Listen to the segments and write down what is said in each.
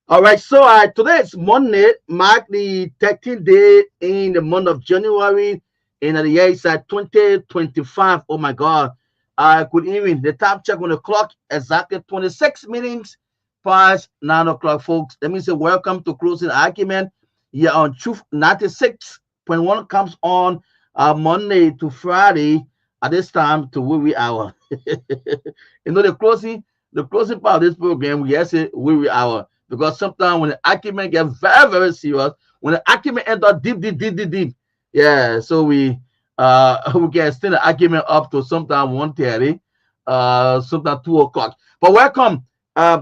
All right, so today is Monday, mark the 13th day in the month of January, and the year is at 2025. Oh my God. Good evening. The time check on the clock, exactly 26 minutes past 9 o'clock, folks. Let me say welcome to Closing Argument here on Truth 96.1 comes on Monday to Friday at this time to weary hour. The closing part of this program, we say weary hour because sometimes when the argument get very, very serious, when the argument enter deep, deep, deep, deep, deep, yeah, so we we can extend the argument up to sometime 1:30, sometime 2 o'clock. But welcome.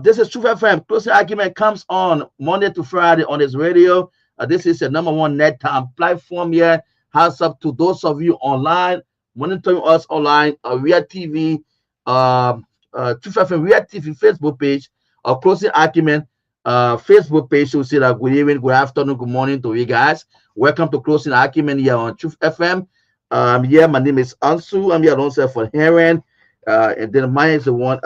This is Truth FM. Closing Argument comes on Monday to Friday on this radio. This is the number one net time platform here. Hands up to those of you online, monitoring us online, via TV, Truth FM, via TV Facebook page, or Closing Argument Facebook page. So say that good evening, good afternoon, good morning to you guys. Welcome to Closing Argument here on Truth FM. Yeah, my name is Ansu. I'm here also for hearing, and then mine is the one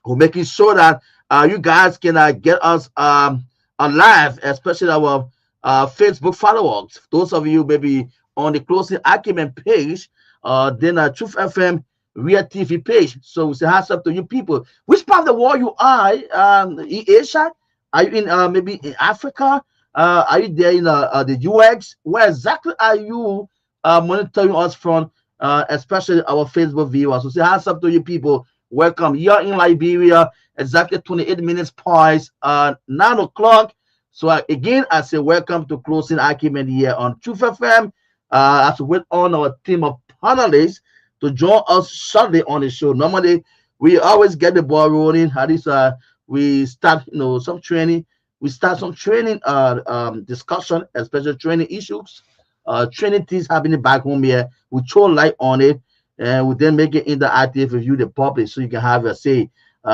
who making sure that you guys can get us on live, especially our Facebook followers. Those of you maybe on the Closing Argument page, then Truth FM Real TV page. So we say hands up to you people. Which part of the world you are? In Asia? Are you in maybe in Africa? Are you there in the UX? Where exactly are you monitoring us from? Especially our Facebook viewers. So say hands up to you people. Welcome. You're in Liberia, exactly 28 minutes past 9 o'clock. So again, I say welcome to Closing Argument here on Truth FM. As we wait on our team of panelists to join us shortly on the show. Normally, we always get the ball rolling. At least we start, some training. We start some training discussion, especially training issues, training things happening back home here. We throw light on it, and we then make it interactive with you, the public, so you can have a say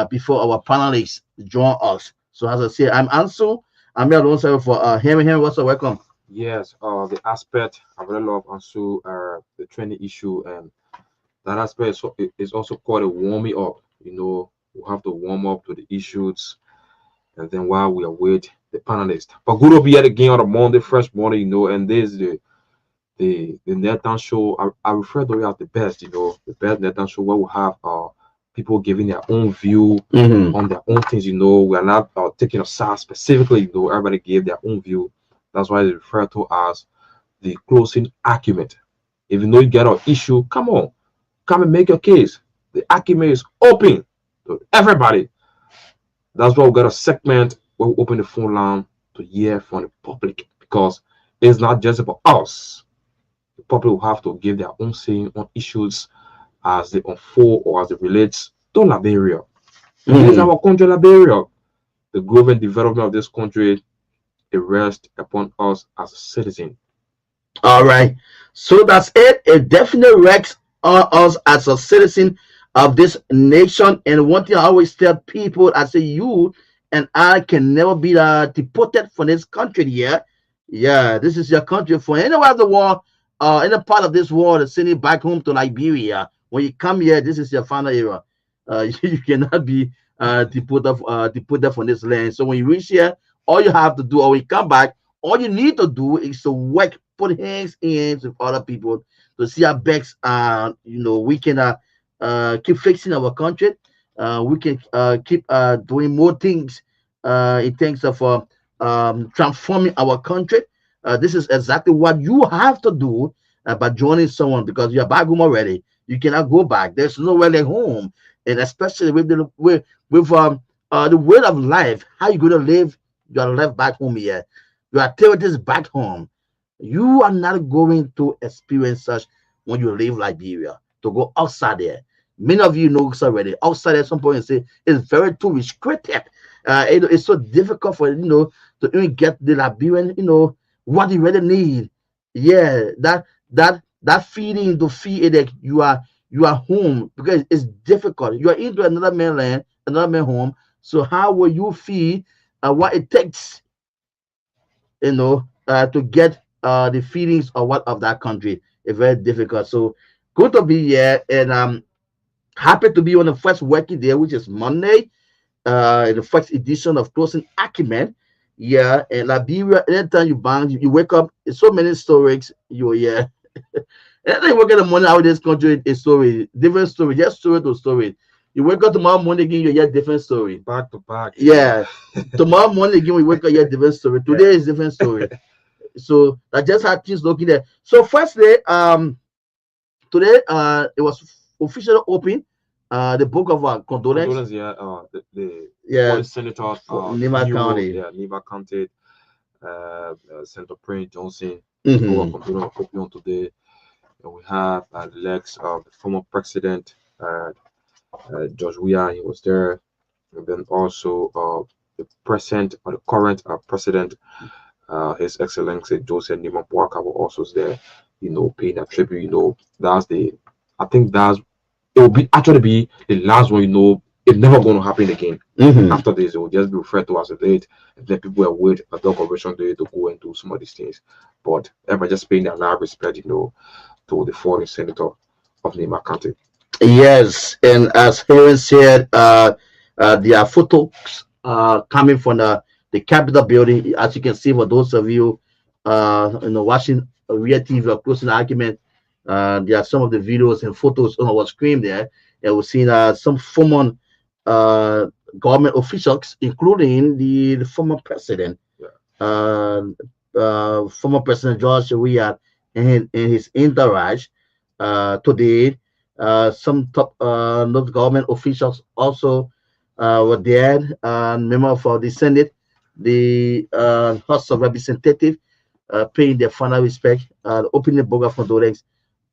before our panelists join us. So as I say, I'm Ansu. I'm here alongside for Henry. What's up? Welcome. Yes, the aspect I really love also the training issue, and that aspect is also called a warming up. We have to warm up to the issues, and then while we await the panelists. But good to be at again on a Monday, fresh morning, and this is the Nethan show. I refer to it as the best, the best Nethan show where we have people giving their own view on their own things. We are not taking a side specifically. Everybody gave their own view. That's why they refer to as the closing argument. If you know you get an issue, come on, come and make your case. The argument is open to everybody. That's why we got a segment where we open the phone line to hear from the public, because it's not just about us. The public will have to give their own saying on issues as they unfold or as it relates to Liberia. This is our country, Liberia. The growth and development of this country, it rests upon us as a citizen. All right. So that's it. It definitely rests on us as a citizen of this nation. And one thing I always tell people, I say you and I can never be deported from this country here. Yeah, this is your country. For anywhere in the world, any part of this world, sending back home to Liberia. When you come here, this is your final era. You cannot be deported from this land. So when you reach here, all you have to do, or when you come back, all you need to do is to work, put hands in hands with other people to see our backs. We can keep fixing our country. We can keep doing more things in terms of transforming our country. This is exactly what you have to do by joining someone, because you're back home already. You cannot go back. There's nowhere like home, and especially with the way of life, how you going to live. You are left back home here. Your activities back home. You are not going to experience such when you leave Liberia to go outside there. Many of you know this already. Outside at some point and say it's very too restricted. It's so difficult for to even get the Liberian, what you really need. Yeah, that feeding to feed it, you are home because it's difficult. You are into another man land, another man home. So how will you feed what it takes, to get the feelings of what of that country? It's very difficult. So good to be here, and happy to be on the first working day, which is Monday, the first edition of Closing Acumen. Yeah, and Liberia, anytime you bang, you wake up, it's so many stories. Yeah. Anytime you wake up in the morning out of this country, a story, different story, just story to story. You wake up tomorrow morning again, you hear different story. Back to back. Yeah. Tomorrow morning again, we wake up, you hear different story. Today is different story. So I just had things looking there. So firstly, today it was officially open. The book of condolence. Condolence, yeah. The Yeah, Senator Nima County. yeah, Nima County, Senator Prince Johnson, Mhm. book of condolence open today. And we have the legs of the former president, George Weah, he was there. And then also the present or the current president, His Excellency Joseph Nima Bwaka was also there, paying a tribute. I think it will actually be the last one, it's never going to happen again. Mhm. After this, it will just be referred to as a date, and then people will wait a decoration day to go and do some of these things. But everybody just paying their last respect, to the foreign senator of Nima County. Yes, and as Heron said, there are photos coming from the Capitol building. As you can see, for those of you, watching Real TV or closing the argument, there are some of the videos and photos on our screen there, and we've seen some former uh, government officials, including the former president, Yeah. former President George Weah, and his entourage. Today, some top local government officials also were there. Member for the Senate, the House of Representatives, paying their final respect, opening the book of condolence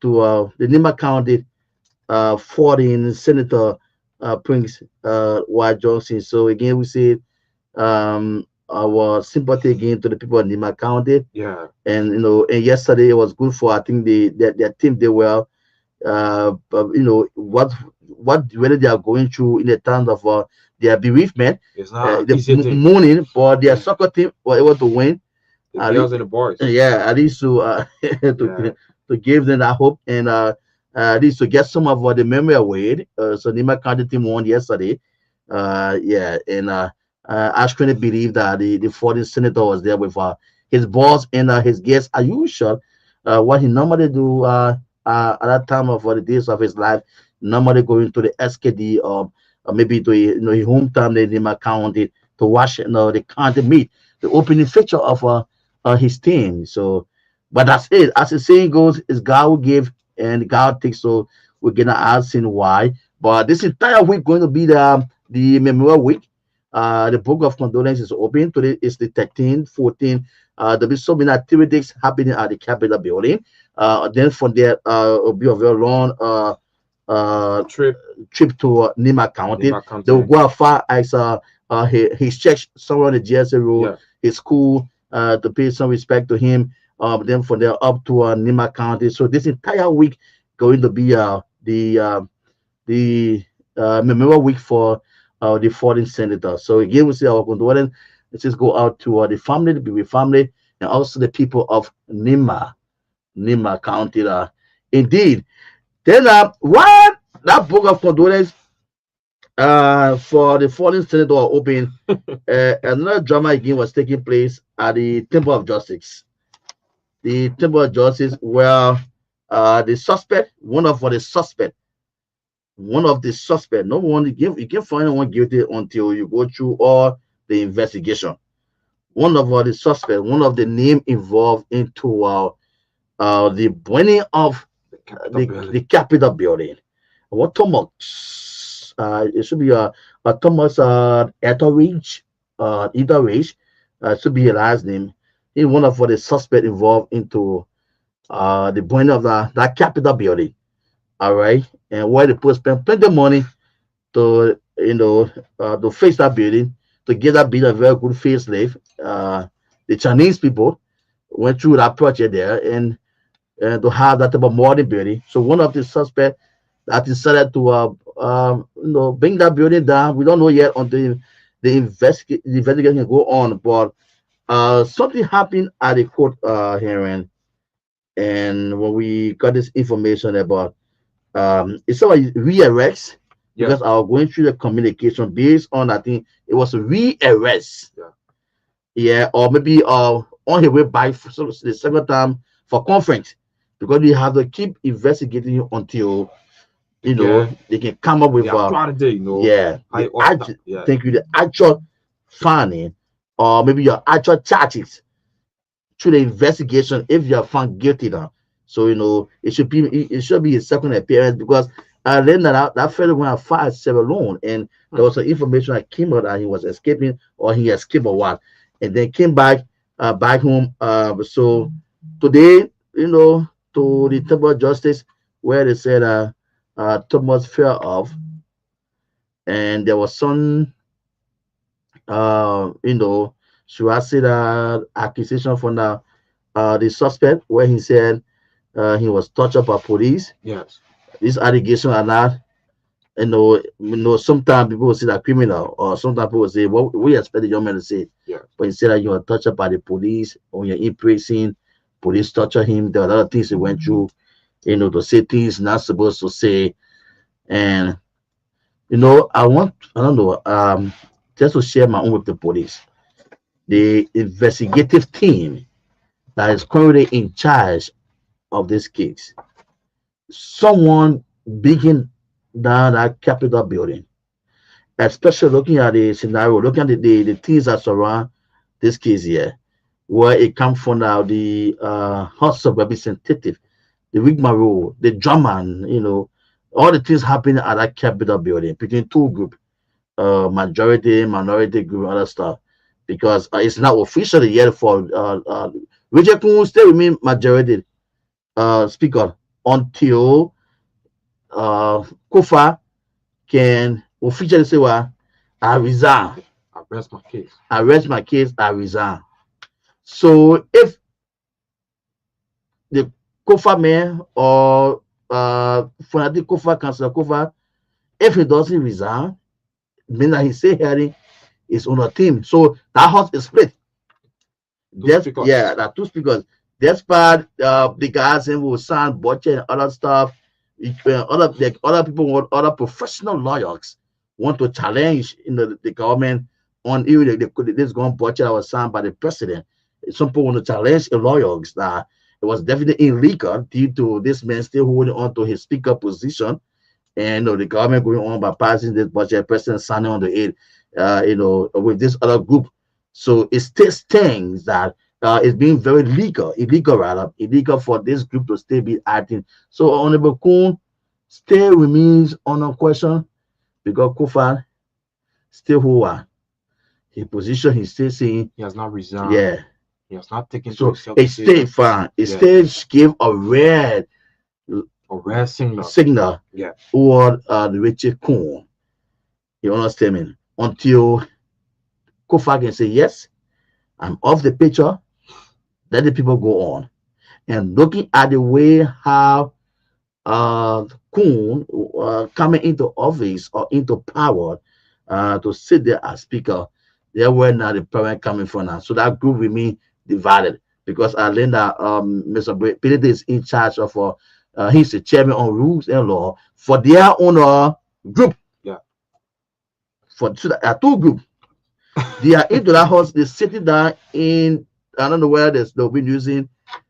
to the Nima County 14 Senator Prince Y. Johnson. So again, we say our sympathy again to the people of Nima County. Yeah. And and yesterday it was good for, I think, their team did well. But what really they are going through in the terms of their bereavement, It's not an the easy thing. mourning, but their soccer team were able to win. The At girls least, and the boys. yeah, at least to Yeah. to give them that hope, and at least to get some of the memory away. So Nima County team won yesterday. Yeah, and I strongly believe that the 14th senator was there with his boss and his guests as usual. What he normally do at that time of the days of his life, normally going to the SKD, or maybe to his hometown, the Nima County, to watch the county meet, the opening feature of his team. So, but that's it. As the saying goes, it's God who give and God takes. So we're gonna ask him why. But this entire week going to be the Memorial Week. The book of condolence is open. Today is the 13th, 14th. There'll be so many activities happening at the Capitol building. Then from there, will be a very long Trip. to Nima County. Nima County. They will go as far as his church somewhere on the GSA road, Yeah. his school, to pay some respect to him. Then from there up to Nima County. So this entire week going to be the Memorial Week for the foreign senator. So again, we say our condolence. Let's just go out to the family, the Bewee family, and also the people of Nima County. Indeed. Then while that book of condolence for the foreign senator open, another drama again was taking place at the Temple of Justice. The Temple of Justice, where the suspect, one of the suspect, no one you can't find anyone guilty until you go through all the investigation. One of the suspect, one of the name involved into the burning of the Capitol building. What Thomas? It should be a Thomas Etheridge, Etheridge. Should be his last name. He's one of the suspect involved into the burning of that Capitol building. All right, and where the people spend plenty of money to to fix that building, to give that building a very good facelift. The Chinese people went through that project there, and to have that type of modern building. So one of the suspects that decided to bring that building down. We don't know yet until the investigation can go on. But something happened at the court hearing, and when we got this information about it's sort of rearrest, Yeah, because I was going through the communication based on, I think it was a rearrest, yeah, yeah, or maybe on his way back for the second time for conference, because we have to keep investigating until to get they can come up the with actuality, yeah, high up that, yeah, thank you, the actual finding, or maybe your actual charges through the investigation if you are found guilty now. So it should be his second appearance, because then that fellow went and filed several loan, and hmm, there was some information that came out that he was escaping, or he escaped or what, and then came back home. So today, to the Temple of Justice, where they said Thomas fell off, and there was some you know suicidal accusation from the suspect, where he said he was tortured by police. yes, These allegations are not, sometimes people will say that criminal, or sometimes people will say, what we expect the young man to say. yes, But he said that you were tortured by the police, or you're in prison, police torture him. There are other things he went through, to say things not supposed to say. And I don't know, just to share my own with the police. The investigative team that is currently in charge of this case, someone breaking down that Capitol building, especially looking at the scenario, looking at the things that surround this case here, where it comes from now, the House of Representative, the rigmarole, the drama, and, all the things happening at that Capitol building between two groups, majority, minority group, other stuff, because it's not officially yet for Richard Kun still remain majority speaker until Kofa can officially say, well, I resign. I rest my case. I rest my case, I resign. So if the Kofa man, or fanatic Kofa, Councillor Kofa, if he doesn't resign, it means that he's still heading his own team. So that house is split. Two speakers. Yeah, there are two speakers. Despite the guys who will sign budget and other stuff, other people want, other professional lawyers want to challenge the government on even this going budget that was signed by the president. Some people want to challenge the lawyers that it was definitely illegal due to this man still holding on to his speaker position, and the government going on by passing this budget, president signing on the aid, with this other group. So it still things that it's being very illegal rather, illegal for this group to still be acting. So Honorable Kun still remains on a question, because Kofa still who are his position. He's still saying, He has not resigned. yeah. He has not taken to So himself it still fine. It still gave a red signal Yeah, toward the Richard Kun. You understand me? Until Kofa can say, yes, I'm off the picture, let the people go on. And looking at the way how Kun coming into office or into power to sit there as speaker, there were now the parent coming from now. So that group remain divided, because Linda, Mr. Bealded is in charge of he's the chairman on rules and law for their own group. yeah. So there are two groups. They are into that house. They're sitting down in, I don't know where they'll be using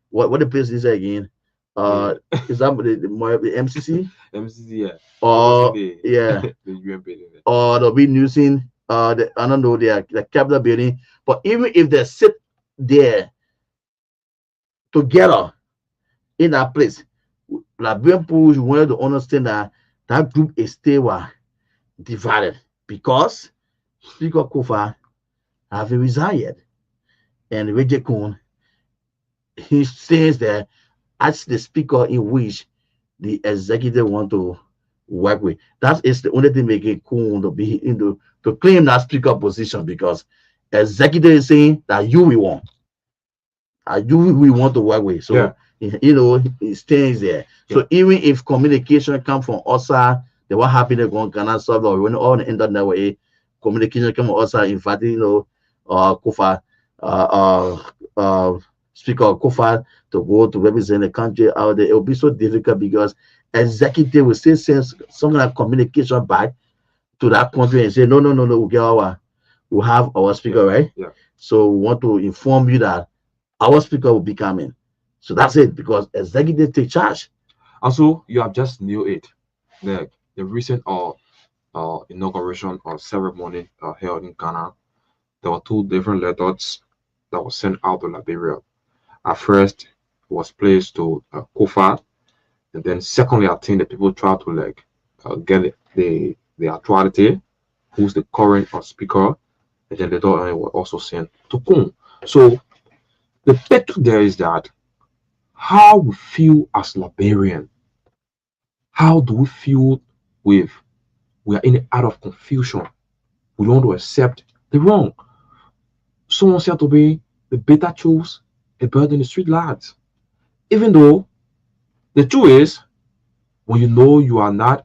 what the place is again. Is that the MCC? MCC, yeah. Or yeah, The UN building. or they'll be using I don't know, the Capitol building. But even if they sit there together in that place, Liberian people wanted to understand that that group is still divided, because Speaker Kofa haven't resigned yet, and Reggie Kun, he says that as the speaker in which the executive want to work with. That is the only thing making cool to be into to claim that speaker position because executive is saying that you we want, you we want to work with. Yeah, So it stays there. yeah. So even if communication come from outside, then what happened to go Ghana server or when all the internet way communication come from outside, in fact, Kofa, uh, Speaker Kofa to go to represent the country out there, it will be so difficult because executive will still send some kind of communication back to that country and say, no, no, no, no, we have our Yeah, speaker, right? yeah. So we want to inform you that our speaker will be coming. So that's it because executive take charge. Also, you have just knew it. The recent inauguration or ceremony held in Ghana, there were two different letters that were sent out to Liberia. At first, it was placed to Kofa, and then secondly, I think the people tried to like get the actuality, who's the current speaker, and then the letter was also sent to Kun. So the picture there is that how we feel as Liberian, how do we feel with we are in and out of confusion. We don't want to accept the wrong. Someone said to me, the better choose a bird in the street lads. Even though the truth is, when you know you are not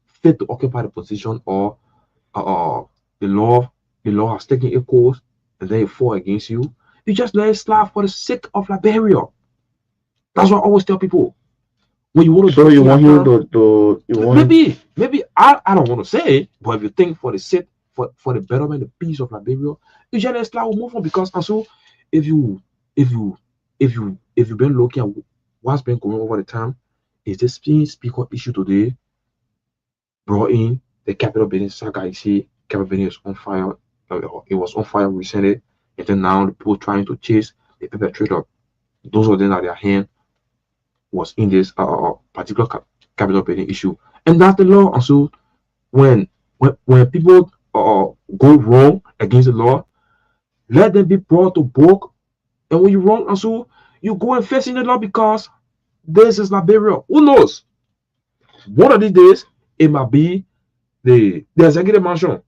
fit to occupy the position or uh, the law the law has taken a course and then it fall against you, you just let it slide for the sake of Liberia. That's what I always tell people. When you want to So do you things want like him that, to you want maybe I don't want to say, but if you think for the sake for the betterment, the peace of Liberia, you just let slide move on because also if you if you if you've been looking at what's been going on over the time, is this being speaker issue today brought in the capital building saga? You see, capital building is on fire. It was on fire recently, and then now the people trying to chase the perpetrator. Those of them at their hand was in this particular capital building issue, and that's the law. And so when when people go wrong against the law, let them be brought to book. And when you wrong, and so you go and face in the law because this is Liberia. Who knows? One of these days, it might be the executive mansion.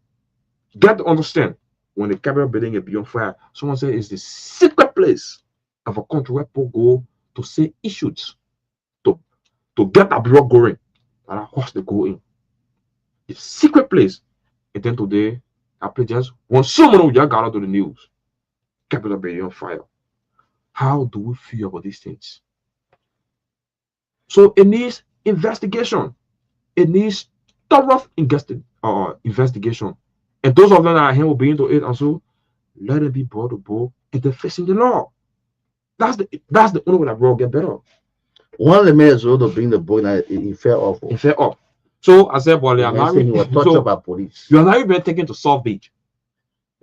Get to understand when the capital building is beyond fire. Someone said it's the secret place of a country where people go to say issues to get that block going. And I horse they go in. The secret place. And then today, I play just one someone who just got out to the news. Capital building on fire. How do we feel about these things? So it needs investigation. It needs thorough investigation. And those of them that are here will be into it also, let it be brought to book and they're facing the law. That's the only way that will get better. one of the men as well to bring the boy that he fell off. In fair up. So I said, well, The I'm man not saying he was tortured so by police. you are not even taken to South Beach.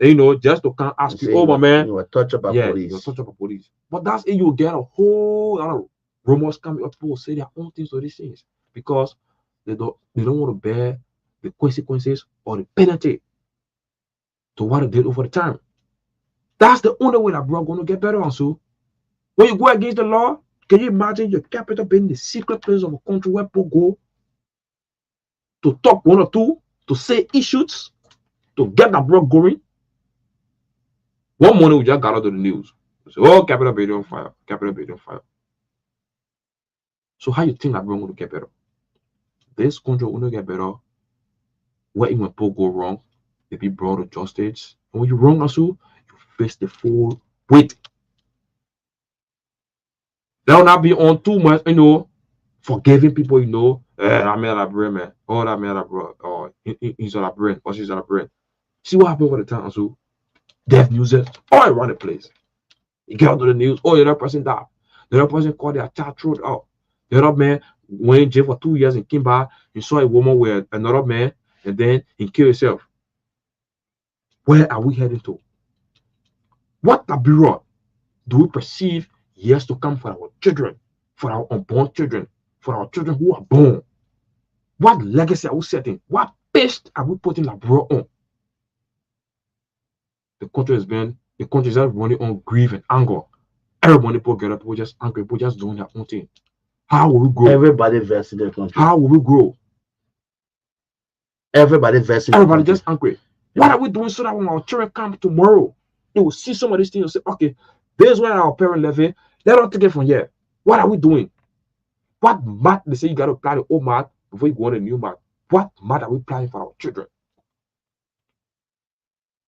Just to come He ask you, said oh my he man, was tortured by yeah, you're police. tortured by police. But that's it, you'll get a whole lot of rumors coming up. People say their own things to these things because they don't want to bear the consequences or the penalty to what they did over the time. That's the only way that we're going to get better on. So when you go against the law, can you imagine your capital being the secret place of a country where people go to talk one or two, to say issues, to get that block going? One morning we just got out of the news. So, oh, capital building on fire, capital building on fire. So how you think that we're going to get better? This country will not get better where even people go wrong, they be brought to justice. And when you wrong also, you face the full weight. They will not be on too much, forgiving people, that man that brain, man. Oh, that man that bro, or he's on a brain, or she's on a brain. See what happened all the time, so death news all around the place. You get onto the news, oh, the other person died. The other person called their child throat out. The other man went in jail for 2 years and came back. He saw a woman with another man, and then he killed himself. Where are we heading to? What bureau do we perceive years to come for our children, for our unborn children, for our children who are born? What legacy are we setting? What paste are we putting abroad on? The country is just running on grief and anger. Everybody people get up, people just angry, people just doing their own thing. How will we grow? Everybody vests in their country. How will we grow? Everybody vests in their Everybody country. just angry. What are we doing so that when our children come tomorrow, they will see some of these things and say, okay, this is where our parent left it. Let us take it from here. What are we doing? What math? They say you got to apply the old math before you go on the new math. What math are we planning for our children?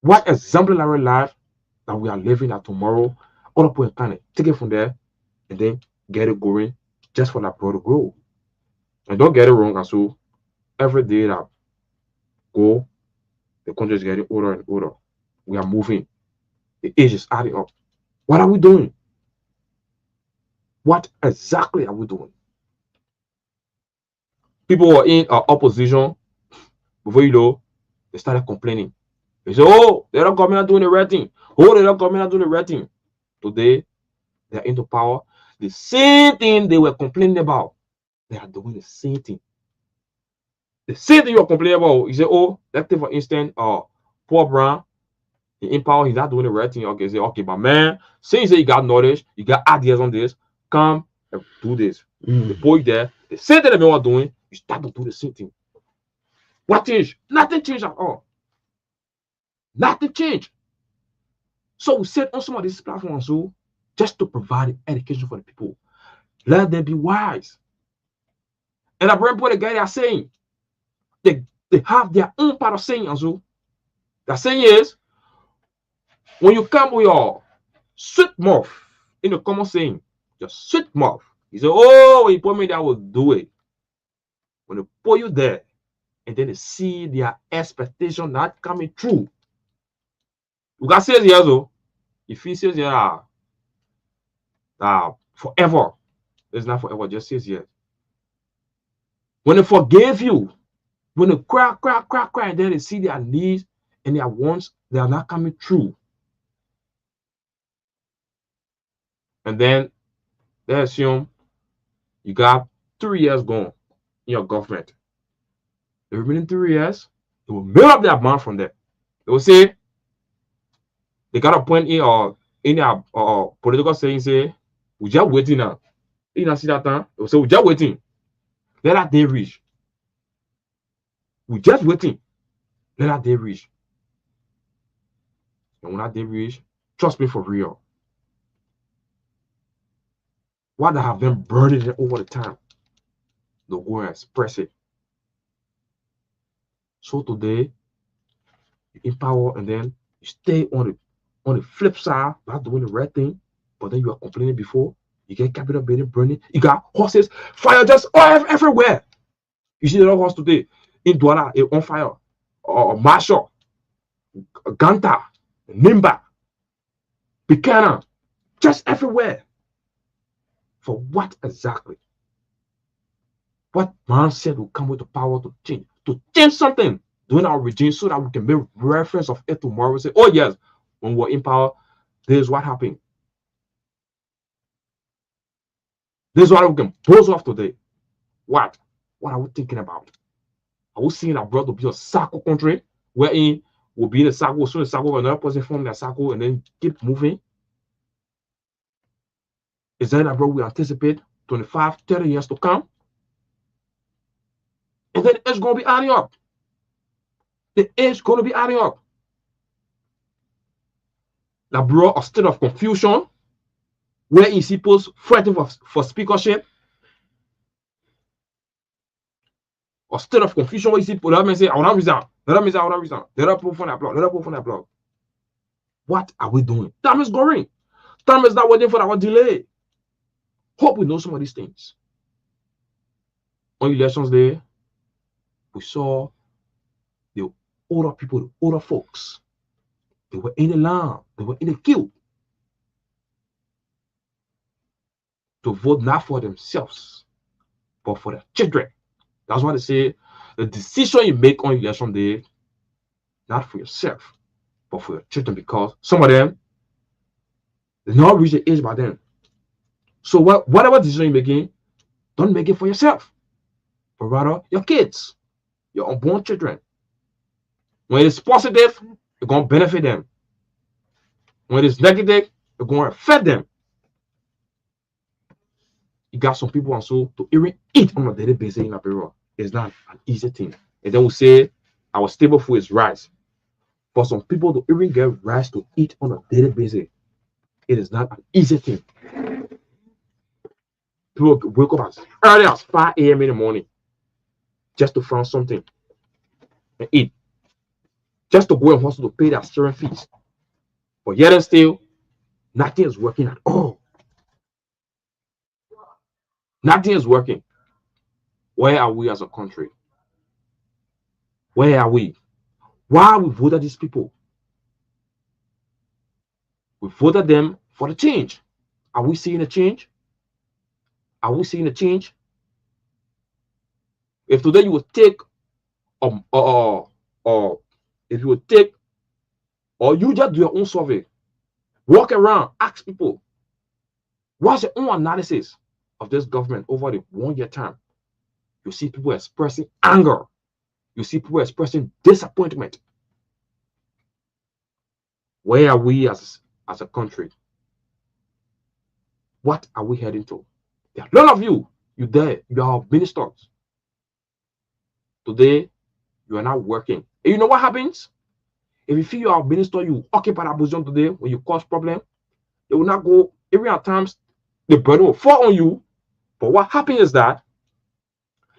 What exemplary life that we are living at tomorrow? Other people plan it, take it from there, and then get it going just for that bro to grow. And don't get it wrong, and so every day that go, the country is getting older and older. We are moving. The age is adding up. What are we doing? What exactly are we doing? People were in opposition before you know, they started complaining. They say, oh, they're not coming out doing the right thing. Oh, they're not coming out doing the right thing. Today, they're into power. The same thing they were complaining about, they are doing the same thing. The same thing you are complaining about. You say, oh, let's take for instance, Paul Brown, in power, he's not doing the right thing. Okay, say, okay, but man, since you say you got knowledge, you got ideas on this, come and do this. They put you there. The same thing that they were doing, you start to do the same thing. What changed? Nothing changed at all. Nothing changed. So we set on some of these platforms so just to provide education for the people. Let them be wise. And I bring what the guy are saying. They have their own part of saying also. The saying is, when you come with your sweet mouth, in the common saying, your sweet mouth, you say, oh, when you put me there, I will do it. When they put you there, and then they see their expectation not coming true. You can say yes, though. If he says yeah, forever, it's not forever, just says yes. When they forgave you, when they cry, and then they see their needs and their wants, they are not coming true. And then they assume you got 3 years gone in your government. The remaining 3 years, they will make up their mind from there. They will say, they got a point in their political saying, say, we just waiting now. You know, see that time? They will say, we just waiting. Let that day reach. We just waiting. Let that day reach. And when that day reach, trust me for real. What they have them burning it over the time, they'll go and express it. So today, you empower and then you stay on the flip side, not doing the right thing, but then you are complaining before. You get capital building burning. You got horses, fire just everywhere. You see the horse today in Douala on fire, Marshall, Ganta, Nimba, Buchanan, just everywhere. For what exactly? What man said will come with the power to change something during our regime so that we can make reference of it tomorrow and say, oh yes, when we're in power, this is what happened. This is what we can pose off today. What? What are we thinking about? Are we seeing abroad to be a circle country wherein we'll be in a circle, so a circle, another person form that circle and then keep moving? Is that abroad we anticipate 25, 30 years to come? And then it's going to be adding up. The age going to be adding up. That brought a state of confusion where you see posts fighting for speakership. A state of confusion where you see people say, I want to resign. Let them resign, I want to resign. Let them put on that blog. Let them put on that blog. What are we doing? Time is going. Time is not waiting for our delay. Hope we know some of these things. On elections day, we saw the older people, the older folks. They were in the line. They were in the queue to vote not for themselves, but for their children. That's why they say the decision you make on election day, not for yourself, but for your children, because some of them, they not reach the age by then. So whatever decision you're making, don't make it for yourself, but rather your kids, your unborn children. When it's positive, it's going to benefit them. When it's negative, it's going to affect them. You got some people also to even eat on a daily basis in Liberia. It's not an easy thing. And then we say our staple food is rice. For some people to even get rice to eat on a daily basis, it is not an easy thing. People wake up as early as 5 a.m. in the morning just to find something and eat, just to go and hustle to pay their student fees. But yet and still, nothing is working at all. Nothing is working. Where are we as a country? Where are we? Why we voted these people? We voted them for the change. Are we seeing a change? Are we seeing a change? If today you would take if you would take or you just do your own survey, walk around, ask people, what's your own analysis of this government over the 1 year term? You see people expressing anger. You see people expressing disappointment. Where are we as a country? What are we heading to? There are a lot of you there, you are ministers. Today, you are not working. And you know what happens? If you feel you are a minister, you occupy that position today when you cause problem, they will not go. Every at times, the burden will fall on you. But what happens is that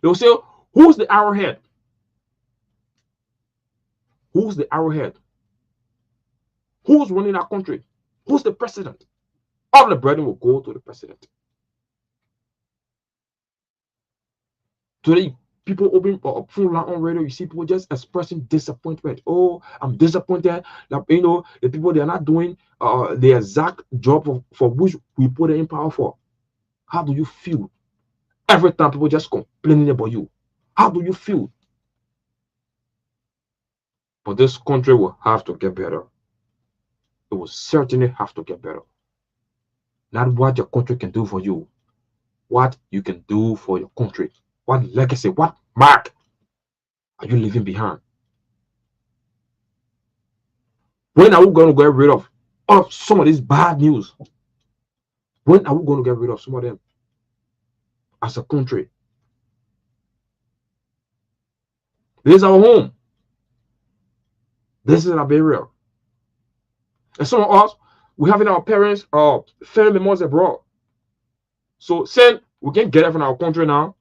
they will say, who's the arrowhead? Who's the arrowhead? Who's running our country? Who's the president? All the burden will go to the president. Today, people open phone line on radio. You see people just expressing disappointment. Oh, I'm disappointed. Like, the people, they are not doing the exact job for which we put them in power for. How do you feel? Every time people just complaining about you. How do you feel? But this country will have to get better. It will certainly have to get better. Not what your country can do for you. What you can do for your country. What legacy, what mark are you leaving behind? When are we going to get rid of some of these bad news? When are we going to get rid of some of them as a country? This is our home. This is Liberia. And some of us, we having our parents or family members abroad. So saying we can get it from our country now,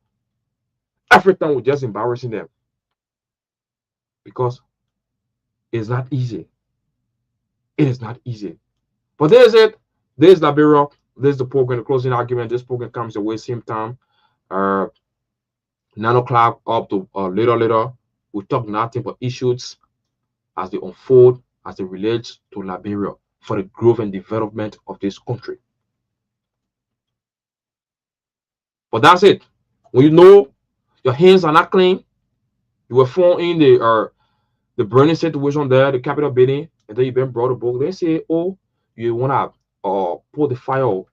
every time we're just embarrassing them. Because it's not easy. It is not easy. But there's it. There's Liberia. There's the program, the closing argument. This program comes away same time. 9 o'clock up to later. We talk nothing but issues as they unfold, as it relates to Liberia for the growth and development of this country. But that's it. When you know your hands are not clean, you were found in the burning situation there, the Capitol building, and then you've been brought a book. They say, oh, you wanna pull the fire out,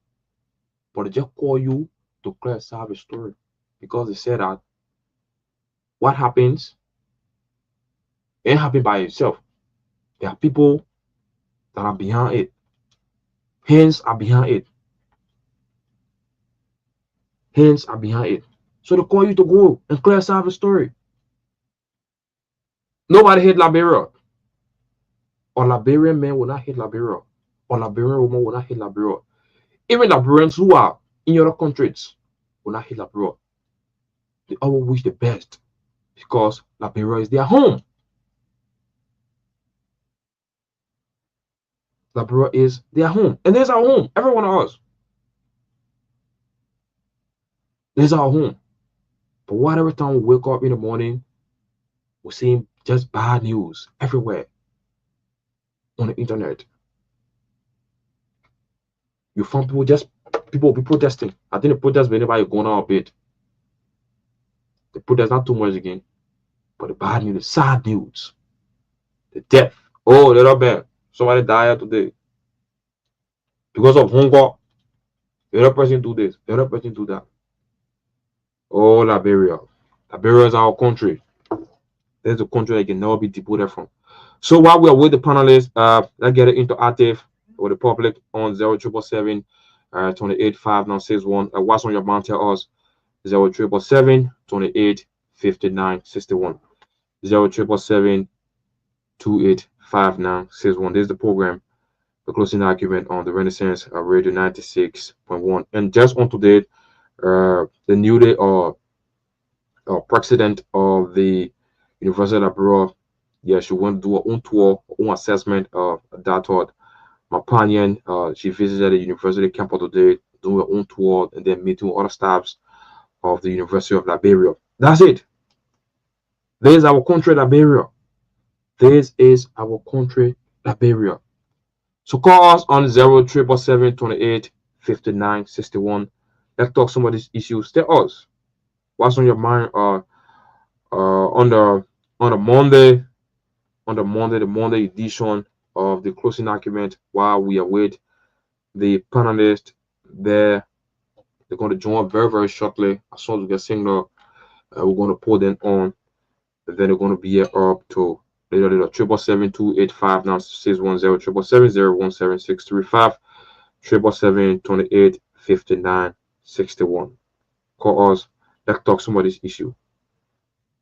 but they just call you to clear a salvage story because they said that what happens ain't happen by itself. There are people that are behind it. Hands are behind it. Hands are behind it. So they call you to go and clear a salvage story. Nobody hate Liberia. Or Liberian men will not hate Liberia. Or Liberian women will not hate Liberia. Even Liberians who are in other countries will not hate Liberia. They all wish the best because Liberia is their home. Liberia is their home. And there's our home. Every one of us. There's our home. But whatever time we wake up in the morning, we're seeing just bad news everywhere on the internet. You find people will be protesting. I think the protest will never going on a bit. The protest not too much again. But the bad news, the sad news, the death. Oh, little bad. Somebody died today. Because of hunger. The other person do this. The other person do that. Oh, Liberia. Liberia is our country. There's a country that can never be deported from. So while we are with the panelists, let's get it interactive with the public on 0777 28 5961. What's on your mind? Tell us 0777 28 59 61. 0777 28 5961. This is the program, the closing argument on the Renaissance Radio 96.1. And just on today, the newly president of the University of Liberia, yeah, she went to do her own tour, own assessment of that thought. Myean, she visited the university campus today, doing her own tour, and then meeting other staffs of the University of Liberia. That's it. This is our country, Liberia. This is our country, Liberia. So call us on 0777 28 59 61. Let's talk some of these issues. Tell us what's on your mind on the Monday, the Monday edition of the closing argument, while we await the panelists there. They're going to join very, very shortly. As soon as we get signal, we're going to put them on. And then they're going to be here up to later 777 285 9610 777 017 635 777 28 59 61. Call us. Let's talk some of this issue.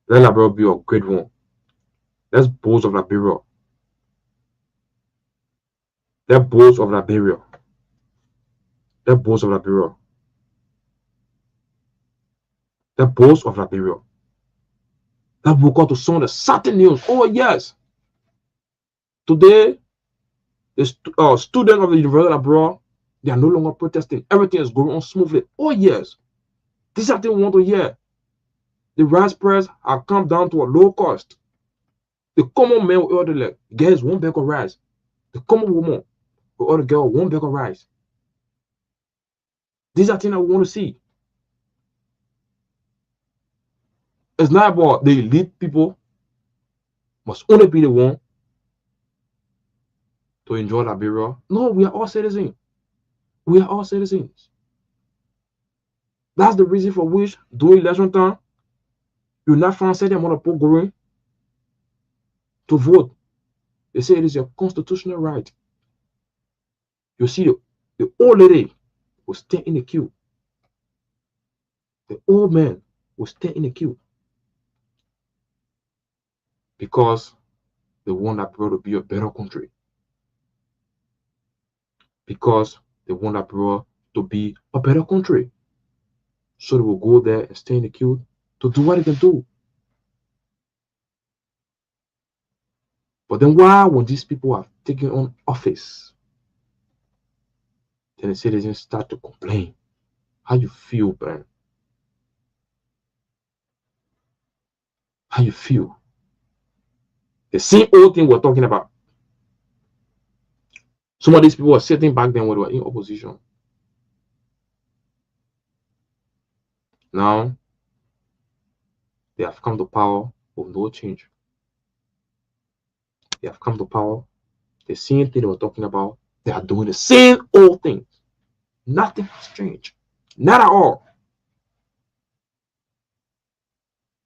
Let Liberia be a great one. Let's boast of Liberia. Let's boast of Liberia. Let's boast of Liberia. Let's boast of Liberia. Let's woke up to some of the certain news. Oh yes. Today, the students of the University of Liberia, they are no longer protesting. Everything is going on smoothly. Oh yes. This is something we want to hear. The rice price have come down to a low cost. The common man will order like, guys, 1 bag of rice. The common woman will order girl 1 bag of rice. These are things that we want to see. It's not about the elite people must only be the one to enjoy Liberia. No, we are all citizens. We are all citizens. That's the reason for which during election time, you're not find certain amount of people going to vote. They say it is your constitutional right. You see the old lady will stand in the queue. The old man will stand in the queue. Because they want Liberia to be a better country. Because they want Liberia to be a better country. So they will go there and stay in the queue to do what they can do. But then why, when these people have taken on office, then the citizens start to complain? How you feel, man? How you feel? The same old thing we're talking about. Some of these people were sitting back then when they were in opposition. Now, they have come to power with no change. They have come to power. The same thing they were talking about, they are doing the same old things. Nothing has changed. Not at all.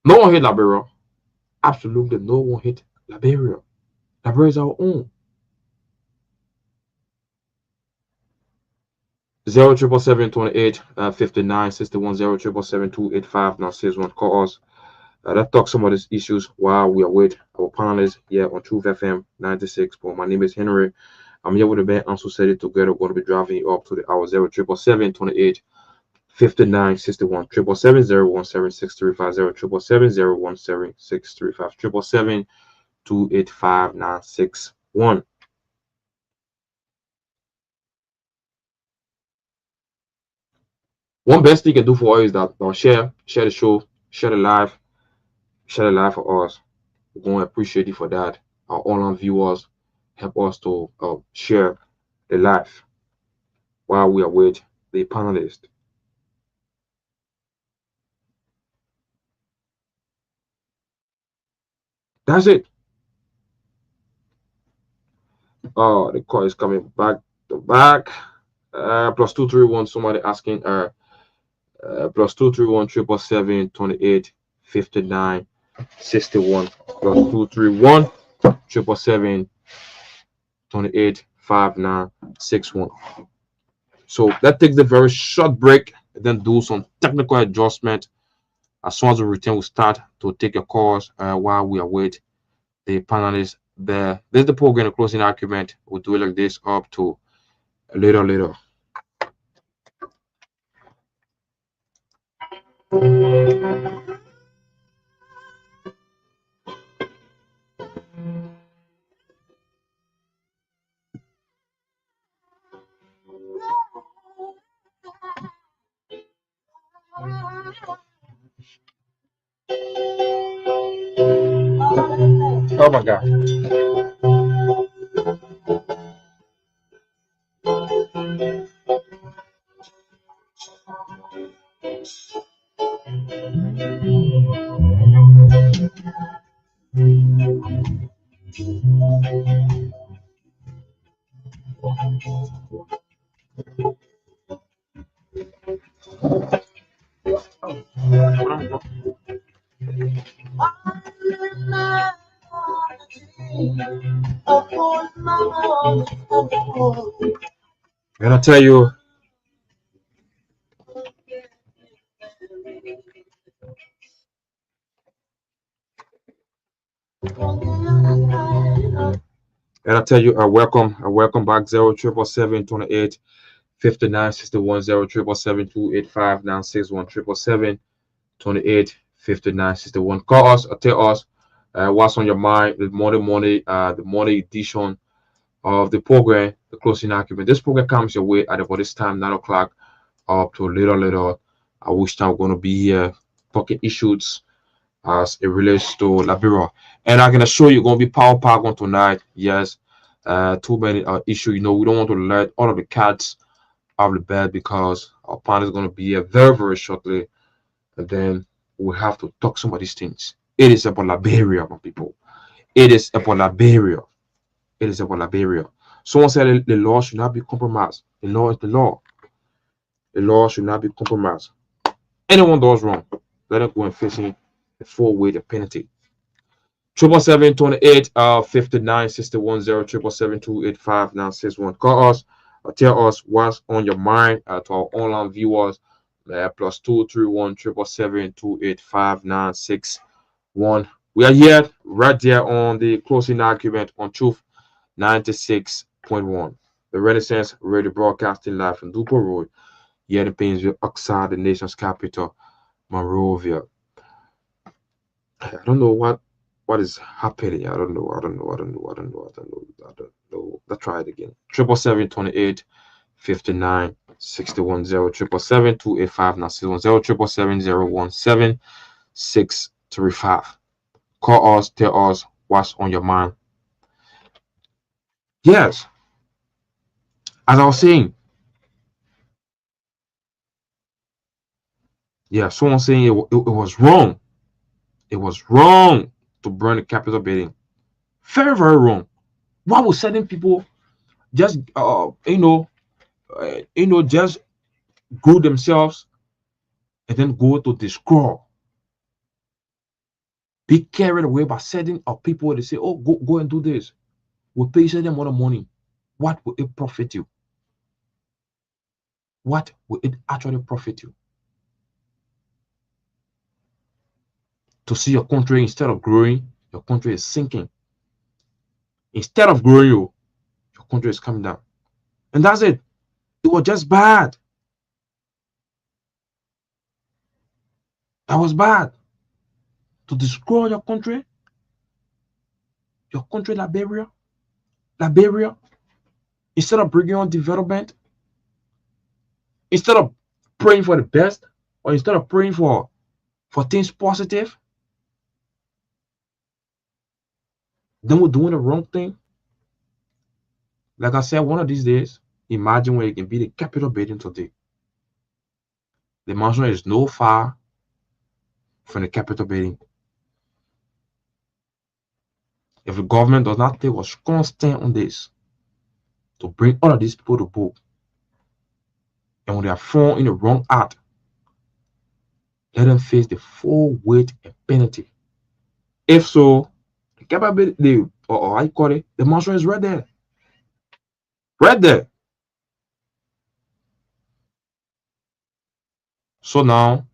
No one hit Liberia. Absolutely no one hit Liberia. Liberia is our own. 0777 28 59 61 0777 285 961. Call us. Let's talk some of these issues while we await our panelists here on Truth FM 96. My name is Henry. I'm here with the Ben Sanvee. Together, we're going to be driving you up to the hour 0777 28 59 61 777 017 635 0777 017 635 777 285 961. One best thing you can do for us is that share the show, share the live for us. We're going to appreciate you for that. Our online viewers help us to share the live while we await the panelists. That's it. Oh, the call is coming back to back. +231. Somebody asking +231 777 28 59 61 +231 777 28 59 61. So let's take the very short break and then do some technical adjustment. As soon as we return, we start to take your calls while we await the panelists. There's the program, the closing argument. We'll do it like this up to later. Oh my God. And I tell you, welcome back. 07777 5961 0777285 961 777 Call us or tell us what's on your mind. The morning edition of the program, the closing argument. This program comes your way at about this time, 9 o'clock, up to later. I wish time we're going to be here talking issues as it relates to Liberia. And I'm gonna show you going to be power pack on tonight. Yes, too many issue. We don't want to let all of the cats out of the bed because our panel is going to be here very shortly, and then we have to talk some of these things. It is about Liberia, my people. It is about Liberia. It is about Liberia. Someone said the law should not be compromised. The law is the law. The law should not be compromised. Anyone does wrong, let them go and facing the full weight of penalty. 777-28 59 61 0 Call us or tell us what's on your mind to our online viewers. +231 777-28 We are here right there on the closing argument on Truth 96.1. The Renaissance Radio broadcasting live from Dupo Road, here in Painesville, outside the nation's capital, Monrovia. I don't know what is happening. I don't know. Let's try it again. 777-28 59 61 0 777-017-017-017-635. Call us, tell us what's on your mind. Yes, as I was saying, someone saying it was wrong. It was wrong to burn the Capitol building. Very wrong. Why would certain people just just grow themselves and then go to destroy? Be carried away by certain people. They say, "Oh, go and do this. We'll pay you them more money." What will it profit you? What will it actually profit you? To see your country, instead of growing, your country is sinking. Instead of growing, your country is coming down. And that's it. It was just bad. That was bad. To destroy your country, Liberia, instead of bringing on development, instead of praying for the best, or instead of praying for things positive, then we're doing the wrong thing. Like I said, one of these days, imagine where you can be the Capitol building today. The mansion is no far from the Capitol building. If the government does not take a strong stand on this to bring all of these people to book, and when they are found in the wrong act, let them face the full weight and penalty. If so, the Capitol building, or how you call it, the mansion is right there. Right there. So now,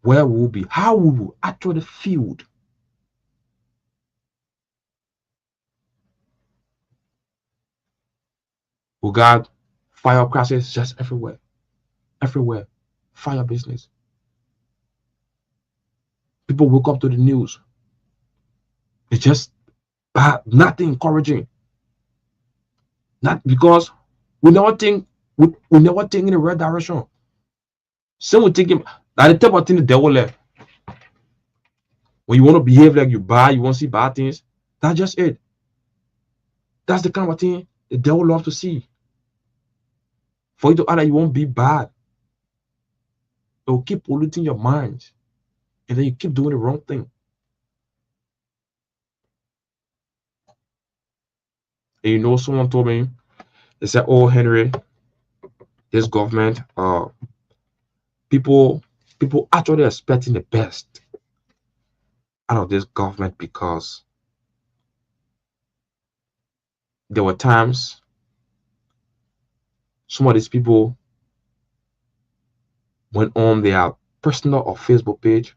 where we will be, how we will actually feel. We got fire crashes just everywhere, everywhere. Fire business. People wake up to the news. It's just bad, nothing encouraging. Not because we never think we never think in the right direction. Some we thinking that the type of thing the devil left. When you want to behave like you bad, you want to see bad things. That's just it. That's the kind of thing the devil loves to see. For you to act like you won't be bad, it will keep polluting your mind, and then you keep doing the wrong thing. And you know, someone told me, they said, "Oh, Henry, this government, people, people actually expecting the best out of this government because there were times some of these people went on their personal or Facebook page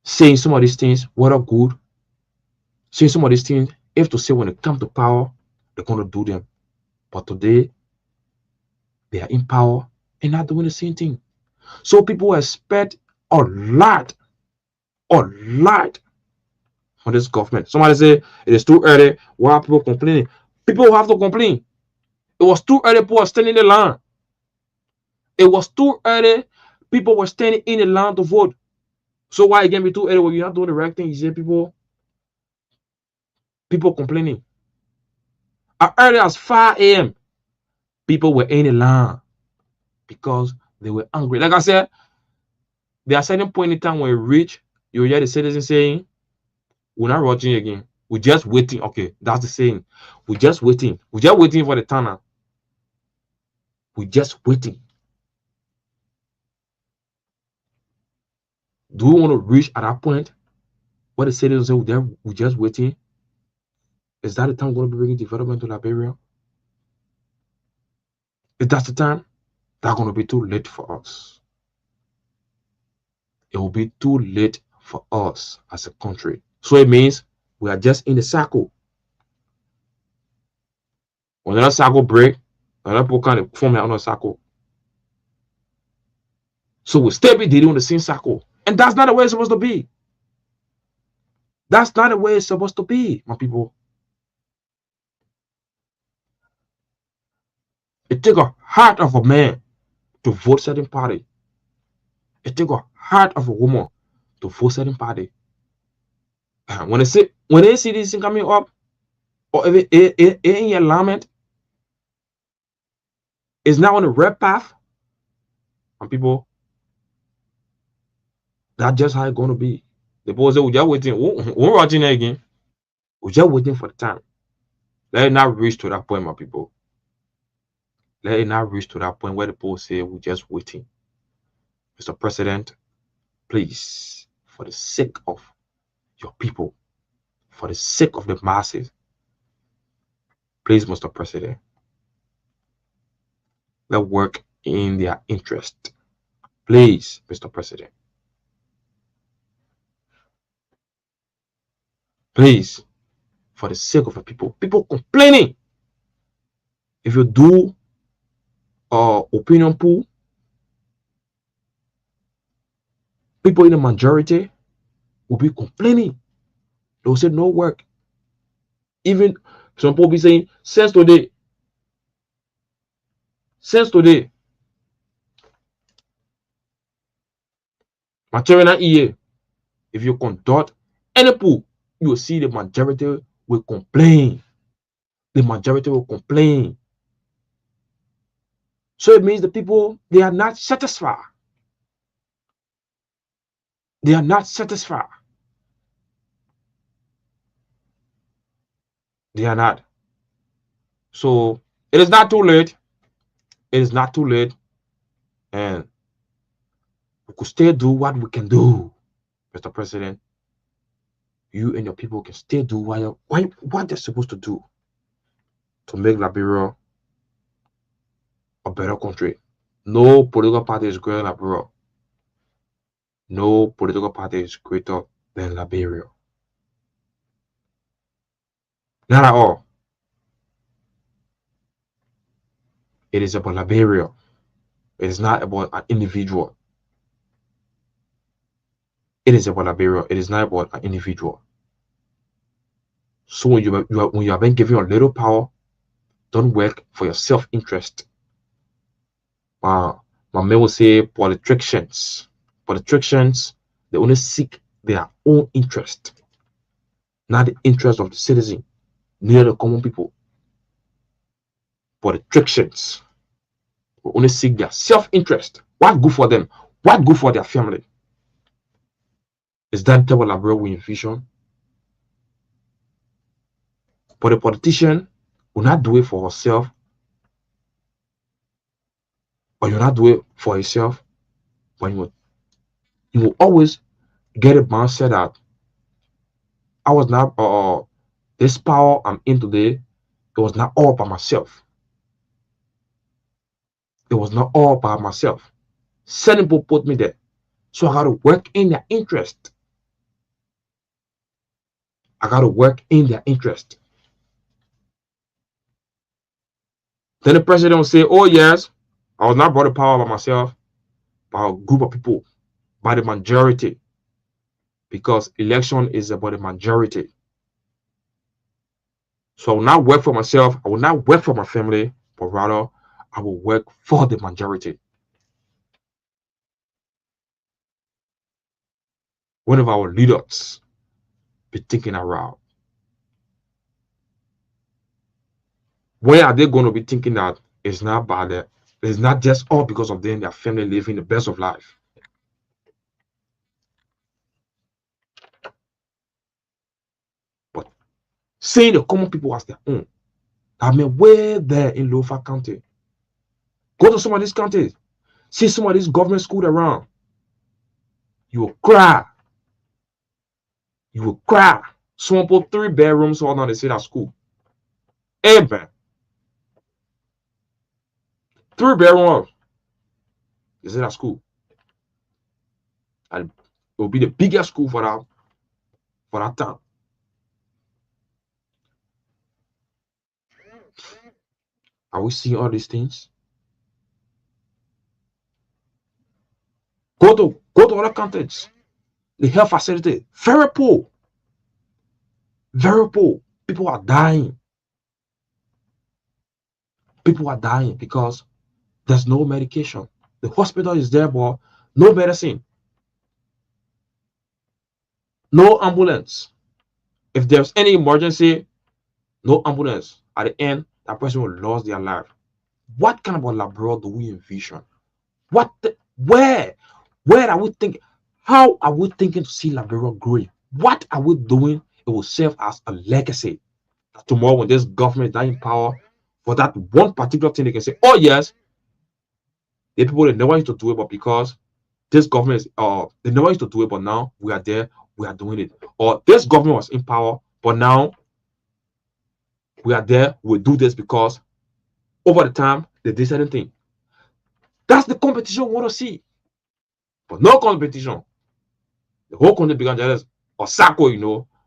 saying some of these things, what are good, saying some of these things, if to say when it comes to power, they're going to do them. But today, they are in power and not doing the same thing. So people expect a lot, a lot from this government. Somebody say it is too early. Why are people complaining? People have to complain. It was too early. People were standing in the line. It was too early. People were standing in the line to vote. So why again be too early when you're not doing the right thing? You say people complaining. As early as 5 a.m., people were in the line because they were angry. Like I said, there are certain point in time when you reach, you hear the citizens saying, "We're not rushing again. We're just waiting." Okay, that's the saying. We're just waiting. We're just waiting for the turn. We're just waiting. Do we want to reach at that point where the citizens say we're just waiting? Is that the time we're going to be bringing development to Liberia? If that's the time, that's going to be too late for us. It will be too late for us as a country. So it means we are just in the cycle. When that cycle break, another people kind of form another cycle. So we still be dealing with the same cycle. And that's not the way it's supposed to be. That's not the way it's supposed to be, my people. It takes a heart of a man to vote certain party. It takes a heart of a woman to vote certain party. When they see this thing coming up, or if it in your alignment is now on the red path, and people, that's just how it's going to be. The boys say, we're just waiting. We're watching it again. We're just waiting for the time. Let it not reach to that point, my people. Let it not reach to that point where the people say, we're just waiting. Mr. President, please, for the sake of your people, for the sake of the masses, please, Mr. President, let work in their interest. Please, Mr. President. Please, for the sake of the people. People complaining. If you do opinion poll, people in the majority will be complaining. They will say no work. Even some people be saying, since today, material year, if you conduct any poll, you will see the majority will complain. The majority will complain. So it means the people, they are not satisfied. They are not satisfied. They are not. So it is not too late. It is not too late. And we could still do what we can do, Mr. President. You and your people can still do what they're supposed to do to make Liberia a better country. No political party is greater than Liberia. No political party is greater than Liberia. Not at all. It is about Liberia. It is not about an individual. It is about Liberia. It is not about an individual. So when you have been given a little power, don't work for your self-interest. My man will say politicians, they only seek their own interest, not the interest of the citizen, neither the common people. Politicians will only seek their self-interest. What good for them? What good for their family? Is that the type of Liberia we envision? But a politician will not do it for herself, or you'll not do it for yourself, but you will always get a mindset that I was not this power I'm in today, it was not all by myself. It was not all by myself. Certain people put me there. So I gotta work in their interest. I gotta work in their interest. Then the president will say, oh yes, I was not brought to power by myself, by a group of people, by the majority. Because election is about the majority. So I will not work for myself, I will not work for my family, but rather I will work for the majority. One of our leaders be thinking around. Where are they going to be thinking that it's not bad? It's not just all because of them, their family living the best of life. But seeing the common people as their own. I mean, where there in Lofa County. Go to some of these counties. See some of these government schools around. You will cry. You will cry. Someone put 3 bedrooms all now they say that school. Hey, man. 3 bedrooms. They say that school. And it will be the biggest school for that town. Are we seeing all these things? Go to other counties. The health facility, very poor. Very poor. People are dying. People are dying because there's no medication. The hospital is there, but no medicine. No ambulance. If there's any emergency, no ambulance. At the end, that person will lose their life. What kind of a Liberia do we envision? Where are we thinking? How are we thinking to see Liberia growing? What are we doing? It will serve as a legacy. Tomorrow, when this government is not in power, for that one particular thing, they can say, oh yes, the people they never used to do it, but because this government is they never used to do it, but now we are there, we are doing it. Or this government was in power, but now we are there, we do this because over the time they did certain thing. That's the competition we want to see. But no competition. The whole country began just or sacco,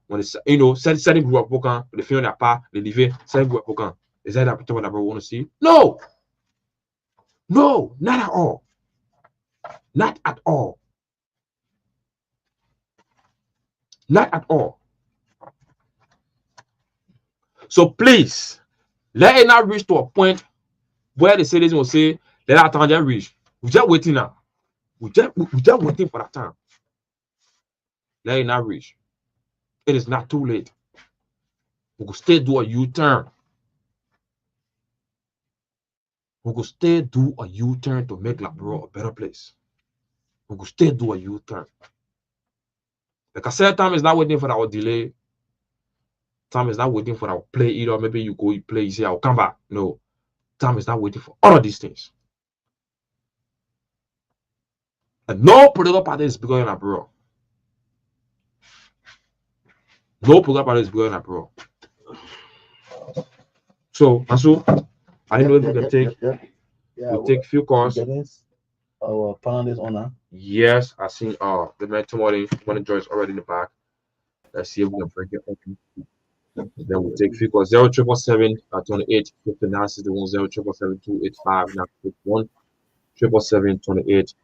when it's certain group of people, they feel their part, they live certain group of people. Is that what I want to see? No, not at all. Not at all. Not at all. So please, let it not reach to a point where the citizens will say, let our time just reach. We're just waiting now. We're just waiting for that time. Let it not reach. It is not too late. We could still do a U-turn. We could still do a U-turn to make Liberia a better place. We could still do a U-turn. Like I said, time is not waiting for our delay. Time is not waiting for our play either. Maybe you go, you play, you say, I'll come back. No. Time is not waiting for all of these things. And no political party is bigger than Liberia. No political party is bigger than Liberia. So, Asu, I didn't know if you can take Yeah, we'll take few calls. getting our panelists on now. Yes, I see. The man Tomalin, one enjoy is already in the back. Let's see if we can break it open. Then we'll take few calls. 0777 28 59 61 0777 285 961 777 28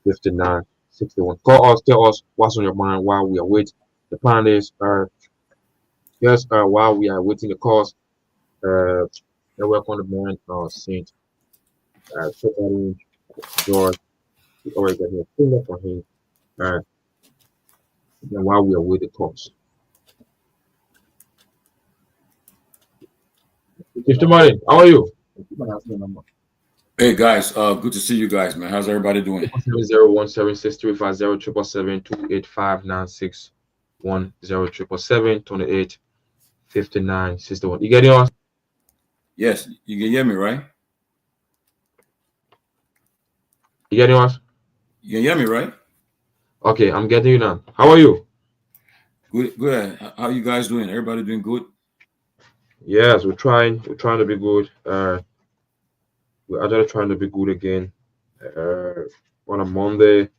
59 61. Call us, tell us what's on your mind while we are waiting. The panelists are yes, while we are waiting the calls. They welcome the man Saint Peabody, George. We already got here. Finger for him. Uh, then while we are waiting the calls. Mr. Martin, how are you? Hey guys, good to see you guys, man. How's everybody doing? 707-635-0285-9610-777-28-59-61. You getting us? Yes, you can hear me, right? You getting us? You can hear me, right? Okay, I'm getting you now. How are you? Good, good. How you guys doing? Everybody doing good? Yes, we're trying. We're trying to be good. We're actually trying to be good again. On a Monday.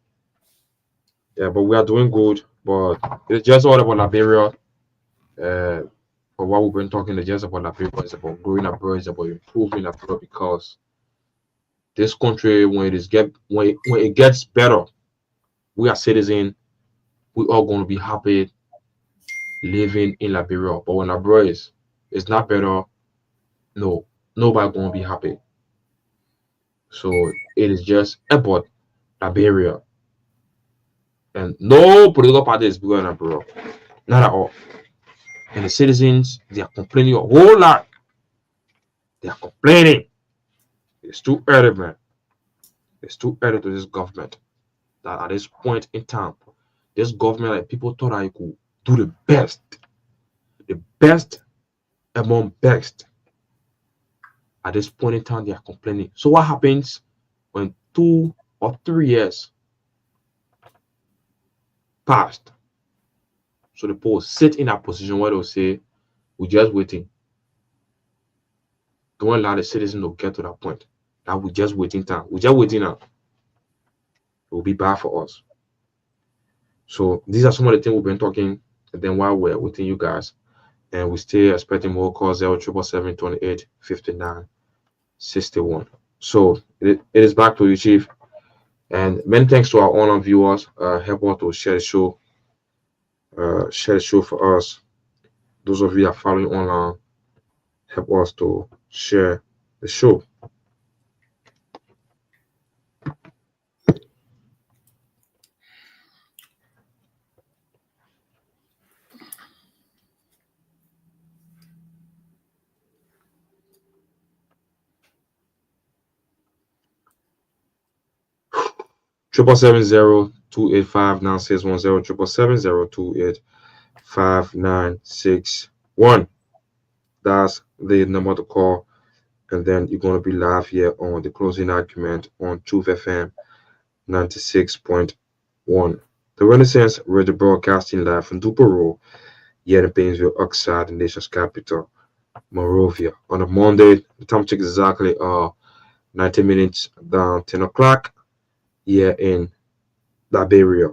Yeah, but we are doing good. But it's just all about Liberia. But what we've been talking is just about Liberia. It's about growing abroad. It's about improving abroad because this country, when it gets better, we are citizens. We all going to be happy living in Liberia. But when abroad is not better, no, nobody going to be happy. So it is just about Liberia. And no political party is bigger than abroad. Not at all. And the citizens, they are complaining a whole lot. They are complaining. It's too early, man. It's too early to this government. That at this point in time, this government, like people thought I could do the best among best. At this point in time, they are complaining. So what happens when 2 or 3 years passed? So the people sit in that position where they'll say, we're just waiting. Don't allow the citizens to get to that point. That we're just waiting time. We're just waiting now. It will be bad for us. So these are some of the things we've been talking. And then while we're waiting you guys, and we still expecting more calls 0777 28 59 61. So it is back to you, Chief. And many thanks to our online viewers. Help us to share the show. Share the show for us. Those of you that are following online, help us to share the show. Triple 770-285-9610 770-285-9661. That's the number to call, and then you're going to be live here on the closing argument on Truth FM 96.1. The Renaissance Radio broadcasting live from Dupero, here in Painesville, Oxide, the nation's capital, Monrovia. On a Monday, the time check is exactly 90 minutes down 10 o'clock here in Liberia.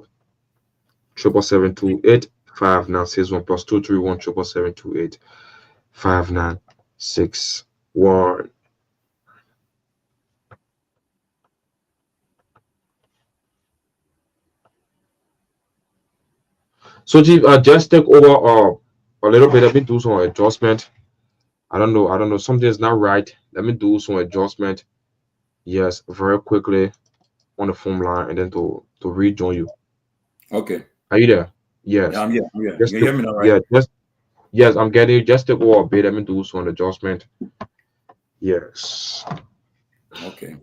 777-285-9661 plus 231 777-285-5961. So, Chief, just take over a little bit. Let me do some adjustment. I don't know. Something's not right. Let me do some adjustment. Yes, very quickly on the phone line, and then to rejoin you. Okay. Are you there? Yes. Yeah, I'm here. I'm here. Just You can hear me now, right? Yeah, yes, I'm getting it. Just take over a bit. Let me do some adjustment. Yes. Okay.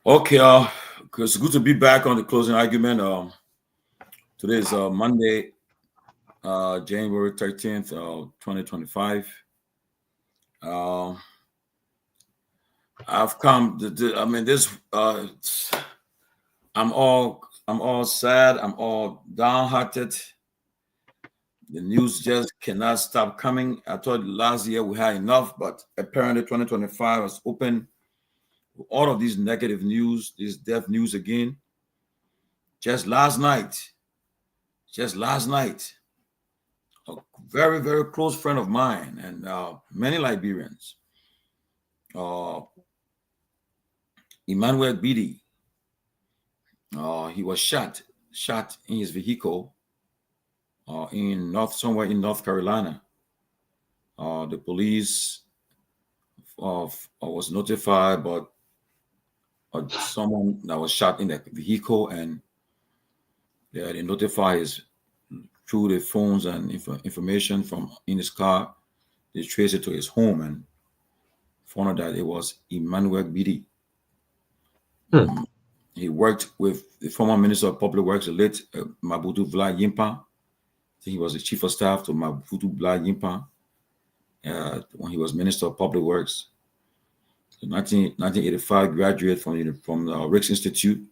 Okay. It's good to be back on the closing argument. Today is Monday, January 13th, 2025. I've come. I mean, this. I'm all sad. I'm all downhearted. The news just cannot stop coming. I thought last year we had enough, but apparently 2025 was open with all of these negative news, this death news again. Just last night, a very, very close friend of mine and many Liberians, Emmanuel Beatty, he was shot in his vehicle somewhere in North Carolina. The police was notified about someone that was shot in the vehicle, and they notified his through the phones and information from in his car. They traced it to his home and found out that it was Emmanuel Beatty. He worked with the former Minister of Public Works, the late Mabutu Vla Yimpa. He was the chief of staff to Mabutu Vla Yimpa when he was Minister of Public Works. In 1985, graduate from the Ricks Institute.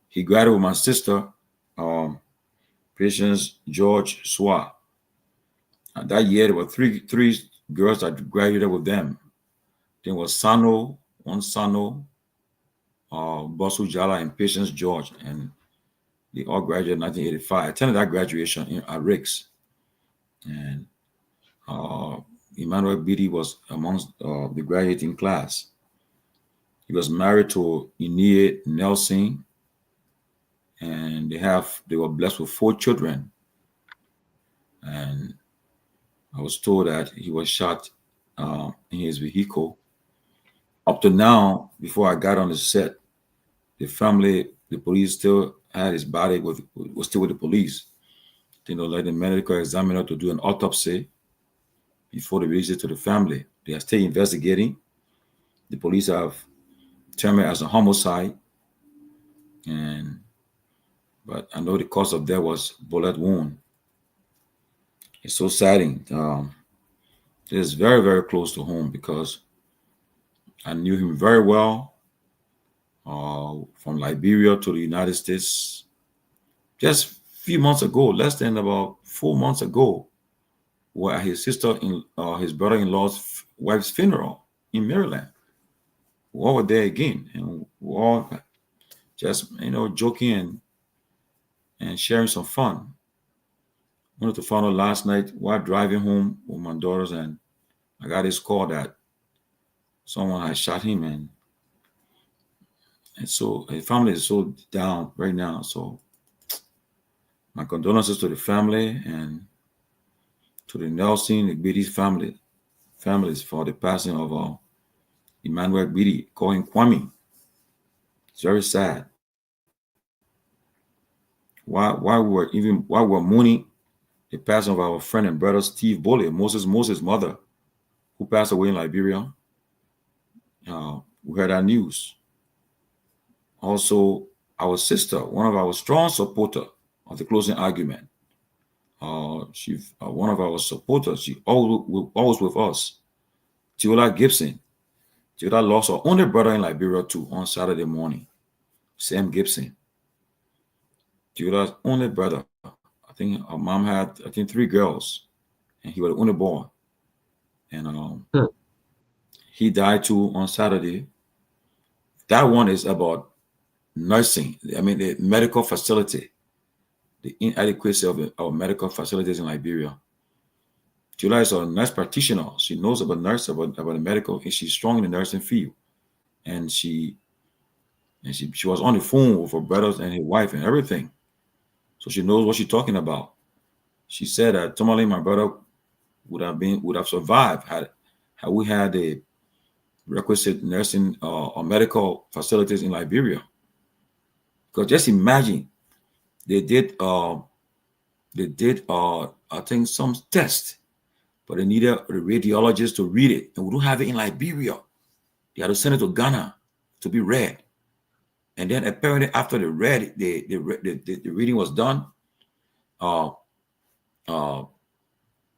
He graduated with my sister, Patience George Swa. And that year, there were three girls that graduated with them. There was Bosu Jala, and Patience George, and they all graduated in 1985. I attended that graduation at Ricks, and Emmanuel Beatty was amongst the graduating class. He was married to Inie Nelson, and they were blessed with 4 children. And I was told that he was shot in his vehicle. Up to now, before I got on the set, the police still had his body was still with the police. They let the medical examiner to do an autopsy before they release it to the family. They are still investigating. The police have determined as a homicide, but I know the cause of death was bullet wound. It's so saddening. It is very, very close to home because I knew him very well from Liberia to the United States. Just a few months ago, less than about 4 months ago, were at his his brother-in-law's wife's funeral in Maryland. We all were there again, and we all just joking and sharing some fun. I wanted to find out last night while driving home with my daughters, and I got this call that someone had shot him, and so his family is so down right now. So my condolences to the family and to the Nelson, the Beatty families for the passing of Emmanuel Beatty, called him Kwame. It's very sad. While we're mourning the passing of our friend and brother Steve Boley, Moses' mother, who passed away in Liberia, we heard that news. Also, our sister, one of our strong supporters of the closing argument, one of our supporters, she always with us, Tiola Gibson. Tiola lost her only brother in Liberia too on Saturday morning, Sam Gibson. Tiola's only brother. I think her mom had 3 girls, and he was the only boy. And he died too on Saturday. That one is about nursing. I mean, the medical facility, the inadequacy of our medical facilities in Liberia. Tiola is a nurse practitioner. She knows about the medical, and she's strong in the nursing field. And she was on the phone with her brothers and his wife and everything. So she knows what she's talking about. She said that Tomalin, my brother, would have survived had we had the requisite nursing or medical facilities in Liberia. Because just imagine, they did I think some test, but they needed a radiologist to read it, and we don't have it in Liberia. They had to send it to Ghana to be read. And then apparently after the reading was done,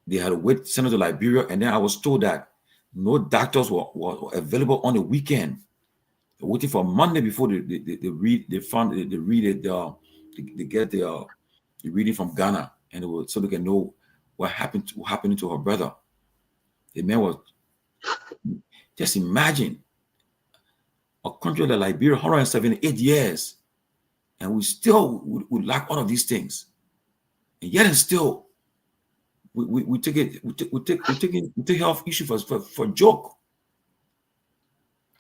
they had to wait, send it to Liberia. And then I was told that no doctors were available on the weekend. They're waiting for Monday before they get the reading from Ghana, and so they can know what happened to her brother. The man was, just imagine a country like Liberia, 178 years, and we still would lack all of these things, and yet and still we take health issue for joke.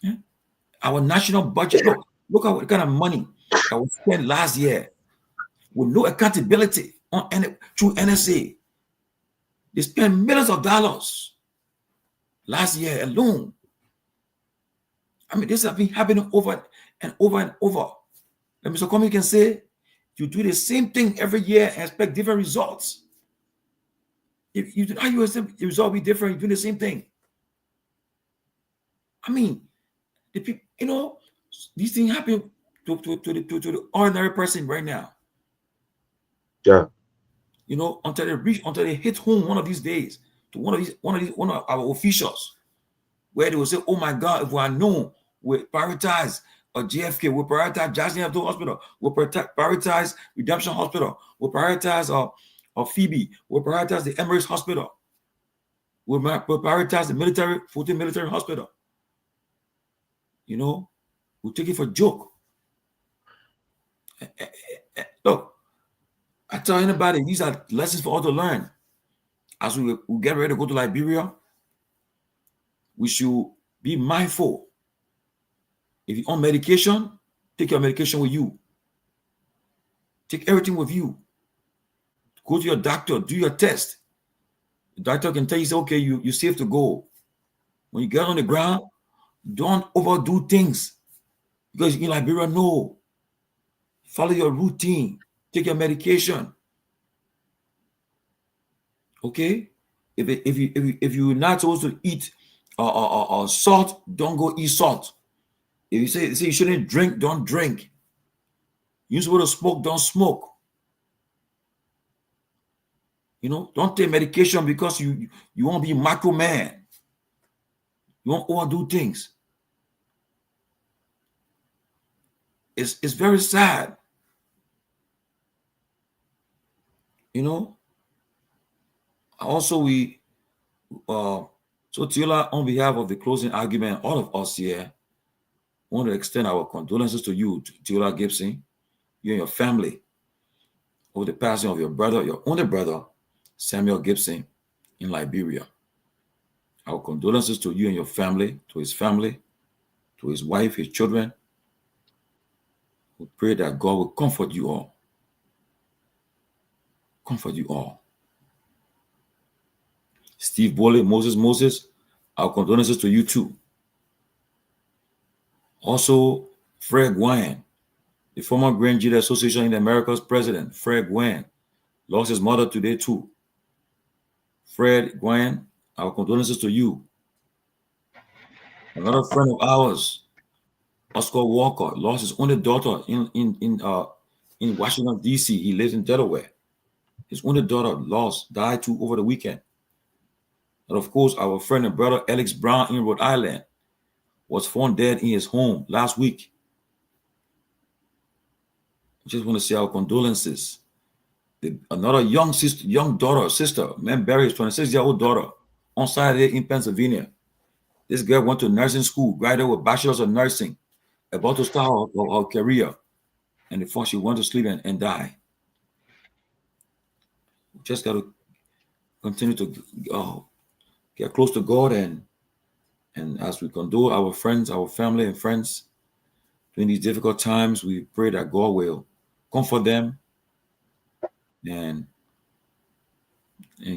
Yeah? Our national budget, look at what kind of money that was spent last year with no accountability through NSA. They spent millions of dollars last year alone. I mean, this has been happening over and over and over. And Mr. Comey can say, you do the same thing every year and expect different results. If you do not, the result will be different. You do the same thing. I mean, the people, these things happen to the ordinary person right now. Yeah. Until they hit home one of these days to one of our officials, where they will say, "Oh my God, if we are known, we prioritize a JFK, we prioritize Jackson Abdul Hospital, we prioritize Redemption Hospital, we prioritize Phoebe, we prioritize the Emirates Hospital, we prioritize the 14 military hospital." We take it for a joke. Look, I tell anybody, these are lessons for all to learn. As we get ready to go to Liberia, we should be mindful. If you're on medication, take your medication with you. Take everything with you. Go to your doctor, do your test. The doctor can tell you, say, okay, you're safe to go. When you get on the ground, don't overdo things. Because in Liberia, no. Follow your routine. Take your medication. Okay? If you're not supposed to eat salt, don't go eat salt. If you say you shouldn't drink, don't drink. You're supposed to smoke, don't smoke. Don't take medication because you want to be a macro man. You won't overdo things. It's very sad. Also, so Tiola, on behalf of the closing argument, all of us here want to extend our condolences to you, Tiola Gibson, you and your family, over the passing of your brother, your only brother, Samuel Gibson, in Liberia. Our condolences to you and your family, to his wife, his children. We pray that God will comfort you all. Comfort you all. Steve Boley, Moses, our condolences to you too. Also, Fred Guar, the former Grand Jury Association in the Americas president, Fred Guar, lost his mother today too. Fred Guar, our condolences to you. Another friend of ours, Oscar Walker, lost his only daughter in Washington, D.C. He lives in Delaware. His only daughter died too over the weekend. And of course, our friend and brother Alex Brown in Rhode Island was found dead in his home last week. I just want to say our condolences. Another young sister, man buried his 26-year-old daughter on Saturday in Pennsylvania. This girl went to nursing school, graduated with bachelor's of nursing, about to start her career. And before she went to sleep and died. We just got to continue to get close to God, and as we condole our friends, our family and friends during these difficult times, we pray that God will comfort them and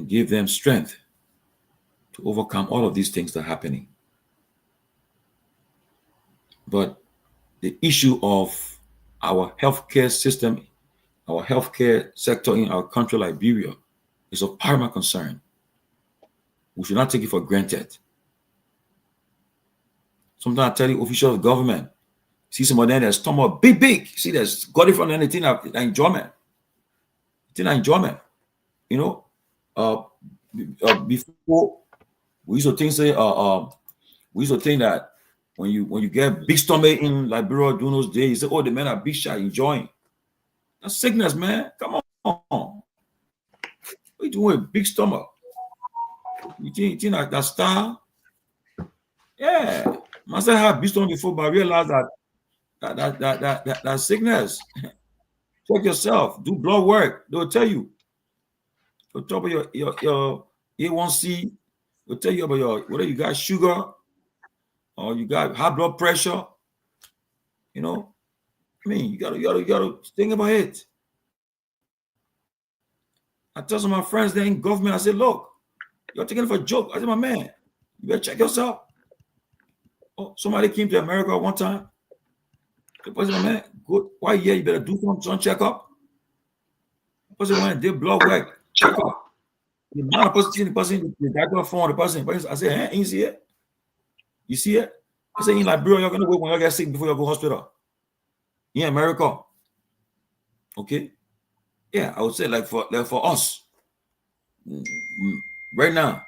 give them strength to overcome all of these things that are happening. But the issue of our healthcare system, our healthcare sector in our country, Liberia, is of paramount concern. We should not take it for granted. Sometimes I tell you, officials of government, see somebody that's talking about big. See, that's got it from anything enjoyment. It's an enjoyment. Before we used to think that when you get big stomach in Liberia during those days, you say, oh, the men are big shot enjoying. That's sickness, man. Come on. What are you you doing with big stomach? You think that style? Yeah. Myself had big stomach before, but I realized that sickness. Check yourself. Do blood work. They'll tell you. They'll talk about your A1C. They'll tell you about your whether you got sugar or you got high blood pressure. You know, I mean, you gotta think about it. I tell some of my friends they're in government. I said, look, you're taking it for a joke. I said, my man, you better check yourself. Oh, somebody came to America one time. The person, my man, good. Why yeah, you better do some checkup. The person went and did blood work, check up. The amount of person, the doctor phone, the person, I said, hey, you see it? You see it? I said, in Liberia, you're gonna wait when you get sick before you go to hospital. In America. Okay. Yeah, I would say like for us. Right now,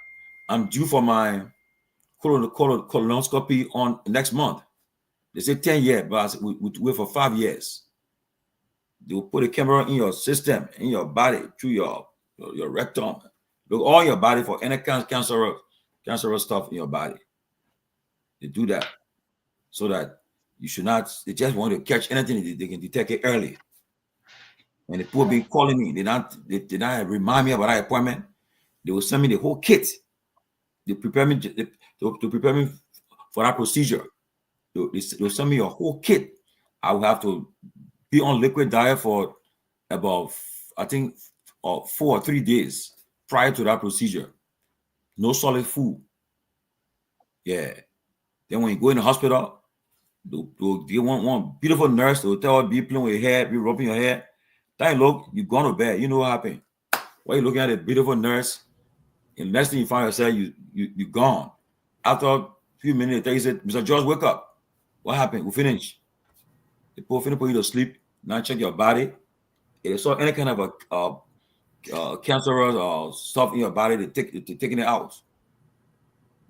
I'm due for my colonoscopy on next month. They say 10 years, but we wait for 5 years. They will put a camera in your system, in your body, through your rectum. Look all your body for any cancerous stuff in your body. They do that so that you should not. They just want to catch anything they can detect it early. And the people be calling me. They not remind me about that appointment. They will send me the whole kit. They prepare me to prepare me for that procedure. They'll send me a whole kit. I will have to be on liquid diet for about, I think, 4 or 3 days prior to that procedure. No solid food. Yeah. Then when you go in the hospital, they want one beautiful nurse. They'll tell her, be playing with your hair, be rubbing your hair. Then look, you gone to bed. You know what happened. While you're looking at a beautiful nurse, and the next thing you find yourself, you gone. After a few minutes, they said, Mr. George, wake up. What happened? We finished. They put you to sleep. Now check your body. If they saw any kind of a cancerous or stuff in your body, they're taking it out.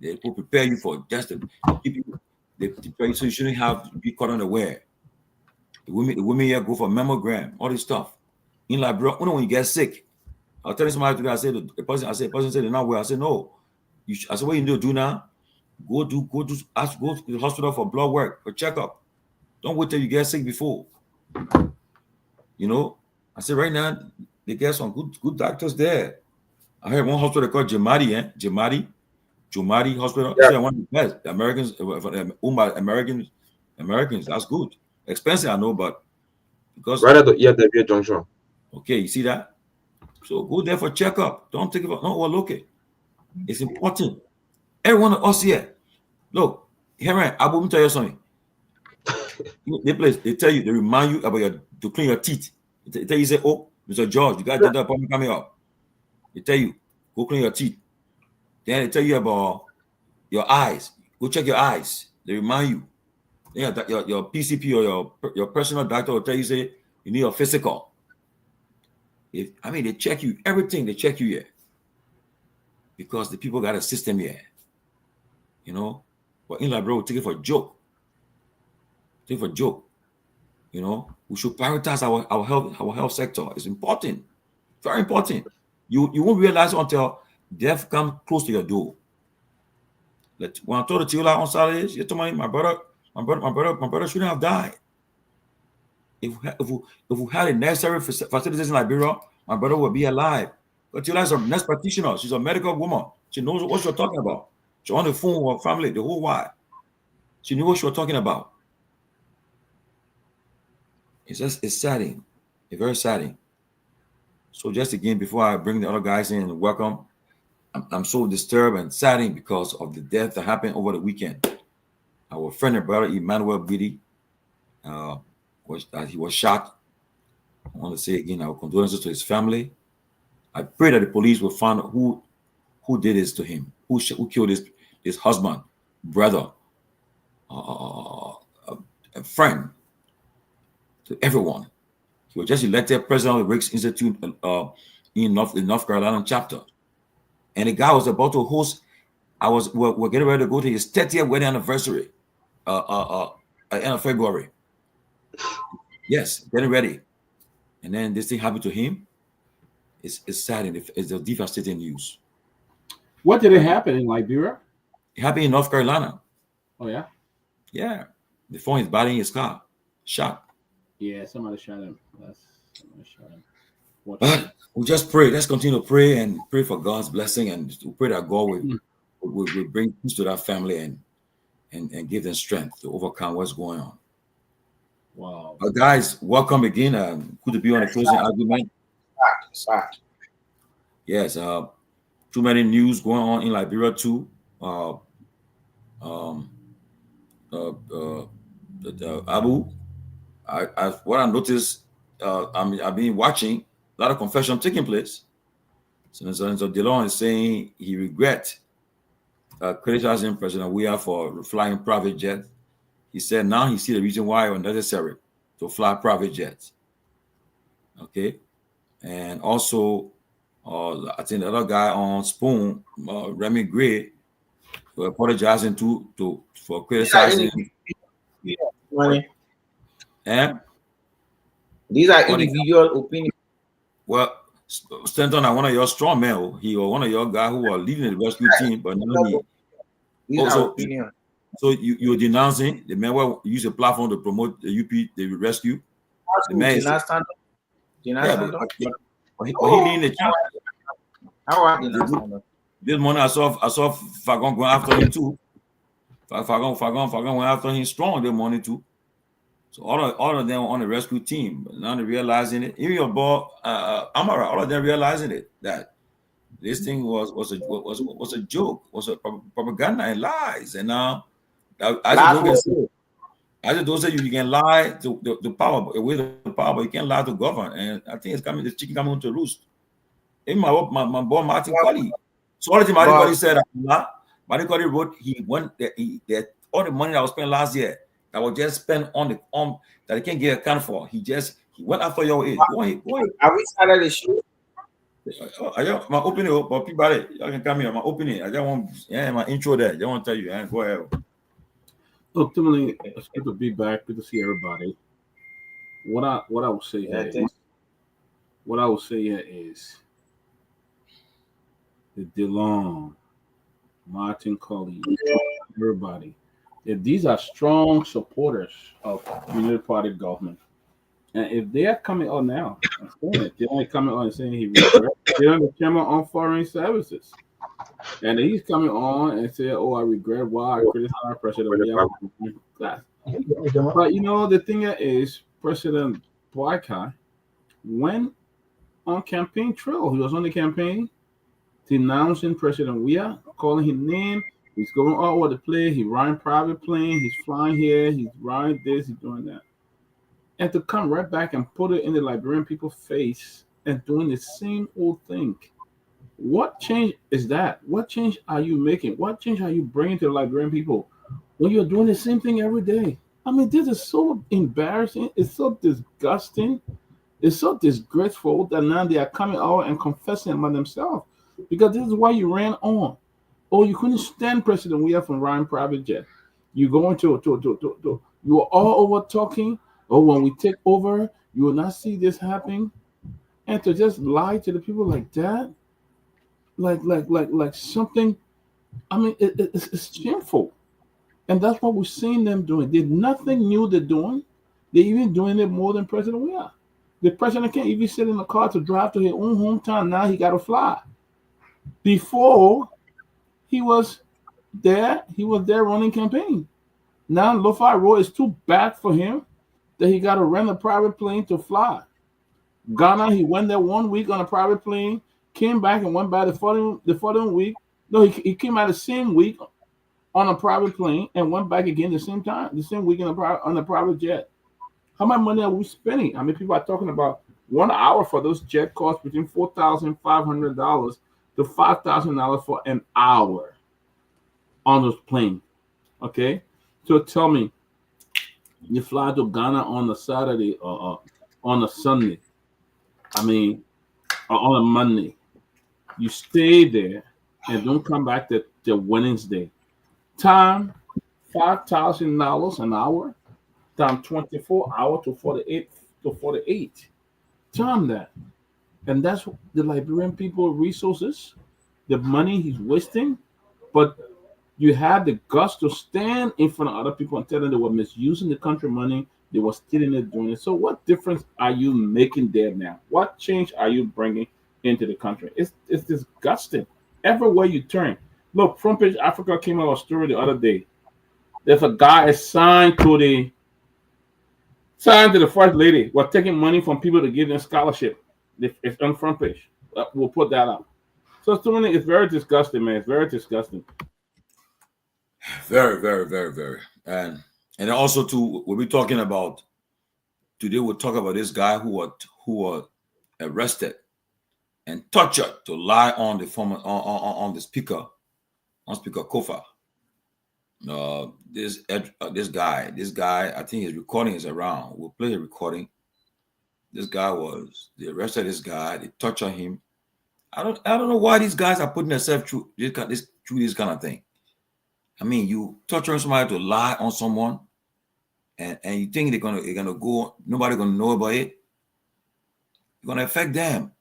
They will prepare you for just to keep you. They prepare you so you shouldn't be caught unaware. The women here go for mammogram, all this stuff. In Liberia, when you get sick, I'll tell somebody today. I said the person said they're not well. I said no. I said what you need to do now? Go to the hospital for blood work, for checkup. Don't wait till you get sick before. You know, I said right now they get some good doctors there. I heard one hospital called Jumadi Hospital. Yeah. One of the best. The Americans, owned by Americans. That's good. Expensive, I know, but because Right at the EFW junction. okay, you see that? So go there for checkup. Don't take it. Don't overlook it. It's important. Every one of us here. Look, here I will tell you something. They tell you, they remind you about to clean your teeth. They tell you, say, oh, Mr. George, you got a dental appointment coming up. They tell you, go clean your teeth. Then they tell you about your eyes. Go check your eyes. They remind you. Yeah, your PCP or your personal doctor will tell you, say, you need a physical. They check you, everything they check you here. Because the people got a system here. You know? But in Liberia, we take it for a joke. Take it for a joke. You know, we should prioritize our health sector. It's important. Very important. You won't realize until death comes close to your door. When I told the Tila on Saturday, she told me my brother shouldn't have died. If we had a necessary facilities in Liberia, my brother would be alive. But Tila is a nurse practitioner. She's a medical woman. She knows what you're talking about. She's on the phone with her family the whole while. She knew what she was talking about. It's saddening. It's very saddening. So just again, before I bring the other guys in and welcome, I'm so disturbed and saddened because of the death that happened over the weekend. Our friend and brother Nyenwolo he was shot. I want to say again our condolences to his family. I pray that the police will find who did this to him, who killed his husband, brother, a friend, to everyone. He was just elected president of the Rick's Institute in North Carolina chapter. And the guy was about to host, we're getting ready to go to his 30th wedding anniversary at the end of February. Yes, getting ready. And then this thing happened to him. It's sad. It's a devastating news. What did it happen in Liberia? It happened in North Carolina. Oh yeah. Yeah, before he's batting his car, shot. Yeah, somebody shot him. Somebody shot him. But we just pray. Let's continue to pray and pray for God's blessing, and we pray that God will bring peace to that family and give them strength to overcome what's going on. Wow. Guys, welcome again. Good to be on the closing argument. Yes, too many news going on in Liberia too. Abu, what I noticed, I've been watching a lot of confession taking place. So DeLon is saying he regrets criticizing President Weah for flying private jets. He said now he see the reason why it was necessary to fly private jets. Okay, and also I think the other guy on Spoon, Remy Gray, apologizing for criticizing. Money. And These are individual opinions. Well, Stanton, one of your strong men. He was one of your guys who were leading the rescue team, but now so you're denouncing the man who use a platform to promote the the rescue. The man is, but he leading the team. This morning I saw Fagon going after him too. Fagon went after him strong this morning too. So all of them on the rescue team, but now they're realizing it. Even your boy Amara, all of them realizing it that this thing was a joke, was a propaganda and lies. And now as those say you can lie to the power with the power, but you can't lie to govern. And I think it's coming. The chicken coming to roost. Even my boy Martin Colley. So all the thing Martin Colley said, Martin Colley wrote he went that all the money that was spent last year that was just spent on that he can't get account for. He went after your age. Are we started the show? My opening, but Peabody, y'all can come here. My opening, I just want, my intro there. I just want to tell you, go ahead. Ultimately, it's good to be back. Good to see everybody. What I would say here is the DeLon, Martin Colley, everybody. If these are strong supporters of United Party government, and if they are coming out now, they're only coming on and saying he regrets, they're the chairman on foreign services. And he's coming on and say, "Oh, I regret why I criticized President." But you know, the thing is, President Boyka went on campaign trail. He was on the campaign denouncing President Weah, calling his name. He's going all over the place. He's riding private plane. He's flying here. He's riding this. He's doing that. And to come right back and put it in the Liberian people's face and doing the same old thing. What change is that? What change are you making? What change are you bringing to the Liberian people when you're doing the same thing every day? I mean, this is so embarrassing. It's so disgusting. It's so disgraceful that now they are coming out and confessing about themselves. Because this is why you ran on. Oh, you couldn't stand President Weah from riding private jet. You going to you were all over talking. Oh, when we take over, you will not see this happening. And to just lie to the people like that, like something. I mean, it's shameful, and that's what we're seeing them doing. There's nothing new they're doing. They're even doing it more than President Weah. The president can't even sit in the car to drive to his own hometown. Now he got to fly. Before he was there running campaign. Now Lofa Road is too bad for him that he got to rent a private plane to fly. Ghana, he went there 1 week on a private plane, came back and went back the following week. No, he came out the same week on a private plane and went back again the same week on a private jet. How much money are we spending? I mean, people are talking about 1 hour for those jet costs between $4,500 to $5,000 for an hour on those plane. Okay, so tell me, you fly to Ghana on a Saturday or on a Sunday. I mean, or on a Monday. You stay there and don't come back to Wednesday. Time $5,000 an hour. Time 24 hours to 48. Time that. And that's the Liberian people resources, the money he's wasting. But you had the guts to stand in front of other people and tell them they were misusing the country money, they were stealing it, doing it. So what difference are you making there now? What change are you bringing into the country? It's disgusting. Everywhere you turn. Look, Front Page Africa came out with a story the other day. There's a guy assigned to the first lady, was taking money from people to give them scholarship. It's on Front Page. We'll put that up. So to me, it's very disgusting, man. It's very disgusting. Very, very, very, very. And also too, we'll be talking about today. We'll talk about this guy who was arrested and tortured to lie on the former on the speaker, on Speaker Kofa. This guy, I think his recording is around. We'll play the recording. They arrested this guy. They torture him. I don't know why these guys are putting themselves through this kind of thing. I mean, you torturing somebody to lie on someone, and you think they're gonna go, nobody gonna know about it. It's gonna affect them.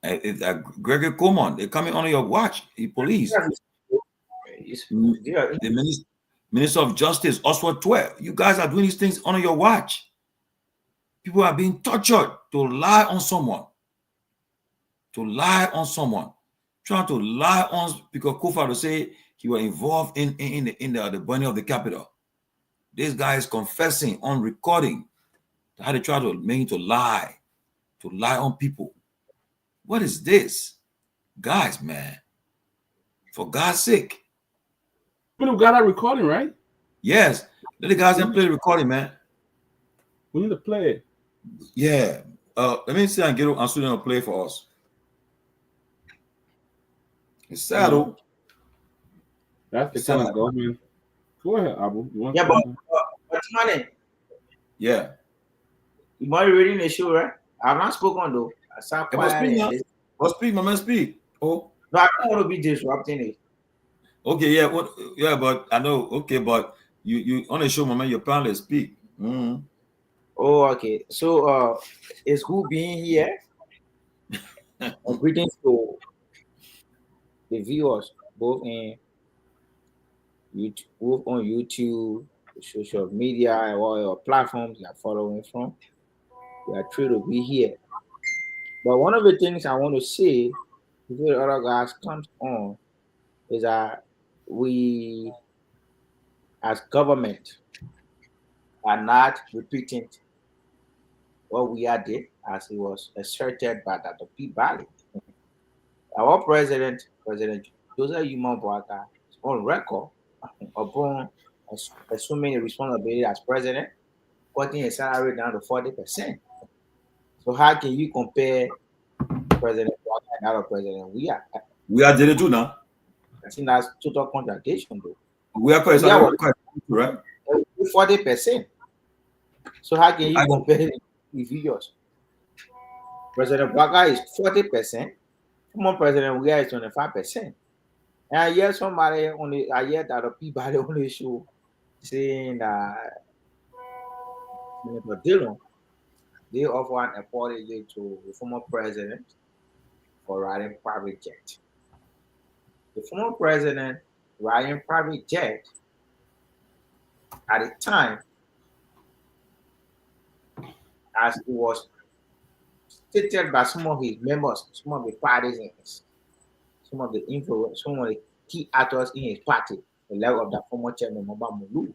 It's Gregory Coleman, they're coming under your watch. The police, the Minister of Justice, Oswald Twelve. You guys are doing these things under your watch. People are being tortured to lie on someone. Trying to lie on Speaker Kofa to say he was involved in the burning of the Capitol. This guy is confessing on recording how they try to make him to lie on people. What is this? Guys, man, for God's sake. But we got that recording, right? Yes. Let the guys play the recording, man. We need to play it. Yeah. Let me see and get Ansulian to play for us. It's sad, though. That's the kind of government. Go ahead, Abu. Yeah, but money. Yeah. You might be reading the show, right? I've not spoken though. I sat quiet. Speak, my man, speak. Oh. No, I don't want to be disrupting it. Okay, yeah, but I know. Okay, but you on the show, my man, your panelists speak. Mm-hmm. Oh, okay. So, is who being here? Greetings to the viewers, both on YouTube, social media, and all your platforms you are following from. We are thrilled to be here. But one of the things I want to say before the other guys comes on is that we, as government, are not repeating what we did as it was asserted by Dr. Peabody. Our President Joseph Yuma Boaka, is on record upon assuming the responsibility as president, cutting his salary down to 40%. So how can you compare President Boaka and other president? We are did it too now. I think that's total contradiction, though. We are quite right. 40%. So how can you compare the figures? President Boaka is 40%. Former President we are is 25%. And I hear somebody I hear that the Peabody on the show saying that they offer an apology to the former president for riding private jet. The former president riding private jet at the time, as it was stated by some of his members, some of the partisans, some of the key actors in his party, the level of the former chairman Maba Mulu,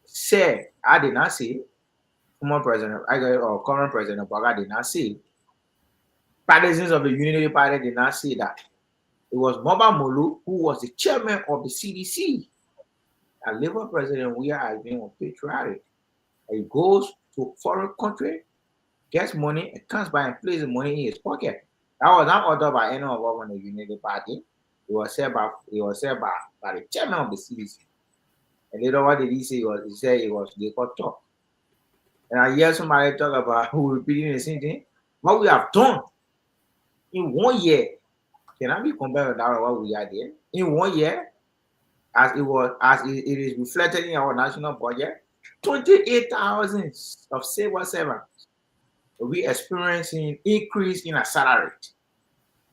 said, I did not say, former president or current president Boaka did not say, partisans of the Unity Party did not say that. It was Maba Mulu who was the chairman of the CDC. A Labour president we are being patriotic. He goes to foreign country, gets money, and comes by and places the money in his pocket. That was not ordered by any of us in the Unity Party. It was said by the chairman of the CDC. And later, what did he say? He said it was they got talk. And I hear somebody talk about who repeating the same thing. What we have done in 1 year cannot be compared with that what we are there. In 1 year, as it is reflected in our national budget, 28,000 of civil servants will be experiencing increase in a salary.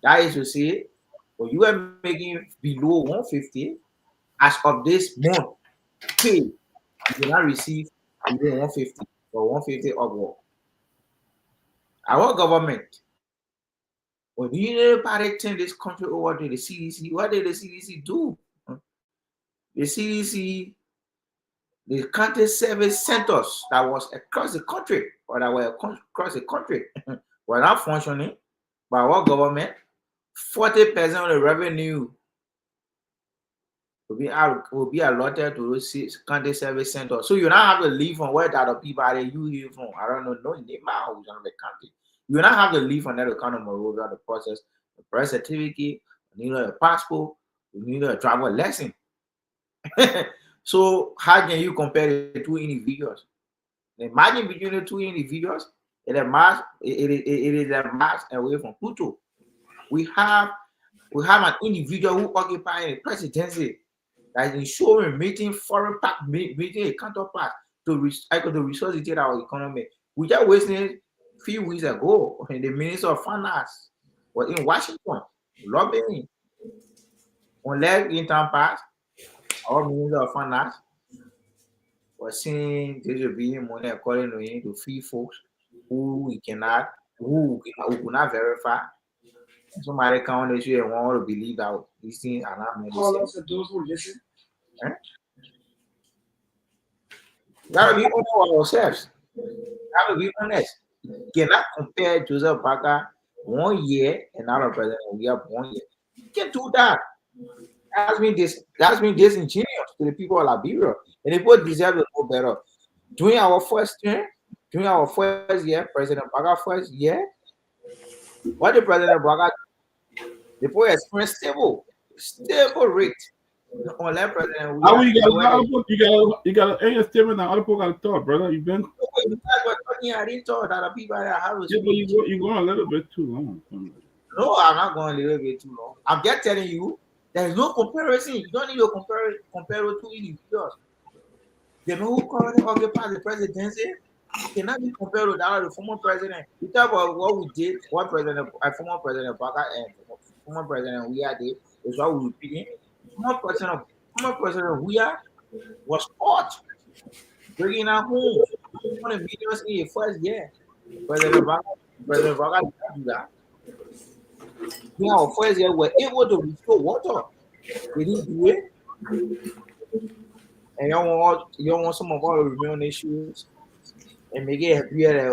That is to say, when you are making below 150, as of this month, pay, you will not receive below 150 or 150 upward. Our government, when you party turn this country over to the CDC, what did the CDC do? The CDC, the county service centers that was across the country, or that were across the country, were not functioning by our government. 40% of the revenue will be allotted to those county service centers. So you now have to leave from where that Peabody you live from. I don't know, no name out of the county. You now have to leave from that account of Monrovia, the process, the birth certificate, you need a passport, you need a driver lesson. So how can you compare the two individuals? Imagine between the two individuals, it is a mass away from Pluto. We have an individual who occupies the presidency that is ensuring meeting foreign meeting a counterpart to resuscitate our economy. We just wasted a few weeks ago, the Minister of Finance was in Washington lobbying on leg intern pass. Our Minister of Finance was saying this will be money according to free folks who cannot verify. Somebody can only say want to believe that these things are not medicine. Call us for those who listen. Gotta be honest with ourselves. Gotta be honest. You cannot compare Joseph Parker 1 year and another president we have 1 year. You can't do that. That's been disingenuous to the people of Liberia. And the people deserve to know better. During our first year, President Parker first year, what the President Parker, the people experienced stable rate. On that president, you got an statement that other people got to talk, brother. You've been. I didn't talk that people have. You're going a little bit too long. No, I'm not going a little bit too long. I'm just telling you, there's no comparison. You don't need to compare with two individuals. The man who currently occupies the presidency cannot be compared with that of the former president. You talk about what we did, what former President Parker and former President Weah did, is what we repeating. Former President Weah was caught bringing our home 100 million in the first year. President Parker did not do that. In our first year, we were able to restore water. We didn't do it. And you want some of our remaining issues and make it appear that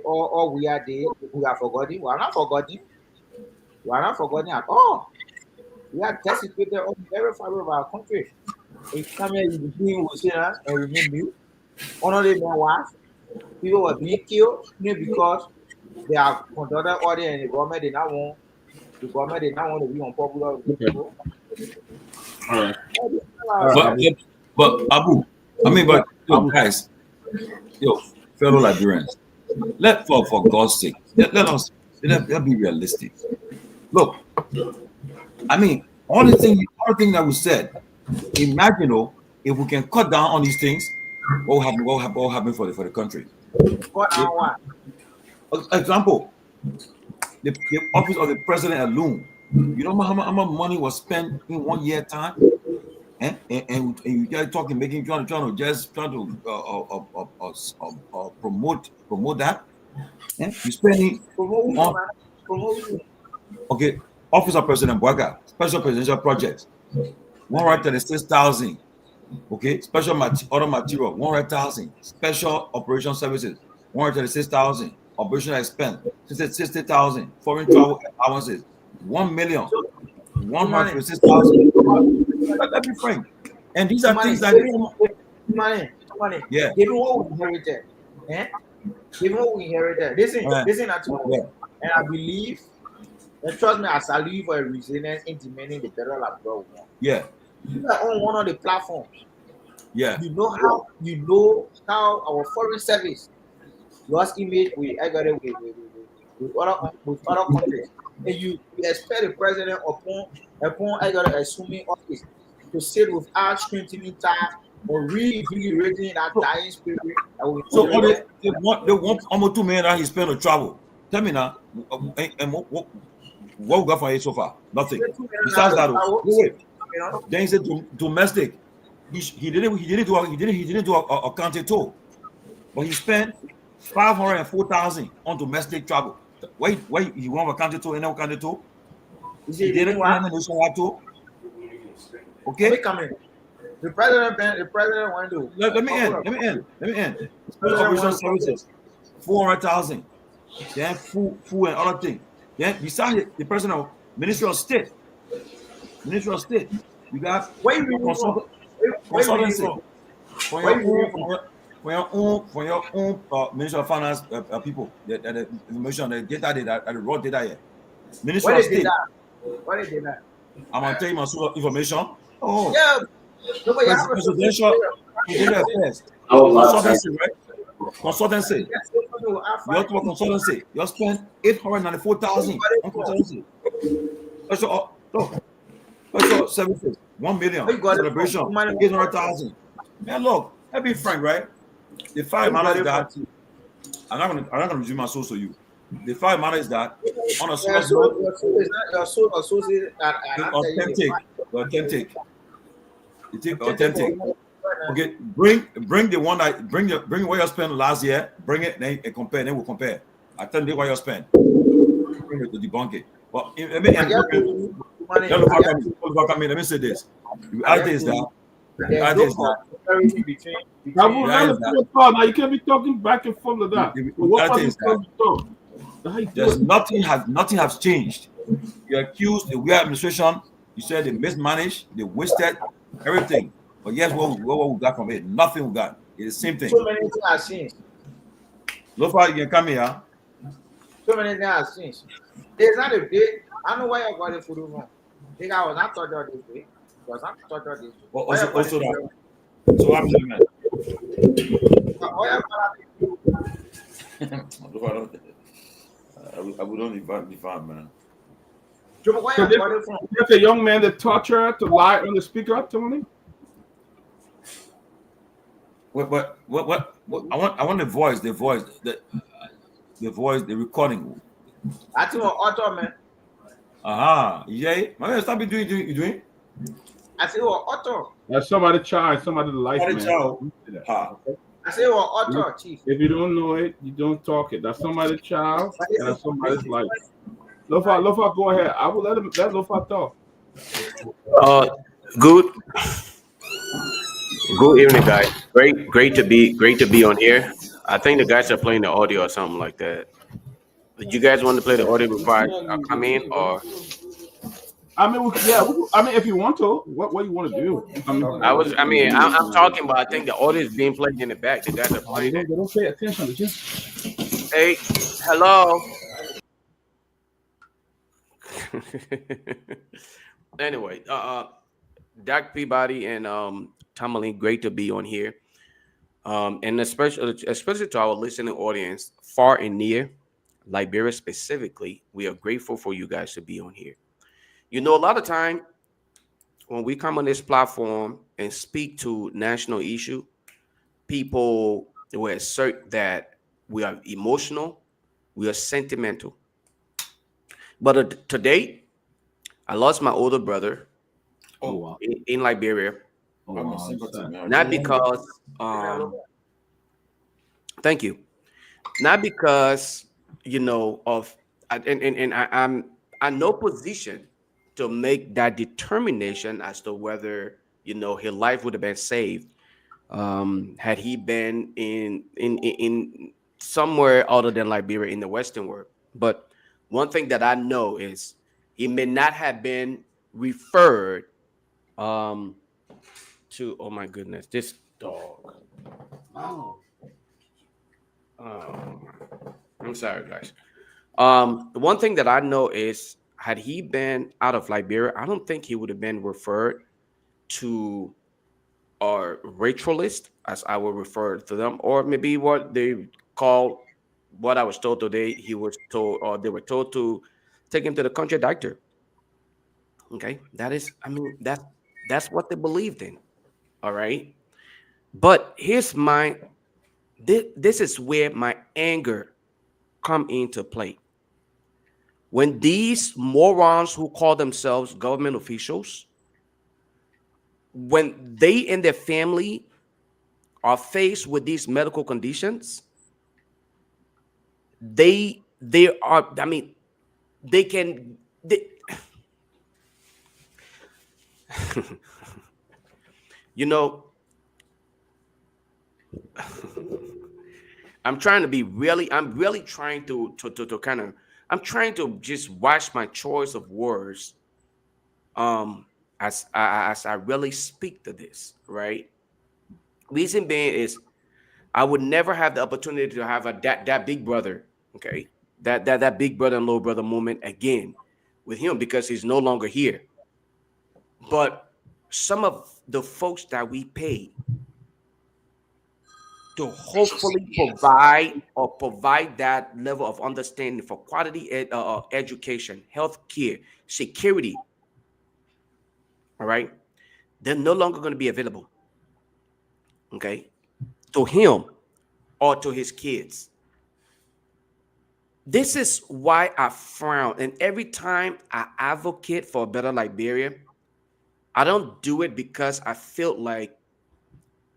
all we are there, we are forgotten. We are not forgotten. We are not forgotten at all. We are desecrated on every fiber of our country. If come here, you begin with sinners and remain mute. Honor the wife. People were being killed because they are conducted order and the government did not want to be unpopular with people. All right. But Abu, guys, fellow Liberians, for God's sake, let us be realistic. Look, I mean, all the thing that we said, imagine if we can cut down on these things, what will happen for the country? Example, the office of the president alone. You know how much money was spent in 1 year time? And you guys trying to promote that. And you spending okay. Office of President Boaga, special presidential projects, 136,000. Okay, special other material, 100,000. Special operation services, 136,000. Operational expense, 60,000. Foreign travel allowances, 1,136,000. Let me frank. And these are things that money. Yeah. Given what we inherited, Given what we inherited, listen at me. Yeah. And I believe, and trust me, I salute for a resilience in demanding the better of God. Yeah. You are on one of the platforms. Yeah. You know how our foreign service lost image with other countries, and you expect the president upon assuming office to sit without strengthening ties or reinvigorating that dying spirit that will So kill all them. they want almost $2 million that he spent on travel. Tell me now, and what we got from it so far? Nothing. Besides that, wait. Then he said domestic. He didn't do a county tour, but he spent 504,000 on domestic travel. Wait, he won a county tour and no county tour. He didn't win a nationwide tour. Okay. The president went to. Let me end. Special operation services, 400,000. Then food and other things. Then besides the president of Ministry of State, you got consultancy for your own Ministry of Finance people. The information, the data, the raw data here. Ministry of State. What did that? I'm gonna tell you my sort of information. Oh, yeah. Presidential affairs. Consultancy, right? Consultancy. You have to consultancy. You spend 894,000 on consultancy. Special services, 1 million. Celebration, 800,000. Man, look, let me be frank, right? The fact matter is that I'm not gonna resume my source to you. The fact matter is that on a serious note, authentic. It is authentic. Okay, bring the one that bring what you spent last year. Bring it, then and compare. Then we'll compare. I tell you what you spent. Bring it to debunk it. But let me say this. The reality is that. Now you can't be talking back and forth like that. There's nothing has changed. You accused the Guar administration. You said they mismanaged, they wasted everything. But guess what we got from it? Nothing we got. It's the same thing. So many things have changed. Lofa, you can come here. So many things have changed. There's not a day. I don't know why I got the food wrong. I think I was not taught out this way. I was not taught out this way. Also that. So I'm doing that. I would only define, man. There's a young man that taught her to lie on the speaker, Tony. What? I want the voice, the recording. I think we're author, man. Yeah. Man, stop doing you doing. I say we're author. That's somebody child, somebody life, man. I say we're author, chief. If you don't know it, you don't talk it. That's somebody's child, and that's somebody's life. Lofa, go ahead. I will let Lofa talk. Good evening, guys. Great to be on here. I think the guys are playing the audio or something like that. Did you guys want to play the audio before I come in, or? I mean, if you want to, what you want to do? I'm talking, but I think the audio is being played in the back. The guys are playing. They don't pay attention to you. Hey, hello. Anyway, Doc Peabody and Tomalin, great to be on here. And especially to our listening audience, far and near, Liberia specifically, we are grateful for you guys to be on here. You know, a lot of time when we come on this platform and speak to national issue, people will assert that we are emotional, we are sentimental. But today, I lost my older brother in Liberia. Not because, thank you. Not because, I'm no position to make that determination as to whether, his life would have been saved had he been in somewhere other than Liberia in the Western world. But one thing that I know is he may not have been referred to, oh my goodness, this dog. I'm sorry, guys. The one thing that I know is had he been out of Liberia, I don't think he would have been referred to a ritualist, as I would refer to them, or maybe what they call, what I was told today, he was told, or they were told to take him to the country doctor. Okay, that's what they believed in. All right. But here's my this is where my anger come into play. When these morons who call themselves government officials, when they and their family are faced with these medical conditions, they are, I mean, they can they, you know, I'm really trying to kind of, I'm trying to just watch my choice of words um as I really speak to this, right? Reason being is I would never have the opportunity to have that big brother, okay, that big brother and little brother moment again with him because he's no longer here. But some of the folks that we pay to hopefully provide that level of understanding for quality education, health care, security, all right, they're no longer going to be available, okay, to him or to his kids. This is why I frown. And every time I advocate for a better Liberia, I don't do it because I feel like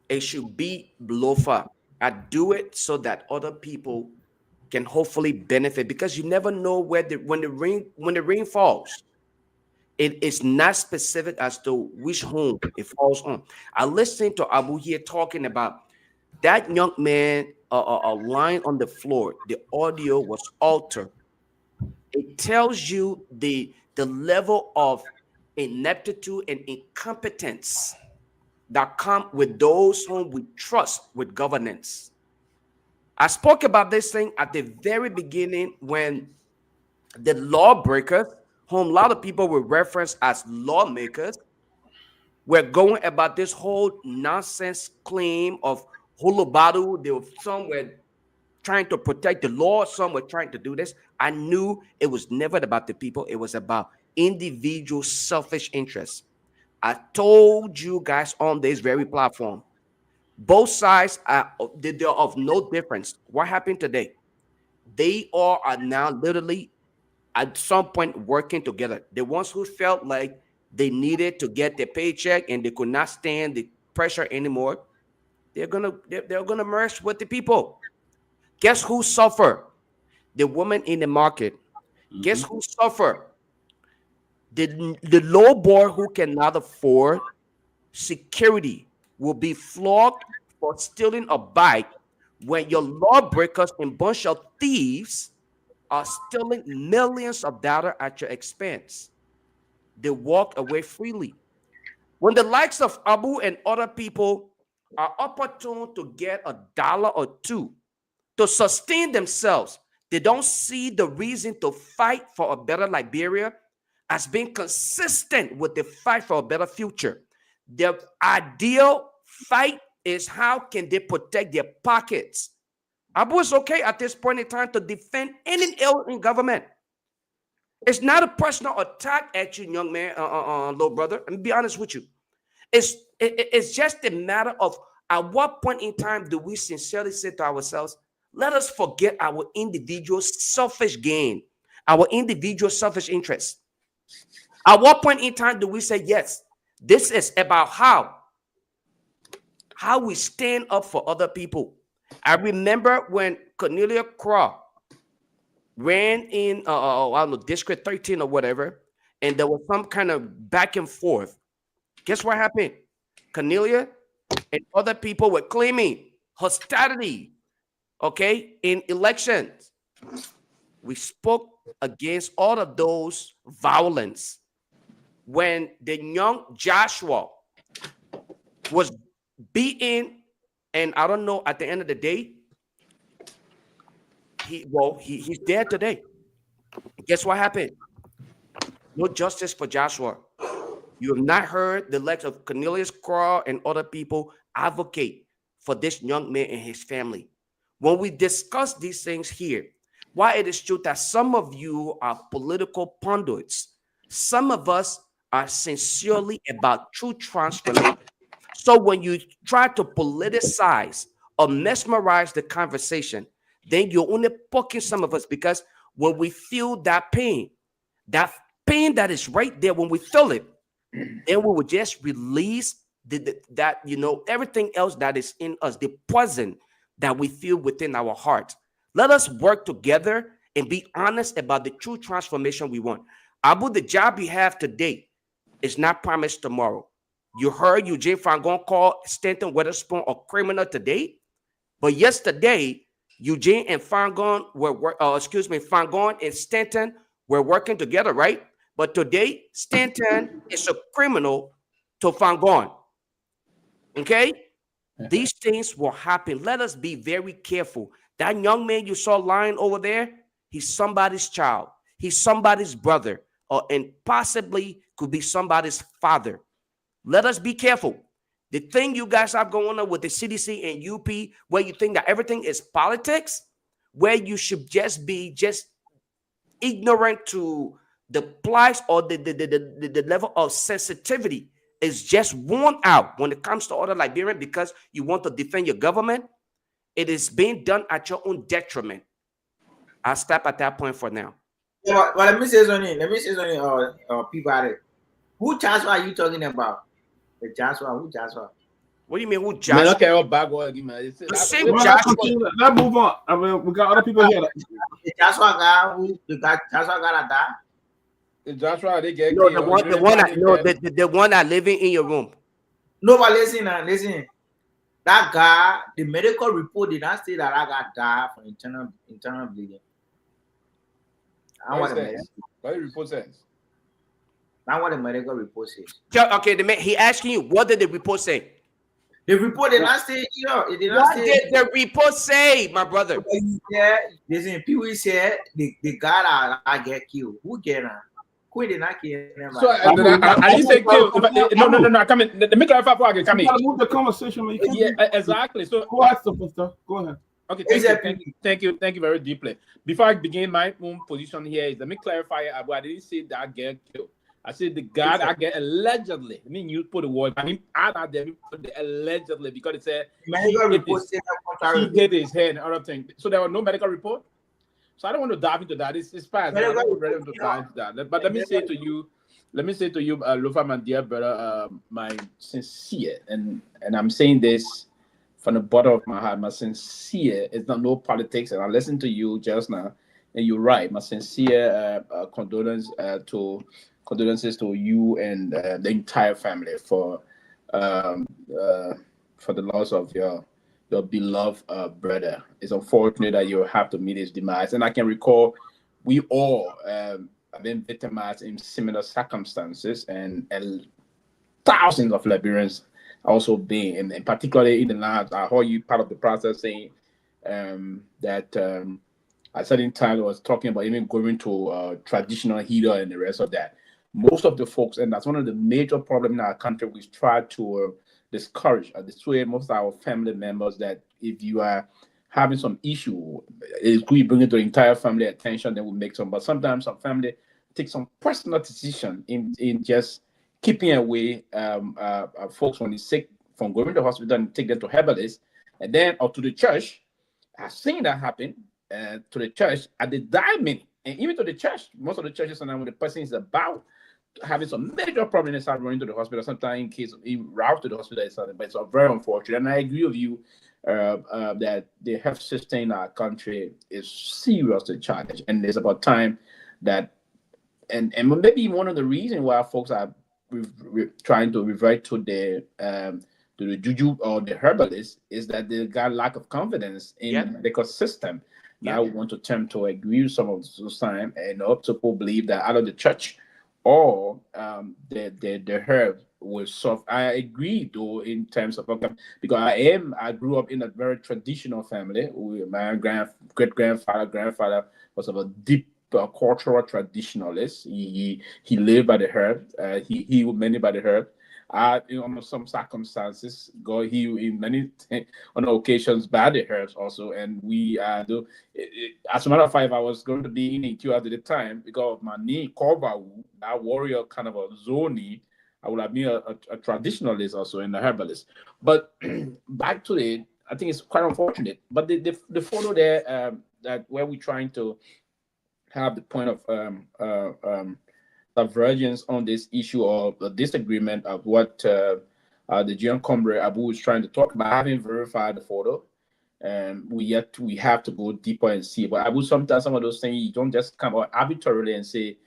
it should be Lofa. I do it so that other people can hopefully benefit because you never know where when the rain falls. It is not specific as to which home it falls on. I listened to Abu here talking about that young man lying on the floor. The audio was altered. It tells you the level of ineptitude and incompetence that come with those whom we trust with governance. I spoke about this thing at the very beginning when the lawbreakers, whom a lot of people will reference as lawmakers, were going about this whole nonsense claim of Hulubadu. Some were trying to protect the law, some were trying to do this. I knew it was never about the people, it was about individual selfish interests. I told you guys on this very platform, both sides they're of no difference. What happened today? They all are now literally at some point working together. The ones who felt like they needed to get their paycheck and they could not stand the pressure anymore, they're gonna merge with the people. Guess who suffer? The woman in the market. Guess who suffer? The low boy who cannot afford security will be flogged for stealing a bike when your lawbreakers and bunch of thieves are stealing millions of dollars at your expense. They walk away freely. When the likes of Abu and other people are opportune to get a dollar or two to sustain themselves, they don't see the reason to fight for a better Liberia as being consistent with the fight for a better future. Their ideal fight is how can they protect their pockets. Abu is okay at this point in time to defend any ill in government. It's not a personal attack at you, young man, little brother. Let me be honest with you. It's just a matter of at what point in time do we sincerely say to ourselves, let us forget our individual selfish gain, our individual selfish interests. At what point in time do we say, yes, this is about how we stand up for other people? I remember when Cornelia Craw ran in, I don't know, District 13 or whatever, and there was some kind of back and forth. Guess what happened? Cornelia and other people were claiming hostility, okay, in elections. We spoke against all of those violence when the young Joshua was beaten, and I don't know, at the end of the day, he's dead today. Guess what happened? No justice for Joshua. You have not heard the likes of Cornelius Craw and other people advocate for this young man and his family. When we discuss these things here, while it is true that some of you are political pundits, some of us are sincerely about true transformation. So when you try to politicize or mesmerize the conversation, then you're only poking some of us, because when we feel that pain that is right there, when we feel it, then we will just release that, everything else that is in us, the poison that we feel within our heart. Let us work together and be honest about the true transformation we want. Abu, the job you have today is not promised tomorrow. You heard Eugene Fangon call Stanton Witherspoon a criminal today, but yesterday Eugene and Fangon Fangon and Stanton were working together, right? But today Stanton is a criminal to Fangon. Okay? These things will happen. Let us be very careful. That young man you saw lying over there, he's somebody's child. He's somebody's brother, and possibly could be somebody's father. Let us be careful. The thing you guys have going on with the CDC and UP, where you think that everything is politics, where you should just be ignorant to the plight or the level of sensitivity, is just worn out when it comes to other Liberians, because you want to defend your government. It is being done at your own detriment. I'll stop at that point for now. Yeah, but let me say something. Peabody. Who Joshua are you talking about? The Joshua. Who Joshua? What do you mean? Who Joshua? The same Joshua. Let's move on. I mean, we got other people here. The Joshua guy Joshua got a die. The Joshua they get no, the one that living in your room. No, but listen. That guy, the medical report did not say that I got died from internal bleeding. What the report says? Not what the medical report says. Okay, he asking you, what did the report say? The report did not say, it did not what say. Did the report say, my brother? Yeah, listen, Pewee said the guy that I get killed. Who get him? Who did not kill him? So I didn't say kill. No. Come in. Let me clarify before I can come in. You gotta move the conversation, man. Yeah, exactly. So go ahead, Sylvester. Go ahead. Okay, thank you very deeply. Before I begin my own position here, let me clarify. I didn't say that get killed. I said the guy that get allegedly. I mean, you put the word, but him add out there, put the allegedly, because it said he hit his head and other things. So there was no medical report. So I don't want to dive into that. It's fast. I'm not ready to dive into that. But let me say to you, Lofa, my dear brother, my sincere, and I'm saying this from the bottom of my heart, my sincere, it's not no politics. And I listened to you just now, and you're right. My sincere condolences to you and the entire family for the loss of your beloved brother. It's unfortunate that you have to meet his demise. And I can recall we all have been victimized in similar circumstances, and thousands of Liberians also being, and particularly in the last, I heard you part of the process saying that at certain time I was talking about even going to traditional healer and the rest of that. Most of the folks, and that's one of the major problems in our country, we try to discourage or dissuade most of our family members that if you are having some issue, it's good you bring it to the entire family attention, then we'll make some. But sometimes some family take some personal decision in just keeping away folks when they're sick from going to the hospital and take them to herbalists, and then or to the church. I've seen that happen to the church at the dying minute, and even to the church. Most of the churches sometimes when the person is about having some major problem, they start running to the hospital. Sometimes in case of route to the hospital, but it's very unfortunate. And I agree with you that the health system in our country is seriously challenged, and it's about time that, and maybe one of the reasons why folks are trying to revert to the juju or the herbalist is that they got lack of confidence in the medical system. Now we want to attempt to agree with some of those time, and also people believe that out of the church or the herb will solve. I agree though in terms of because I grew up in a very traditional family. My great grandfather was of a deep cultural traditionalist. He lived by the herb. He healed many by the herb. In some circumstances, God healed in many on occasions by the herbs also, and we do. As a matter of fact, if I was going to be in EQ at the time because of my knee, Korbawu, that warrior kind of a zoni, I would have been a traditionalist also and a herbalist. But back to it, I think it's quite unfortunate. But the photo there, that where we're trying to have the point of divergence on this issue of the disagreement of what the John comrade Abu was trying to talk about. I haven't verified the photo, and we have to go deeper and see. But Abu, sometimes some of those things you don't just come out arbitrarily and say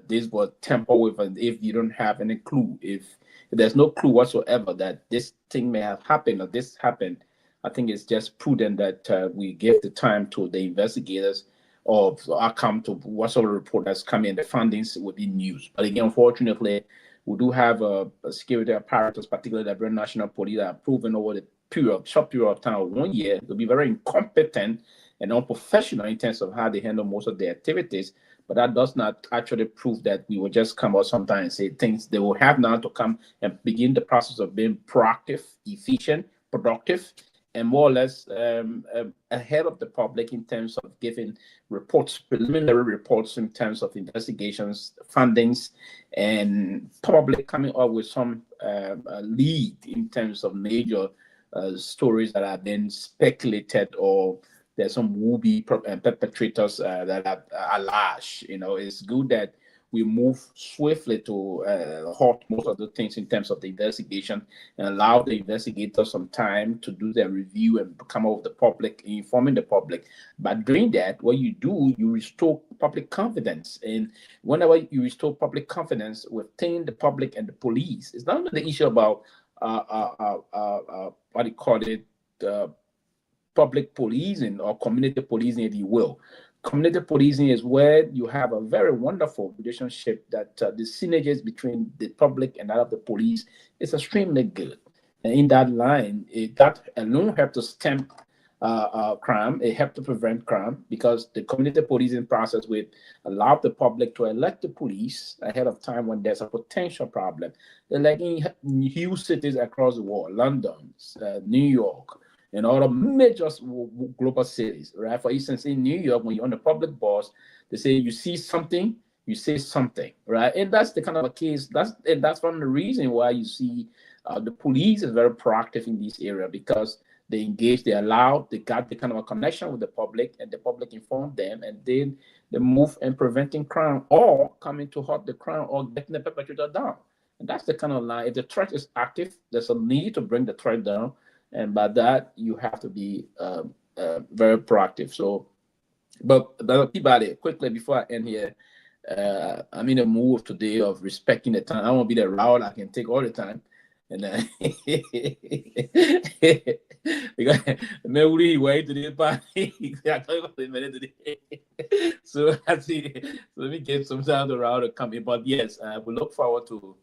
this was tampered with, and if you don't have any clue, if there's no clue whatsoever that this thing may have happened or this happened, I think it's just prudent that we give the time to the investigators or come to what sort of report that's coming. The findings will be news. But again, unfortunately, we do have a security apparatus, particularly the Liberian National Police, that have proven over the short period of time of 1 year to be very incompetent and unprofessional in terms of how they handle most of their activities. But that does not actually prove that we will just come out sometime and say things. They will have now to come and begin the process of being proactive, efficient, productive, and more or less ahead of the public in terms of giving reports, preliminary reports in terms of investigations, fundings, and probably coming up with some lead in terms of major stories that have been speculated, or there's some would-be perpetrators that are alleged. It's good that we move swiftly to halt most of the things in terms of the investigation and allow the investigators some time to do their review and come out with the public, informing the public. By doing that, what you do, you restore public confidence. And whenever you restore public confidence within the public and the police, it's not only the issue about what do you call it, public policing or community policing, if you will. Community policing is where you have a very wonderful relationship that the synergies between the public and that of the police is extremely good. And in that line, that alone helps to stamp crime. It helps to prevent crime because the community policing process will allow the public to elect the police ahead of time when there's a potential problem. Like in huge cities across the world, London, New York, and all the major global cities, right? For instance, in New York, when you're on the public bus, they say you see something, you say something, right? And that's the kind of a case. That's one of the reason why you see the police is very proactive in this area, because they engage, they allow, they got the kind of a connection with the public, and the public inform them, and then they move in preventing crime or coming to halt the crime or getting the perpetrator down. And that's the kind of line. If the threat is active, there's a need to bring the threat down. And by that, you have to be very proactive. So, but Peabody, quickly before I end here, I'm in a move today of respecting the time. I won't be the route I can take all the time. And because nobody wait to this party. I talk about a minute today. So I see. So let me get some time to route to come in. But yes, we look forward to.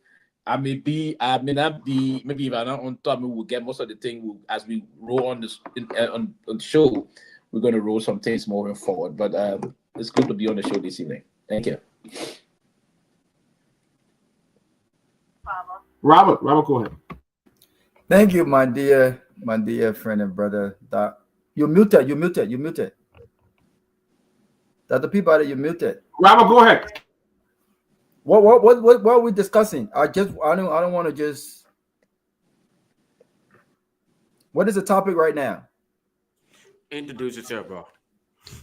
I may not be, maybe if I'm not on top, we'll get most of the thing as we roll on this on the show. We're going to roll some things moving forward. But it's good to be on the show this evening. Thank you. Robert, go ahead. Thank you, my dear friend and brother. Doc. You're muted. Dr. Peabody, you're muted. Robert, go ahead. What are we discussing? I don't want to just. What is the topic right now? Introduce yourself, bro.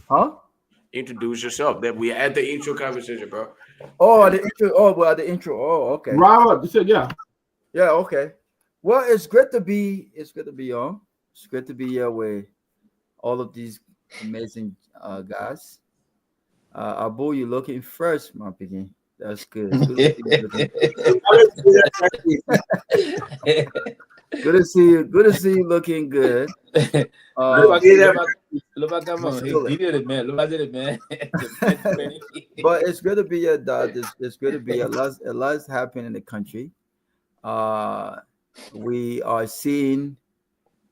Huh? Introduce yourself. That we at the intro conversation, bro. Oh, the intro. Oh, well, the intro. Oh, okay. Robert, you said yeah. Yeah, okay. Well, it's great to be on. It's great to be here with all of these amazing guys. Abu, you're looking fresh, my piggy. That's good. Good to see you. Good to see you looking good. But it's good to be here, Dad. It's good to be here. A lot's happening in the country. We're seeing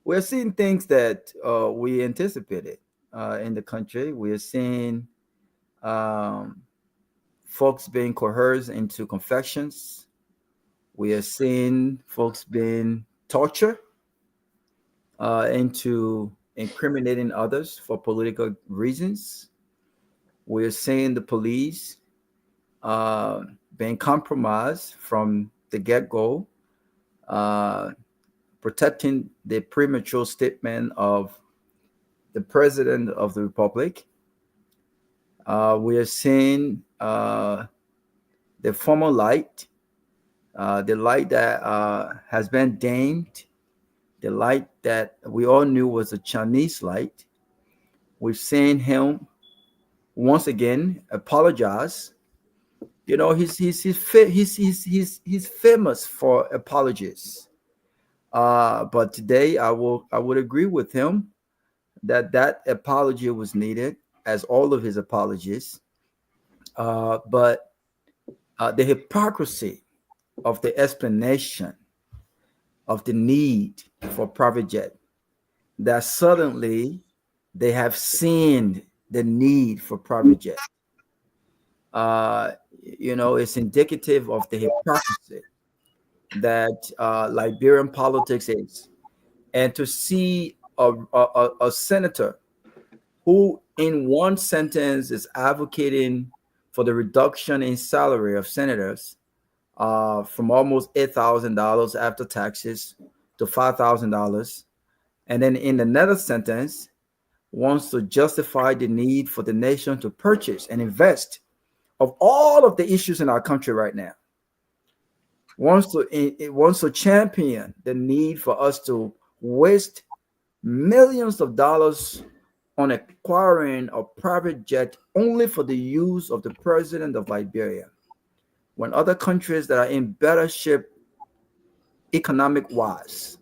things that we anticipated in the country. We're seeing folks being coerced into confessions. We are seeing folks being tortured into incriminating others for political reasons. We are seeing the police being compromised from the get-go, protecting the premature statement of the President of the Republic. We are seeing the former light, the light that has been dimmed, the light that we all knew was a Chinese light. We've seen him once again apologize. You know, he's famous for apologies. But today I would agree with him that apology was needed, as all of his apologies. But the hypocrisy of the explanation of the need for private jet, that suddenly they have seen the need for private jet. You know, it's indicative of the hypocrisy that Liberian politics is. And to see a senator who in one sentence is advocating for the reduction in salary of senators from almost $8,000 after taxes to $5,000, and then in another sentence wants to justify the need for the nation to purchase and invest of all of the issues in our country right now. It wants to champion the need for us to waste millions of dollars on acquiring a private jet only for the use of the president of Liberia, when other countries that are in better shape economic wise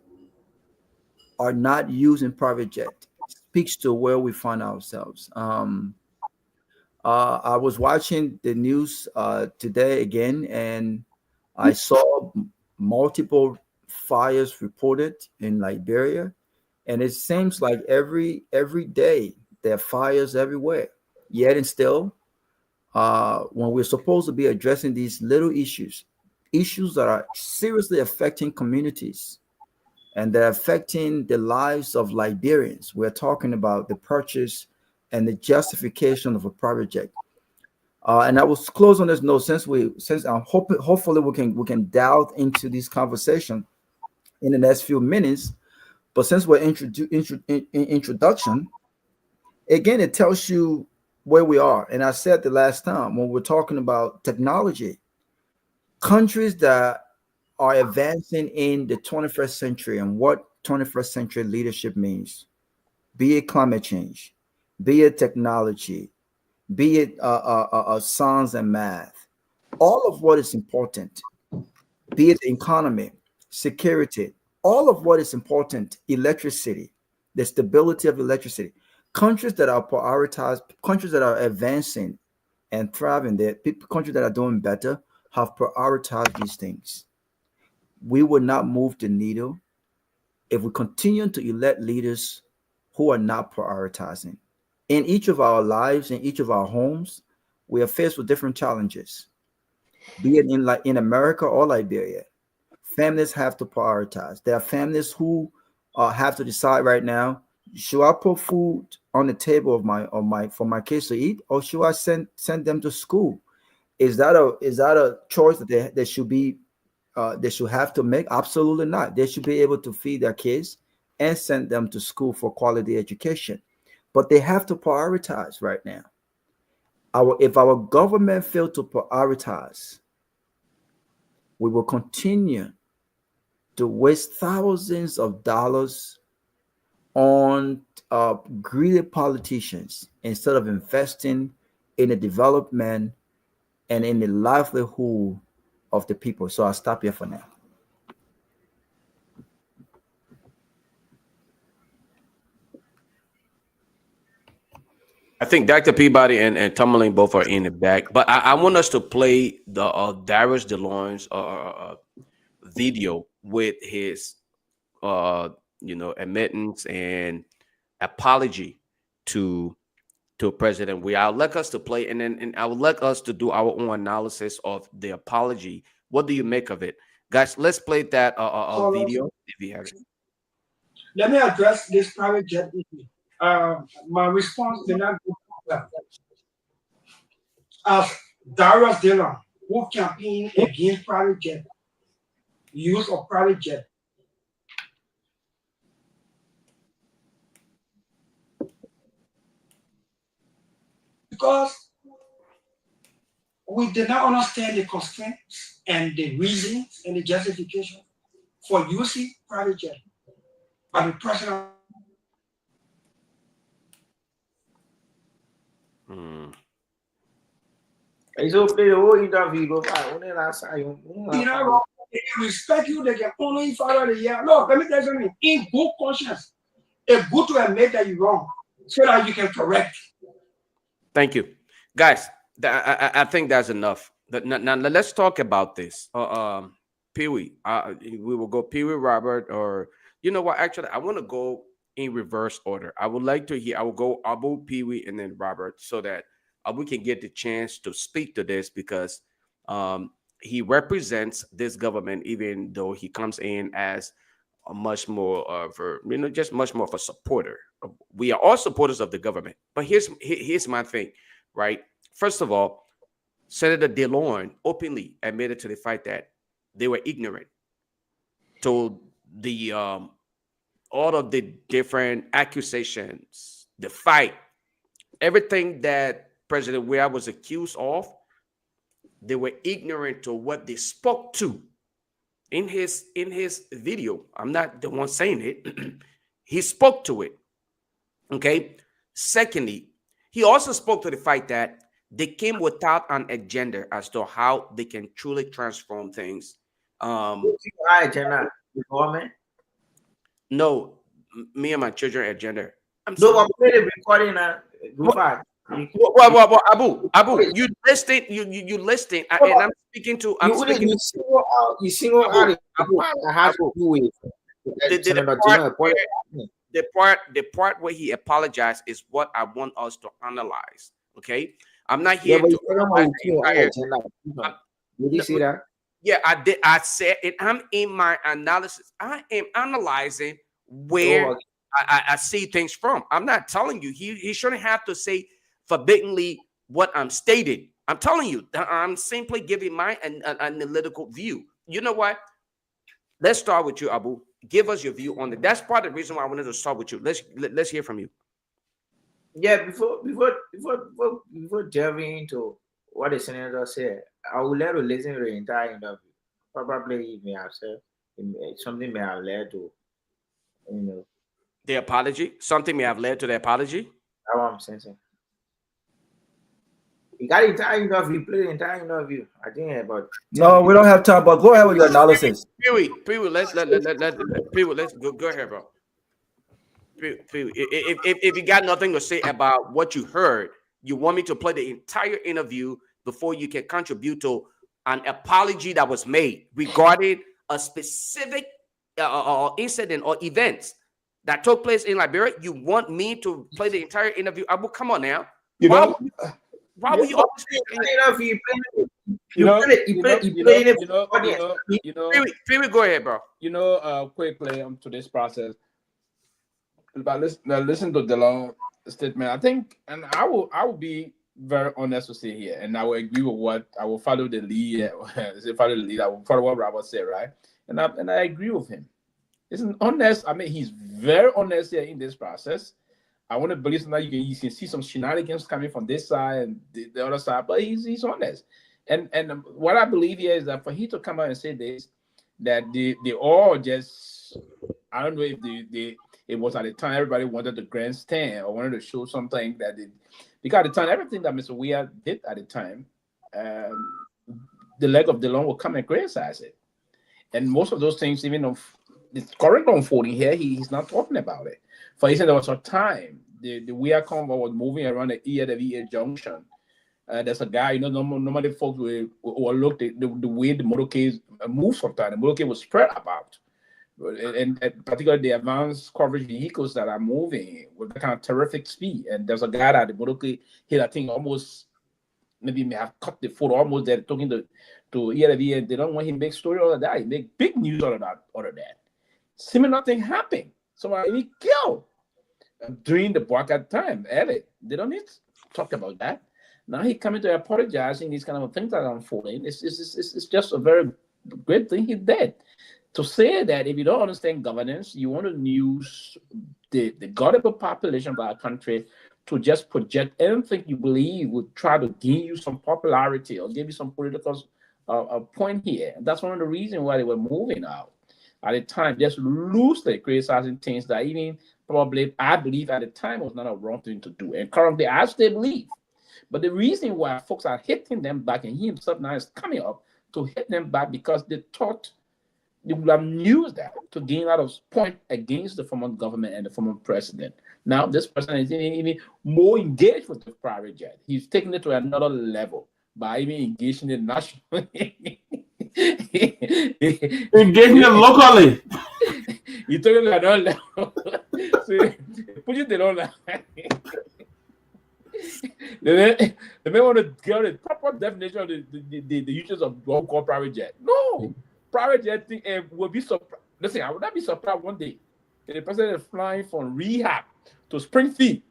are not using private jet. It speaks to where we find ourselves. I was watching the news today again, and I saw multiple fires reported in Liberia, and it seems like every day there are fires everywhere. Yet and still, when we're supposed to be addressing these little issues that are seriously affecting communities and they're affecting the lives of Liberians, we're talking about the purchase and the justification of a private jet. And I will close on this note, since I'm hopefully we can delve into this conversation in the next few minutes. But since we're introduction, again, it tells you where we are. And I said the last time when we're talking about technology, countries that are advancing in the 21st century and what 21st century leadership means, be it climate change, be it technology, be it science and math, all of what is important, be it economy, security, all of what is important, electricity, the stability of electricity. Countries that are prioritized, countries that are advancing and thriving, countries that are doing better have prioritized these things. We will not move the needle if we continue to elect leaders who are not prioritizing. In each of our lives, in each of our homes, we are faced with different challenges, be it in America or Liberia. Families have to prioritize. There are families who have to decide right now: should I put food on the table for my kids to eat, or should I send them to school? Is that a choice that they should have to make? Absolutely not. They should be able to feed their kids and send them to school for quality education. But they have to prioritize right now. If our government fails to prioritize, we will continue to waste thousands of dollars on greedy politicians instead of investing in the development and in the livelihood of the people. So I'll stop here for now. I think Dr. Peabody and Tomalin both are in the back, but I want us to play the Darius DeLawrence video with his admittance and apology to President Wee. I would like us to play, and I would like us to do our own analysis of the apology. What do you make of it, guys? Let's play that video if you have it. Let me address this private jet issue. My response did not go well. As Darius Dillon, who campaigned against private jet, use of private jet. Because we did not understand the constraints and the reasons and the justification for using private jet by the president. So play the whole interview. Go back. Only last time. You know, they respect you. They can only follow the year. Look, let me tell you something. In good conscience, it's good to admit that you're wrong, so that you can correct. Thank you, guys. I think that's enough. Now let's talk about this. Pewee. We will go Pewee, Robert, or you know what? Actually, I want to go in reverse order. I would like to hear. I will go Abu, Pewee, and then Robert, so that we can get the chance to speak to this because he represents this government, even though he comes in as a much more of a, just much more of a supporter. We are all supporters of the government. But here's my thing, right? First of all, Senator DeLorme openly admitted to the fact that they were ignorant to the all of the different accusations, the fight, everything that President Weah was accused of. They were ignorant to what they spoke to in his video. I'm not the one saying it. He spoke to it. Okay. Secondly, he also spoke to the fact that they came without an agenda as to how they can truly transform things. Agenda, no, me and my children agenda. No, I'm recording. Well, Abu, you listening? You listening? And I'm speaking to. I'm speaking. You single out. I have to do with the part where he apologized is what I want us to analyze. Okay, I'm not here to. Did you see that? Yeah, I did. I said it. I'm in my analysis. I am analyzing where I see things from. I'm not telling you. He shouldn't have to say forbiddenly what I'm stating. I'm telling you that I'm simply giving my analytical view. You know what? Let's start with you, Abu. Give us your view on it. That's part of the reason why I wanted to start with you. Let's hear from you. Yeah, before delving into what the senator said, I would like to listen to the entire interview. Probably he may have said something may have led to, the apology. Something may have led to the apology. That's what I'm sensing. You got the entire interview. Play the entire interview. I think about. No, we don't have time. But go ahead with your analysis. Pewee, let's go ahead, bro. Pewee, if you got nothing to say about what you heard, you want me to play the entire interview before you can contribute to an apology that was made regarding a specific incident or events that took place in Liberia. You want me to play the entire interview? Abu, come on now. Why would you always go ahead, bro. Quickly to this process. But listen to DeLorme statement. I think, and I will be very honest to say here, and I will agree with what I will follow the lead. I will follow what Robert said, right? And I agree with him. Isn't honest. I mean, he's very honest here in this process. I want to believe that you can see some shenanigans coming from this side and the other side, but he's honest. And what I believe here is that for him to come out and say this, that they all just, I don't know if it was at the time everybody wanted the grandstand or wanted to show something that because at the time everything that Mr. Weah did at the time, the leg of DeLorme will come and criticize it, and most of those things, even though it's current unfolding here, he's not talking about it. For instance, there was a time the Weah convoy was moving around the EA junction. There's a guy, normally folks will overlook the way the motorcades move sometimes. The motorcade was spread about. And particularly the advanced coverage vehicles that are moving with that kind of terrific speed. And there's a guy that the motorcade hit, I think, almost, maybe may have cut the photo almost there, talking to EA, and they don't want him to make story out of that. He make big news out of that. Similar thing happened. Somebody killed during the blackout time. They don't need to talk about that. Now he coming to apologizing. These kind of things that are unfolding. It's just a very great thing he did. To say that if you don't understand governance, you want to use the gullible population of our country to just project anything you believe would try to give you some popularity or give you some political point here. And that's one of the reasons why they were moving out at the time, just loosely criticizing things that even probably I believe at the time was not a wrong thing to do. And currently, I still believe. But the reason why folks are hitting them back, and he himself now is coming up to hit them back because they thought they would have used that to gain a lot of point against the former government and the former president. Now, this person is even more engaged with the private jet. He's taking it to another level by even engaging it nationally. Engaging it locally. He took it to another level. So, put it on. They may want to get the proper definition of the uses of what we call private jet. No, private jet thing will be surprised. Listen, I would not be surprised one day if the president is flying from rehab to Springfield.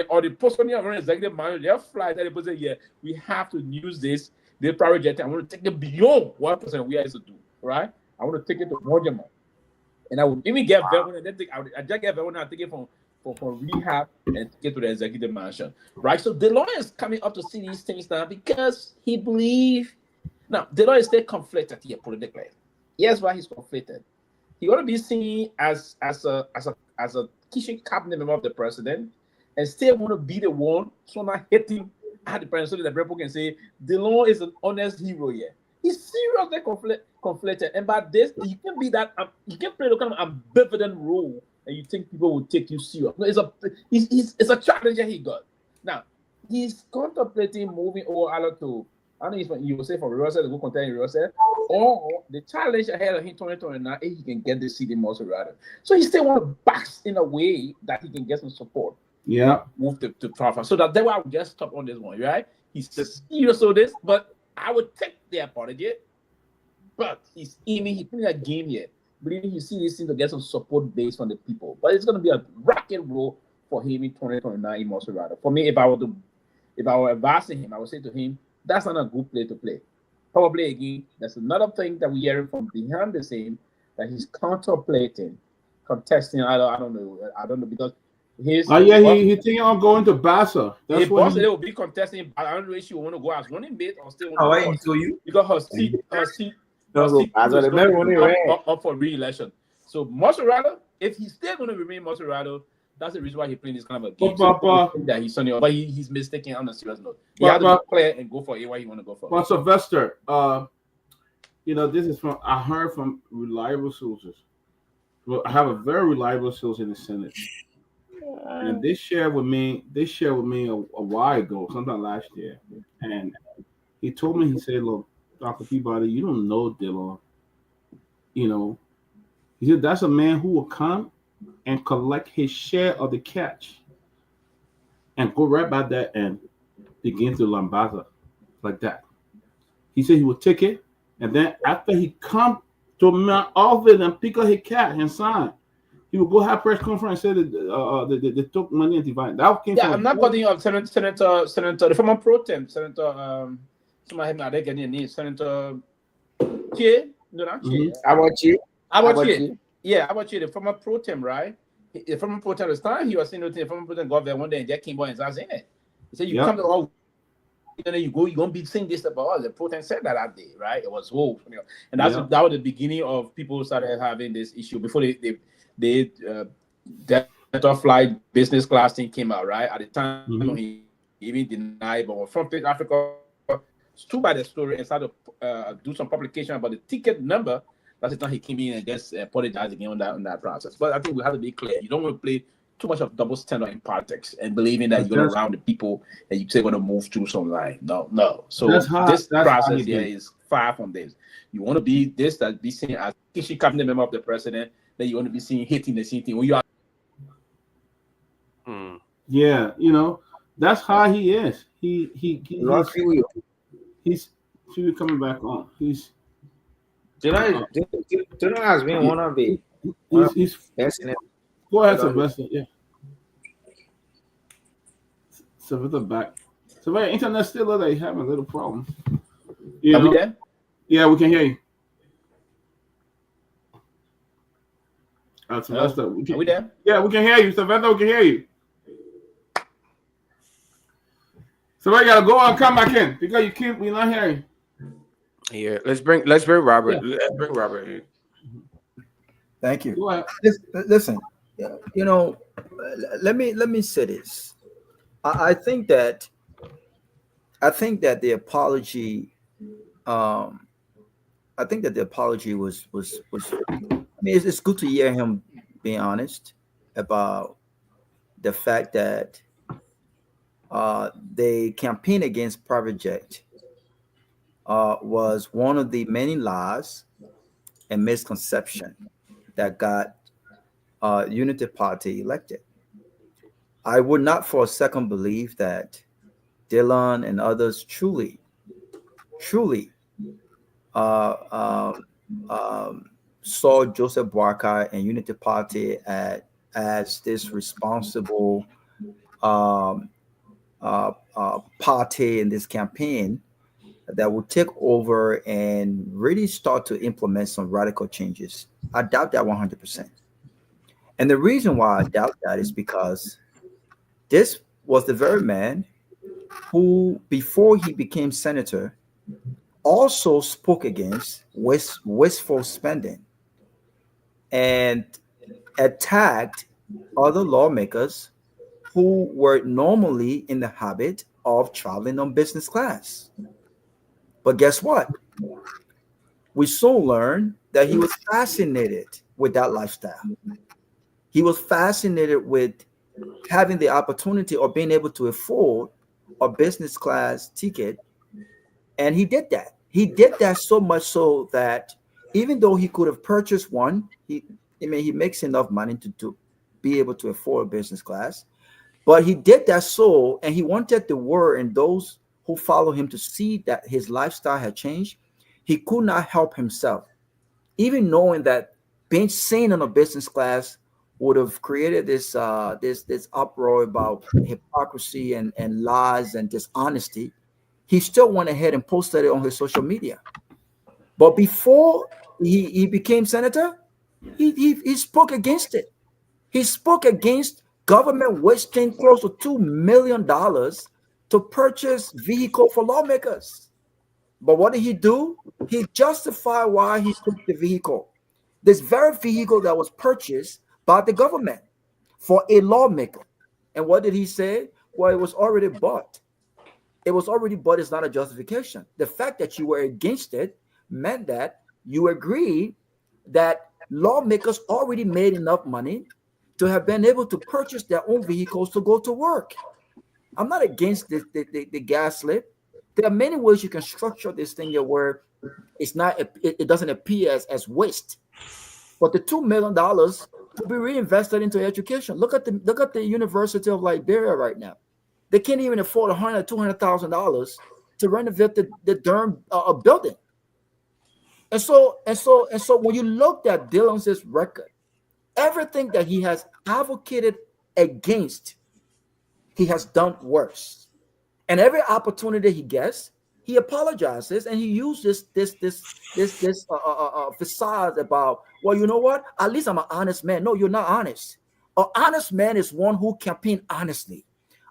Or the postponing of an executive manager, they'll fly that they say, yeah, we have to use this private jet. I want to take it beyond what President we used to do, right? I want to take it to Monument. And I would even get Velvin and then I just get Velvin and take it from rehab and get to the executive mansion, right? So DeLorean is coming up to see these things now because he believes. Now, DeLorean is still conflicted here politically. Here's why he's conflicted. He want to be seen as a kitchen cabinet member of the president, and still want to be the one so not hitting at the president so that the people can say DeLorean is an honest hero here. He's seriously conflicted, and by this you can be that you can play the kind of ambivalent role. And you think people will take you serious? No, it's a challenge that he got. Now he's contemplating moving over either to I don't know if you will say from Rosette to go contend in Rosette, or the challenge ahead of him 2029 if he can get the seat in Maserati. So he still want to box in a way that he can get some support. Yeah, move to Trafford. So that's why I would just stop on this one, right? He's serious on this, but I would take the apology. But he's playing a game here. Believing you see this thing to get some support base from the people. But it's going to be a rocket roll for him in 2029 in Maserati. For me, if I were advising him, I would say to him, that's not a good play to play. Probably again, that's another thing that we're hearing from behind the scene that he's contemplating, contesting. I don't know because he's he thinking of going to Bassa. That's what they will be contesting. I don't know if she will want to go as running mate or still want to go you because her seat up for re-election. So Maserati, if he's still going to remain Maserati, that's the reason why he's playing this kind of a game. That he's sunny, but he's mistaken on a serious note. He has to play and go for it. What he want to go for. But Sylvester, this is I heard from reliable sources. Well, I have a very reliable source in the Senate, and they shared with me a while ago, sometime last year, and he told me, he said, "Look, Dr. Peabody, you don't know Dillon. He said that's a man who will come and collect his share of the catch and go right by that and begin to lambaza like that." He said he would take it, and then after he come to my office and pick up his cash and sign, he would go have press conference and say that they took money and divide. That came I'm not putting up Senator, the former pro tem, Senator, somebody not getting your name, Senator Che, Abachi. Yeah, Abachi, the former pro tem, right? The former pro tem, this time he was saying the former pro tem got there one day and Jack Kimbo and Zaz in it. He said, you come to all, then you go, you're going to be saying this about us. The pro tem said that day, right? It was whole. And that was the beginning of people started having this issue before they Delta Flight business class thing came out, right? At the time, he even denied, but from Africa, stood by the story and started to do some publication about the ticket number. That's the time he came in and just apologized again on that process. But I think we have to be clear. You don't want to play too much of double standard in politics and believing that you're going to round the people and you say going to move through some line. No. So this process here is far from this. You want to be this that be seen as kitchen cabinet member of the president. Then you want to be seen hitting the same thing when you are. Yeah, that's how he is. He's coming back on. Dylan has been one of the. Go ahead, Sylvester. Yeah. Sylvester back. So, my internet still like having a little problem. Are we there? Yeah, we can hear you. Sylvester, Are we there? Yeah, we can hear you. Sylvester, we can hear you. So we gotta go and come back in because we're not hearing. Yeah, let's bring Robert. Yeah. Let's bring Robert in. Thank you. Go ahead. Listen, you know, let me say this. I think that the apology, I think that the apology was. I mean, it's good to hear him being honest about the fact that they campaign against private jet was one of the many lies and misconception that got Unity Party elected. I would not for a second believe that Dylan and others truly uh, saw Joseph Boakai and Unity Party as this responsible party in this campaign that will take over and really start to implement some radical changes. I doubt that 100%. And the reason why I doubt that is because this was the very man who, before he became senator, also spoke against wasteful spending and attacked other lawmakers who were normally in the habit of traveling on business class. But guess what? We soon learned that he was fascinated with that lifestyle. He was fascinated with having the opportunity or being able to afford a business class ticket. And he did that. He did that so much so that even though he could have purchased one, he makes enough money to be able to afford a business class. But he did that so, and he wanted the world and those who follow him to see that his lifestyle had changed. He could not help himself, even knowing that being seen on a business class would have created this uproar about hypocrisy and lies and dishonesty. He still went ahead and posted it on his social media. But before he became senator, he spoke against it. He spoke against government wasting close to $2 million to purchase vehicle for lawmakers. But what did he do? He justified why he took the vehicle. This very vehicle that was purchased by the government for a lawmaker. And what did he say? Well, it was already bought. It was already bought is not a justification. The fact that you were against it meant that you agreed that lawmakers already made enough money to have been able to purchase their own vehicles to go to work. I'm not against the gas slip. There are many ways you can structure this thing where it's not, it doesn't appear as waste. But the $2 million to be reinvested into education. Look at the University of Liberia right now. They can't even afford $100,000, $200,000 to renovate the Durham building. And so when you look at Dylan's record, everything that he has advocated against, he has done worse. And every opportunity he gets, he apologizes and he uses this facade about, well, you know what? At least I'm an honest man. No, you're not honest. An honest man is one who campaigns honestly.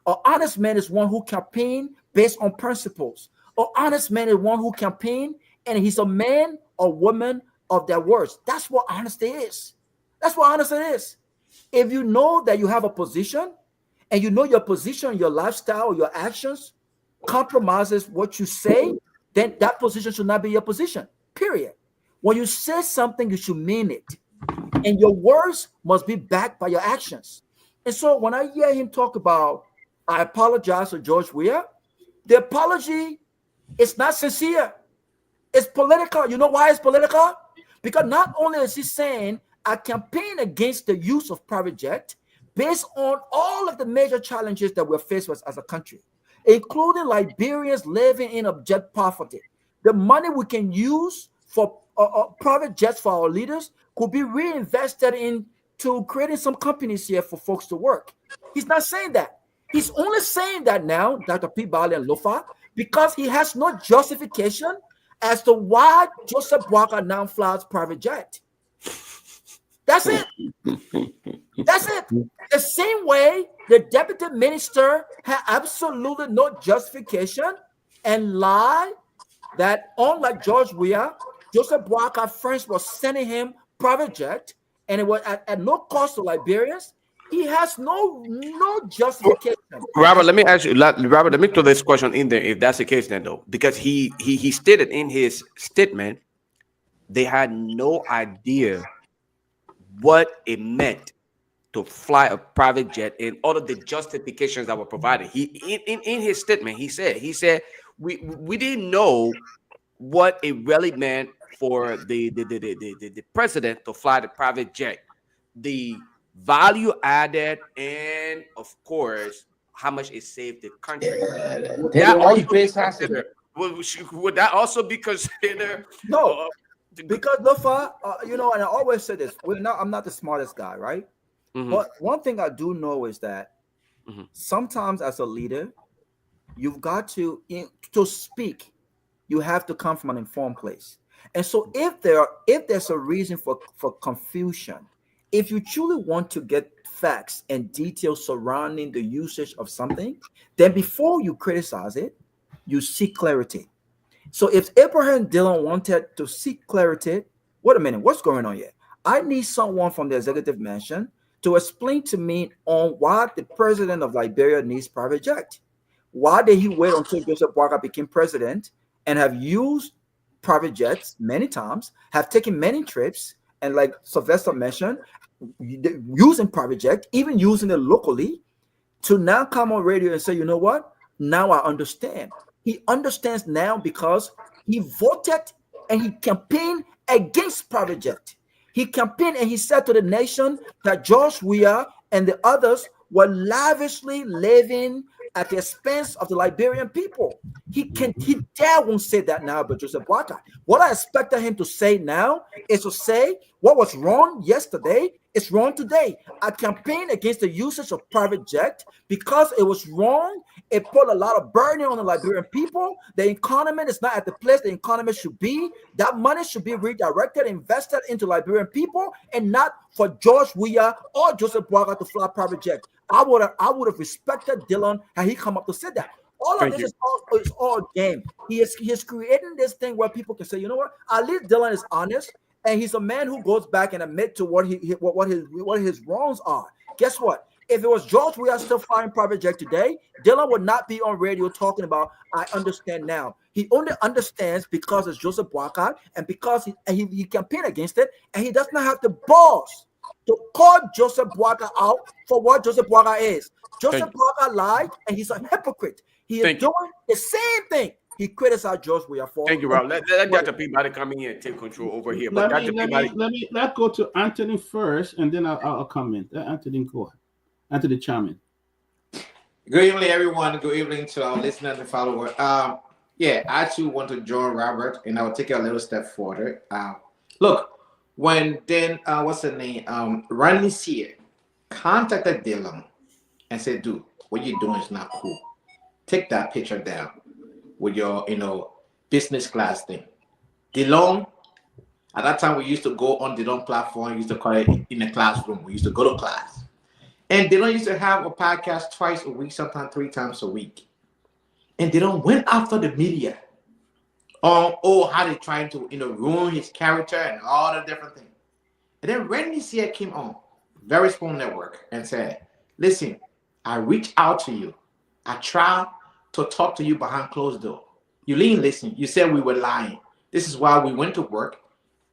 An honest man is one who campaigns based on principles. An honest man is one who campaigns and he's a man or woman of their words. That's what honesty is. That's what honesty is. If you know that you have a position and you know your position, your lifestyle, your actions compromises what you say, then that position should not be your position, period. When you say something, you should mean it. And your words must be backed by your actions. And so when I hear him talk about, I apologize to George Weah, the apology is not sincere. It's political. You know why it's political? Because not only is he saying, I campaign against the use of private jet based on all of the major challenges that we're faced with as a country, including Liberians living in abject poverty. The money we can use for private jets for our leaders could be reinvested into creating some companies here for folks to work. He's not saying that. He's only saying that now, Dr. Peabody and Lofa, because he has no justification as to why Joseph Boakai now flies private jet. That's it. That's it. The same way the deputy minister had absolutely no justification and lie that unlike George Weah, Joseph Boakai French was sending him private jet and it was at no cost to Liberians. He has no justification. Robert, let me ask you. Robert, let me throw this question in there. If that's the case, then though, because he stated in his statement they had no idea what it meant to fly a private jet and all of the justifications that were provided. He in his statement he said we didn't know what it really meant for the president to fly the private jet, the value added, and of course how much it saved the country. Would that also be considered? No, because Lofa, you know, and I always say this: I'm not the smartest guy, right? But one thing I do know is that sometimes as a leader, you've got to speak. You have to come from an informed place. And so if there's a reason for confusion, if you truly want to get facts and details surrounding the usage of something, then before you criticize it, you seek clarity. So if Abraham Dillon wanted to seek clarity, wait a minute, what's going on here? I need someone from the executive mansion to explain to me on why the president of Liberia needs private jet. Why did he wait until Joseph Boakai became president and have used private jets many times, have taken many trips, and like Sylvester mentioned, using private jet, even using it locally, to now come on radio and say, you know what? Now I understand. He understands now because he voted and he campaigned against private jet. He campaigned and he said to the nation that George Weah and the others were lavishly living at the expense of the Liberian people. He won't say that now, but Joseph Boakai. What I expected him to say now is to say what was wrong yesterday is wrong today. I campaigned against the usage of private jet because it was wrong. It put a lot of burden on the Liberian people. The economy is not at the place the economy should be. That money should be redirected, invested into Liberian people, and not for George Weah or Joseph Boakai to fly private jet. I would have respected Dillon had he come up to say that. All of this is all game. He is creating this thing where people can say, you know what? At least Dillon is honest, and he's a man who goes back and admit to what his wrongs are. Guess what? If it was George Weah still flying private jet today, Dillon would not be on radio talking about I understand now. He only understands because it's Joseph Boakai and because he campaigned against it, and he does not have the balls to call Joseph Boakai out for what Joseph Boakai is. Joseph Boakai lied, and he's a hypocrite. He is doing the same thing he criticized George Weah for. Thank you, Rob. Let Dr. Peabody come in here and take control over here. But Let's go to Anthony first, and then I'll comment. Anthony, go ahead. Anthony Chairman. Good evening, everyone. Good evening to our listeners and followers. I too want to join Robert, and I'll take it a little step further. Look, when then what's the name? Randy Sear contacted Dillon and said, "Dude, what you're doing is not cool. Take that picture down with your, business class thing." Dillon, at that time we used to go on Dillon platform. We used to call it in the classroom. We used to go to class, and Dillon used to have a podcast twice a week, sometimes 3 times a week. And Dillon went after the media on how they're trying to ruin his character and all the different things. And then Randy Sear came on Very Spoon Network and said, "Listen, I reached out to you. I tried to talk to you behind closed door. You didn't listen. You said we were lying. This is why we went to work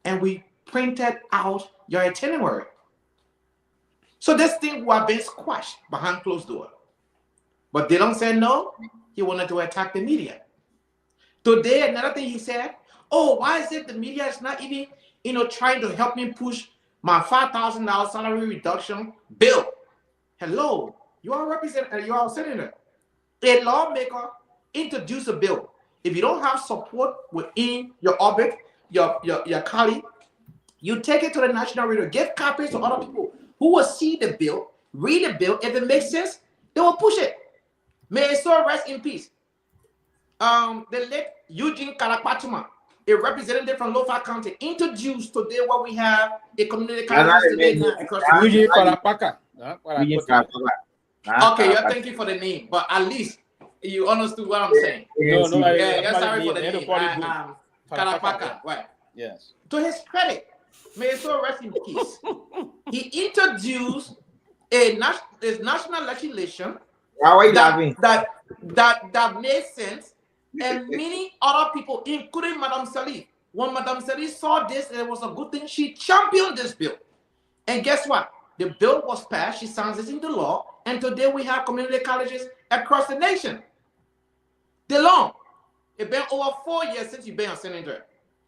and we printed out your itinerary." So this thing was being squashed behind closed door. But Dillon said no. He wanted to attack the media. Today, another thing he said, why is it the media is not even, trying to help me push my $5,000 salary reduction bill? Hello, you are a representative, you are a senator. A lawmaker introduce a bill. If you don't have support within your orbit, your colleague, you take it to the national radio, give copies to other people who will see the bill, read the bill. If it makes sense, they will push it. May his soul rest in peace. The late Eugene Kalapatuma a representative from Lofa County, introduce today what we have a community college today now across the Eugene country. Falapaka. Okay, yeah, thank you for the name, but at least you understood what I'm saying. No, Yeah, sorry for the name. Kalapaka, right? Yes. To his credit, may his soul rest in peace. He introduced a national legislation that made sense, and many other people, including Madame Salih. When Madame Salih saw this, it was a good thing. She championed this bill, and guess what? The bill was passed. She signs it into law, and today we have community colleges across the nation. DeLong, it's been over 4 years since you've been a senator.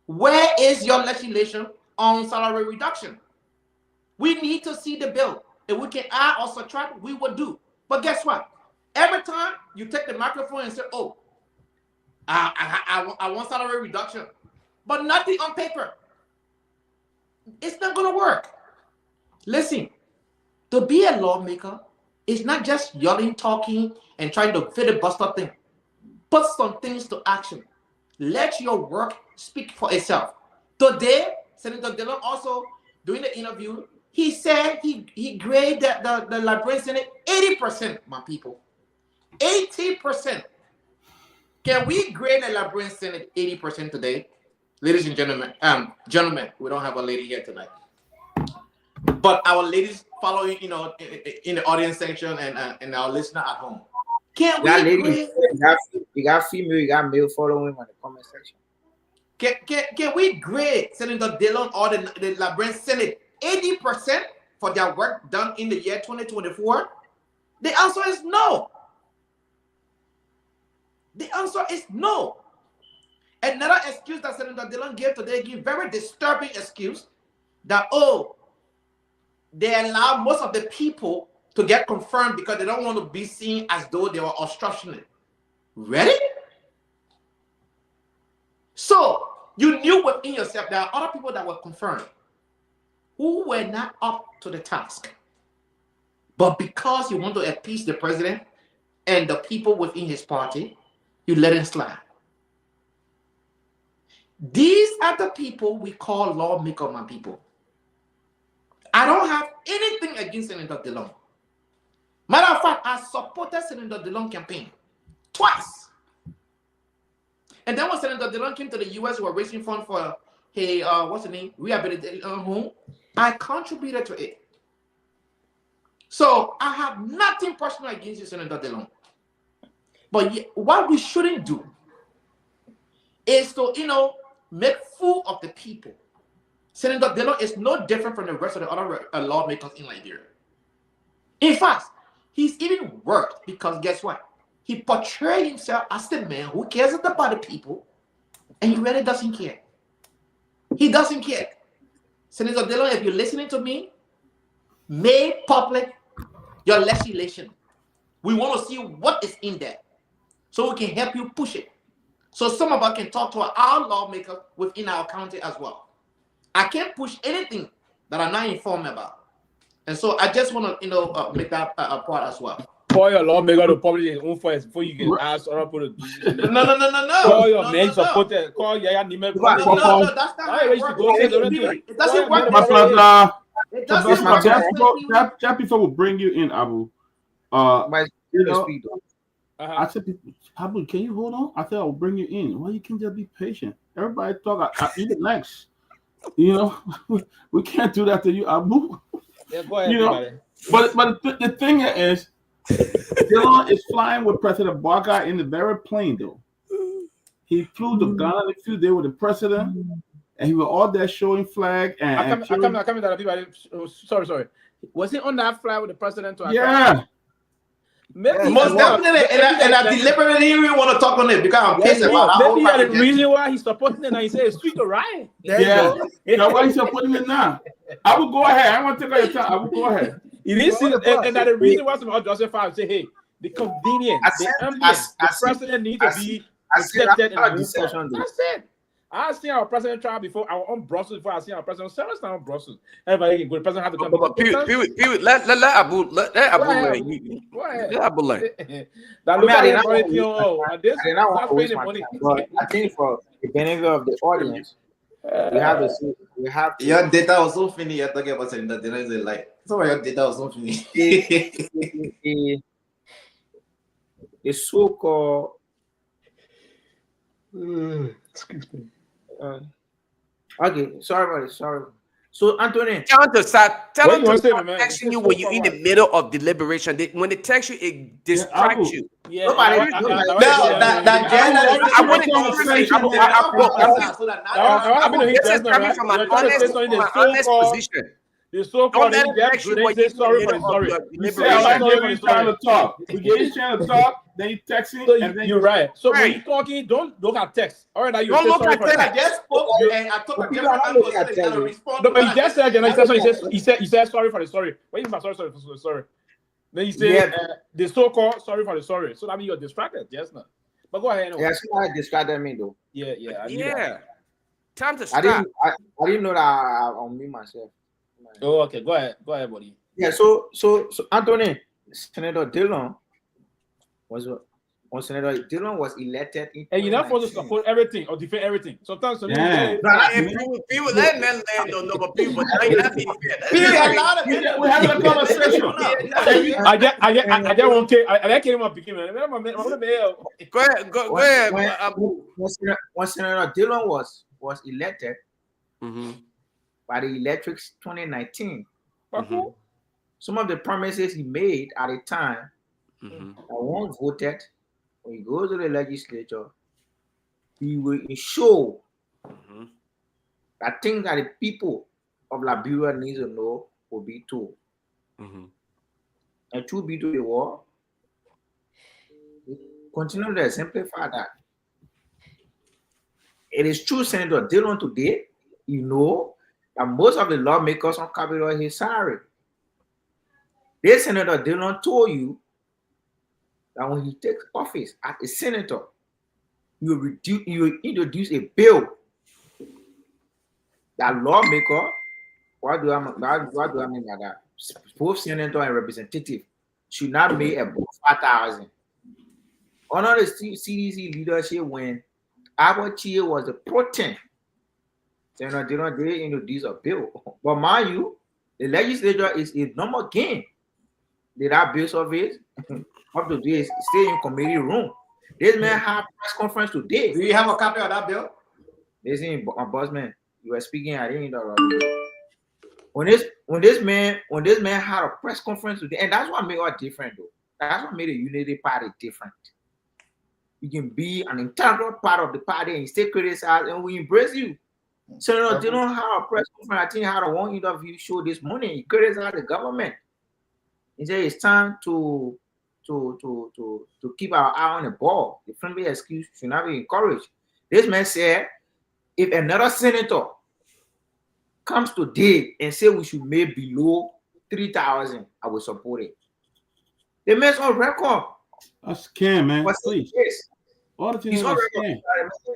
Where is your legislation on salary reduction? We need to see the bill. If we can add or subtract, we will do. But guess what? Every time you take the microphone and say, oh, I want salary reduction, but nothing on paper, it's not going to work. Listen, to be a lawmaker is not just yelling, talking, and trying to filibuster things. Put some things to action. Let your work speak for itself. Today, Senator Dillon also doing the interview, he said he graded the Liberian Senate 80%, my people. 80%. Can we grade the Liberian Senate 80% today? Ladies and gentlemen, we don't have a lady here tonight. But our ladies following, in the audience section and our listener at home. Can we grade? You got female, you got male following on the comment section. Can we grade Senator Dillon or the Liberian Senate 80% for their work done in the year 2024? The answer is no. The answer is no. Another excuse that Senator Dillon gave today, very disturbing excuse that, they allow most of the people to get confirmed because they don't want to be seen as though they were obstructionist. Ready? So you knew within yourself there are other people that were confirmed who were not up to the task. But because you want to appease the president and the people within his party, you let it slide. These are the people we call lawmakers, my people. I don't have anything against Senator Dillon. Matter of fact, I supported Senator Dillon campaign twice. And then when Senator Dillon came to the U.S., we were raising funds for rehabilitation home. I contributed to it. So I have nothing personal against you, Senator Dillon. But what we shouldn't do is to, make fool of the people. Senator Dillon is no different from the rest of the other lawmakers in Liberia. In fact, he's even worse because guess what? He portrayed himself as the man who cares about the people, and he really doesn't care. He doesn't care. Senator Dillon, if you're listening to me, make public your legislation. We want to see what is in there so we can help you push it. So some of us can talk to our lawmakers within our county as well. I can't push anything that I'm not informed about. And so I just want to, make that a part as well. Call your lawmaker to publish his own first before you can ask other people to do it. No. Call your main supporter. Call Yaya Nime. No, that's not how it works. It doesn't work. Just before we bring you in, Abu. I said, Abu, can you hold on? I said I'll bring you in. Well, you can just be patient. Everybody talk. I eat it next. We can't do that to you, Abu. Yeah, go ahead. But the thing is, Dillon is flying with President Garguah in the very plane, though. He flew to Ghana. He flew there with the president, and he was all there showing flag. And sorry. Was he on that flight with the president? Yeah. Maybe most definitely, and I deliberately really want to talk on it because I'm pissed about that. Maybe the reason why he's supporting it and he said it's sweet to right. Yeah, why he's supporting it now? I will go ahead. I want to take all your time. I will go ahead. You didn't see and the reason why some of Joseph Five say, hey, the convenience, the ambience, the president needs to be accepted in the session. That's it. I've seen our president try before. I was on Brussels before I seen our president. Several times on Brussels. Everybody can go. The president have to come. Pewee, let Abu learn. Let Abu learn. I think the benefit of the audience, we have to see, we have to, Your data was so funny. You're talking about saying that data is a lie. So your data was so funny. the so-called Excuse me. okay, sorry. So Anthony, Tell them to stop. Tell What them you to want to say, stop man? texting you when you're in the middle of deliberation. When they text you, it distracts Abu. you. Yeah, Nobody- I- No, I- that Jana I want to conversation. I've been This is coming from an honest position. The so-called Don't let they him get text you they when say you're in the sorry for the middle of story. your You say deliberation. I'm sorry for the He's trying story. to talk. We get his trying to talk, then you texting, So and then you're right. So when Right. you're talking, don't look at text. All right, now you Don't say look sorry at for text. the I just spoke and I took a People different are angle looking so at they gotta you. respond. No, but you just said, he said sorry for the story. What do you mean by sorry? Then you say Yeah. the so-called sorry for the story. So that means you're distracted. Yes, no. But go ahead. Anyway. yeah, somebody distracted me though. Yeah. I knew that. Yeah. Time to I stop. didn't know that on me myself. Oh, okay. Go ahead, buddy. Yeah, so Anthony, Senator Dillon was elected in And you're not supposed to 2019. support everything or defend everything. Sometimes Yeah. People let men land on number people. That being fair. We're having a conversation. I get 1K. I get him up begin. Go ahead. When Senator Dillon was elected Mm-hmm. by the electrics 2019, Mm-hmm. some of the promises he made at the time, Mm-hmm. that once voted, when he goes to the legislature, he will ensure Mm-hmm. that things that the people of Liberia need to know will be told. Mm-hmm. And to be to the war, we continue to exemplify that. It is true, Senator Dillon today, you know that most of the lawmakers on Capitol Hill salary. This Senator Dillon told you that when he takes office as a senator, you will introduce a bill that lawmaker, what do I mean by that? Both senator and representative should not make above 5,000. Under the CDC leadership, when Albert Chia was the pro-tem, Senator Dillon did introduce a bill. But mind you, the legislature is a normal game. Did that bill surveys up to this stay in committee room. This man had press conference today. Do you have a copy of that bill? Listen, Bossman, you were speaking. I didn't interrupt you. When this man had a press conference today, and that's what made us different, though. That's what made the Unity Party different. You can be an integral part of the party and stay criticized, and we embrace you. Senator Dillon had a press conference. I think he had a one interview show this morning. He criticized the government. He said it's time to keep our eye on the ball. The friendly excuse should not be encouraged. This man said, if another senator comes today and say we should make below 3,000, I will support it. The man's on record. A scam, man. What's Please. this? All the things He's are on scam.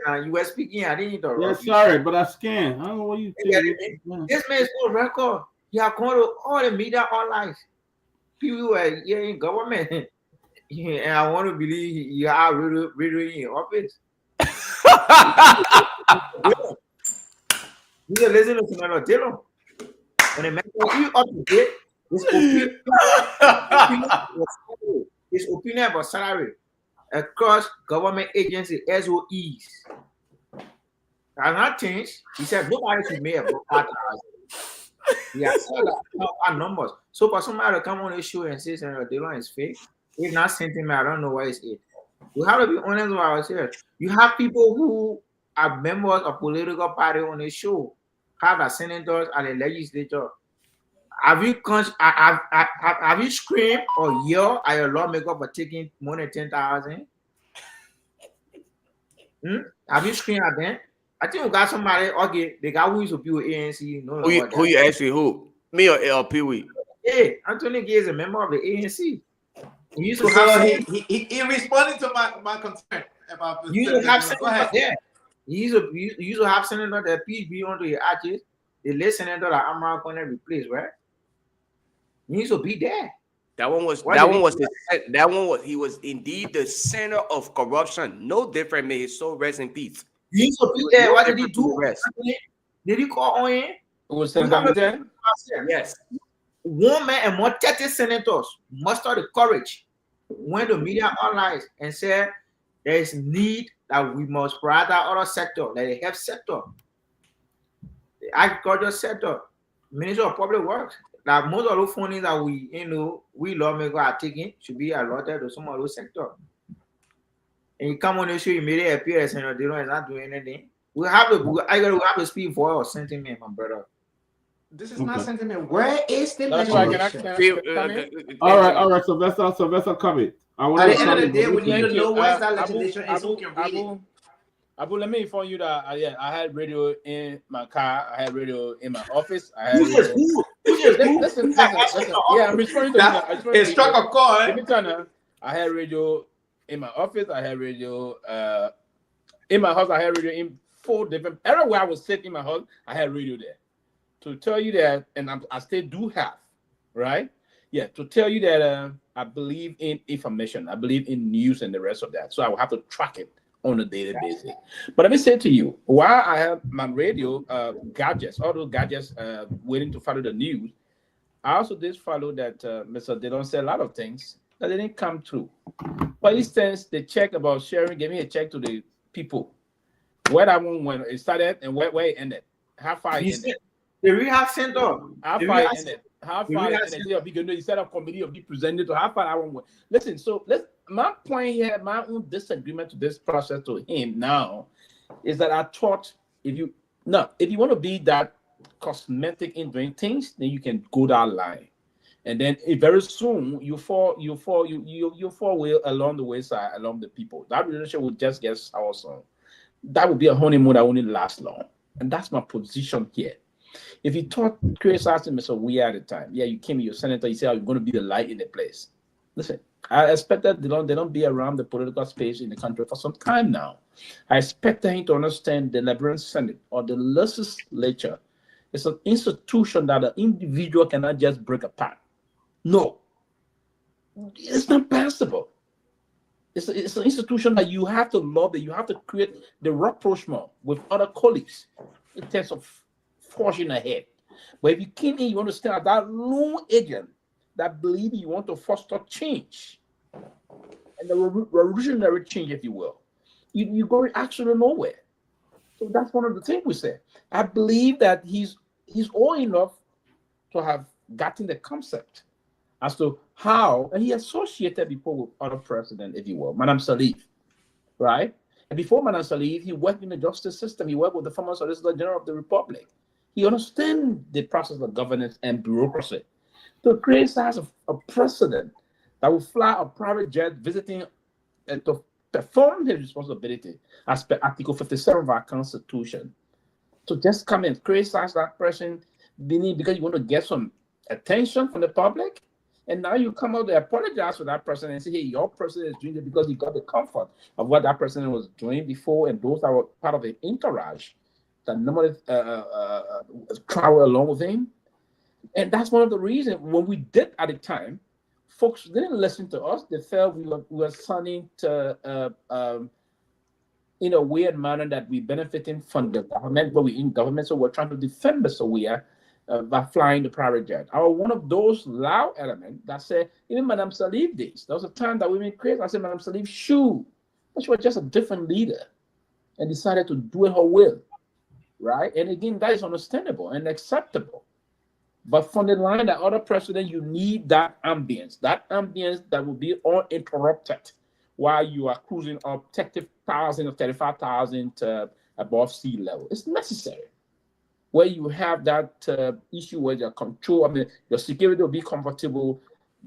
record. You were speaking. I didn't interrupt. Yeah, you. sorry, but I scam. I don't know what you think. This man is on record. He has gone to all the media, all lives. People were here in government. And I want to believe you are really in office. You can listen to Senator Dillon. When a man you up to date, his opinion about salary across government agencies, SOEs. Has not changed. He said nobody should make about 5,000. He has said that our numbers. So for somebody to come on the show and say Senator Dillon is fake, it's not sentiment. I don't know what it's it. We have to be honest with ourselves. You have people who are members of political party on the show, have as senators and the legislature. Have you screamed or yelled at your lawmaker for taking more than 10,000? Have you screamed at them? I think we got somebody. Okay, they got who used to be with ANC. No, who you actually who? Me or Pewee? Hey, Anthony Gay is a member of the ANC. He used to So have he responded to my concern about. You used to have senators there. He used to have senator that PB onto your arches. The late senator that Amara gonna replace, right? He used to be there. He was indeed the center of corruption. No different, may his soul rest in peace. He used to be there. What did he do? Did he call on him? It was Senator. Yes. One man and more 30 senators mustered the courage, went to media online and said there is need that we must prioritize other sector, like the health sector, the agriculture sector, Minister of Public Works. That most of those funding that we, we lawmakers are taking should be allotted to some of those sectors. And you come on the show, you made it appear as they don't not doing anything. We have to speak for our sentiment, my brother. This is not sentiment. Where is the That's why All right, Sylvester, come At the end of the day, we need to know where that legislation is. Who can read it? Abu, let me inform you that I had radio in my car, I had radio in my office. I had listen. Yeah, I'm responding to you. It struck a chord. Let me tell you, I had radio in my office. I had radio in my house. I had radio in 4 different. Everywhere I was sitting in my house, I had radio there. To tell you that, and I still do have, right? Yeah, to tell you that I believe in information. I believe in news and the rest of that. So I will have to track it on a daily basis. But let me say to you, while I have my radio gadgets, all those gadgets waiting to follow the news, I also did follow that Mr. They don't say a lot of things that didn't come true. For instance, the check about sharing, gave me a check to the people. Where that one when it started and where it ended. How far it ended. The rehab center. How far it ended. How far it ended. You set up committee of be presented to how far I want. Listen, so my point here, my own disagreement to this process to him now is that I thought if you want to be that cosmetic in doing things, then you can go that line. And then very soon you fall way along the wayside, along the people. That relationship will just get sour. That would be a honeymoon that won't last long. And that's my position here. If you thought criticizing Mr. Weir at the time, yeah, you came, you're a senator, you said, you're going to be the light in the place. Listen, I expect that they don't be around the political space in the country for some time now. I expect him to understand the Liberian Senate or the legislature. It's an institution that an individual cannot just break apart. No, it's not possible. It's an institution that you have to love, that you have to create the rapprochement with other colleagues in terms of forging ahead. But if you came in, you understand that lone agent that believe you want to foster change and the revolutionary change, if you will, you go actually nowhere. So that's one of the things we say. I believe that he's old enough to have gotten the concept as to how, and he associated before with other president, if you will, Madam Salif, right? And before Madam Salif, he worked in the justice system. He worked with the former Solicitor General of the Republic. He understands the process of governance and bureaucracy. To create such a precedent that will fly a private jet visiting and to perform his responsibility as per Article 57 of our Constitution. To just come and criticize that person because you want to get some attention from the public, and now you come out to apologize for that person and say, hey, your person is doing it because you got the comfort of what that person was doing before, and those that were part of the entourage that normally travel along with him. And that's one of the reasons when we did at the time, folks didn't listen to us. They felt we were sounding to in a weird manner that we benefiting from the government, but we in government, so we're trying to defend Mr. Weir by flying the private jet. I was one of those loud elements that said, even Madame Salif days. There was a time that we made crazy. I said, Madame Salif, shoo. But she was just a different leader and decided to do her will, right? And again, that is understandable and acceptable. But from the line that other president, you need that ambience that will be uninterrupted while you are cruising up 30,000 or 35,000 above sea level. It's necessary. Where you have that issue where your control, your security will be comfortable.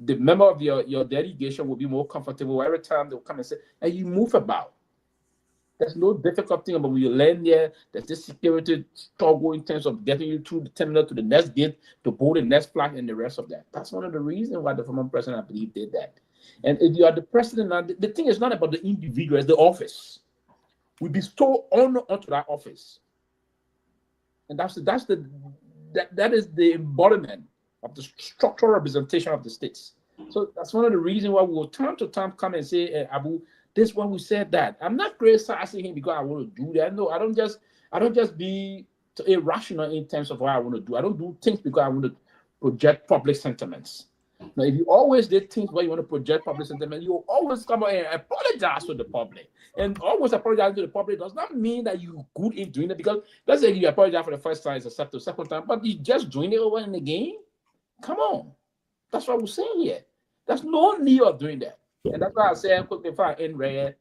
The member of your delegation will be more comfortable every time they'll come and say, and you move about. There's no difficult thing about when you land there. There's this security struggle in terms of getting you through the terminal to the next gate, to board the next flight, and the rest of that. That's one of the reasons why the former president, I believe, did that. And if you are the president now, the thing is not about the individual, it's the office. We bestow honor onto that office. And that is the embodiment of the structural representation of the states. So that's one of the reasons why we will time to time come and say, Abu, this one who said that. I'm not criticizing him because I want to do that. No, I don't just be irrational in terms of what I want to do. I don't do things because I want to project public sentiments. Now, if you always did things where you want to project public sentiment, you will always come out and apologize to the public. And always apologize to the public does not mean that you're good in doing it, because let's say you apologize for the first time, it's accepted the second time, but you just doing it over and again. Come on. That's what we're saying here. There's no need of doing that. And that's why I said quickly before I end red.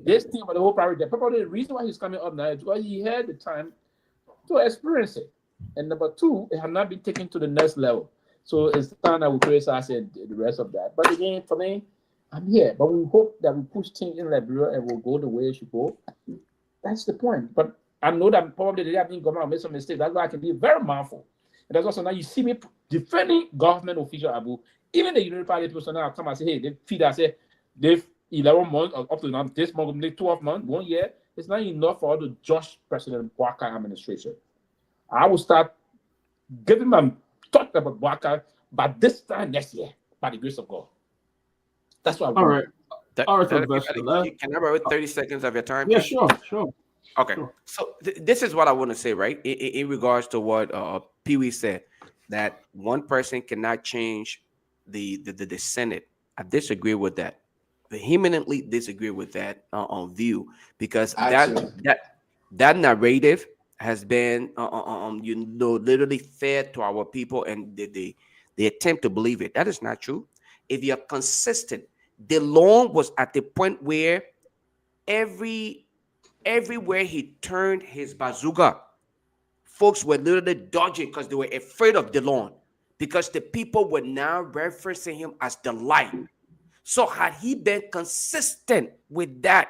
This thing about the whole private jet, probably the reason why he's coming up now is because he had the time to experience it. And number two, it has not been taken to the next level. So it's time that we criticize the rest of that. But again, for me, I'm here. But we hope that we push things in Liberia and we'll go the way it should go. That's the point. But I know that probably the Liberia government made some mistakes. That's why I can be very mindful. And that's also now you see me defending government official Abu. Even the Unity Party people now come and say, hey, they feed us, say they've 11 months up to now, this month, 12 months, 1 year. It's not enough for all the Josh President Guar administration. I will start giving them talk about Waka by this time next year, by the grace of God. That's what I'm all right. All right, can I borrow 30 seconds of your time? Yeah, sure. Okay. Sure. So this is what I want to say, right? In regards to what Pewee said, that one person cannot change the Senate. I disagree with that. Vehemently disagree with that on view, because that narrative has been literally fed to our people, and they attempt to believe it. That is not true. If you're consistent, DeLong was at the point where everywhere he turned his bazooka, folks were literally dodging because they were afraid of DeLong, because the people were now referencing him as the light. So had he been consistent with that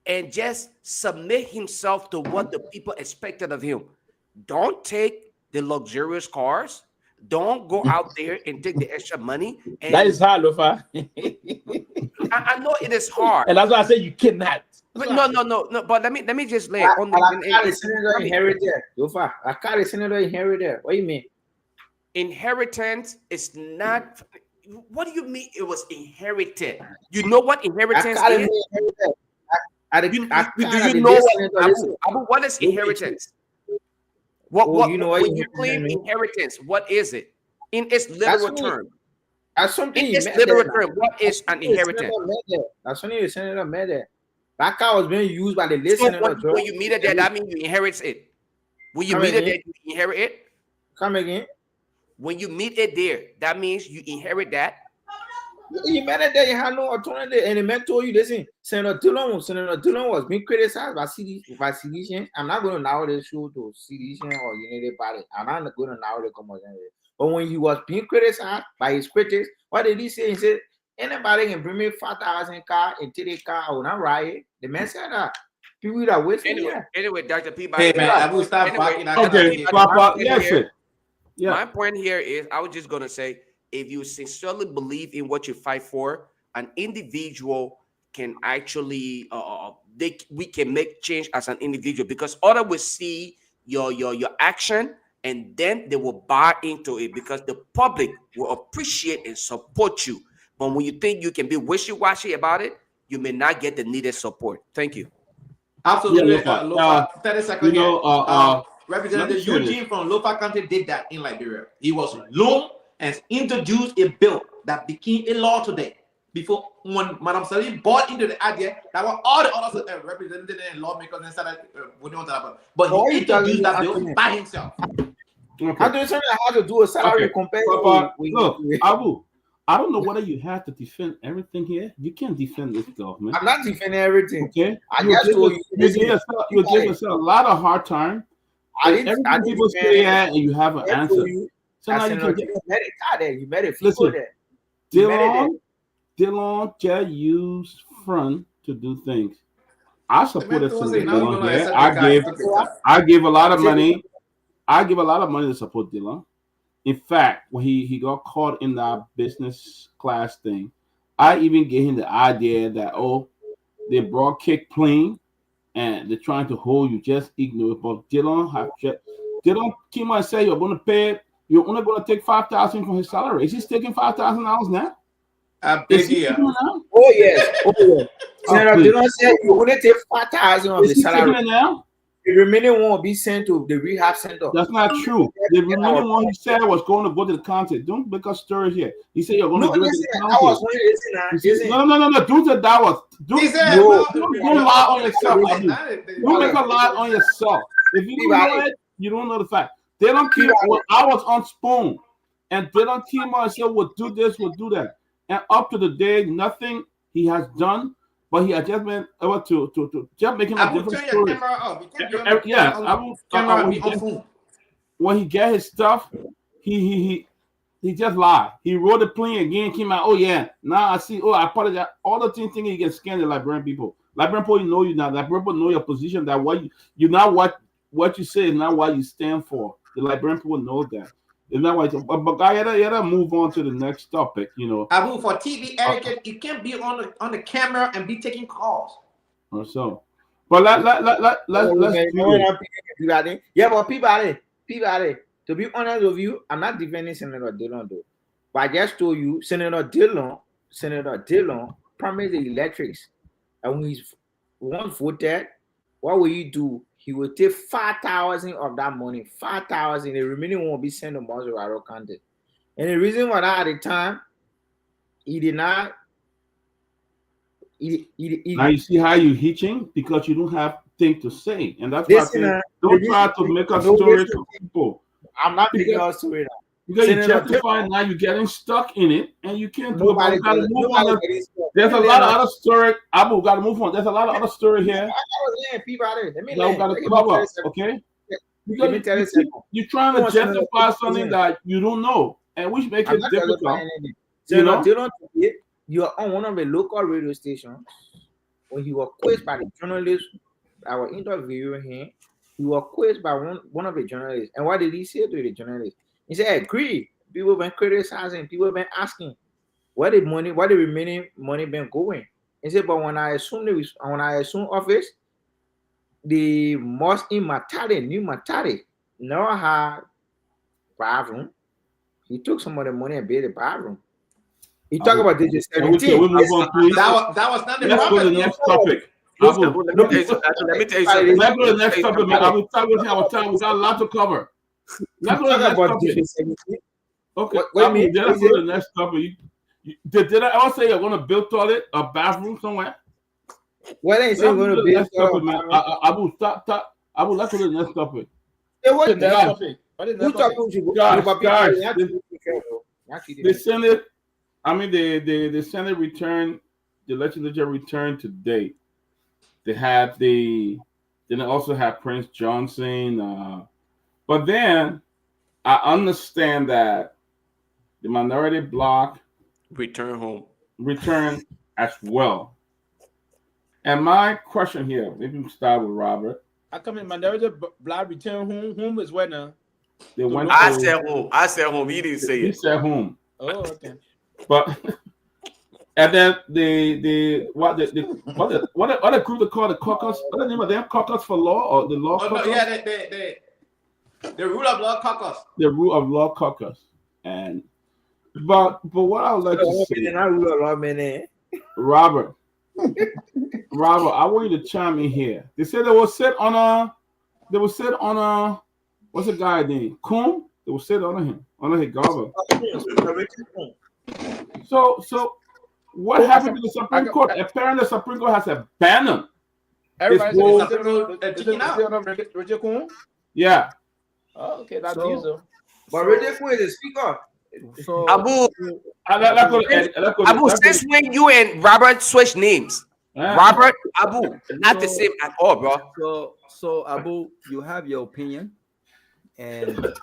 and just submit himself to what the people expected of him, don't take the luxurious cars, don't go out there and take the extra money. And that is hard, Lofa. I know it is hard, and that's why I say you cannot. But no. But let me just lay on the senator inherited. Lofa, I can't senator inherited. What do you mean? Inheritance is not. What do you mean it was inherited? You know what inheritance is? Do you know what is inheritance? What you know? When you claim inheritance, what is it in its literal term? In its literal term, what is an inheritance? That's when the senator made it. That car was being used by the listener. So when you meet it there, that means you inherit it. When you meet it there, you inherit it. Come again. When you meet it there, that means you inherit that. You met it there, you had no alternative, and the man told you, listen, Senator Dillon was being criticized by sedition. I'm not going to allow this show to sedition or Unity Party. I'm not going to allow the conversation. But when he was being criticized by his critics, what did he say? He said, anybody can bring me 5,000 car and take a car, I will not riot. The man said that. People that waiting Anyway, Dr. Peabody. Hey, man, I will stop barking. Okay, yeah. My point here is, I was just going to say, if you sincerely believe in what you fight for, an individual can actually, we can make change as an individual, because others will see your action and then they will buy into it, because the public will appreciate and support you. But when you think you can be wishy-washy about it, you may not get the needed support. Thank you. Absolutely. 30 seconds. Representative Eugene from Lofa County did that in Liberia. He was loaned and introduced a bill that became a law today. Before, when Madam Salim bought into the idea, that were all the other representatives and lawmakers and started voting on that. But he introduced that bill by himself. How do you say how to do a salary compared to look, Abu? I don't know whether you have to defend everything here. You can't defend this government. I'm not defending everything. Okay, you give yourself a lot of hard time. Everything people say and you have an answer. So now you made it. Listen, Dillon just used front to do things. I supported Dillon here. I gave a lot of money. I give a lot of money to support Dillon. In fact, when he got caught in that business class thing, I even gave him the idea that, they brought kick plane and they're trying to hold you, just ignore it. But Dillon came out and said you're only going to take $5,000 from his salary. Is he taking $5,000 now? Is he Biggie. here now? Oh yes. Oh yes. Senator please. Dillon said you only take 5,000 of Is the he salary. here now? The remaining one will be sent to the rehab center. That's not true. The remaining one he said was going to go to the county. Don't make us story here. He said you're going No, to give it to listen, the I county. was when you listen. No. Do the that was. He said, No. Don't lie on yourself. Don't make a lie on yourself. If you don't know it, you don't know the fact. They don't keep. Well, I was on Spoon, and they don't keep on and say, "We'll do this, we'll do that." And up to the day, nothing he has done, but he has just been able to just making a different story. When he get his stuff, he just lied. He wrote the plea again, came out. Oh yeah, now I see. Oh, I apologize. All the things thinking he gets scanned the Liberian people. Liberian people know you now. Liberian people know your position. That what you not what you say is not what you stand for. The Liberian people know that. It's not what. But guy, you gotta move on to the next topic. You know. Abu, for TV etiquette, you can't be on the camera and be taking calls. Or so. But let's do that. Yeah, but Peabody, to be honest with you, I'm not defending Senator Dillon though. But I just told you, Senator Dillon promised the electrics. And when he's once voted, what will you do? He will take 5,000 of that money, 5,000. The remaining one will be sent to Mosararo County. And the reason why that at the time, he did not. Now you see how you're hitching because you don't have things to say, and that's why I say don't try to make a story to people. I'm not making a story now. Because you justify now you're getting stuck in it, and you can't do it. Gotta move on. There's a lot of other story. Abu, gotta move on. There's a lot of other story here. Gotta cover, okay? You're trying to justify something that you don't know, and which makes it difficult. You know, you're on one of the local radio stations. When he was quizzed by the journalist, I was interviewing him. He was quizzed by one of the journalists. And what did he say to the journalist? He said, agree. People been criticizing, people been asking, where the remaining money been going? He said, but when I assume office, the most in Matari, New Matari, never had bathroom. He took some of the money and built a bathroom. He talked about this. Okay, we move on, please. That was not the Let's go to the next topic. Let me tell you something. Let's go to the next topic, man. I will talk with our time. We got a lot to cover. Let's go to the next topic. Okay, let's go to the next topic. Did I ever say you're going to build toilet, a bathroom somewhere? What ain't saying going to build toilet, man? I will stop. I will let's go to the next topic. What's the next topic? Who talking guys? The Senate. I mean, the Senate returned, the legislature returned today. Then they also had Prince Johnson. But then I understand that the minority bloc return as well. And my question here, maybe we start with Robert. I come in minority bloc return home. Home is where now? They went I said home. He didn't say it. He said home. Oh, okay. But and then what the group they call the caucus? What the name of them? Caucus for Law or the Law Caucus? No, yeah, the Rule of Law Caucus. The Rule of Law Caucus. And but what I would like to say, Robert, I want you to chime in here. They said they will sit on a what's the guy name? Coon? They will sit on him, on his governor. So what happened to the Supreme Court? Apparently, the Supreme Court has abandoned. Richard Coon? Yeah. Oh, okay, that's easy. But Richard Coon is the speaker. So Abu, since when you and Robert switch names? Robert, Abu, not the same at all, bro. So Abu, you have your opinion, and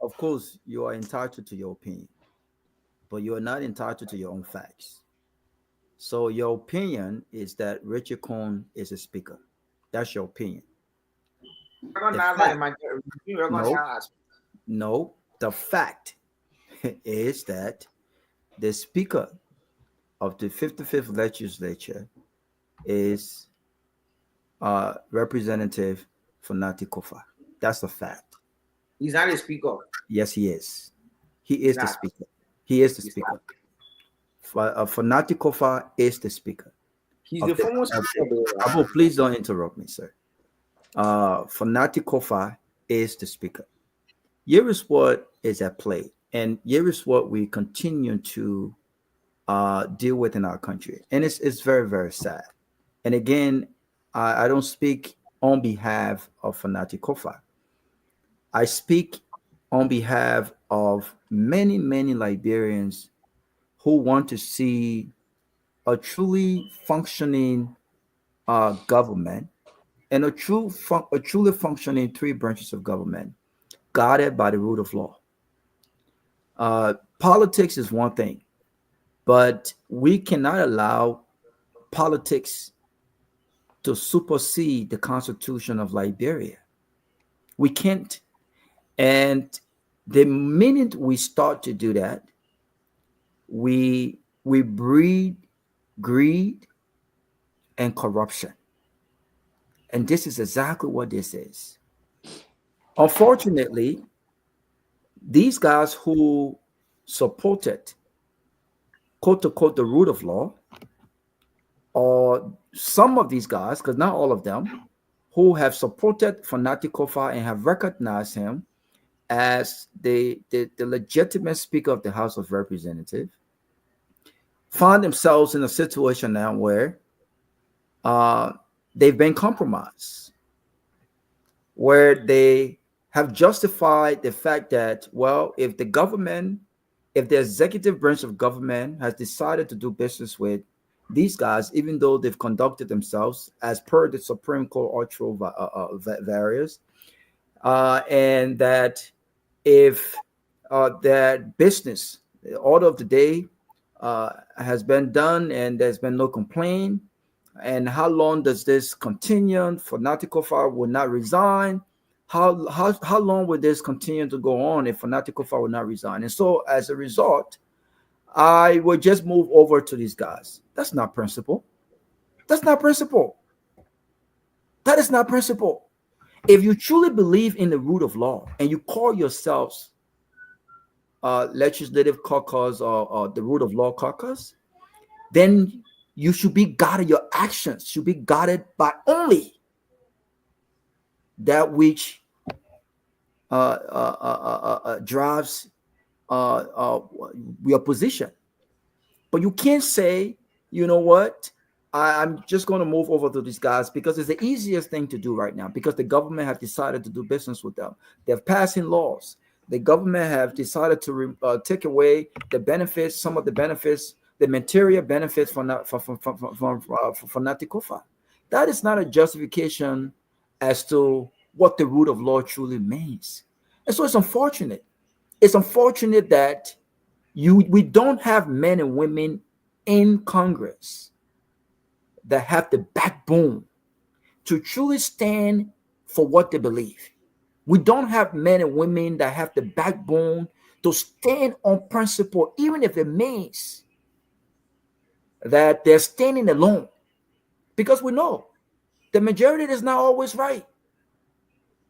of course you are entitled to your opinion, but you are not entitled to your own facts. So your opinion is that Richard Coon is a speaker. That's your opinion. No, the fact is that the speaker of the 55th legislature is Representative Fonati Kofa. That's a fact. He's not a speaker. Yes, he is. He is the speaker. He is the speaker. Fanati Kofa is the speaker. He's the former speaker. Abu, please don't interrupt me, sir. Fanati Kofa is the speaker. Here is what is at play, and here is what we continue to deal with in our country, and it's very, very sad. And again, I don't speak on behalf of Fanati Kofa. I speak on behalf of many, many Liberians who want to see a truly functioning government and a truly functioning three branches of government guided by the rule of law. Politics is one thing, but we cannot allow politics to supersede the Constitution of Liberia. We can't. And the minute we start to do that, we breed greed and corruption. And this is exactly what this is. Unfortunately, these guys who supported, quote unquote, the rule of law, or some of these guys, because not all of them, who have supported Fanati Kofa and have recognized him as the legitimate Speaker of the House of Representatives, find themselves in a situation now where they've been compromised, where they have justified the fact that, well, if the executive branch of government has decided to do business with these guys, even though they've conducted themselves as per the Supreme Court ultra various, and that if that business, the order of the day has been done and there's been no complaint, and how long does this continue? Fanati Kofa will not resign. How long will this continue to go on if Fanati Kofa will not resign? And so as a result, I would just move over to these guys. That's not principle. That's not principle. That is not principle. If you truly believe in the rule of law and you call yourselves legislative caucus or the rule of law caucus, then you should be guided, your actions should be guided by only that which drives your position. But you can't say, you know what, I'm just going to move over to these guys because it's the easiest thing to do right now, because the government have decided to do business with them. They're passing laws. The government have decided to take away the benefits, some of the benefits, the material benefits for Fanati Kofa. That is not a justification as to what the rule of law truly means. And so it's unfortunate. It's unfortunate that we don't have men and women in Congress that have the backbone to truly stand for what they believe. We don't have men and women that have the backbone to stand on principle, even if it means that they're standing alone. Because we know the majority is not always right.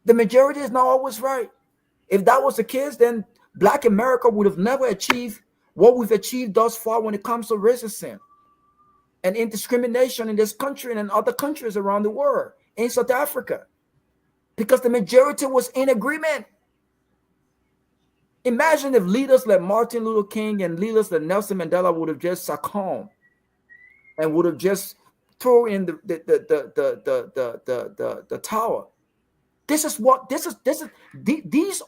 The majority is not always right. If that was the case, then Black America would have never achieved what we've achieved thus far when it comes to racism and indiscrimination in this country and in other countries around the world, in South Africa, because the majority was in agreement. Imagine if leaders like Martin Luther King and leaders like Nelson Mandela would have just succumbed and would have just thrown in the tower. These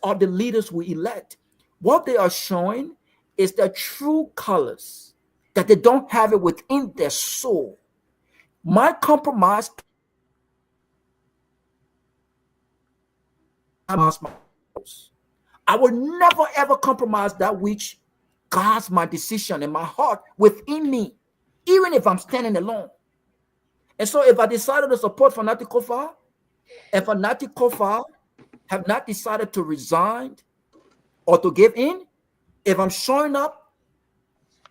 are the leaders we elect. What they are showing is their true colors, that they don't have it within their soul. My compromise, I will never ever compromise that which guards my decision and my heart within me, even if I'm standing alone. And so if I decided to support Fanati Kofa, and Fanati Kofa have not decided to resign or to give in, if I'm showing up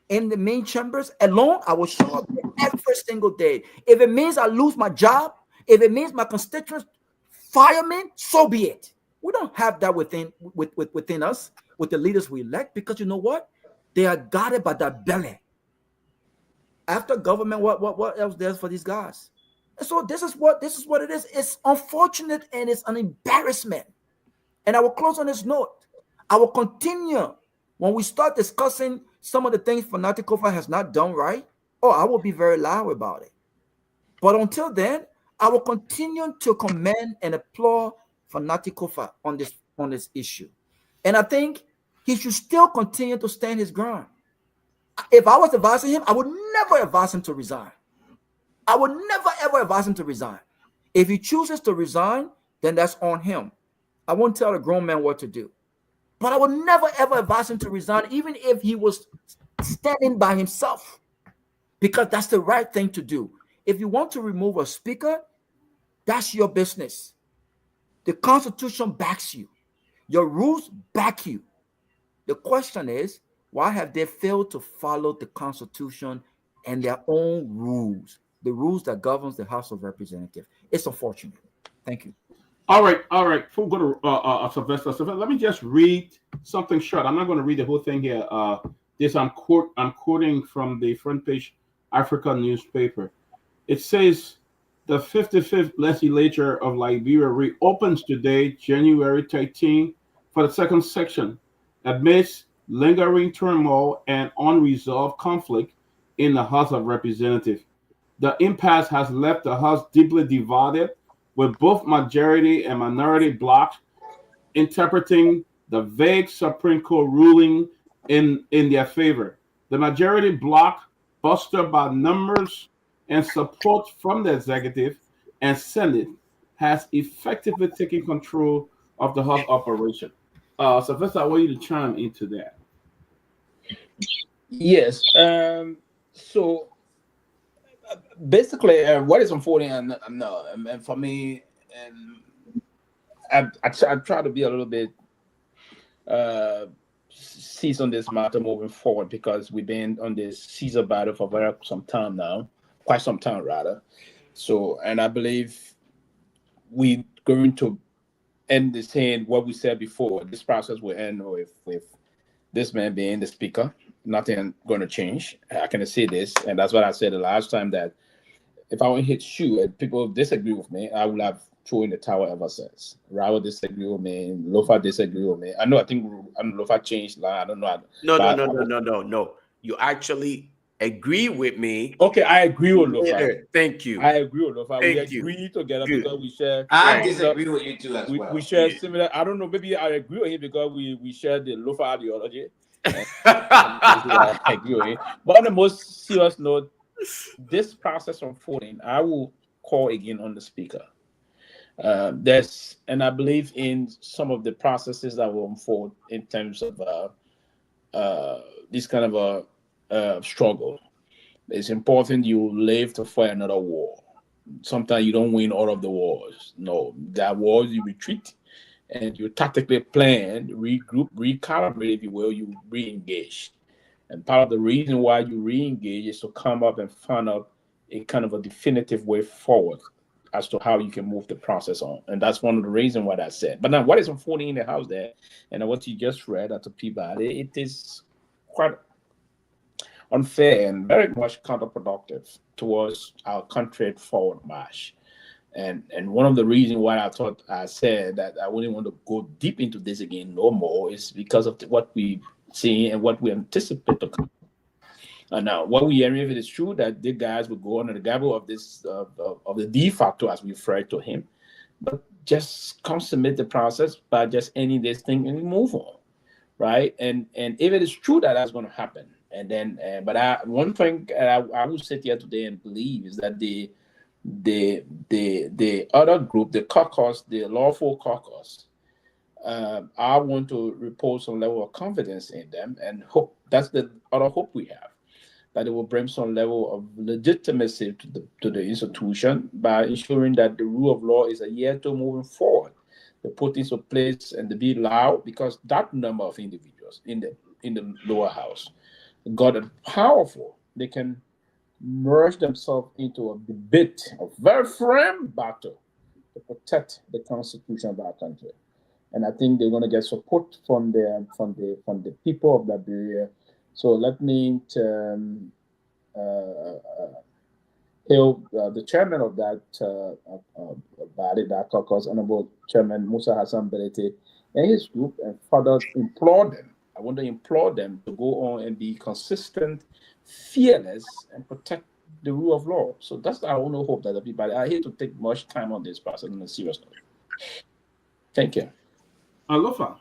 in the main chambers alone, I will show up every single day. If it means I lose my job, if it means my constituents fire me, so be it. We don't have that within us, with the leaders we elect, because you know what? They are guided by that belly. After government, what else there's for these guys? And so this is what it is. It's unfortunate and it's an embarrassment. And I will close on this note. I will continue when we start discussing some of the things Fanatic Kofa has not done right. Oh, I will be very loud about it. But until then, I will continue to commend and applaud Fanatic Kofa on this issue. And I think he should still continue to stand his ground. If I was advising him, I would never advise him to resign. I would never, ever advise him to resign. If he chooses to resign, then that's on him. I won't tell a grown man what to do. But I would never, ever advise him to resign, even if he was standing by himself, because that's the right thing to do. If you want to remove a speaker, that's your business. The Constitution backs you. Your rules back you. The question is, why have they failed to follow the Constitution and their own rules, the rules that governs the House of Representatives? It's unfortunate. Thank you. All right. Before we go to Sylvester, let me just read something short. I'm not going to read the whole thing here. I'm quoting from the front page Africa newspaper. It says the 55th legislature of Liberia reopens today, January 13, for the second section, amidst lingering turmoil and unresolved conflict in the House of Representatives. The impasse has left the House deeply divided, with both majority and minority blocs interpreting the vague Supreme Court ruling in their favor. The majority bloc, bolstered by numbers and support from the executive and Senate, has effectively taken control of the House operation. So first, I want you to chime into that. Yes. So basically, what is unfolding, and for me, and I try to be a little bit seize on this matter moving forward, because we've been on this Caesar battle for quite some time now. So, and I believe we're going to end this saying what we said before. This process will end with this man being the speaker. Nothing going to change. I can say this, and that's what I said the last time, that if I want to hit shoe and people disagree with me, I will have thrown in the tower ever since. Raul disagree with me, Lofa disagree with me. I think Lofa changed. I don't know. No. You actually agree with me. Okay, I agree with Lofa. Thank you. I agree with Lofa. We agree together because we share. I disagree with you too as well. We share similar. I don't know. Maybe I agree with him because we share the Lofa ideology. I agree with him. But on the most serious note, this process unfolding, I will call again on the speaker. And I believe in some of the processes that will unfold in terms of this kind of a struggle. It's important you live to fight another war. Sometimes you don't win all of the wars. No, that wars you retreat and you tactically plan, regroup, recalibrate, if you will, you re-engage. And part of the reason why you re-engage is to come up and find out a kind of a definitive way forward as to how you can move the process on. And that's one of the reasons why that's said. But now what is unfolding in the House there, and what you just read at the Peabody, it is quite unfair and very much counterproductive towards our country forward march. And one of the reasons why I said that I wouldn't want to go deep into this again no more is because of what we see and what we anticipate to come. And now, what we hear, if it is true that the guys will go under the gabble of this of the de facto, as we refer to him, but just consummate the process by just ending this thing and move on, right? And if it is true that that's going to happen, and then, one thing I will sit here today and believe is that the other group, the caucus, the lawful caucus, I want to repose some level of confidence in them and hope. That's the other hope we have, that it will bring some level of legitimacy to the institution by ensuring that the rule of law is adhered to moving forward. The put into place and to be loud, because that number of individuals in the lower house got it powerful. They can merge themselves into a debate, a very firm battle to protect the Constitution of our country. And I think they're going to get support from the people of Liberia. So let me the chairman of that body, that caucus, Honorable Chairman Musa Hassan Belete, and his group and further implore them. I want to implore them to go on and be consistent, fearless, and protect the rule of law. So that's our only hope that everybody. I hate to take much time on this, Pastor, on a serious note. Thank you. Lofa.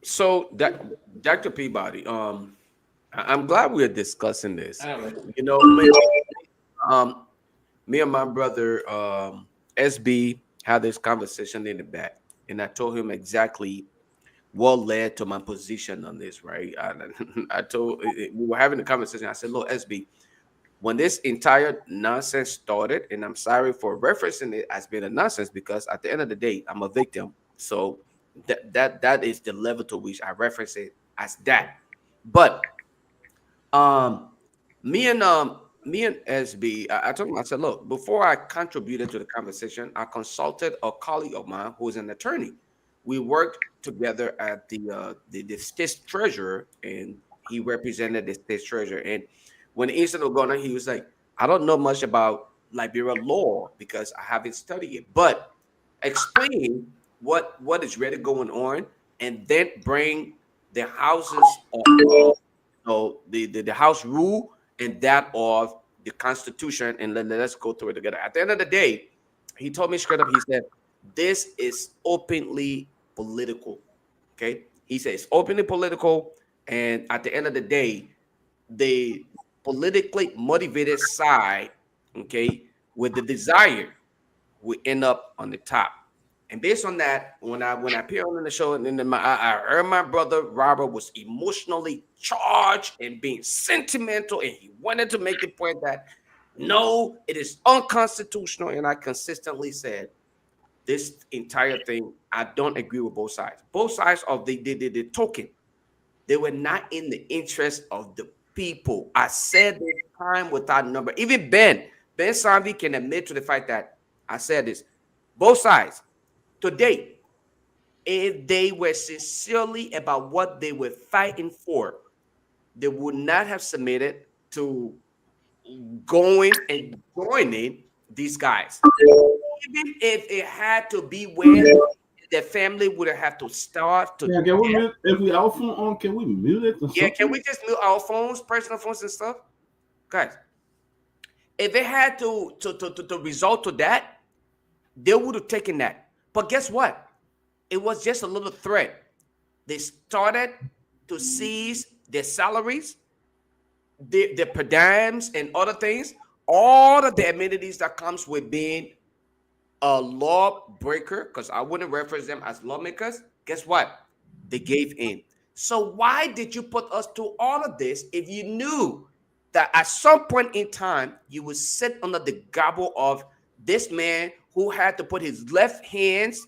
So that Dr. Peabody, I'm glad we're discussing this. You know, me and my brother SB had this conversation in the back, and I told him exactly what led to my position on this. Right? I told we were having a conversation. I said, "Look, SB, when this entire nonsense started, and I'm sorry for referencing it as being a nonsense because at the end of the day, I'm a victim. So that is the level to which I reference it as that. But me and SB, I told him, I said, look, before I contributed to the conversation, I consulted a colleague of mine who is an attorney. We worked together at the state treasurer, and he represented the state treasurer. And when the incident was going on, he was like, I don't know much about Liberia law because I haven't studied it, but explain what is really going on, and then bring the houses of the house rule and that of the constitution, and let's go through it together. At the end of the day, he told me straight up, he said, this is openly political. Okay. He says openly political. And at the end of the day, the politically motivated side, okay, with the desire will end up on the top. And based on that, when I appeared on the show, and then I heard my brother Robert was emotionally charged and being sentimental, and he wanted to make the point that no, it is unconstitutional. And I consistently said, this entire thing, I don't agree with both sides. Both sides of the token, they were not in the interest of the people. I said this time without number. Even Ben Sanvee can admit to the fact that I said this. Both sides. Today, if they were sincerely about what they were fighting for, they would not have submitted to going and joining these guys. Even if it had to be where their family would have to start to. Yeah, can we mute, if we our phone on, can we mute it? Yeah, can we just mute our phones, personal phones and stuff? Guys, if it had to result to that, they would have taken that. But guess what? It was just a little threat. They started to seize their salaries, their per diems, and other things. All of the amenities that comes with being a lawbreaker, because I wouldn't reference them as lawmakers. Guess what? They gave in. So why did you put us through all of this if you knew that at some point in time you would sit under the gobble of this man who had to put his left hands,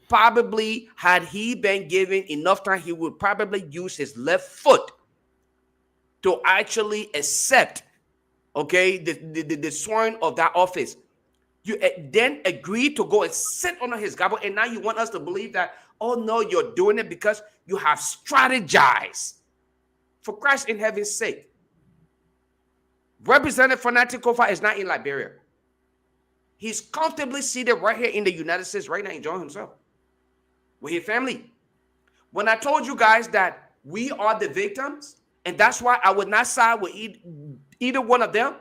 probably had he been given enough time, he would probably use his left foot to actually accept, okay, the sworn of that office. You then agreed to go and sit under his gobble, and now you want us to believe that, oh no, you're doing it because you have strategized. For Christ in heaven's sake. Representative Fanatic Kofa is not in Liberia. He's comfortably seated right here in the United States right now, enjoying himself with his family. When I told you guys that we are the victims, and that's why I would not side with either one of them.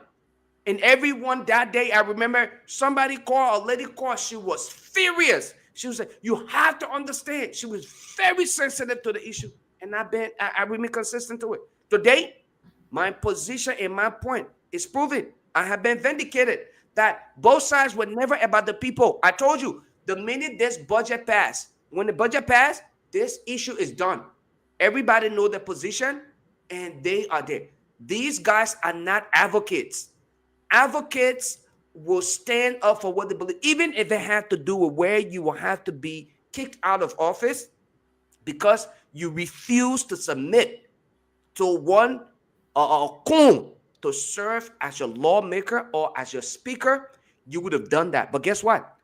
And everyone that day, I remember somebody called, a lady called, she was furious. She was like, you have to understand. She was very sensitive to the issue. And I remain consistent to it. Today, my position and my point is proven. I have been vindicated that both sides were never about the people. I told you, the minute this budget passed, when the budget passed, this issue is done. Everybody know the position, and they are there. These guys are not advocates. Advocates will stand up for what they believe, even if it have to do with where you will have to be kicked out of office because you refuse to submit to one coon to serve as your lawmaker or as your speaker. You would have done that. But guess what?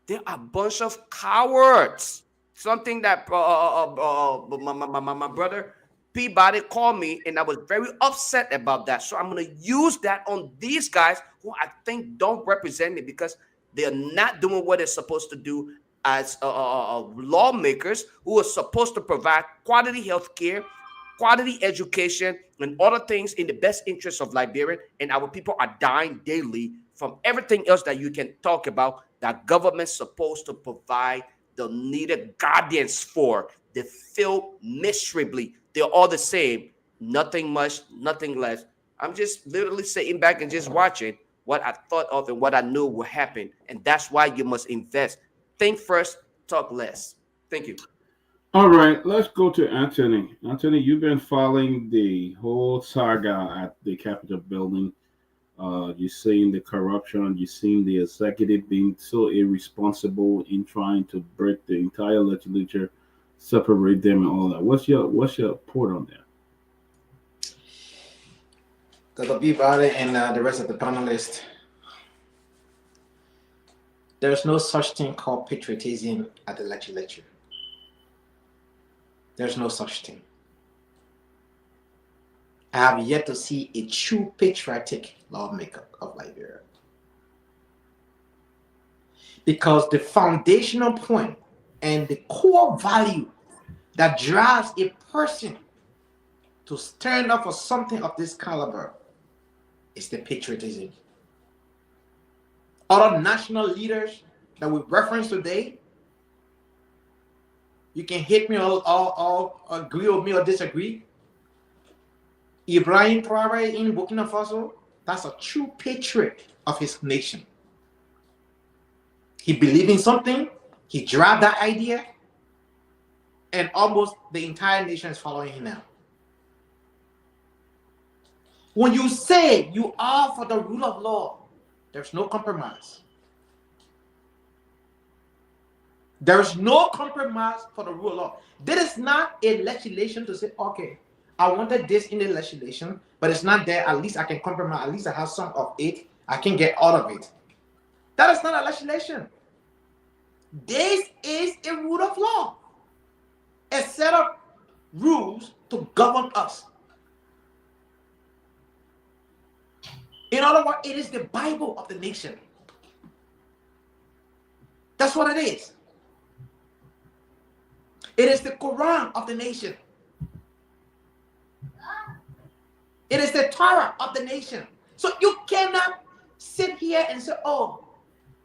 They're a bunch of cowards. Something that my brother Peabody called me, and I was very upset about that. So I'm going to use that on these guys who I think don't represent me because they're not doing what they're supposed to do as lawmakers who are supposed to provide quality health care, quality education, and other things in the best interest of Liberia. And our people are dying daily from everything else that you can talk about that government's supposed to provide the needed guardians for. They fail miserably. They're all the same. Nothing much, nothing less. I'm just literally sitting back and just watching what I thought of and what I knew would happen. And that's why you must invest. Think first, talk less. Thank you. All right, let's go to Anthony. Anthony, you've been following the whole saga at the Capitol building. You've seen the corruption. You've seen the executive being so irresponsible in trying to break the entire legislature, separate them, and all that. What's your report on that? Dr. Peabody and the rest of the panelists. There's no such thing called patriotism at the legislature. There's no such thing. I have yet to see a true patriotic lawmaker of Liberia. Because the foundational point and the core value that drives a person to stand up for something of this caliber is the patriotism. Other national leaders that we reference today, you can hate me or agree with me or disagree. Ibrahim Traoré in Burkina Faso, that's a true patriot of his nation. He believed in something, he dropped that idea, and almost the entire nation is following him now. When you say you are for the rule of law, there's no compromise. There is no compromise for the rule of law. There is not a legislation to say, okay, I wanted this in the legislation, but it's not there. At least I can compromise. At least I have some of it. I can get all of it. That is not a legislation. This is a rule of law. A set of rules to govern us. In other words, it is the Bible of the nation. That's what it is. It is the Quran of the nation. It is the Torah of the nation. So you cannot sit here and say, oh,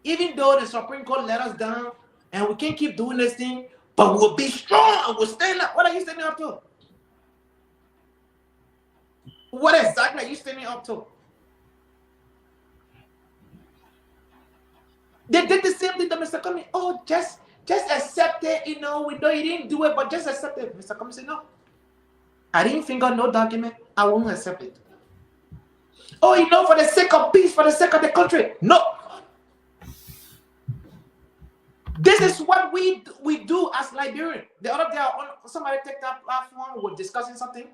even though the Supreme Court let us down and we can't keep doing this thing, but we'll be strong and we'll stand up. What are you standing up to? What exactly are you standing up to? They did the same thing to Mr. Cummings. Oh, just accept it. We know you didn't do it, but just accept it. Mr. Cummings said, no. I didn't finger no document. I won't accept it. Oh, for the sake of peace, for the sake of the country. No. This is what we do as Liberians. The other day, somebody took that platform, we were discussing something,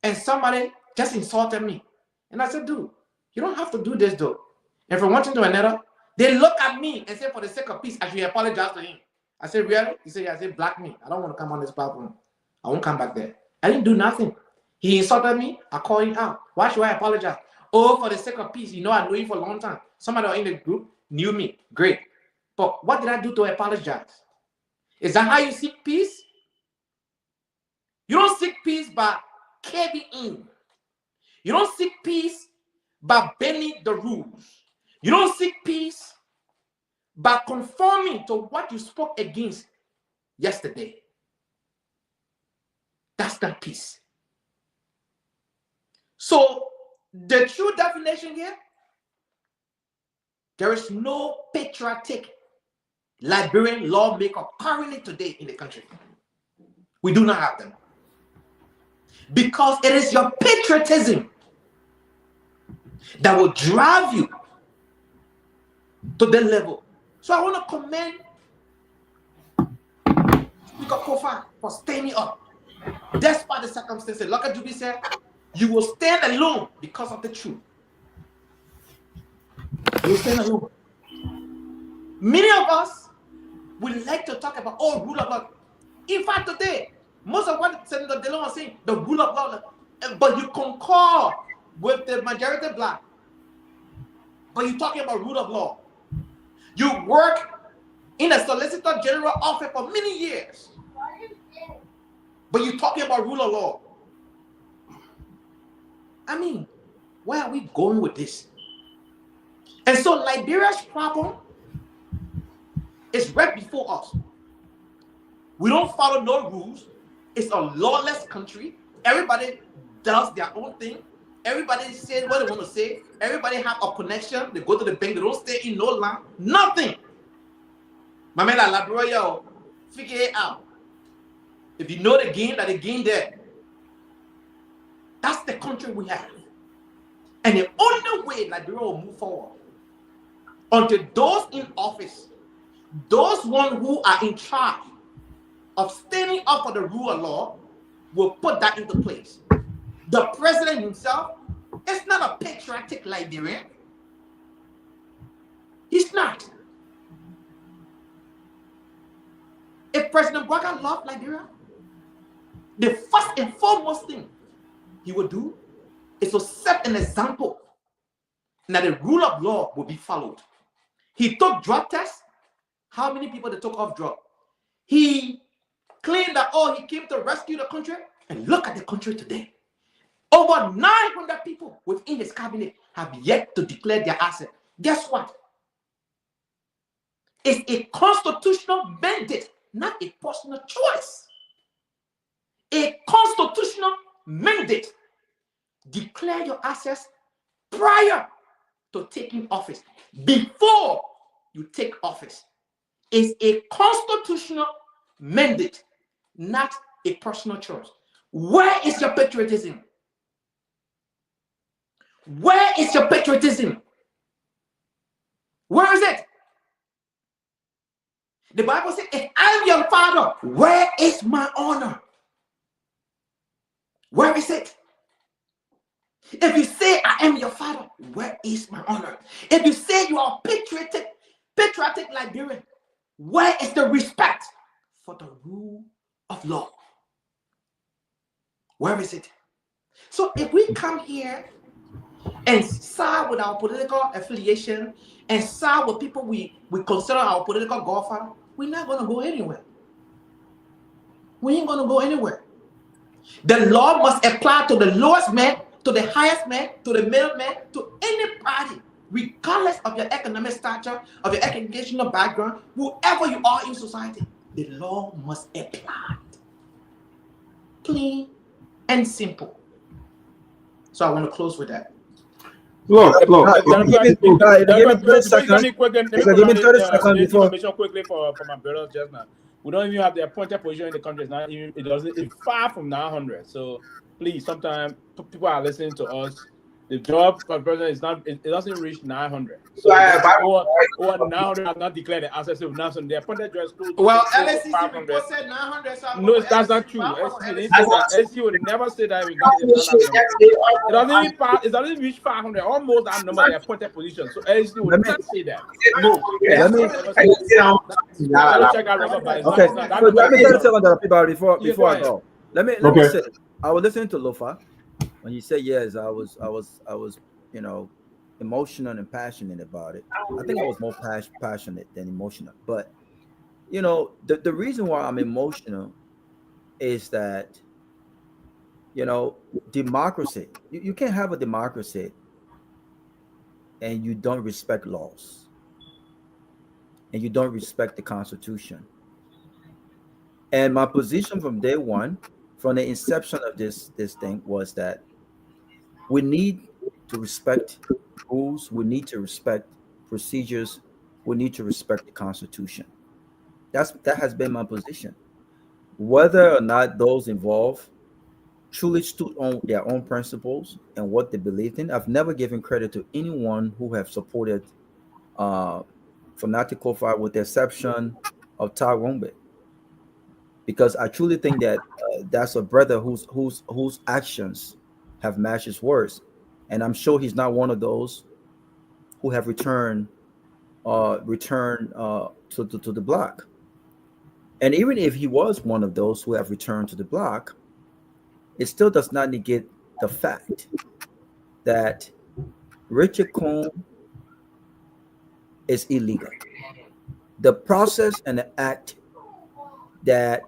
and somebody just insulted me. And I said, dude, you don't have to do this, though. And from one thing to another, they look at me and say, for the sake of peace, I should apologize to him. I said, really? He said, yeah. I said, block me. I don't want to come on this platform. I won't come back there. I didn't do nothing. He insulted me. I called him out. Why should I apologize? Oh, for the sake of peace. I know you for a long time. Somebody in the group knew me. Great. But what did I do to apologize? Is that how you seek peace? You don't seek peace by caving in. You don't seek peace by bending the rules. You don't seek peace by conforming to what you spoke against yesterday. That's not peace. So, the true definition here, there is no patriotic Liberian lawmaker currently today in the country. We do not have them. Because it is your patriotism that will drive you to that level. So I want to commend Speaker Kofa for standing up. Despite the circumstances, Lofa Julius said, you will stand alone because of the truth. You will stand alone. Many of us would like to talk about, rule of law. In fact, today, Most of what Senator Delon was saying, the rule of law, but you concur with the majority black. But you're talking about rule of law. You work in a Solicitor General office for many years. But you're talking about rule of law. I mean, where are we going with this? And so Liberia's problem is right before us. We don't follow no rules. It's a lawless country. Everybody does their own thing. Everybody says what they want to say. Everybody have a connection. They go to the bank. They don't stay in no land. Nothing. My man, like Liberia, figure it out. If you know the game, that the game there. That's the country we have. And the only way Liberia will move forward, until those in office, those ones who are in charge of standing up for the rule of law, will put that into place. The president himself is not a patriotic Liberian. He's not. If President Garguah loved Liberia, the first and foremost thing he would do is to set an example that the rule of law will be followed. He took drug tests. How many people they took off drug? He claimed that, oh, he came to rescue the country. And look at the country today. Over 900 people within his cabinet have yet to declare their asset. Guess what? It's a constitutional mandate, not a personal choice. A constitutional mandate. Declare your assets prior to taking office. Before you take office. It's a constitutional mandate, not a personal choice. Where is your patriotism? Where is your patriotism? Where is it? The Bible says, if I am your father, where is my honor? Where is it? If you say I am your father, where is my honor? If you say you are patriotic Liberian, where is the respect for the rule of law? Where is it? So if we come here and side with our political affiliation and side with people we consider our political godfather, we're not going to go anywhere. We ain't going to go anywhere. The law must apply to the lowest man, to the highest man, to the middle man, to any party, regardless of your economic stature, of your educational background, whoever you are in society. The law must apply. Plain and simple. So I want to close with that. Look. Give me 30 seconds. Give me 30 seconds before. Information quickly for my brother just now. We don't even have the appointed position in the country. It's far from 900. So please, sometimes people are listening to us. The job for president is not. It doesn't reach 900. So over 900 have not declared the access of national. The appointed judge close. Well, LSC report said 900. So no, that's not true. SC would never say that. It doesn't even pass. It doesn't reach 500. Almost that number. The appointed position. So SC would not say that. No. Okay. Let me tell you something about before I go. Let me say. I was listening to Lofa. When you say yes, I was, emotional and passionate about it. I think I was more passionate than emotional. But, the reason why I'm emotional is that, democracy. You can't have a democracy and you don't respect laws and you don't respect the Constitution. And my position from day one, from the inception of this thing, was that we need to respect rules. We need to respect procedures. We need to respect the Constitution. That has been my position. Whether or not those involved truly stood on their own principles and what they believed in, I've never given credit to anyone who have supported Fanatic Kofa, with the exception of Torgbean, because I truly think that that's a brother whose actions have matched his words, and I'm sure he's not one of those who have returned to the block. And even if he was one of those who have returned to the block, it still does not negate the fact that Richard Cohn is illegal. The process and the act that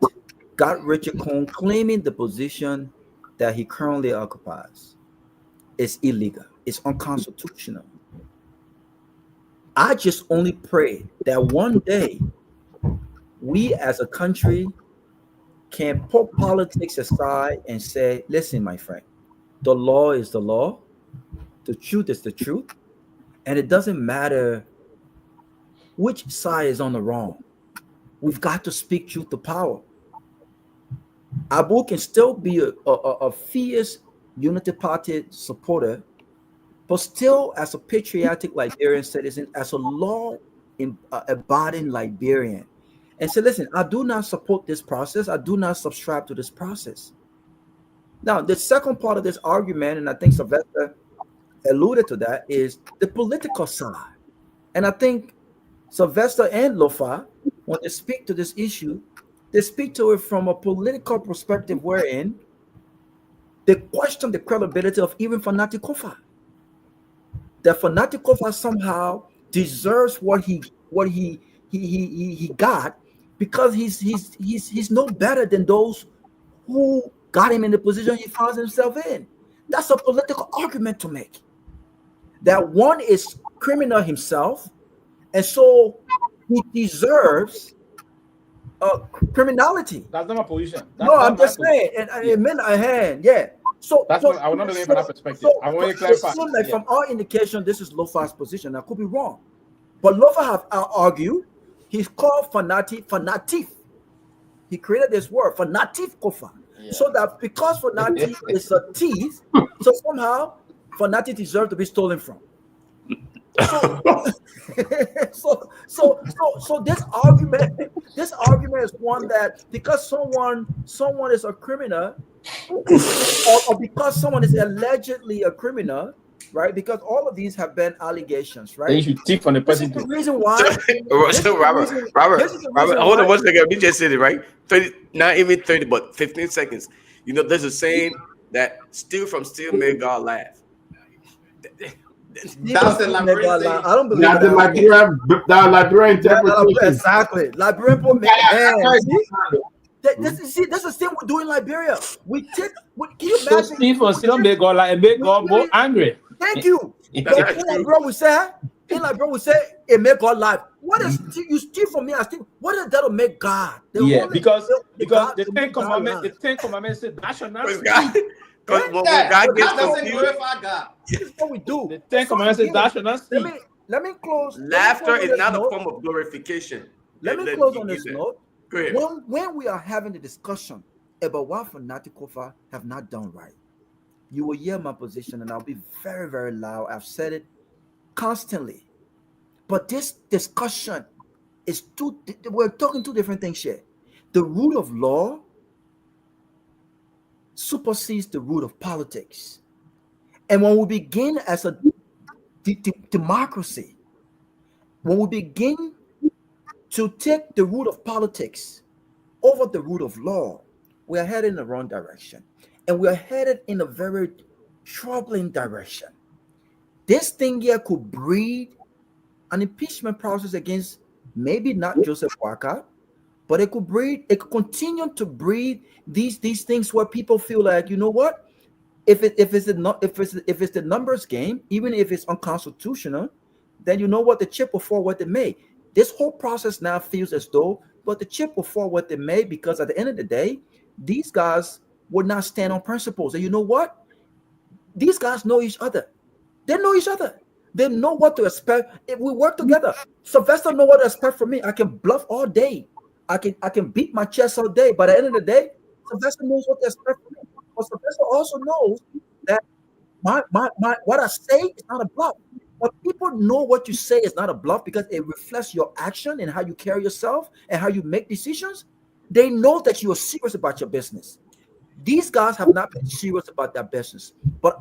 got Richard Cohn claiming the position that he currently occupies is illegal. It's unconstitutional. I just only pray that one day we as a country can put politics aside and say, listen, my friend, the law is the law, the truth is the truth, and it doesn't matter which side is on the wrong. We've got to speak truth to power. Abu can still be a fierce Unity Party supporter, but still as a patriotic Liberian citizen, as a law-abiding Liberian. And say, listen, I do not support this process. I do not subscribe to this process. Now, the second part of this argument, and I think Sylvester alluded to that, is the political side. And I think Sylvester and Lofa, when they speak to this issue, they speak to it from a political perspective wherein they question the credibility of even Fanati Kofa. That Fanati Kofa somehow deserves what he got because he's no better than those who got him in the position he finds himself in. That's a political argument to make. That one is criminal himself, and so he deserves criminality. That's not my position. No, I'm just saying, and it meant a hand, yeah. So that's what I would not believe from that perspective. I want to clarify. It seems like from our indication, this is Lofa's position. I could be wrong, but Lofa have argued. He's called fanatif. He created this word, fanatif kofa. Yeah. So that because fanatif is a teeth, so somehow fanatif deserves to be stolen from. So this argument is one that because someone is a criminal, or because someone is allegedly a criminal, right? Because all of these have been allegations, right? They should take from the person. The reason why. So Robert, hold on 1 second. We just said it right. 30, not even 30, but 15 seconds. You know, there's a saying that steal from steal made God laugh. That's the Liberian. I don't believe that. The Liberian interpretation. Exactly. Liberian. This is the thing we do in Liberia. We take. Can you imagine? Steal from steal made God laugh and make God more angry. Thank you. But in Liberia we say it make God laugh. What is you steal from me? I steal. What is that to make God? Because the Ten Commandments say that shall not steal. Because when God gets confused, this is what we do. The Ten Commandments say that shall not steal. Let me close. Laughter is not a form of glorification. Let me close on this note. Go ahead. When we are having the discussion about what Fanati Kofa have not done right, you will hear my position, and I'll be very, very loud. I've said it constantly. But this discussion is we're talking two different things here. The rule of law supersedes the rule of politics. And when we begin as a democracy, when we begin to take the root of politics over the root of law, we are headed in the wrong direction. And we are headed in a very troubling direction. This thing here could breed an impeachment process against maybe not Joseph Boakai, but it could continue to breed these things where people feel like, you know what? If it's the numbers game, even if it's unconstitutional, then you know what, the chip will fall where they may. This whole process now feels as though, but the chip will fall where they may, because at the end of the day, these guys would not stand on principles. And you know what? These guys know each other. They know each other. They know what to expect. If we work together, Sylvester know what to expect from me. I can bluff all day. I can beat my chest all day. But at the end of the day, Sylvester knows what to expect from me. But Sylvester also knows that my what I say is not a bluff. But people know what you say is not a bluff because it reflects your action and how you carry yourself and how you make decisions. They know that you are serious about your business. These guys have not been serious about their business. But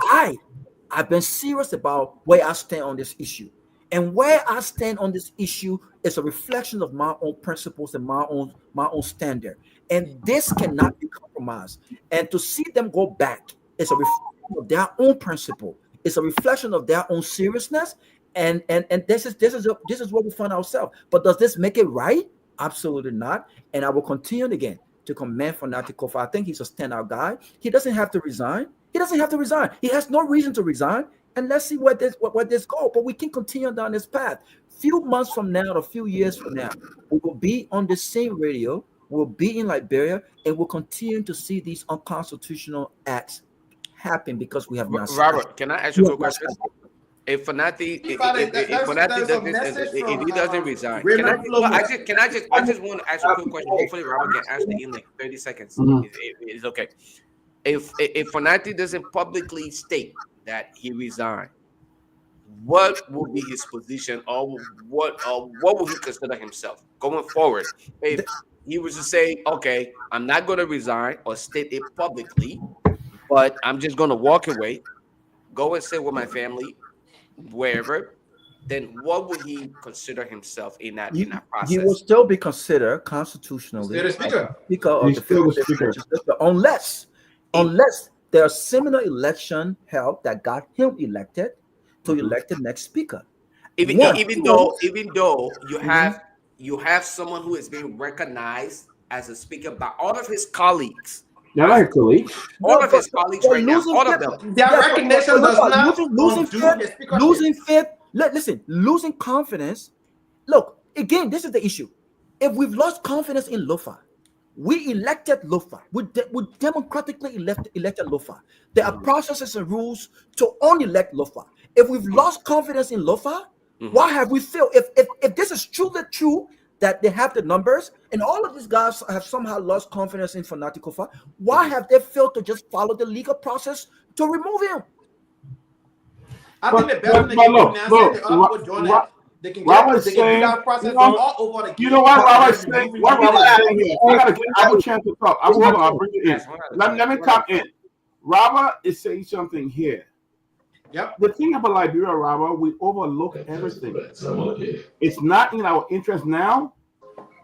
I've been serious about where I stand on this issue. And where I stand on this issue is a reflection of my own principles and my own standard. And this cannot be compromised. And to see them go back is a reflection of their own principle. It's a reflection of their own seriousness. And this is what we find ourselves. But does this make it right? Absolutely not. And I will continue again to commend Fanati Kofa. I think he's a standout guy. He doesn't have to resign. He has no reason to resign. And let's see where this goes. But we can continue down this path. Few months from now, or a few years from now, we will be on the same radio. We'll be in Liberia, and we'll continue to see these unconstitutional acts happen because we have not. Robert, can I ask you a question? If Fanati, if he doesn't resign, I just want to ask a quick question. Hopefully, Robert can answer in like 30 seconds. It's okay. If Fanati doesn't publicly state that he resigned, what will be his position, or what will he consider himself going forward? If he was to say, okay, I'm not going to resign or state it publicly, but I'm just going to walk away, go and sit with my family, wherever, then what would he consider himself in that process? He will still be considered constitutionally speaker of the Federal Legislature, unless there are similar election held that got him elected to elect the next speaker. Even though you have someone who is being recognized as a speaker by all of his colleagues. They're like colleagues. All of his colleagues right now, all of them. Their recognition does not losing faith. Listen, losing confidence. Look, again, this is the issue. If we've lost confidence in Lofa, we elected Lofa. We democratically elected Lofa. There are processes and rules to unelect Lofa. If we've lost confidence in Lofa, why have we failed? If this is truly true, that they have the numbers, and all of these guys have somehow lost confidence in Fanati Kofa, why have they failed to just follow the legal process to remove him? I think the best thing they can do now is the other join it. They can do that process all over the. You know what Robert's saying? What Robert's saying here? I gotta get Abu chance to talk. I'll bring it in. Let me come in. Robert is saying something here. Yep. The thing about Liberia, Robert, we overlook everything. It's not in our interest now.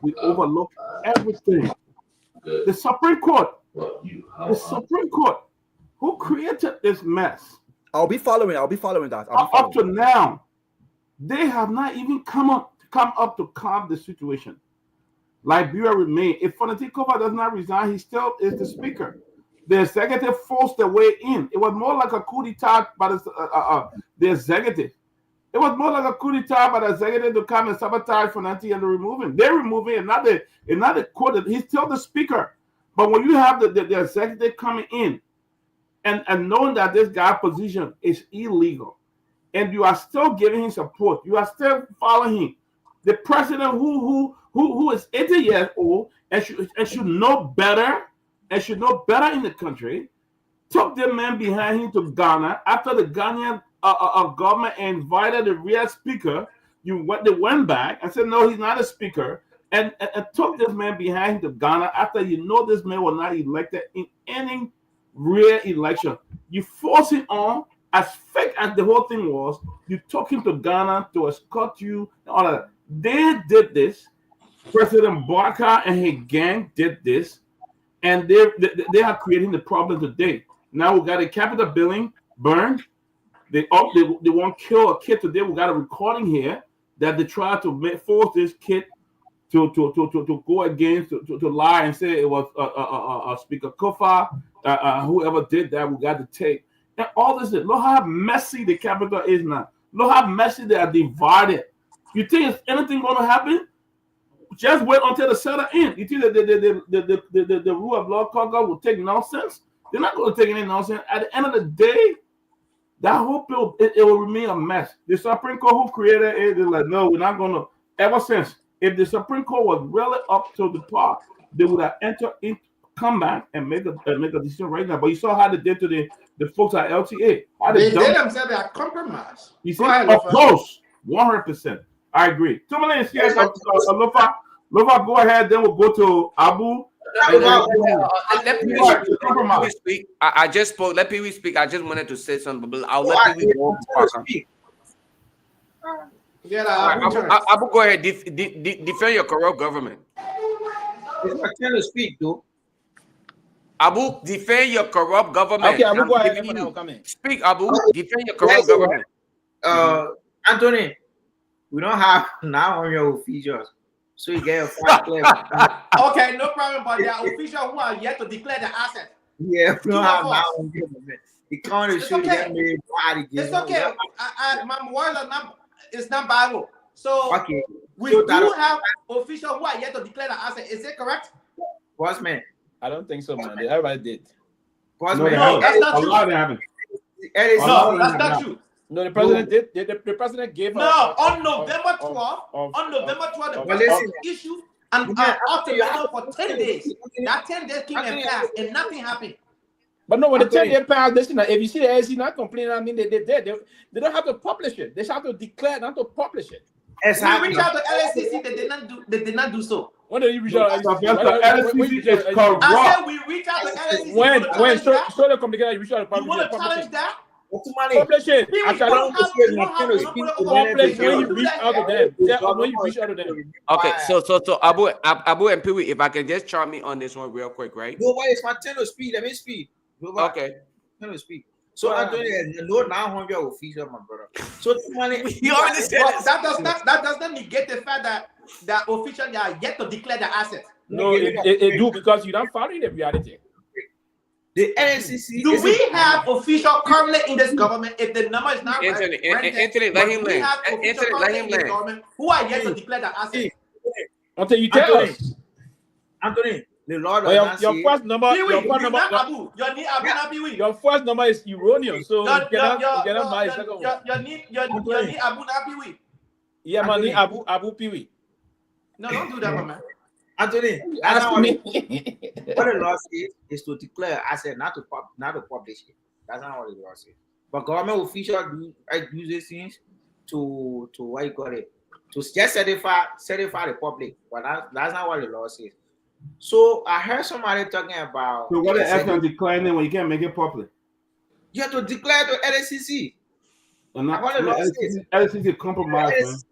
We overlook everything. The Supreme Court, who created this mess? I'll be following that. Up to now, they have not even come up to calm the situation. Liberia remain. If Fanati Kofa does not resign, he still is the speaker. The executive forced their way in. It was more like a coup d'etat by the executive. It was more like a coup d'etat by the executive to come and sabotage Fanati and to remove him. They're removing another court. He's still the speaker. But when you have the executive coming in and knowing that this guy's position is illegal, and you are still giving him support, you are still following him. The president who is 80 years old and should know better, and should know better in the country, took the man behind him to Ghana after the Ghanaian government invited the real speaker. They went back and said, no, he's not a speaker, and took this man behind him to Ghana after you know this man was not elected in any real election. You force him on, as fake as the whole thing was, you took him to Ghana to escort you. All that. They did this. President Barker and his gang did this. And they are creating the problem today. Now we got a Capitol building burned. They want to kill a kid today. We got a recording here that they tried to force this kid to go against, to lie and say it was Speaker Kofa, whoever did that. We got to take. And all this, look how messy the Capitol is now. Look how messy they are divided. You think is anything going to happen? Just wait until the settle in. You think that the rule of law Togar will take nonsense? They're not going to take any nonsense. At the end of the day, that whole bill, it will remain a mess. The Supreme Court who created it, they're like, no, we're not going to. Ever since, if the Supreme Court was really up to the par, they would have come back and make a decision right now. But you saw how they did to the folks at LTA. They did themselves a compromise. You see, of course, 100%. I agree. Tomalin is here. Lofa, go ahead. Then we'll go to Abu. Let Pewee speak. I just spoke. Let Pewee speak. I just wanted to say something, but I'll let Pewee go. Yeah, Abu chance. Abu, go ahead. Defend your corrupt government. It's my turn to speak, though. Abu, defend your corrupt government. Okay, Abu, I'm go ahead. giving Then I will you. come in. Speak, Abu. Defend your corrupt government. Anthony, we don't have now on your officials, so you get a fast clear. Okay, no problem. But there are officials who are yet to declare the asset. Yeah, we don't have of now us. on government. The county It's should okay. get made body. It's okay. My words are not. It's not Bible. So Okay. we So do have officials who are yet to declare the asset. Is it correct? Boss man. I don't think so, man. Everybody did. Boss No, man. they No, haven't. that's not A true. lot of them haven't. No, that's not true. No, the president did. The president gave. No, on November 12th, the president issued an ultimatum for 10 days. That 10 days came and passed, and nothing happened. But no, when the 10 day pass, listen, if you see the LSC not complaining, I mean, they don't have to publish it. They have to declare, not to publish it. We reached out to LSCC, they did not do so. When did you reach out to LSCC is corrupt. I said we reached out to LSCC. When show the communication, you reach out to You want to challenge that? publish it. We I don't have publish when you reach out to them. When you reach out to them. Okay, so Abu and Pewee, if I can just chart me on this one real quick, right? No, why it's my turn to speak? Let me speak. Okay. Turn to speak. So Anthony, no, now 100 officials, my brother. So the money. You already said But that does not negate the fact that officials are yet to declare the assets. No, it do because you don't follow the reality. The NSCC. Do we have officials currently in this government? If the number is not Anthony, right, Anthony, let him we land. have officials Anthony, let currently him in this land. government who are yet to declare the assets. Until you tell Anthony, us. Anthony, the Lord Well, does not your say. first number, Your your first number is erroneous, so you cannot buy a second one. your need Abu Nabiwi. Yeah, man, Abu Pewee. No, don't do that, my man. Anthony, that's not what the law says is to declare asset, not to publish it. That's not what the law says. But government officials use these things to what you call it, to just certify the public. But that's not what the law says. So I heard somebody talking about. So what is asking declining when you can't make it public? You have to declare to LSCC. And not what the law says. LSCC compromise,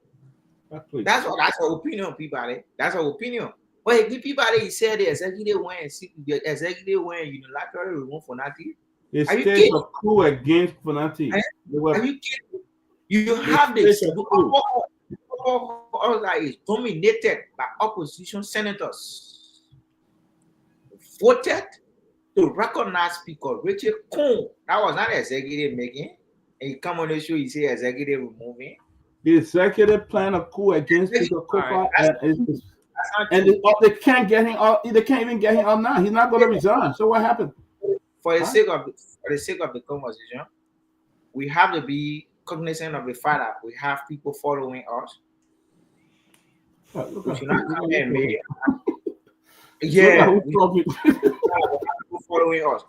man. That's our opinion, Peabody. That's our opinion. But if Peabody said the executive went unilaterally removed Fonati. It states a coup against Fonati. Are you kidding? You have this. All that is dominated by opposition senators. Voted to recognize Speaker Richard Cohn. That was not executive making. And you come on the show, you say executive removing. The executive plan a coup against Speaker Kofa, and they can't get him out. They can't even get him out now. He's not going to resign. So what happened? For the sake of the conversation, we have to be cognizant of the fact that we have people following us. We should not come and make people following us.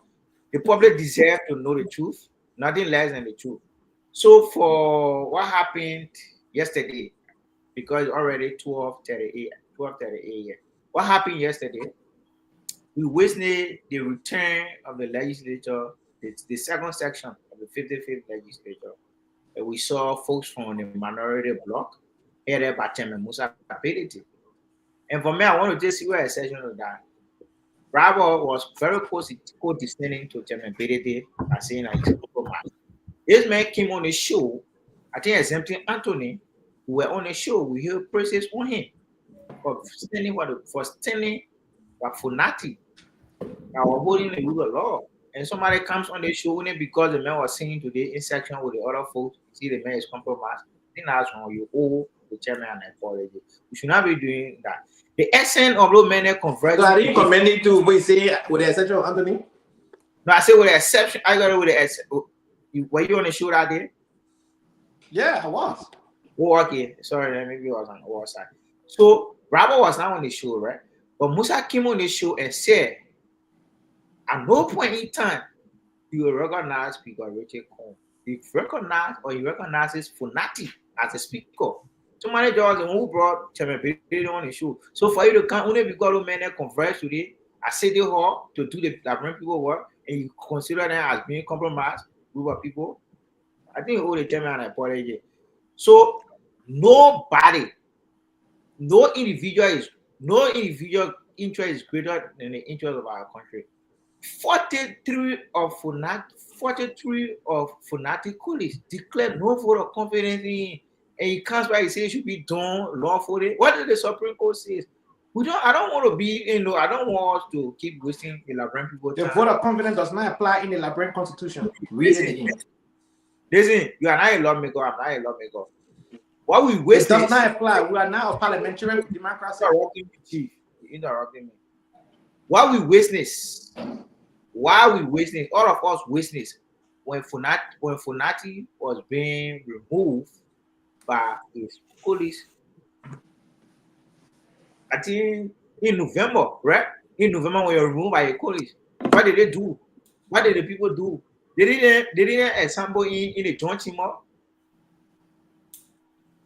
The public deserves to know the truth, nothing less than the truth. So for what happened yesterday, because already 12:38. What happened yesterday? We witnessed the return of the legislature, the second section of the 55th legislature. And we saw folks from the minority bloc headed by Chairman Musa Bealded. And for me, I want to just see where a session of that. Bravo was very co-descending to Chairman Bealded and saying that he's compromised. This man came on the show, I think exempting Anthony, who were on the show, we heard praises on him for standing for Fonati. Now we're holding the rule of law. And somebody comes on the show only because the man was singing today in section with the other folks, see the man is compromised. Then that's when you owe the chairman an apology. We should not be doing that. The essence of those men conversion. So are you commenting to we say with the exception of Anthony? No, I say with the exception. I got it with the exception. Were you on the show that day? Yeah, I was. Oh, okay. Sorry, maybe I was on the other side. So Bravo was not on the show, right? But Musa came on the show and said, at no point in time you will recognize Speaker Richard Cohn. He recognizes Fonati as a speaker. Somebody just who brought Chairman Bealded on the show. So for you to come only because those men converse today at City Hall to do the bring people work and you consider them as being compromised group of people, I think you owe the chairman an apology. So Nobody, no individual interest is greater than the interest of our country. 43 of fanatic coolies declared no vote of confidence in, and he comes back and says it should be done lawfully. What did the Supreme Court say? I don't want to be, I don't want us to keep wasting the Liberian people. The vote of confidence does not apply in the Liberian Constitution. Read it again. Listen, you are not a lawmaker, I'm not a lawmaker. What we waste it does not apply. We are now a parliamentary democracy. Interrupting me. Why we waste this? Why we wasting it? All of us wasting this. When Funati was being removed by his police, I think in November, right? In November, when you're removed by your police, what did they do? What did the people do? They didn't assemble in the joint team up.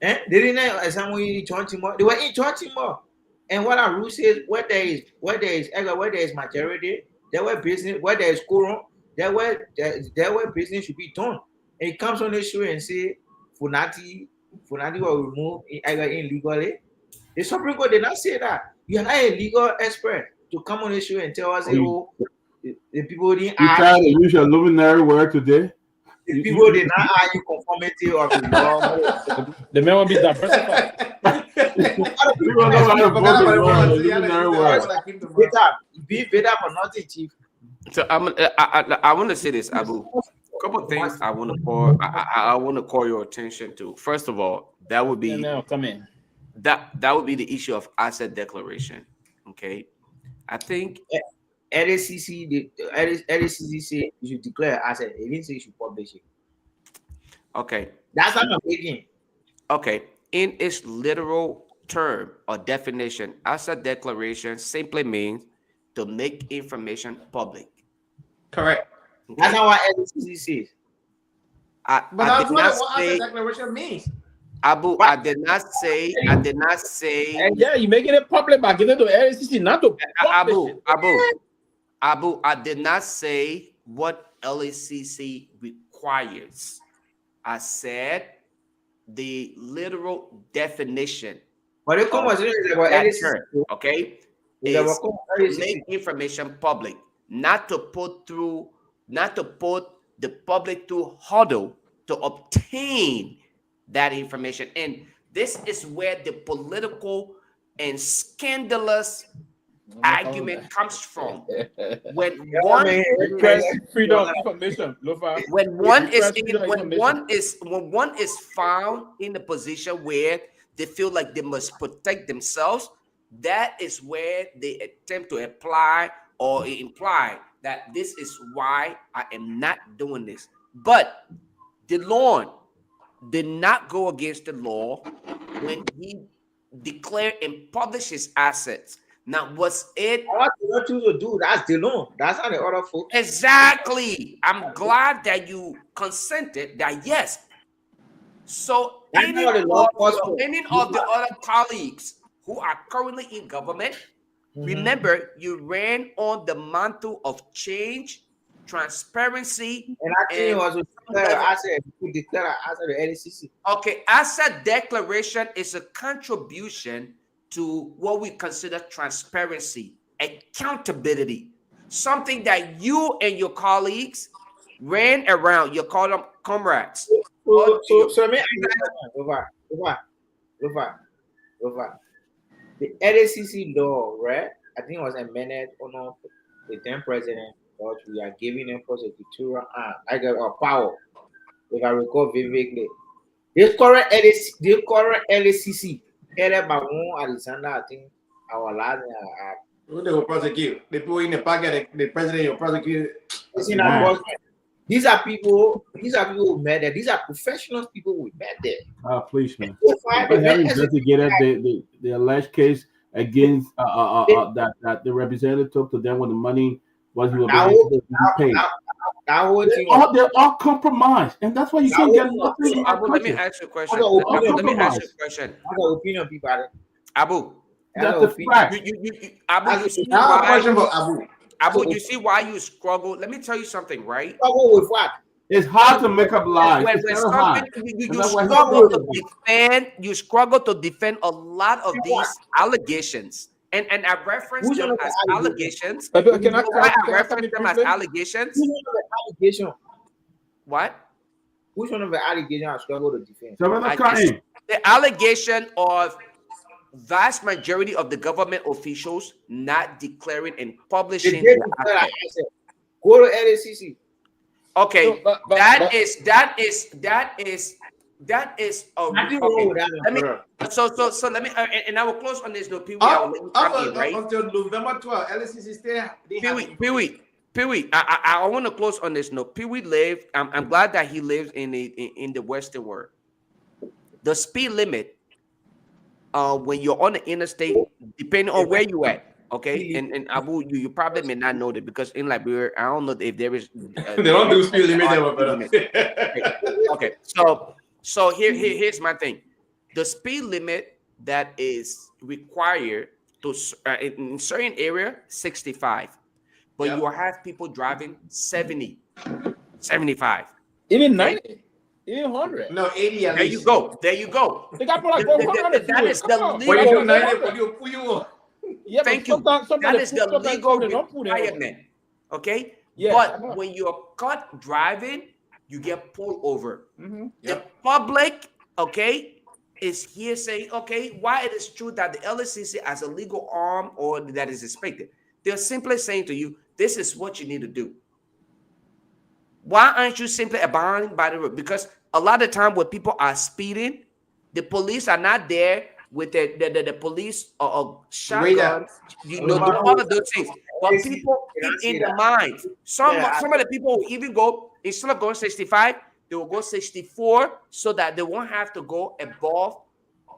They didn't assemble in joint team up. They were in joint team up. And what our rule says, where there is majority, there where business, where there is quorum, there where business should be done. And it comes on the show and say Funati will remove illegally. The Supreme Court did not say that. You are not a legal expert to come on the show and tell us, the people didn't ask. You try to use your luminary word today. The people did not argue conformity of the law. The man will be diversified. Be better for nothing, Chief. So I want to say this, Abu. A couple of things I want to call your attention to. First of all, that would be come in. That would be the issue of asset declaration. Okay, I think LACC say you should declare asset. They didn't say you should publish it. Okay, that's what I'm thinking. Okay, in its literal term or definition, asset declaration simply means to make information public. Correct. Okay? That's not what LACC says. But that's what asset declaration means. Abu, I did not say. Yeah, you're making it public by giving it to LACC, not to Abu, I did not say what LACC requires. I said the literal definition. But it comes okay, is make information public, not to put the public through hurdle to obtain that information. And this is where the political and scandalous argument comes from. When one freedom of information, when one is found in a position where they feel like they must protect themselves, that is where they attempt to apply or imply that this is why I am not doing this. But the Lord did not go against the law when he declared and published his assets. Now, was it what you do? That's the law. That's not the other folks. Exactly. I'm glad that you consented that yes. So any of the other colleagues who are currently in government, remember you ran on the mantle of change, transparency, and actually was declare asset the LACC. Okay, asset declaration is a contribution to what we consider transparency, accountability, something that you and your colleagues ran around. You call them comrades. So let me over. The LACC law, right? I think it was amended on the then president, but we are giving them prosecutorial power. If I recall vividly, this current LACC headed by one Alexander, I think our last. Who they will prosecute? The people in the pocket, the president will prosecute. These are people who met there. These are professional people who met there. Please, man. Having investigated the alleged case against that the representative took to them when the money was paid. They're all compromised, and that's why you can't get nothing. Let me ask you a question. Let me ask you a question. I have an opinion, people. Abu, that's a fact. Abu, you see why you struggle? Let me tell you something, right? Struggle with what? It's hard to make up lies. When It's very hard. you struggle to defend a lot of these allegations. And I reference them as allegations. Can I reference them as allegations? Allegation. What? Which one of the allegations I struggle to defend? The allegation of vast majority of the government officials not declaring and publishing. Go to LACC. Okay, so, that is a so let me and I will close on this note. Pewee, until November 12th, LACC still Pewee, I want to close on this note. Pewee lived. I'm glad that he lives in the Western world. The speed limit, when you're on the interstate, depending on where you at, okay, and Abu, you probably may not know that because in Liberia, I don't know if there is. They don't do speed limit there, okay. So here's my thing. The speed limit that is required to in certain area 65, but you will have people driving 70, 75, even 90. 100. No, 80 at there least. You go. There you go. They got like 100. That is the legal. When you do 90, yeah, thank you. That is the legal requirement. Okay? Yeah, but when you're caught driving, you get pulled over. The public, okay, is here saying, okay, why it is true that the LACC as a legal arm or that is expected. They're simply saying to you, this is what you need to do. Why aren't you simply abiding by the rule? Because a lot of time when people are speeding, the police are not there with the police or shotgun, do all of those things. But people in the mind, some of the people will even go, instead of going 65, they will go 64 so that they won't have to go above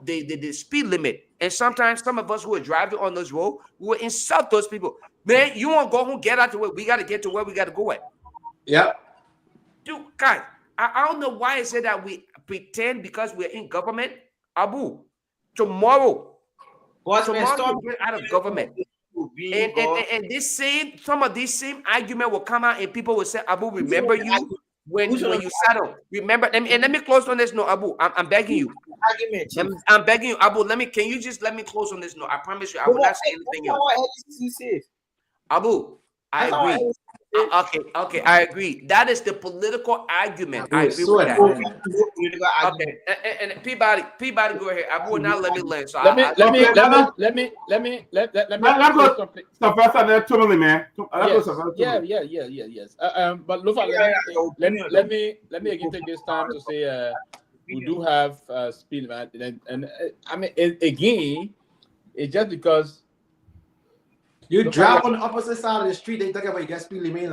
the speed limit. And sometimes some of us who are driving on this road, we will insult those people. Man, you won't go home, get out the way. We got to get to where we got to go at. Yeah. Dude, guys, I don't know why I said that we pretend because we're in government. Abu, tomorrow we get out of government. And this some of these same argument will come out and people will say, Abu, remember you when you settle. Remember, and let me close on this note, Abu. I'm begging you. I'm begging you, Abu. Can you just let me close on this note? I promise you, I will not say anything else. Abu, I agree. Okay, I agree. That is the political argument. I agree with that. Okay, and Peabody, go ahead. I will not let me land. So let me Sylvester there, Tomalin, man. Yes. But Lofa, let me again take this time to say we do have speed limit, and I mean again, it's just because. You drive on the opposite side of the street, they talk about you got speed limit.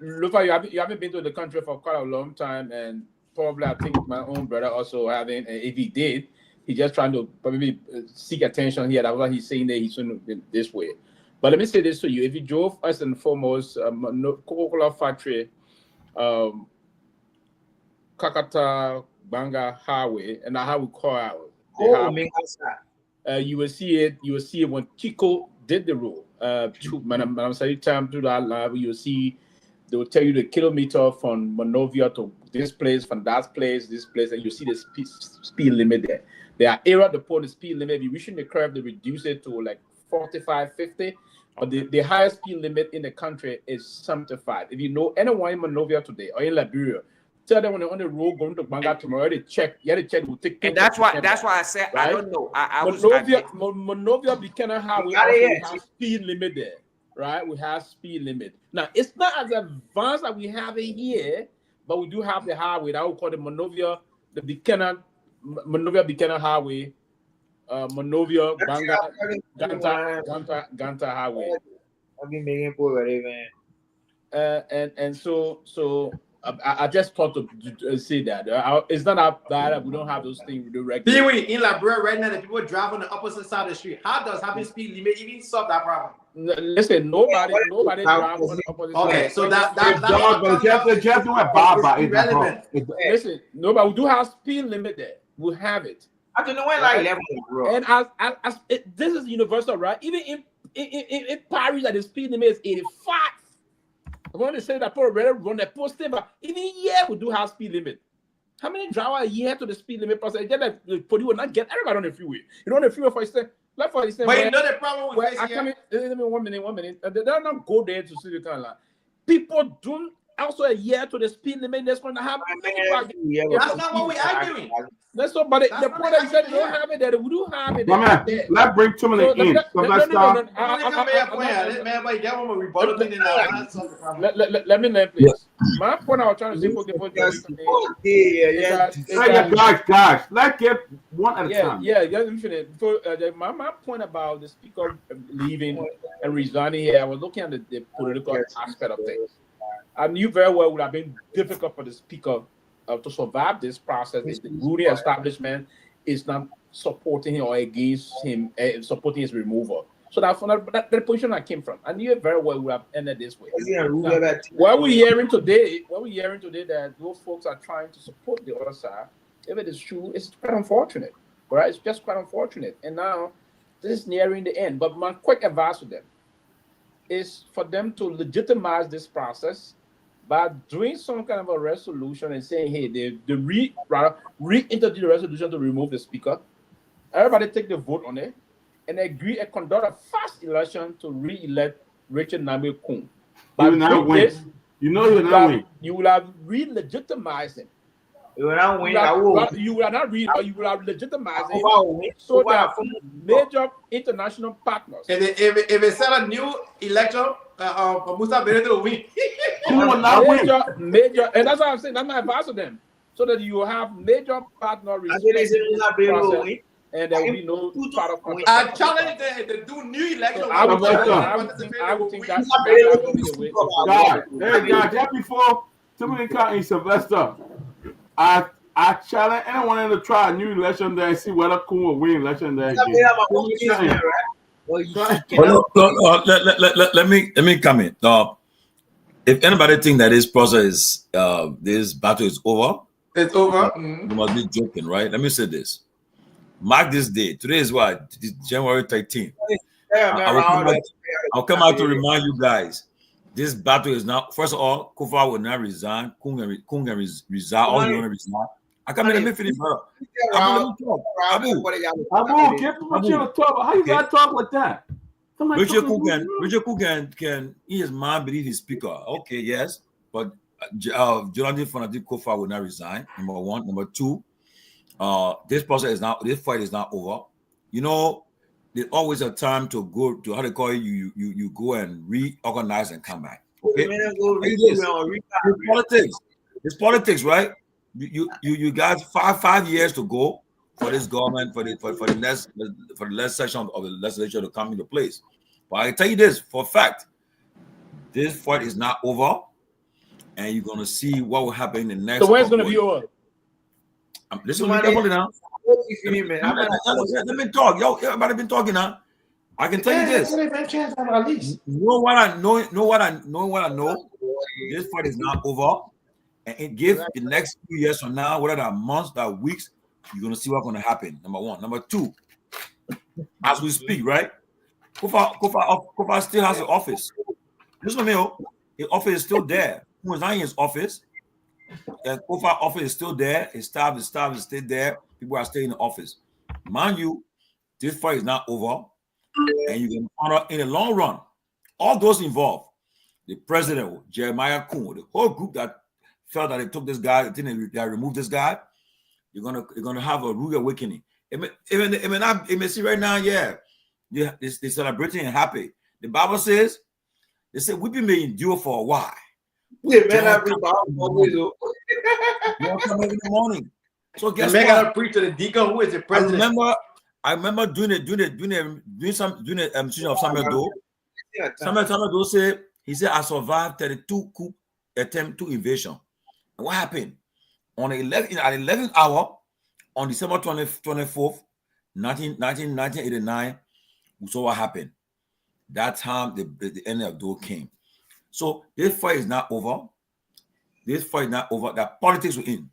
Lofa, you haven't been to the country for quite a long time, and probably I think my own brother also having. And if he did, he's just trying to probably seek attention here. That's why he's saying that he's doing it this way. But let me say this to you: if you drove first and foremost Coca-Cola factory, Kakata Banga Highway, and how we call out, you will see it. You will see it when Chico did the rule. Madam time to that live, you'll see they will tell you the kilometer from Monrovia to this place, from that place, this place, and you see the speed limit there. There are areas to put the speed limit. If you're reaching the curve, they reduce it to like 45, 50. But the highest speed limit in the country is 75. If you know anyone in Monrovia today or in Liberia, tell them when they're on the road going to Banga tomorrow, they check. You have to check. Will take. And that's why I said right? I don't know. Monrovia Buchanan Highway has speed limit there, right? We have speed limit. Now it's not as advanced as we have it here, but we do have the highway that we call the Monrovia Buchanan Highway, Monrovia Banga Ganta Highway. I've been making poor man. And so. I just thought to say that it's not that we don't have those things we do regularly. In Liberia right now, the people drive on the opposite side of the street. How does having speed limit even solve that problem? Listen, nobody drive on the opposite side. Okay, so that's just doing Baba. Listen, nobody. We do have speed limit there. We have it. I don't know when like level, bro. And as this is universal, right? Even in Paris, that the speed limit is 85. I want to say that for already run a posting, but even here we do have speed limit. How many drivers a year to the speed limit process? Just like the police will not get everybody on the freeway. You know, on the freeway for instance, like for instance, But you know the problem with I come in, let me 1 minute. They don't not go there to see the kind of like, people don't also a year to the speed limit. That's going to have. That's not what we're arguing. That's not. But the point that you said they don't have it there. We do have it. Let's bring Tomalin in. Let me learn, please. My point I was trying to say, guys, let's get one at a time. Let me finish. My point about the speaker leaving and resigning here, I was looking at the political aspect of things. I knew very well it would have been difficult for the speaker to survive this process if the ruling establishment is not supporting him or against him, supporting his removal. So that's the position I came from. I knew it very well would have ended this way. What we're hearing today that those folks are trying to support the other side, if it is true, it's quite unfortunate. Right? It's just quite unfortunate. And now this is nearing the end. But my quick advice to them is for them to legitimize this process by doing some kind of a resolution and saying, hey, they reintroduce the resolution to remove the speaker. Everybody take the vote on it and agree and conduct a fast election to re-elect Richard Namwe Kung. He will not win. You know he will not win. You will have re-legitimized him. You will not win. You will not read, but you will have legitimized it so that major international partners. If it's a new election, Musa Beredo will win. He will not win. Major, and that's what I'm saying. That's my advice to them, so that you have major partner process, and there will be no part of contact. I challenge them to do new election. I would think that will be the way. God, just before Tomalin and Sylvester, I challenge anyone to try a new election there and see whether Kun will win election there. Let me come in. If anybody think that this process, this battle is over, it's over. You must be joking, right? Let me say this. Mark this day. Today is what? January 13th. I'll come out to remind you guys. This battle is now. First of all, Kofa will not resign. Kung can resign. All you want to resign. I come in. Let me finish, bro. Abu, get what you're talking. How you gotta talk like that? Richard Kung can he is man beneath his speaker. Okay, yes, but Jonathan Fanatic Kofa will not resign. Number one. Number two, this fight is not over. You know, there's always a time to go to how they call it. You go and reorganize and come back. Okay, it's politics, right? You guys 5 years to go for this government for the next session of the legislature to come into place. But I tell you this for a fact, this fight is not over, and you're gonna see what will happen in the next. So when's gonna be over? Listen to me carefully now. Let me talk. Yo, everybody been talking now. I can tell you this. At least. Know what I know. This fight is not over. And it gives the next few years from now, whether that months, that weeks, you're gonna see what's gonna happen. Number one. Number two, as we speak, right? Kofa still has an office. Listen to me, his office is still there. He was not in his office. The Kofa office is still there. His staff is still there. People are staying in the office. Mind you, this fight is not over. And you can find out in the long run, all those involved, the president, Jeremiah Kun, the whole group that felt that they took this guy, they removed this guy, you're gonna have a rude awakening. It may see right now, they're celebrating and happy. The Bible says, they say weeping may endure for a while. Joy come in the morning. So guess what? Gotta preach to the deacon who is the president. I remember doing some season of Samuel Doe. Samuel Doe said I survived 32 coup attempt to invasion. And what happened? At 11th hour, on December 24th, 1989, we saw what happened. That time the end of Doe came. So this fight is not over. That politics will in.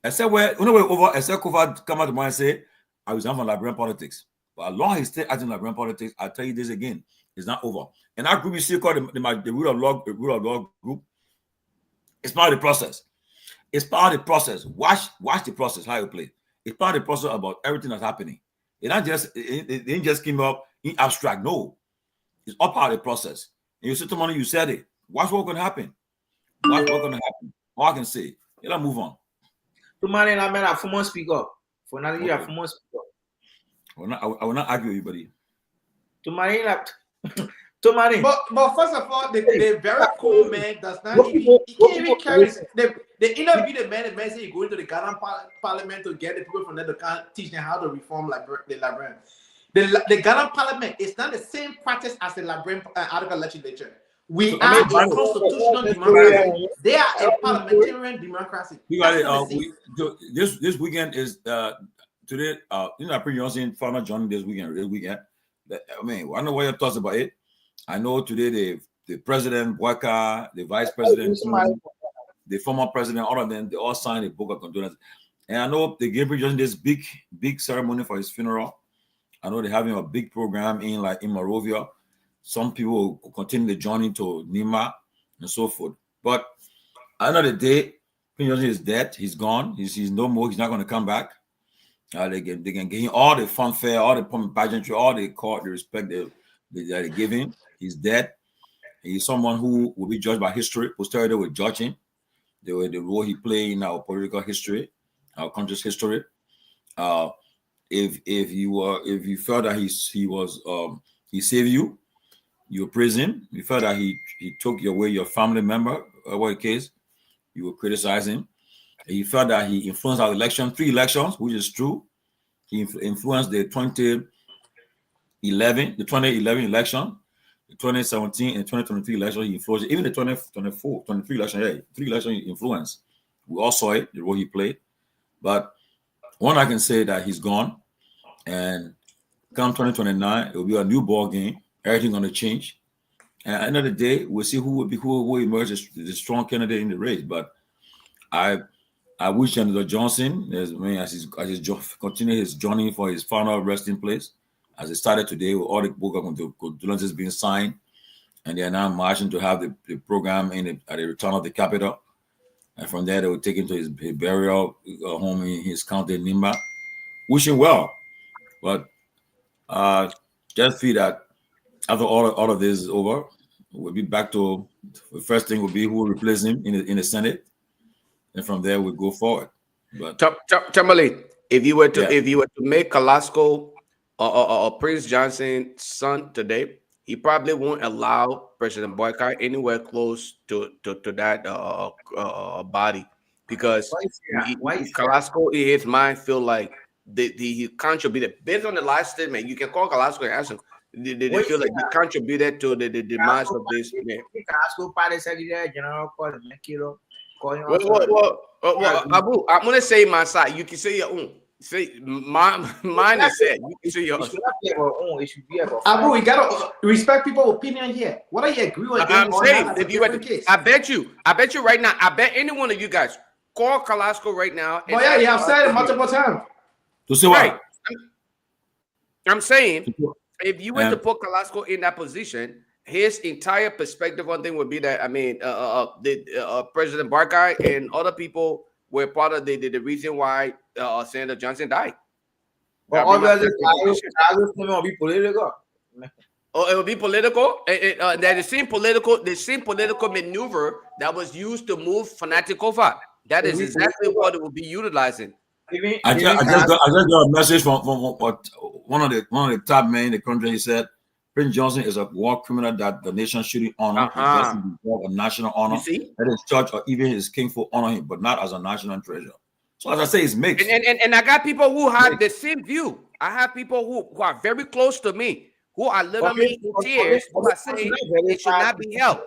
Except we're over, except Kofa come out tomorrow and say, I resign from Liberian politics. But as long as he still acting Liberian politics, I'll tell you this again. It's not over. And our group you see called the rule of law group. It's part of the process. It's part of the process. Watch the process, how you play. It's part of the process about everything that's happening. It didn't just came up in abstract. No. It's all part of the process. And you said to money, you said it. Watch what's gonna happen. Watch what's gonna happen. All I can say. Let's move on. Tomalin, I mean, a former speaker. For now, you are former speaker. I will not argue with anybody. Tomalin, But first of all, the very cool man does not even, he can't even carry. They interview the man said he going to the Ghana parliament to get the people from there to teach them how to reform the librarian. The Ghana parliament is not the same practice as the librarian article legislature. We are a constitutional democracy. They are a parliamentarian democracy. We got it. This weekend is today. Pretty Johnson final joining this weekend. I mean, I don't know what your thoughts about it. I know today the president, Waka, the vice president, the former president, all of them, they all signed a book of condolence. And I know they gave Johnson this big ceremony for his funeral. I know they're having a big program in Monrovia. Some people will continue the journey to Nima and so forth. But at the end of the day, Prince Johnson is dead. He's gone. He's no more. He's not going to come back. They can give him all the fanfare, all the pageantry, all the court, the respect they give him. He's dead. He's someone who will be judged by history. Posterity will judge him. The role he played in our political history, our country's history. If you felt that he saved you, you praise him. You felt that he took away your family member, whatever the case, you will criticize him. He felt that he influenced our election, 3 elections, which is true. He influenced the 2011 election, the 2017 and 2023 election. He influenced even the 23 election. Yeah, 3 election he influenced. We all saw it, the role he played. But one I can say that he's gone, and come 2029, it will be a new ball game. Everything's going to change. And at the end of the day, we'll see who will emerge as the strong candidate in the race. But I wish Senator Johnson, as he continue his journey for his final resting place, as it started today with all the book of condolences being signed, and they are now marching to have the program at the return of the capital. And from there, they will take him to his burial home in his county, Nimba. Wish him well. But just feel that after all of this is over, we'll be back to the first thing will be who will replace him in the Senate. And from there, we'll go forward. But Tomalin, if you were to make Kehleboe or Prince Johnson's son today, he probably won't allow President Boycott anywhere close to that body, because Kehleboe in his mind feel like he contributed based on the last statement. You can call Kehleboe and ask him. They feel like he contributed to the demise of this man. Well, Abu, I'm gonna say my side. You can say your own. Say mine is said. You can say yours. Abu, we gotta respect people's opinion here. What are you agree with? I'm saying, if you I bet you right now. I bet any one of you guys call Kehleboe right now. Oh yeah, you have said it multiple times. To say what? I'm saying, if you were to put Kehleboe in that position, his entire perspective on thing would be that, I mean, President Barkai and other people were part of the reason why Senator Johnson died. It will be political. The same political maneuver that was used to move Fanatic Kofa. That is exactly what it will be utilizing. I just got a message from one of the top men in the country. He said Prince Johnson is a war criminal that the nation shouldn't honor. A national honor. That his church or even his king will honor him, but not as a national treasure. So as I say, it's mixed. And I got people who have the same view. I have people who are very close to me, who are literally in tears, who are saying it should not be held.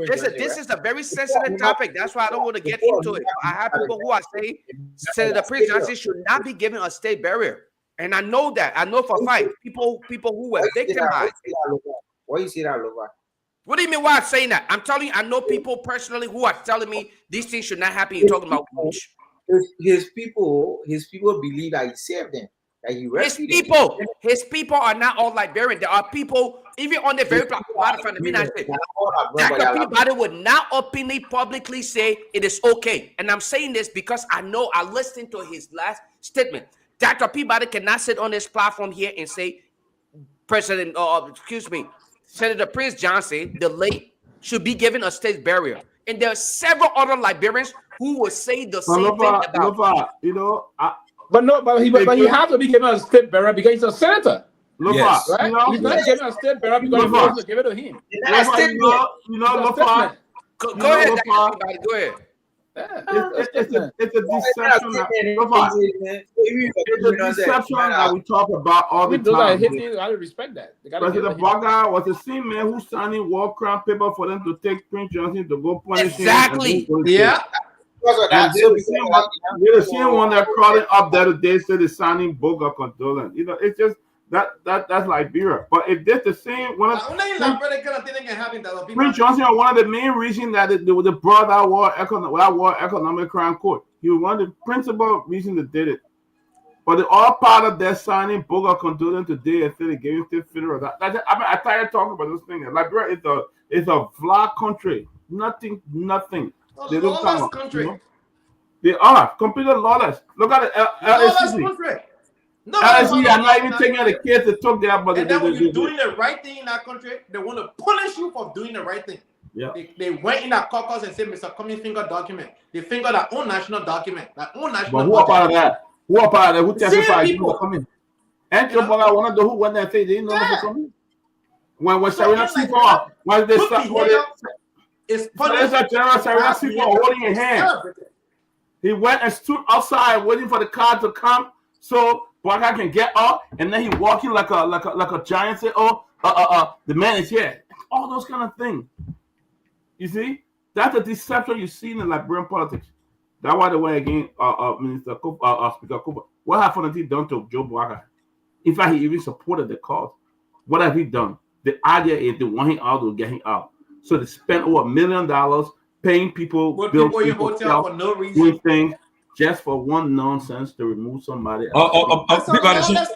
This is a very sensitive topic. That's why I don't want to get into it. I have people who are saying Senator Prince Johnson should not be given a state burial. And I know that. I know for a fact. People who were victimized. Why you say that, Lofa? What do you mean why I'm saying that? I'm telling you, I know people personally who are telling me these things should not happen. You're talking about his people believe that he saved them. That he his people are not all Liberian. There are people even on the very platform, matter of fact, I say, Dr. Peabody would not openly, publicly say it is okay. And I'm saying this because I know I listened to his last statement. Dr. Peabody cannot sit on this platform here and say, Senator Prince Johnson, the late, should be given a state burial. And there are several other Liberians who will say the same thing about you know, but he has to be given a state burial because he's a senator. Yes. Right? You know, he's not given a state burial because he wants to give it to him. Lofa, Go ahead, Dr. Peabody, go ahead. It's a deception. It's a deception that we talk about all the time. I respect that. President Boga was the same man who signed war crime paper for them to take Prince Johnson to go punish him. Exactly. Yeah. And they're the same one that crawling up there today said they're signing Boga condolence. You know, it's just that's Liberia. But if that's the same, Prince Johnson are one of the main reasons that they brought that war economic crime court. He was one of the principal reasons they did it. But they all part of their signing Boga condolence today and they gave it federal. I tired talking about this thing. Liberia is a vlog country. Nothing. They don't come up, country. You know? They are completely lawless. Look at the LSC. No, LSC are not even taking the kids to talk there, but then when you're doing the right thing in that country, they want to punish you for doing the right thing. Yeah. They went in that caucus and said, Mr. Cummings finger document. They finger their own national document. Their own national But who are part of that? Who testified? People coming. And one of the who went there and said they didn't know Mr. Cummings. When Serena Seafor, when they start General Serena Seafor holding your hand. He went and stood outside waiting for the car to come so Boga can get up, and then he walking like a giant. Say, the man is here. All those kind of things. You see, that's a deception you see in the Liberian politics. That's why they went against Minister Speaker Cooper. What have he done to Joe Boga? In fact, he even supported the cause. What have he done? The idea is they want him out to get him out. So they spent over $1 million paying people, build people for no reason, doing things just for one nonsense to remove somebody. Somebody just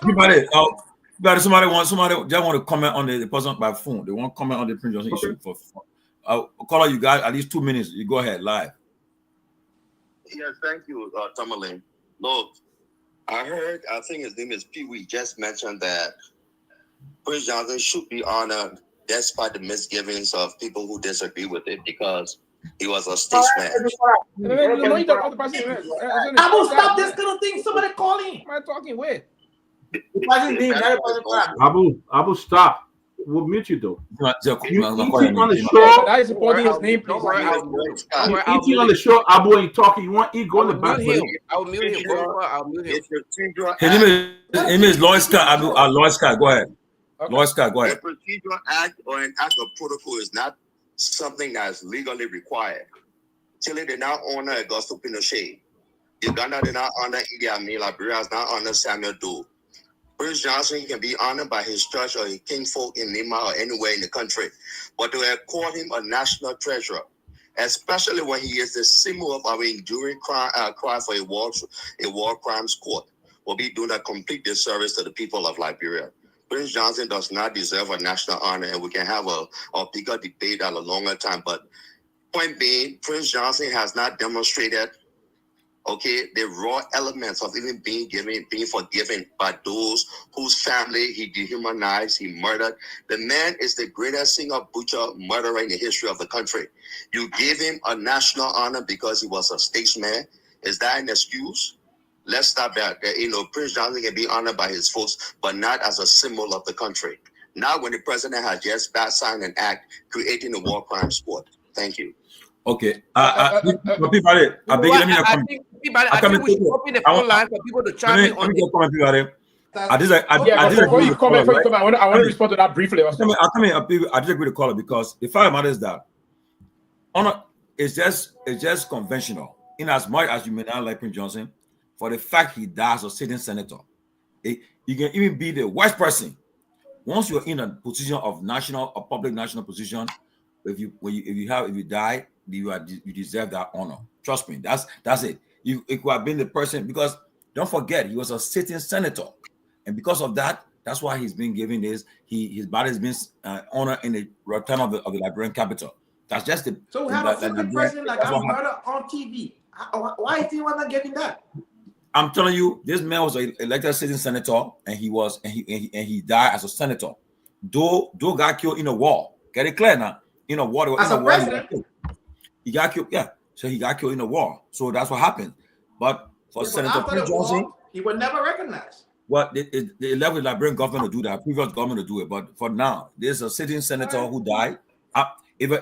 want to comment on the person by phone. They want to comment on the Prince Johnson issue for caller. You guys at least 2 minutes. You go ahead live. Yes, thank you, Tomalin. Look, I think his name is Pewee, just mentioned that Prince Johnson should be honored despite the misgivings of people who disagree with it because he was a statesman. I will stop this kind of thing. Somebody calling. Am I talking with? Abu, stop. We'll mute you though. You on the show. That is supporting his name, please. Eating on the show, Abu ain't talking. You want eat? Go in the back. I'll mute him. I'll mute him. His name is Lloyd Scott. Abu, Lloyd Scott. Go ahead. Okay. Lloyd Scott, go ahead. A procedural act or an act of protocol is not something that's legally required. Chile did not honor Augusto Pinochet. Uganda did not honor Idi Amin. Liberia does not honor Samuel Doe. Prince Johnson can be honored by his church or his kinfolk in Lima or anywhere in the country, but to have called him a national treasure, especially when he is the symbol of our enduring cry for a war crimes court, will be doing a complete disservice to the people of Liberia. Prince Johnson does not deserve a national honor, and we can have a bigger debate at a longer time. But point being, Prince Johnson has not demonstrated, the raw elements of even being forgiven by those whose family he dehumanized, he murdered. The man is the greatest singer, butcher, murderer in the history of the country. You gave him a national honor because he was a statesman. Is that an excuse? Let's stop that. Prince Johnson can be honored by his folks, but not as a symbol of the country. Not when the president has just signed an act creating a war crime sport. Thank you. Okay. Peabody, I beg you, let me comment. I think we should open the phone line for people to chime in on it. Before you comment, I want to respond to that briefly. I disagree with the caller because the fact matters that honor is just conventional. In as much as you may not like Prince Johnson, for the fact he dies a sitting senator, you can even be the worst person. Once you're in a position of public national position, if you die, you deserve that honor. Trust me, that's it. It could have been the person, because don't forget he was a sitting senator, and because of that, That's why he's been given this. His body has been honored in the return of the Liberian capital. That's just the. So we have a flipping president like got murder on TV. Why is he not getting that? I'm telling you, this man was an elected sitting senator, and he died as a senator. Though got killed in a war. Get it clear now. In a war, as a president, he got killed. Yeah, so he got killed in a war. So that's what happened. But for Senator Pete Johnson, he was never recognized. Well, they left the Liberian government to do that, previous government to do it. But for now, there's a sitting senator who died. If I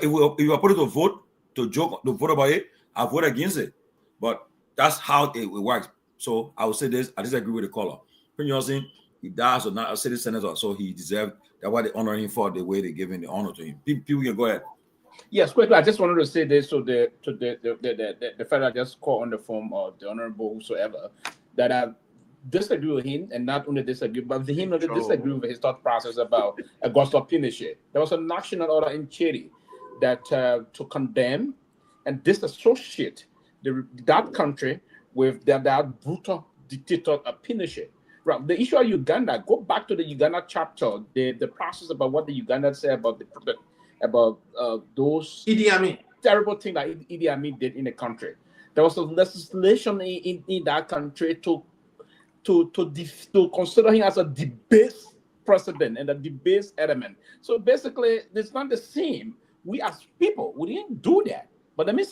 put it to vote, to vote about it, I vote against it. But that's how it works. So I would say this, I disagree with the caller. Pete Johnson, he died as a sitting senator, so he deserved. That's why they honor him for the way they giving the honor to him. People can go ahead. Yes, quickly. I just wanted to say this to the fellow just called on the phone, or the honorable whosoever, that I disagree with him, and not only disagree, but him not disagree with his thought process about Augusto Pinochet. There was a national order in Chile that to condemn and disassociate that country with that brutal dictator Pinochet. Right. The issue of Uganda, go back to the Uganda chapter, the process about what the Uganda said about those Idi Amin terrible thing that Idi Amin did in the country. There was a legislation in that country to consider him as a debased president and a debased element. So basically, it's not the same. We as people, we didn't do that. But let me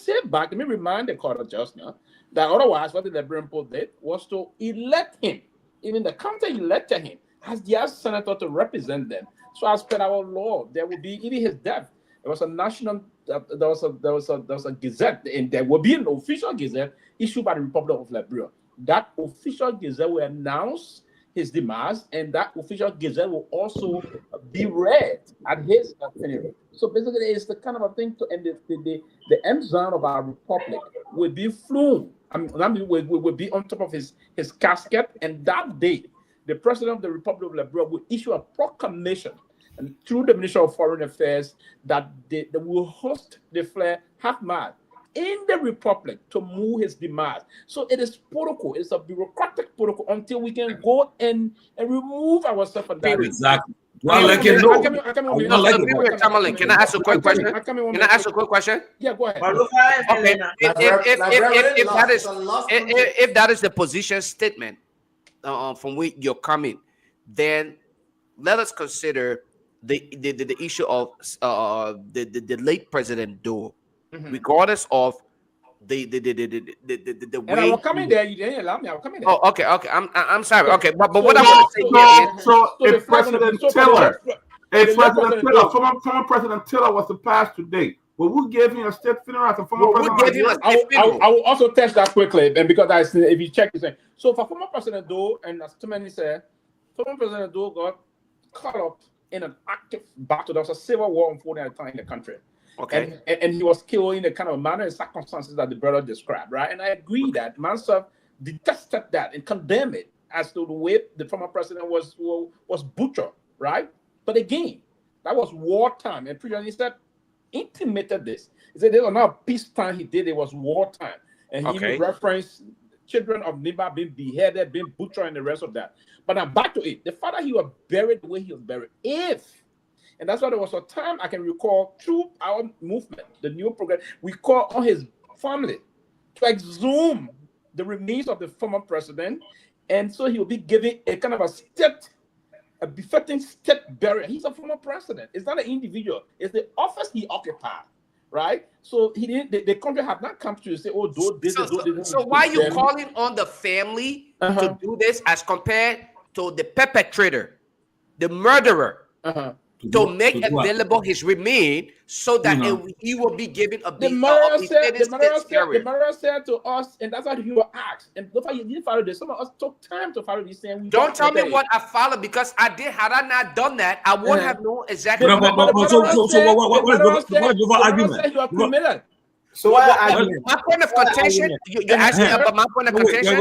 remind the court just now that otherwise what the Liberian people did was to elect him. Even the county elected him as their senator to represent them. So as per our law, there will be even his death. There was a national, there was a gazette, and there will be an official gazette issued by the Republic of Liberia. That official gazette will announce his demise, and that official gazette will also be read at his funeral. So basically, it's the kind of a thing to end the end zone of our republic will be flown. I mean, will be on top of his casket, and that day, the president of the Republic of Liberia will issue a proclamation, and through the Ministry of Foreign Affairs, that they will host the flare half-mile in the republic to move his demise. So it is protocol. It's a bureaucratic protocol until we can go and remove ourselves from that. Exactly. Tomalin, can I ask a quick question? Can I ask a quick question? Yeah, go ahead. Okay. If that is the position statement from which you're coming, then let us consider the issue of the late President Doe, regardless of the way. And I was coming there. You didn't allow me. I was coming there. Oh, okay. I'm sorry. Okay, but what I want to say is, so if President Taylor, former President Taylor was to pass today, well, we gave him a state funeral as a former president. I will also test that quickly, and because if you check this thing, so for former President Doe, and as too many said, former President Doe got caught up in an active battle. There was a civil war unfolding at the time in the country. Okay. And he was killed in the kind of manner and circumstances that the brother described, right? And I agree that Mansaf detested that and condemned it as to the way the former president was butchered, right? But again, that was wartime, and President instead intimated this. He said there was not peacetime he did, it was wartime. And he referenced children of Niba being beheaded, being butchered, and the rest of that. But now back to it. The fact that he was buried the way he was buried, and that's why there was a time I can recall through our movement, the new program, we called on his family to exhume the remains of the former president, and so he will be given a kind of a befitting state burial. He's a former president. It's not an individual. It's the office he occupied, right? So he didn't. The country had not come to say, "Oh, do this." So why are you calling on the family to do this as compared to the perpetrator, the murderer? To make available his remains so that he will be given a big the murderer said to us, and that's why he was asked. And look how you didn't follow this. Some of us took time to follow this saying. Don't tell me what I followed, because I did. Had I not done that, I wouldn't have known exactly. So what argument? My point of contention. You're asking about my point of contention.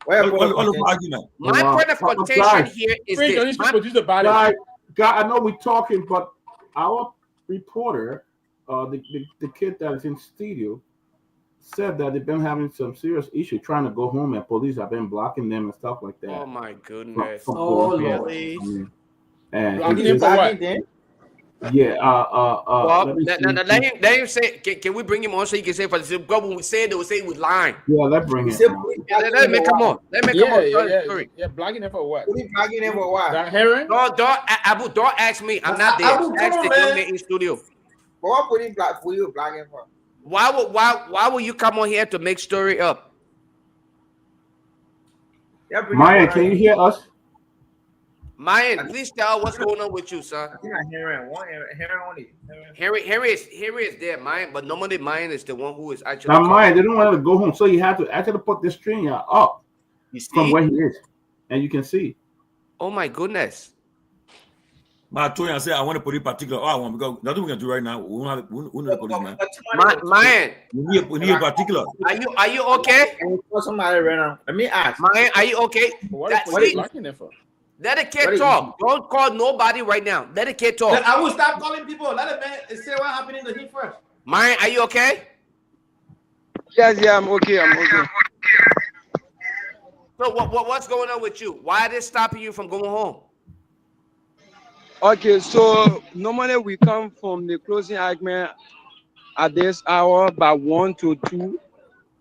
My point of contention here is this. God, I know we're talking, but our reporter, the kid that is in studio, said that they've been having some serious issue trying to go home, and police have been blocking them and stuff like that. Oh my goodness. From Oh, going home. really? I mean, and Blocking it's them for just- what? yeah. Well, Let me let see. him say. Can we bring him on so he can say? For the when we say they will say he was lying. Yeah, let's bring it. Say on. police Let me come on. Let me come on. Tell the story. Blocking them for what? Police blocking them for what? That hearing? Abu, don't ask me. I'm not there. Abu, come Ask on, the man. young man in studio. For what police block for you blocking for? Why will you come on here to make story up? Yeah, Myean, can you hear us? Myean, please tell what's going on with you, son. I think I'm hearing one hearing only. Henry is there, Myean, but normally Myean is the one who is actually. Now, Myean, they don't want to go home, so you have to actually put this string up You see? from where he is, and you can see. Oh my goodness. But I told you, I said I want to put it particular. I want because nothing we can do right now. We don't have we need the police, man. Myean, We need a particular. are you okay? Somebody right now. Let me ask. Myean, are you okay? What That- is police see, blocking them for? let the kid talk. Don't call nobody right now. Let the kid talk. I will stop calling people. Let the man say what happened in the heat first. Myean, are you okay? Yes, yeah, I'm okay. I'm okay. So what's going on with you? Why are they stopping you from going home? Okay, so normally we come from the closing argument at this hour by 1 to 2.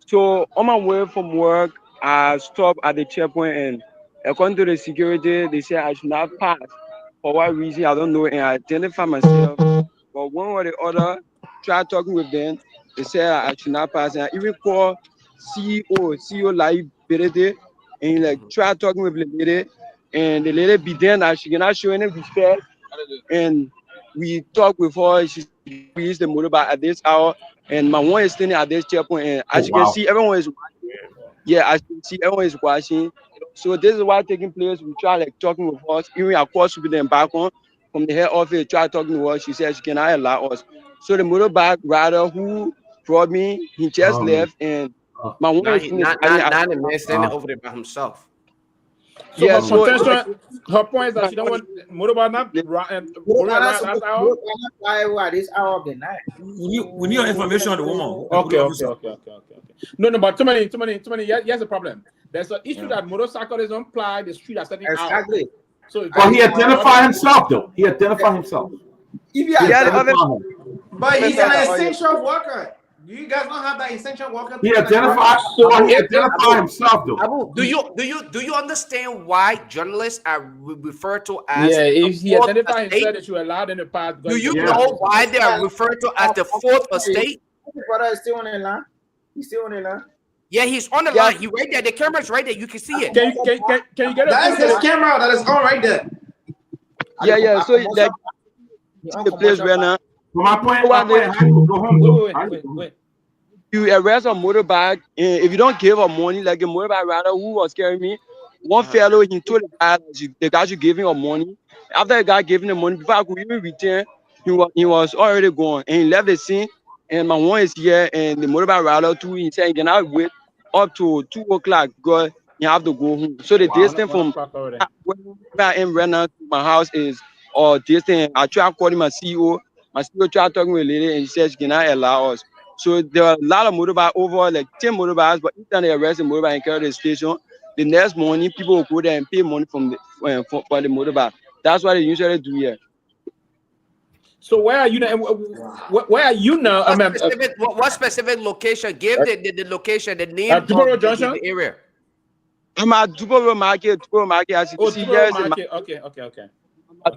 So on my way from work, I stopped at the checkpoint, and according to the security, they said I should not pass. For what reason, I don't know, and I identify myself. But one or the other, tried talking with them. They said I should not pass, and I even called CEO Liberia, and like tried talking with the lady, and the lady be there that she cannot show any respect. And we talked with her. She reached the motorbike at this hour, and my one is standing at this checkpoint. And as you can see, everyone is watching. Yeah, as you can see, everyone is watching. So this is what taking place. We try like talking with us. Even of course with them back on from the head office. Try talking to us. She said she cannot allow us. So the motorbike rider who brought me, he just left, and my one is standing. Not the man standing over there by himself. So Yeah, her point is that she don't want motorbike not Why this hour of the night? We need your information on the woman. Okay. No, but too many. Here's the problem. There's an issue that motorcycle is on ply, the street are setting Exactly. out. So But he identified himself, though. He identified himself. But he's an essential worker. You guys don't have that essential worker. He identified himself, though. Abu, do you understand why journalists are referred to as? Yeah, if he fourth identified estate? himself that you allowed in the past. Do you know why they are referred to as the fourth estate? The brother is still on the line. He's still on the line. Yeah, he's on the line. He right there. The camera's right there. You can see it. Can you get That's his camera that is on right there. Yeah. So like the place right now. So my point, how you go home? Wait. You arrest a motorbike, and if you don't give her money, like a motorbike rider who was carrying me, one fellow, he told the guy should give him money. After the guy gave him the money, before I could even return, he was already gone, and he left the scene. And my one is here, and the motorbike rider too, he said he cannot wait up to 2 o'clock because you have to go home. So the distance from where I am right now to my house is distance. I tried calling my CEO. My CEO tried talking with a lady, and she said she cannot allow us. So there are a lot of motorbikes, over like 10 motorbikes, but each time they arrest the motorbike and carry to the station, the next morning people will go there and pay money for the motorbike. That's what they usually do here. So where are you now? Where are you now? What specific location? Give the location, the name of the area. I'm at Dubo Market. As you can see, yes. Okay.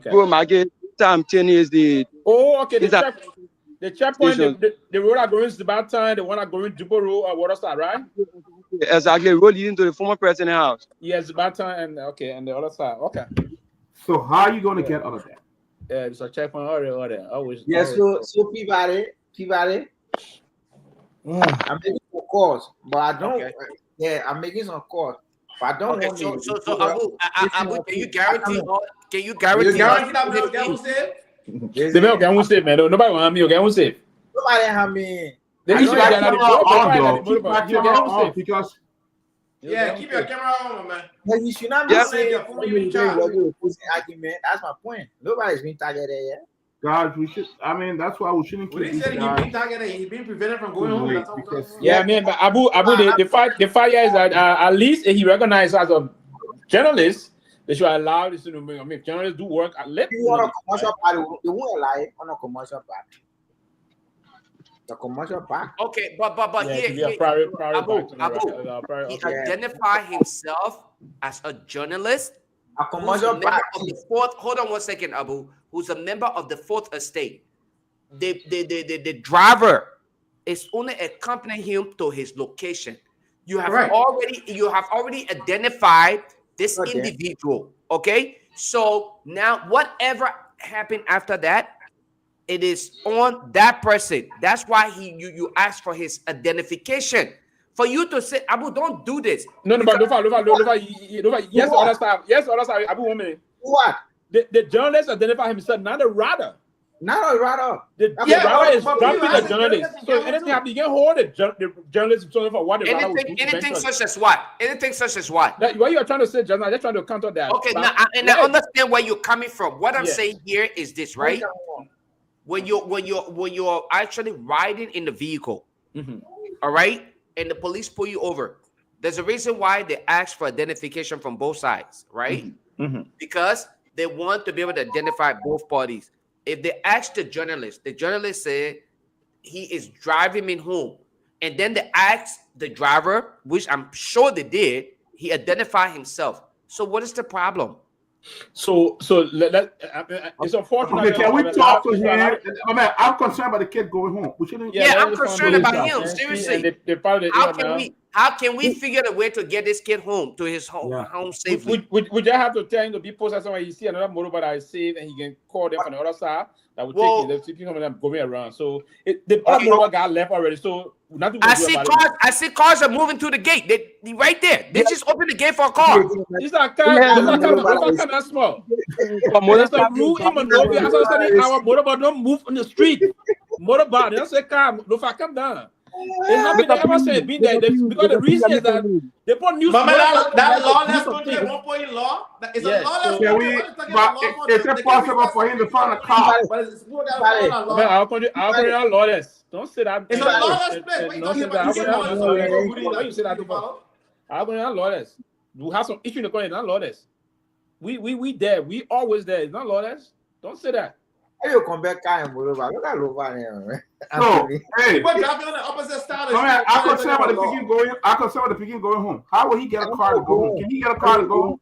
Dubo Market. Time 10 is the. Oh, okay. The checkpoint, the road are going to Zimbabwe, the one are going to Dubo Road or Waterside, right? Exactly. Road leading to the former president's house. Yes, Zimbabwe and the other side. Okay. So how are you going to get out of that? Yeah, it's a checkpoint order. Always. Yeah, so Peabody. I'm making some calls, but I don't. Okay. Yeah, I'm making some calls, but I don't want to. So Abu, can you guarantee? Can you guarantee that we'll get safe? The milk can save, man. Nobody want me. Okay, save. Nobody have me. Keep your camera on, man. But you should not be saying your phone. Argument. That's my point. Nobody's been targeted yet. Guys, we should. I mean, that's why we shouldn't keep Well, he these said he's guys being targeted. He's being prevented from going home. late That's all because Yeah, I mean, but Abu, the fight is that at least if he recognized as a journalist, they should allow this. I mean, if journalists do work, let You want a commercial part? You won't allow it on a commercial part. The commercial part. Okay, but yeah, here, to be a here private Abu, he identified himself as a journalist. A commercial member part. of the fourth. Hold on one second, Abu. Who's a member of the fourth estate? The driver is only accompanying him to his location. You have already identified this individual. Okay, so now whatever happened after that, it is on that person. That's why you ask for his identification. For you to say, Abu, don't do this. No, but Lofa, yes, understand. Abu, 1 minute. What? The journalist identify himself, not the rider. Not a rider. The rider is dropping the journalist. So anything happens, you can hold the journalist for what the rider would do. Anything such as what? Anything such as what? What you are trying to say, John, I'm just trying to counter that. Okay, now I understand where you're coming from. What I'm saying here is this, right? When you're actually riding in the vehicle, all right, and the police pull you over, there's a reason why they ask for identification from both sides, right? Because they want to be able to identify both parties. If they ask the journalist said he is driving me home, and then they ask the driver, which I'm sure they did, he identified himself. So what is the problem? So it's unfortunate. Okay, can we talk to him? I mean, I'm concerned about the kid going home. We shouldn't. I'm concerned about him. Seriously, how can we figure a way to get this kid home to his home safely? Would you have to tell him to be posted somewhere? You see another motorbike that is safe, and he can call them from the other side. That would take some of them going around. So the other motorbike got left already. So nothing. I see cars are moving to the gate. They right there. They just opened the gate for a car. It's not car. It's not small. There's a rule in Monrovia. Our motorbike don't move on the street. Motorbike, they don't say car. Lofa, come down. It happened. They ever said be there because the reason is that they put news. That lawless country at 1 point law. It's a lawless country. Is it possible for him to find a car? Our country are lawless. Don't say that. It's a lawless place. Why you say that? Our country are lawless. We have some issue in the country. Not lawless. We there. We always there. It's not lawless. Don't say that. Hey, you come back and look at Lofa here. No, hey. People driving on the opposite side. I'm concerned about the picking going. I'm concerned about the picking going home. How will he get a car to go home? Can he get a car to go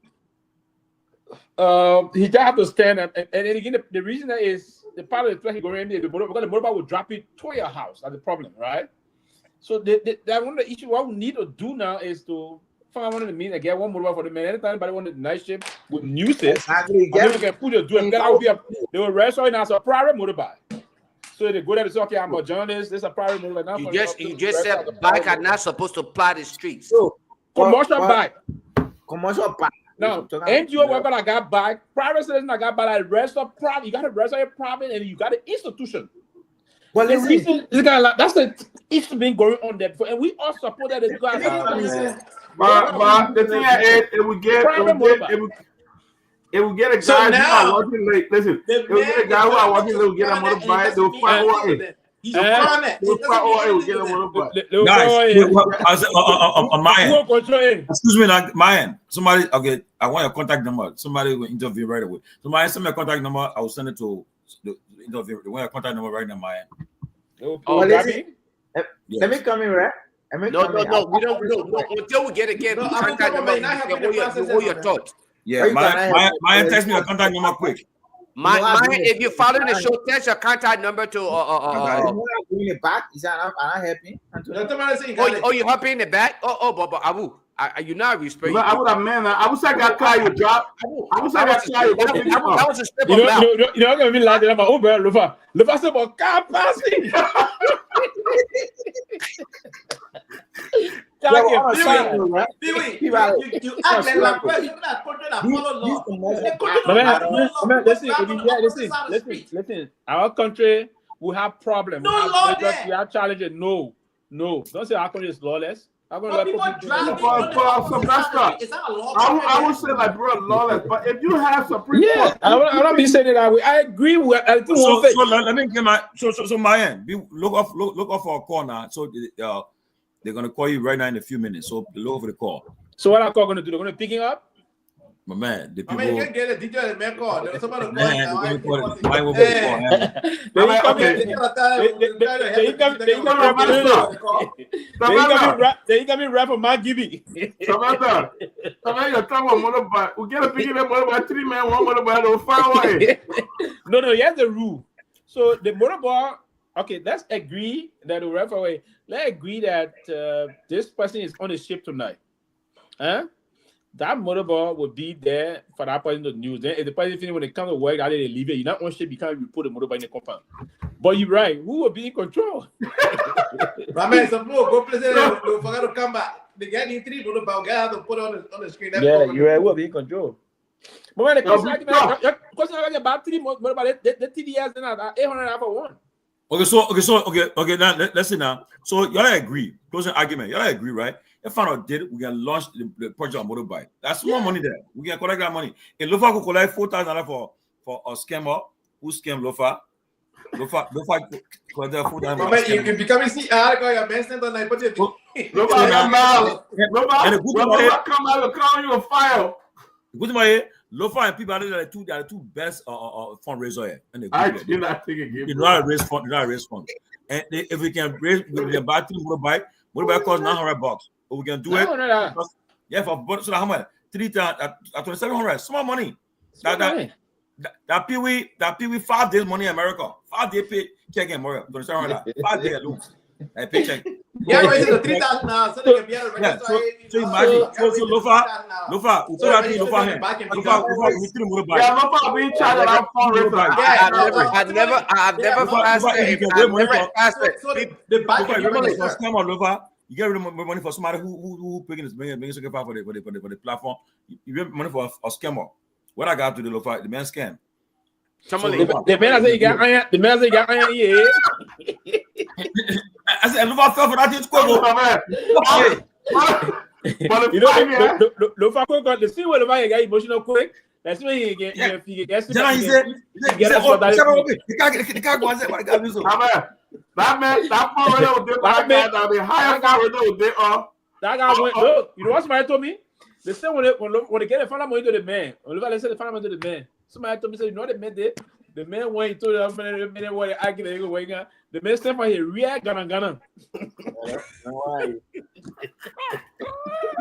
home? He just have to stand up. And again, the reason that is the part of the place he going in, because the motorbike will drop it to your house. That's the problem, right? So that one of the issues what we need to do now is to find one of the means and get one motorbike for the man. Anytime anybody want the night shift with music, you can put your do it. They will register now as a private motorbike. So they go there to say, okay, I'm a journalist. This is a private motorbike. You just said bike are not supposed to ply the streets. So, commercial bike. Commercial bike. Now, NGO worker that got bike, private citizen that got bike, like register private. You got to register your private, and you got an institution. Well, the reason that's the issue being going on there, and we all support that. But the thing is, it would get a guy who are working late. Listen, it would get a guy who are working late. Get a motorbike. They will find OA. He's a farmer. They will find OA. Will get a motorbike. Myean. Excuse me, Myean. Somebody, okay, I want your contact number. Somebody will interview right away. So Myean, send me a contact number. I will send it to the interview. They want your contact number right now, Myean. Let me come in, right? No, we don't. Until we get again, contact number. Hold your thoughts. Yeah, Myean, text me your contact number quick. Myean, if you follow the show, text your contact number to. In the back, is that I'm happy? Oh, you happy in the back? But Abu, you not respect. I would have man. I would say that car you drop. I would say that car you drop. That was a step of mouth. You're not gonna be laughing about Lofa said about car passing. You act like a person that follow law. Listen. Our country will have problems. No law there. We have challenges. No. Don't say our country is lawless. I'm gonna But let people people do driving that. on the opposite side of the street. Is that a law? I would say like, bro, lawless. But if you have Supreme Yeah, Court, I'm not be saying it that way. I agree with everything So, one face. so let me get my so Myean, look off for a call now. So they're gonna call you right now in a few minutes. So look for the call. So what I'm gonna do? They're gonna pick him up. My man, the I people. mean, you can get a detail in the call. There's somebody call Man, now. they're I gonna call it. think Mine will Hey. be the call. They got me rap for my Gibby. Samantha, you're talking about motorbike. We get a big motorbike, 3 men, 1 motorbike, they'll fire away. No, here's the rule. So the motorbike, okay, let's agree that the rap away. Let's agree that this person is on the ship tonight. Huh? That motorbike will be there for that person to news. Then if the person finish when they come to work, that they leave it. You're not on ship, you can't report the motorbike in the compound. But you're right. Who will be in control? My man, some people go places they forgot to come back. They get in 3 motorbike, guy have to put on the screen. Yeah, you're right. Who will be in control? But when the question I get about 3 motorbike, the TDS then at 800 for one. Okay. Now let's see now. So y'all agree. Closing argument. Y'all agree, right? If I not did, we can launch the project on motorbike. That's more money there. We can collect that money. And Lofa could collect $4,000 for a scammer who scam Lofa. Lofa collect $4,000. You can become a CEO. You're best on like budget. Nobody come out and call you a file. Good my Lofa and Peabody are the two best fundraiser here. And I do not think it gives. You know how to raise fund. And if we can raise, we can buy 3 motorbike. Motorbike costs $900. But we can do it. Yeah, so how much? 3 times at 2,700. Small money. That Pewee 5 days money in America. 5 day pay check in America. 2,700. 5 days alone. Paycheck. Yeah, raise it to 3,000 now, so they can be able to register. So imagine, so Lofa, we three motorbike. Yeah, Lofa being charged around fundraiser. I've never fasted. So the bike can register. Come on, Lofa. You get rid of money for somebody who bringing sacrifice for the platform. You get money for a scammer. What I got to do, Lofa, the man scam. The man say you got iron. The man say you got iron. Yeah. I said, Lofa fell for that thing. You know, Lofa got the same way Lofa get emotional quick. That's when he get. He said, the car go and say, what I got to do. That man, that foreigner did that be higher foreigner did that guy went. Look, you know what somebody told me? They said when they get the final money to the man, when they said the final money to the man, somebody told me, you know what the man did? The man went into the man what they argued, the man stand for his real Ghana. I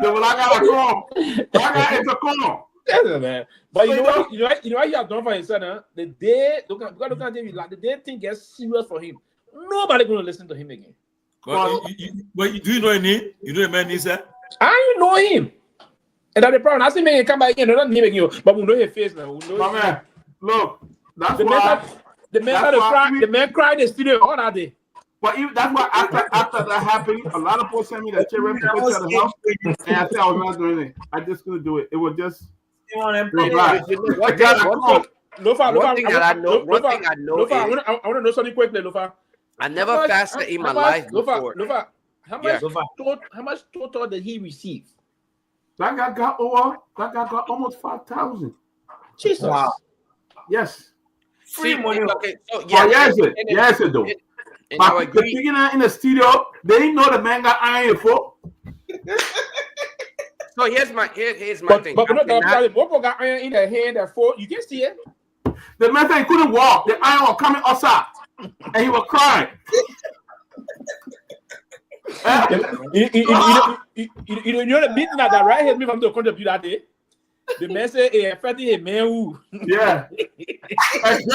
got a call. It's a call. Yeah, man. But you know what he have done for his son, huh? The day the day thing gets serious for him. Nobody gonna listen to him again. But do you know his name? You know the man needs that? I know him. And that's the problem. I see me come back again, not him again, but we know his face now. My man, look, that's the why the man cried in the studio all that day. But even, that's why after that happened, a lot of people sent me that children to go to the house, and I said I was not doing it. I just couldn't do it. It was just. One thing I know is I want to know something quickly, Lofa. I never fasted in my life before. Lofa, how much total did he receive? That guy got almost 5,000. Jesus. Wow. Yes. Free money. Okay, so yes, it do. But the beginner in the studio, they didn't know the man got iron for. So here's my thing. But Bobo got iron in the hand that fall. You can see it. The man said he couldn't walk. The iron was coming outside, and he was crying. You know the meeting that right here me from the contribute that day. The man said, "Hey, affecting a man who." Yeah. And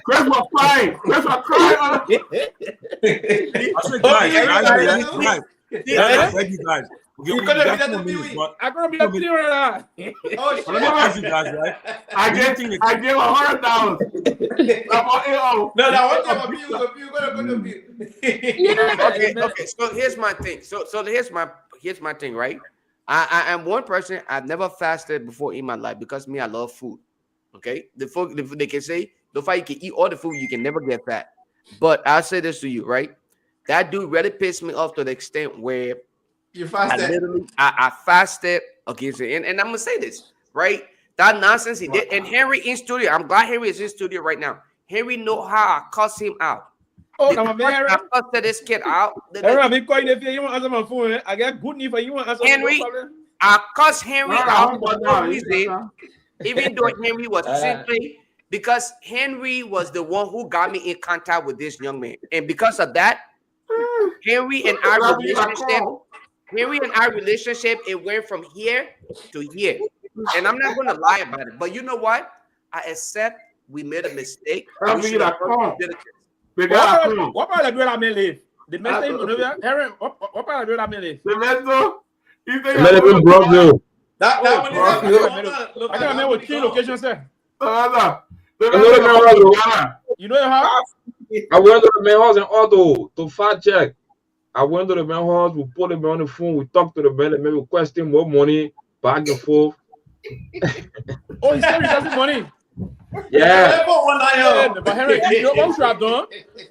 Chris was crying. Chris was crying. Guys. You could have been at the Pewee. I'm gonna be a millionaire. Oh shit! I gave $100. No, one time a Pewee gonna go to Pewee. Okay. So here's my thing. So here's my thing, right? I am one person. I've never fasted before in my life because me, I love food. Okay, the food they can say, the fact you can eat all the food, you can never get fat. But I'll say this to you, right? That dude really pissed me off to the extent where You fasted. I fasted against it. And I'm gonna say this, right? That nonsense he did. And Henry in studio. I'm glad Henry is in studio right now. Henry know how I cuss him out. Oh, come on, man. I cussed this kid out. Henry, I've been calling if you want to answer my phone. I got good news for you. Want to answer Henry, I cussed Henry out for no reason, even though Henry was simply because Henry was the one who got me in contact with this young man. And because of that, Henry and our relationship, it went from here to here. And I'm not gonna lie about it. But you know what? I accept we made a mistake. What about the duel I may live? The message, Aaron, what about the duel I may live? The That I can't remember what key location said. You know how? I went to the main house in Auto to fact check. I went to the main house, we put him on the phone, we talked to the man, and maybe request him more money, back and forth. Oh, he said he got money. Yeah. But Henry, you know what you should have done?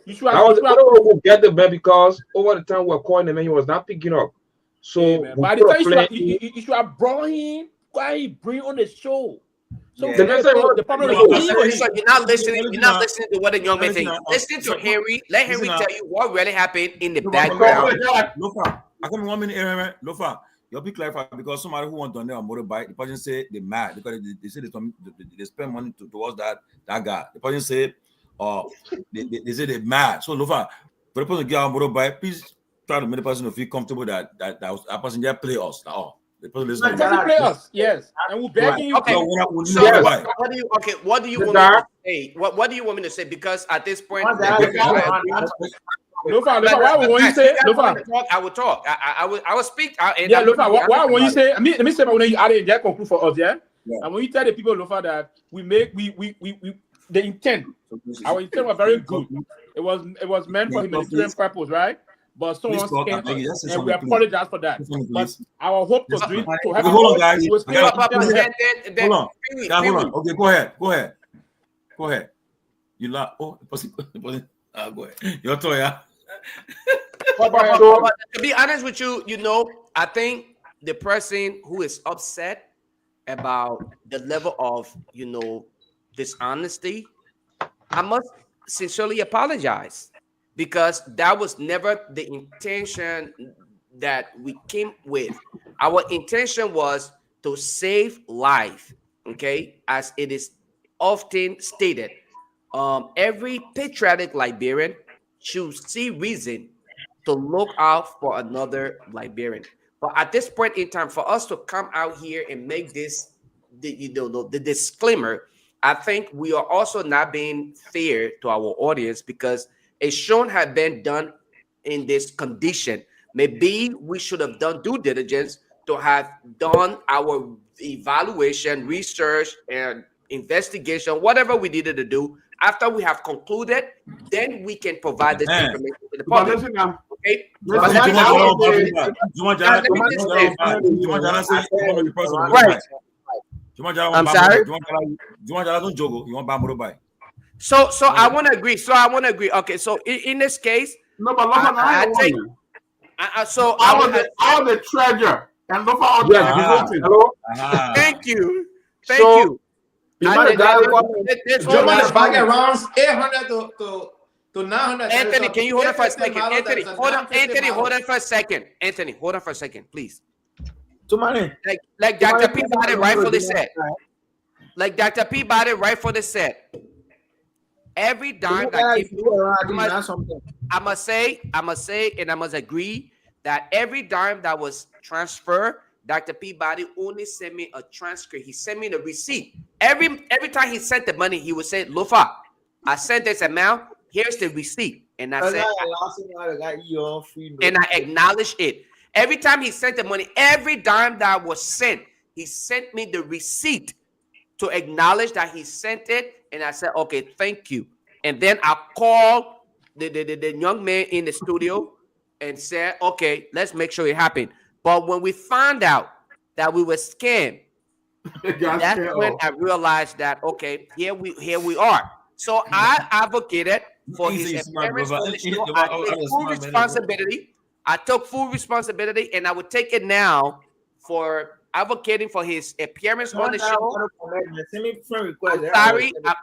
You should have. I was able to get the man because over the time we were calling him and he was not picking up. So by the time you should have brought him, why he bring on the show? So the problem is you're not listening. You're not listening to what the young man saying. Listen to Henry. Let Henry tell you what really happened in the background. Lofa, I come 1 minute. Lofa, you'll be clarified because somebody who want to donate a motorbike, the person say they mad because they say they spend money towards that guy. The person say, they say they mad. So Lofa, for the person to get a motorbike, please try to make the person feel comfortable that person just play us. The person listen. Play us, yes, and we're begging you. Okay. What do you want me to say? What do you want me to say? Because at this point, Lofa, why won't you say? Lofa, I will talk. I will speak. Yeah, Lofa, why won't you say? Let me say when you add it, that conclude for us, yeah. And when you tell the people, Lofa, that we the intent, our intent was very good. It was meant for humanitarian purpose, right? But someone came and we apologize for that. But our hope was to have. Hold on, guys. Hold on. Okay, go ahead. You laugh. Oh, go ahead. Your turn, yeah. But to be honest with you, I think the person who is upset about the level of, dishonesty, I must sincerely apologize. Because that was never the intention that we came with. Our intention was to save life, okay? As it is often stated, every patriotic Liberian should see reason to look out for another Liberian. But at this point in time, for us to come out here and make this, the disclaimer, I think we are also not being fair to our audience because a show had been done in this condition. Maybe we should have done due diligence to have done our evaluation, research, and investigation, whatever we needed to do. After we have concluded, then we can provide this information to the public. Okay? I'm sorry. So I want to agree. Okay, so in this case, no, but I take. So all the treasure and look all the hello. Thank you. Back around 800 to 900. Anthony, can you hold on for a second? Anthony, hold on for a second. Anthony, hold on for a second, please. Tomalin. Like Dr. Peabody rightfully said. Like Dr. Peabody rightfully said. Every dime that I must say, and I must agree that every dime that was transferred, Dr. Peabody only sent me a transcript. He sent me the receipt. Every time he sent the money, he would say, Lofa, I sent this amount. Here's the receipt. And I said, and I acknowledge it. Every time he sent the money, every dime that was sent, he sent me the receipt to acknowledge that he sent it. And I said, okay, thank you. And then I called the young man in the studio and said, okay, let's make sure it happened. But when we found out that we were scammed, that's when I realized that, okay, here we are. So I advocated for his appearance on the show. I take full responsibility. I took full responsibility, and I would take it now for advocating for his appearance on the show.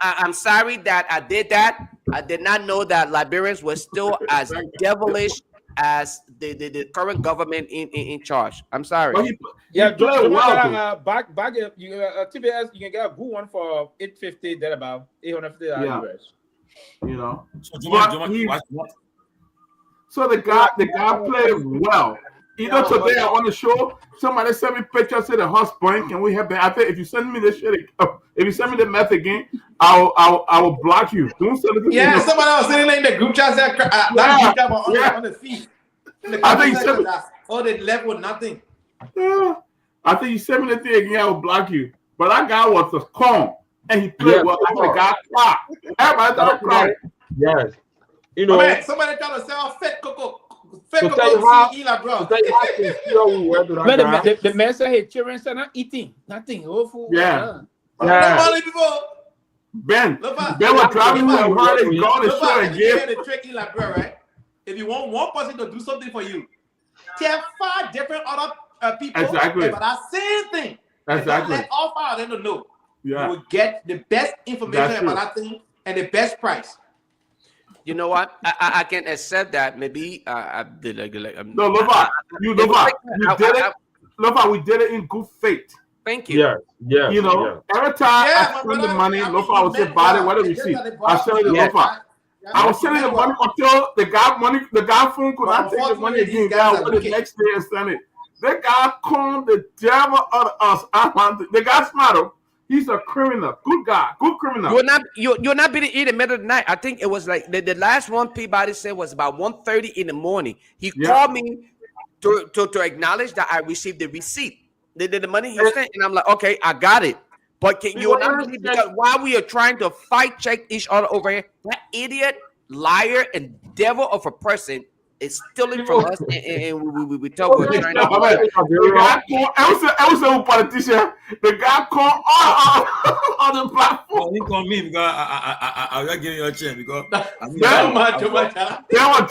I'm sorry that I did that. I did not know that Liberians were still as devilish as the current government in charge. I'm sorry. Well, back you TBS, you can get a good one for $850, that about $850 US. You know, so the guy played well. You know, today on the show, somebody sent me pictures of the horse point. Can we have that? I think if you send me this shit, if you send me the meth again, I will block you. Don't send it to me. Yeah, somebody was sitting in the group chat said on the feed. I think you sent me. Oh, they left with nothing. Yeah, I think you sent me the thing again. I will block you. But that guy was a calm, and he played well. I think the guy cried. Everybody thought cried. Yes, you know. Man, somebody trying to sell fake cocoa. The man said his children are not eating nothing. Yeah. Ben was driving me around and going to show and give. The trick in Liberia, right? If you want one person to do something for you, tell 5 different other people about that same thing. Exactly. Let all 5 of them to know. Yeah. You will get the best information about that thing and the best price. You know what? I can accept that. Maybe I did no, Lofa, you did it. Lofa, we did it in good faith. Thank you. Yeah. You know, every time I spend the money, Lofa would say, "Buy it. What do we see?" I sell it to Lofa. I was selling the money until the guy phone could not take the money again. Guy went the next day and send it. The guy called the devil out of us. The guy smart. He's a criminal. Good guy. Good criminal. You're not being in the middle of the night. I think it was like the last one Peabody said was about 1:30 in the morning. He called me to acknowledge that I received the receipt. The money he sent, and I'm like, okay, I got it. But you're not believe because while we are trying to fight check each other over here, that idiot, liar, and devil of a person is stealing from us, and we tell we're trying to. I was a politician. The guy called on the platform. He called me because I was giving you a chance because they were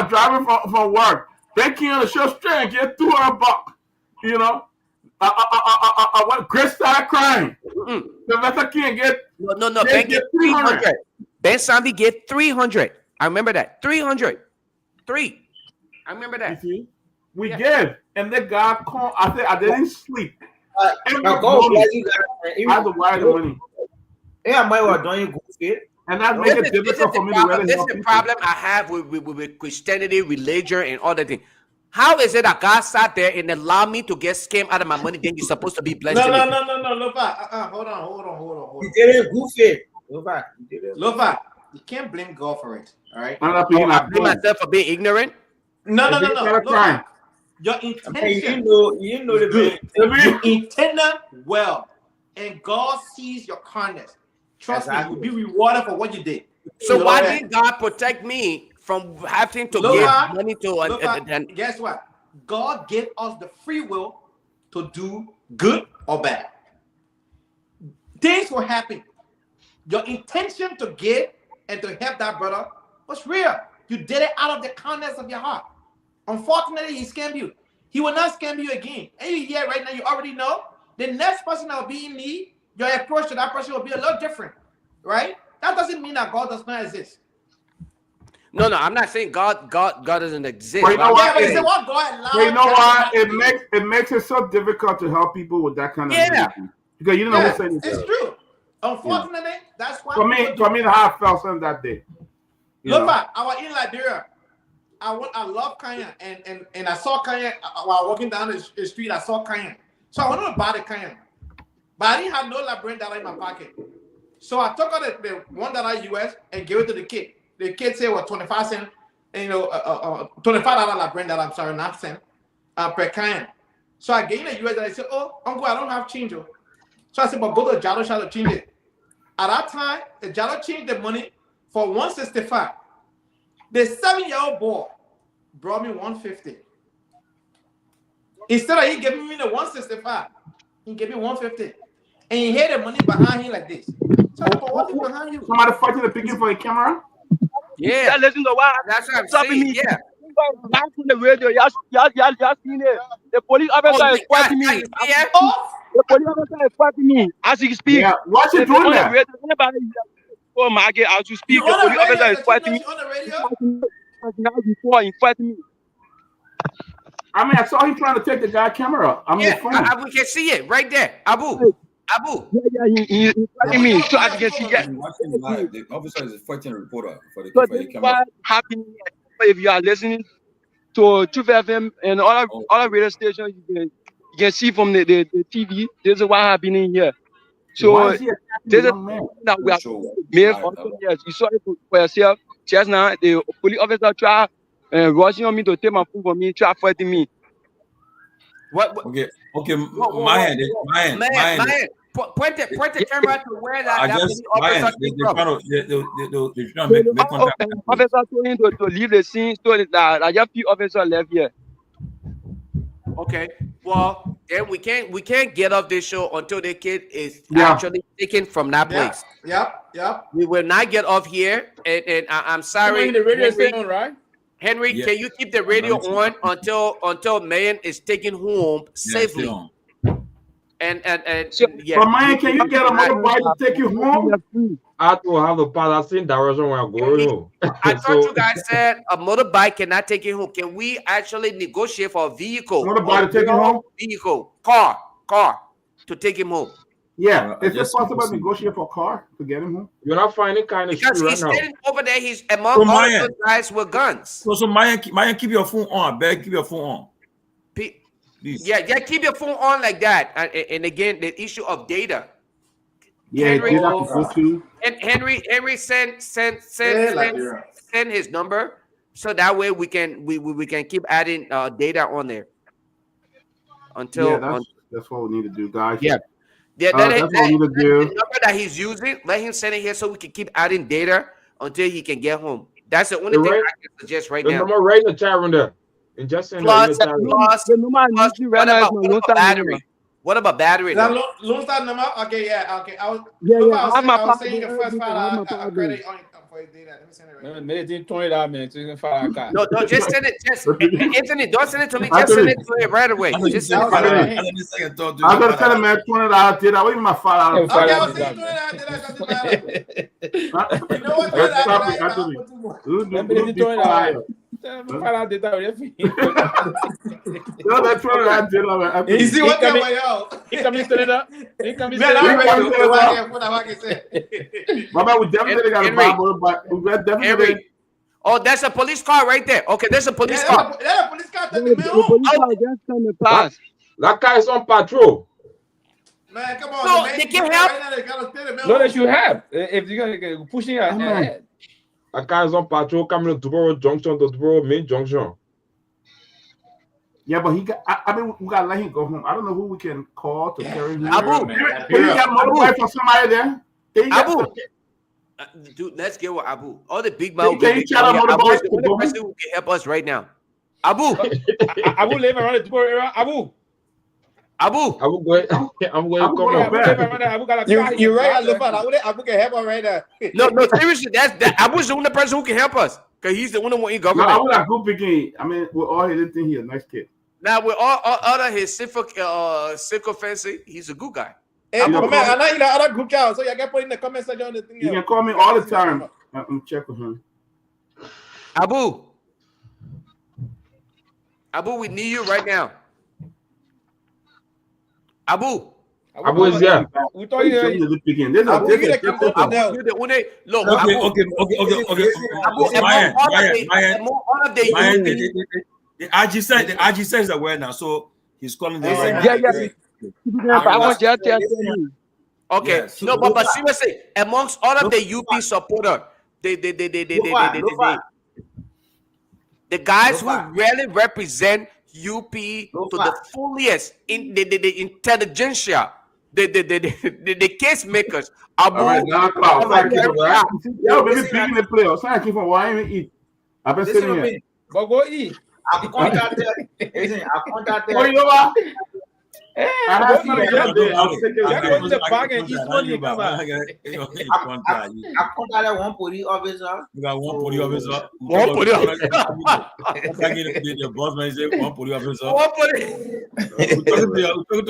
driving from work. They came on the show straight and get $200. You know, Chris started crying. The can't get no. Ben get 300. Ben Sanvee get 300. I remember that 300. 3. I remember that. We give, and the guy called. I said I didn't sleep. I had to wire the money. Yeah, my was doing good. And that makes it difficult for me to really This is the problem I have with Christianity, religion, and all that thing. How is it that God sat there and allowed me to get scammed out of my money? Then you're supposed to be blessed. No. Lofa, hold on. You did it goofy. Lofa, you can't blame God for it. All right. I blame myself for being ignorant. No. Lofa, your intention, you know the intention well, and God sees your kindness. Trust me, you'll be rewarded for what you did. So why did God protect me from having to give money to guess what? God gave us the free will to do good or bad. Things will happen. Your intention to give and to help that brother was real. You did it out of the kindness of your heart. Unfortunately, he scammed you. He will not scam you again. And you here right now, you already know the next person that will be in need, your approach to that person will be a lot different, right? That doesn't mean that God does not exist. No, I'm not saying God doesn't exist. But you know what? You know why it makes it so difficult to help people with that kind of thing. Because you don't know what's saying. It's true. Unfortunately, that's why. For me, how I felt since that day. Look, I was in Liberia. I love cayenne, and I saw cayenne while walking down the street. I saw cayenne, so I wanted to buy the cayenne, but I didn't have no Liberian dollar in my pocket. So I took out the $1 US and gave it to the kid. The kid said, "What 25 cents?" And $25 Liberian dollar. I'm sorry, not cent per cayenne. So I gave the US and I said, "Oh, uncle, I don't have change." So I said, "But go to the Jalo shop to change it." At that time, the Jalo changed the money for 165. The 7-year-old boy brought me 150. Instead of he giving me the 165, he gave me 150. And he had the money behind him like this. So what is behind you? Somebody fighting the picture for the camera? Yeah. Listen to what that's what I'm saying. Yeah. Back on the radio, y'all seen it. The police officer is fighting me. The police officer is fighting me as he speaks. Yeah, what's he doing that? Oh my God, as you speak, the police officer is fighting me. Before he fighting me. I mean, I saw him trying to take the guy camera. I mean, we can see it right there. Abu. Yeah, he's fighting me. So as you can see, the officer is fighting a reporter for the camera. What happened if you are listening to Truth FM and all radio stations, you can see from the TV. This is what happening here. So this is that we are made. Yes, you saw it for yourself. Just now, the police officer tried rushing on me to take my phone from me, try fighting me. What? Okay, Myean. Point the camera to where that officer officer told him to leave the scene, so that I just few officers left here. Okay, well then we can't get off this show until the kid is actually taken from that place. Yep. We will not get off here, and I'm sorry. The radio is on, right? Henry, can you keep the radio on until Myean is taken home safely? And but Myean, can you get a motorbike to take you home? I have to have the pass. I seen direction where I'm going home. I thought you guys said a motorbike cannot take you home. Can we actually negotiate for a vehicle? Motorbike to take him home? Vehicle, car to take him home. Yeah, is it possible to negotiate for a car to get him home? You're not finding kind of because he's right standing over there. He's among all those guys with guns. So Myean, keep your phone on. Keep your phone on. Yeah, keep your phone on like that. And again, the issue of data. Yeah, Henry send his number so that way we can keep adding data on there until that's what we need to do, guys. That's what we need to do. The number that he's using, let him send it here so we can keep adding data until he can get home. That's the only thing I can suggest right now. The number right in the chat room there. And just send plus what about battery? What about battery? Lone Star number? Okay, yeah, okay. I was saying the first file credit on for his data. Let me send it right now. $20 No, just send it. Just Anthony, don't send it to me. Just send it to him right away. Just send it to him. I'm gonna tell him, man, $20 data. Wait, my file. Okay, I was saying $20. You know what? You see what he coming to it up. He coming to it up. We definitely got a Bible, but we definitely. Oh, that's a police car right there. Okay, there's a police car. That's a police car. That guy is on patrol. Man, come on. No, they can't help. No, they should have. If you're gonna pushing ahead. That guy is on patrol coming to Duboro Junction to Duboro Main Junction. Yeah, but he got. I mean, we gotta let him go home. I don't know who we can call to carry him. Abu, can you get motorbike for somebody there? Abu, dude, let's get with Abu. All the big mouth. Can you chat on motorbike? Abu is the only person who can help us right now. Abu, Abu live around the Duboro area. Abu. I'm going to come You're right, Lofa. Abu can help us right now. No, seriously, that Abu's the only person who can help us because he's the only one in government. No, I would have picking. I mean, with all his thing, he's a nice kid. Now with all other his civil fancy, he's a good guy. Hey, man, I know you know other group chat, so you can put in the comment section on the thing. You can call me all the time. I'm checking him. Abu, we need you right now. Abu is there. We thought you were look. The RG says that we're now, so he's calling them right now. Okay, yes. No, but seriously, amongst all of the UP supporter, the guys who really represent UP to the fullest in the intelligentsia, the case makers. Abu, baby, picking the play. So I keep on why even eat. I've been sitting here. But go eat. I contacted. I have to get there. Get in the bag and eat money and come back. I contact one police officer. You got one police officer. One police officer. The boss man say one police officer. One police.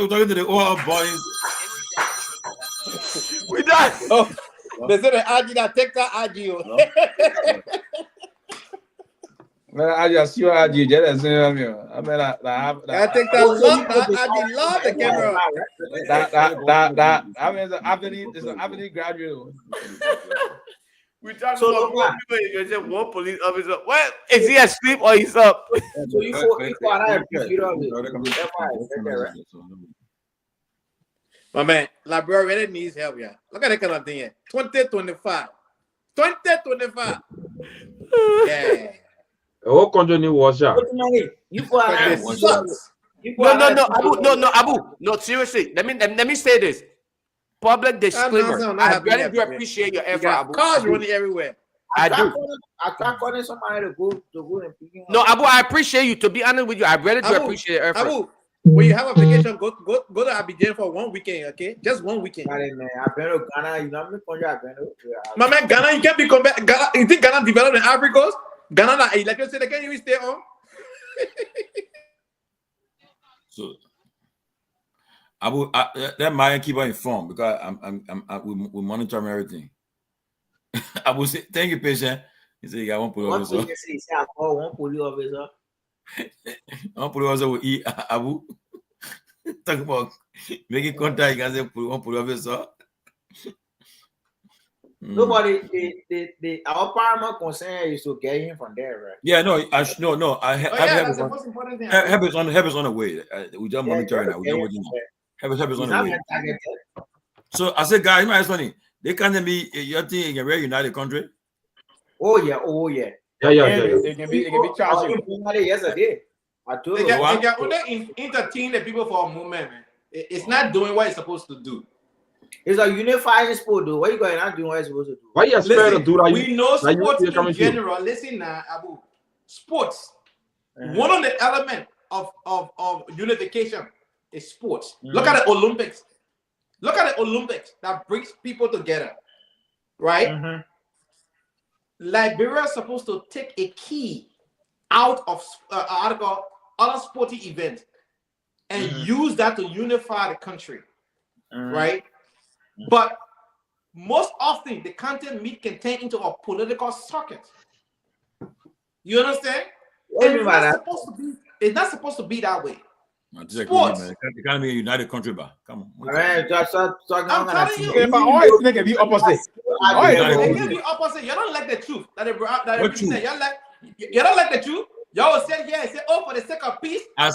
Talking to the old boys. We done. Oh, they said the argue that take that argue. Man, I just see what you just say. I mean, I take that love the camera. that I mean, it's an avenue graduate. We talking about one people. You just one police officer. What is he asleep or he's up? So you My man, Liberia really needs help, yeah. Look at that kind of thing here. 2025. 2025. Yeah. What country need water? You No, Abu. No, seriously. Let me say this. Public disclaimer. I really do appreciate your effort, Abu. Cars running everywhere. I do. I can't call somebody to go and pick him up. No, Abu, I appreciate you. To be honest with you, I really do appreciate your effort. Abu, when you have a vacation, go to Abidjan for 1 weekend, okay? Just 1 weekend. Man, I've been to Ghana. You know how many countries I've been to? My man, Ghana, you can't be compared. Ghana, you think Ghana developed in Ivory Coast? Ghana, like you said, they can't even stay on. So, Abu, that Myean keep on informed because we monitor everything. Abu say, thank you, patient. He said, "You got one police officer." He said, "I call one police officer." One police officer will eat Abu. Talk about making contact. You can say one police officer. Nobody, our paramount concern is to get him from there, right? Yeah, no. I have help is on the way. We just monitoring now. We just watching. Help is on the way. So I said, guys, it's funny. They can't be your thing in a very united country. Oh yeah. It can be charging. Yesterday, I told you. They can only entertain the people for a moment, man. It's not doing what it's supposed to do. It's a unifying sport, though. What you going to do? What you supposed to do? Why you expect to do that? We know sports in general. Listen now, Abu. Sports. One of the elements of unification is sports. Look at the Olympics. Look at the Olympics that brings people together, right? Liberia is supposed to take a key out of other sporting events and use that to unify the country, right? But most often, the content meat can turn into a political socket. You understand? It's not supposed to be that way. Sports. It can't be a united country, but come on. I'm telling you. It can be opposite. It can be opposite. You don't like the truth. You don't like the truth. Y'all will sit here and say, "Oh, for the sake of peace." I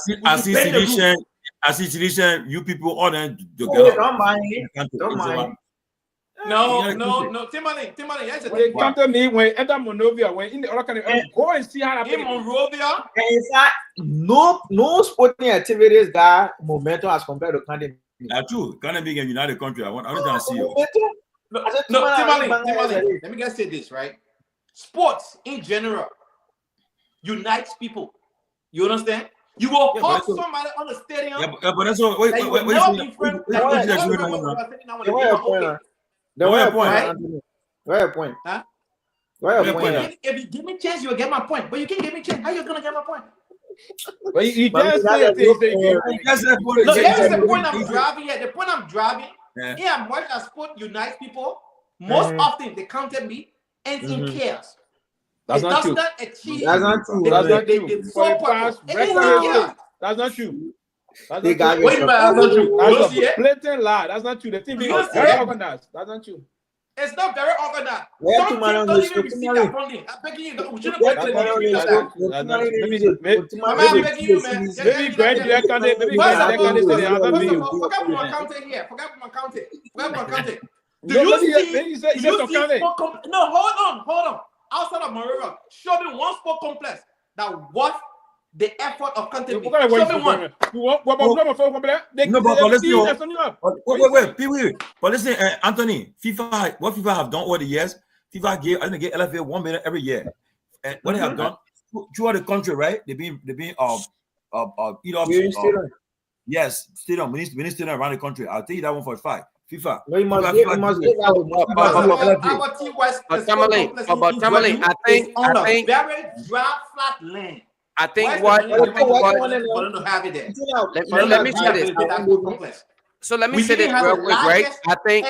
see tradition. You people all them together. Don't mind. No. Tomalin, yes, they come to me when enter Monrovia, when in the other country, go and see how in Monrovia. And in fact, no sporting activities got momentum as compared to country. That's true. Can't be a united country. I want to see you. No, Tomalin, let me just say this, right? Sports in general unites people. You understand? You will hug somebody on the stadium. Yeah, but that's all. Wait. Where your point? Huh? Where your point? If you give me a chance, you'll get my point. But you can't give me a chance. How you gonna get my point? Well, you just said there is the point I'm driving here. The point I'm driving here, much as sport unites people, most often they counter me and in chaos. That's not true. That's not true. That's not true. That's not true. Wait a minute, that's not true. That's a blatant lie. That's not true. The team is very organized. That's not true. It's not very organized. Where Some teams don't even receive that funding. I'm begging you. We shouldn't put it Maybe Greg Kande. Maybe Greg Kande said the other thing. Forget my counting here. Forget my counting. Do you see? No, hold on. Outside of Monrovia, show me one sport complex that was the effort of content. Show me one. Wait. Pewee. But listen, Anthony, what FIFA have done over the years, FIFA gave LFA 1 million every year. And what they have done throughout the country, right? They've been eat up Yes, stadium. We need stadium around the country. I'll tell you that one for a fact. FIFA. No, you must give that But Tomalin, I think very dry, flat land. I think Let me say this. So let me say this real quick, right? I think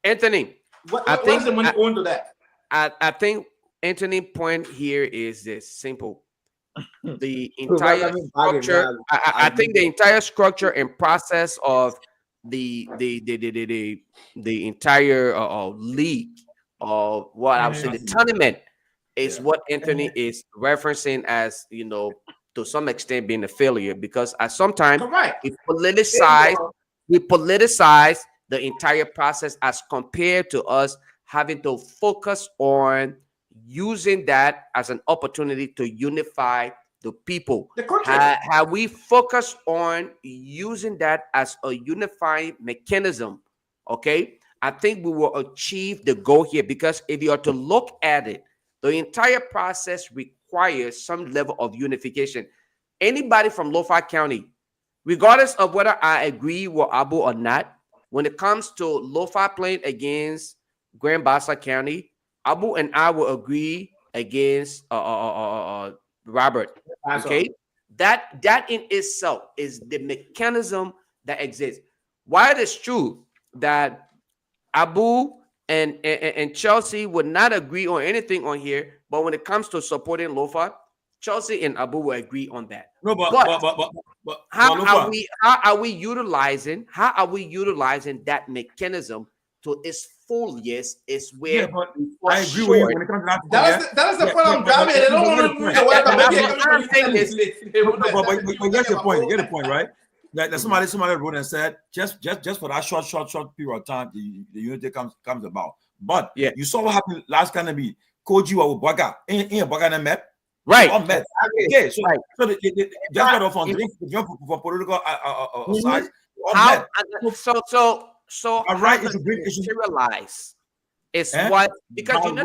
Anthony. What's the money going to that? I think Anthony's point here is this simple. The entire structure. I think the entire structure and process of the entire league of what I would say the tournament is what Anthony is referencing as, you know, to some extent being a failure, because at some time we politicize the entire process as compared to us having to focus on using that as an opportunity to unify the people. Have we focused on using that as a unifying mechanism? Okay, I think we will achieve the goal here, because if you are to look at it, the entire process requires some level of unification. Anybody from Lofa County, regardless of whether I agree with Abu or not, when it comes to Lofa playing against Grand Bassa County, Abu and I will agree against Robert. Okay, that in itself is the mechanism that exists. While it is true that Abu and Chelsea would not agree on anything on here, but when it comes to supporting Lofa, Chelsea and Abu will agree on that. No, but how are we utilizing that mechanism to its fullest? Is where I agree with you when it comes to that. That's the point I'm driving. They don't want to move the But get the point. Get the point, right? That somebody wrote and said just for that short period of time, the unity comes about. But you saw what happened last kind of be. Koji wa Baga in Baga na met. Right. Met. Okay, so just got off on for political side. So how does it materialize? It's what, because you know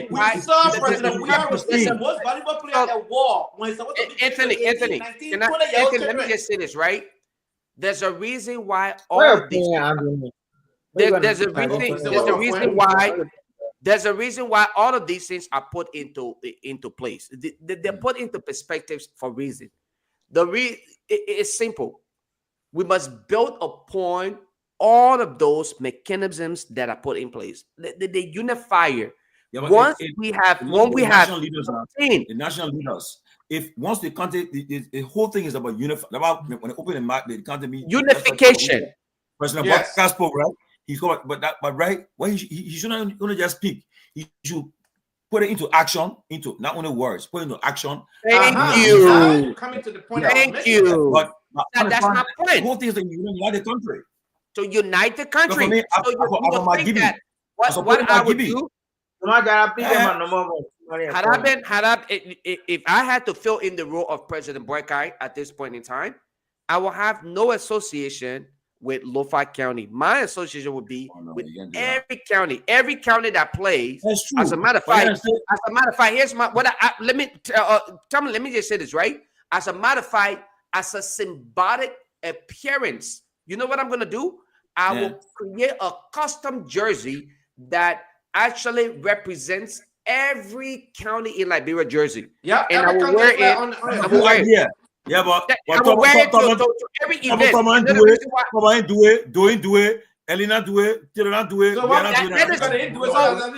we saw President Weah was the most valuable player at war when it's supposed to be Anthony, let me just say this, right? There's a reason why all of these there's a reason why all of these things are put into place. They're put into perspectives for reason. It's simple. We must build upon all of those mechanisms that are put in place. The unifier. Yeah, once we have the national leaders. If once the country, the whole thing is about about when they open the market, the country unification. President Caspo, right? He's got, but right, well, he shouldn't only just speak. He should put it into action, into not only words, put it into action. Thank you. Coming to the point. Thank you. But that's my point. The whole thing is that you unite the country. To unite the country. So me, what I would do. If I had to fill in the role of President Boykai at this point in time, I will have no association with Lofa County. My association would be with every county that plays. As a matter of fact, here's my let me just say this, right? As a matter of fact, as a symbolic appearance, you know what I'm gonna do? I will create a custom jersey that actually represents every county in Liberia jersey. Yeah, and I will wear it. I will wear it. Yeah, but I will wear it to every event. Do it. Elena do it. Tirana do it.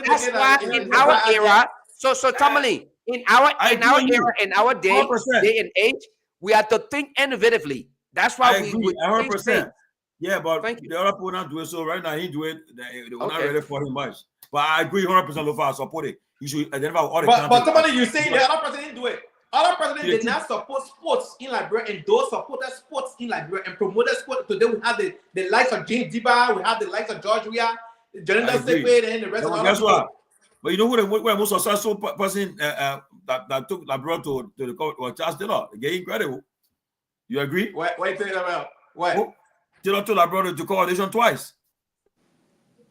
That's why in our era. So Tomalin, in our era, in our day and age, we have to think innovatively. That's why we would 100%. Yeah, but the other people not do it. So right now he do it. They were not ready for him much. But I agree 100% Lofa. I support it. You should identify all the but somebody you saying the other person didn't do it. Other president did not support sports in Liberia, and those supported sports in Liberia and promoted sports. Today we have the likes of James Diba, we have the likes of George Weah, Jonathan Sepe, and the rest of guess what? But you know who the most successful person that took Liberia to the court was Charles Taylor. They incredible. You agree? What are you talking about? What? Taylor took Liberia to coalition twice.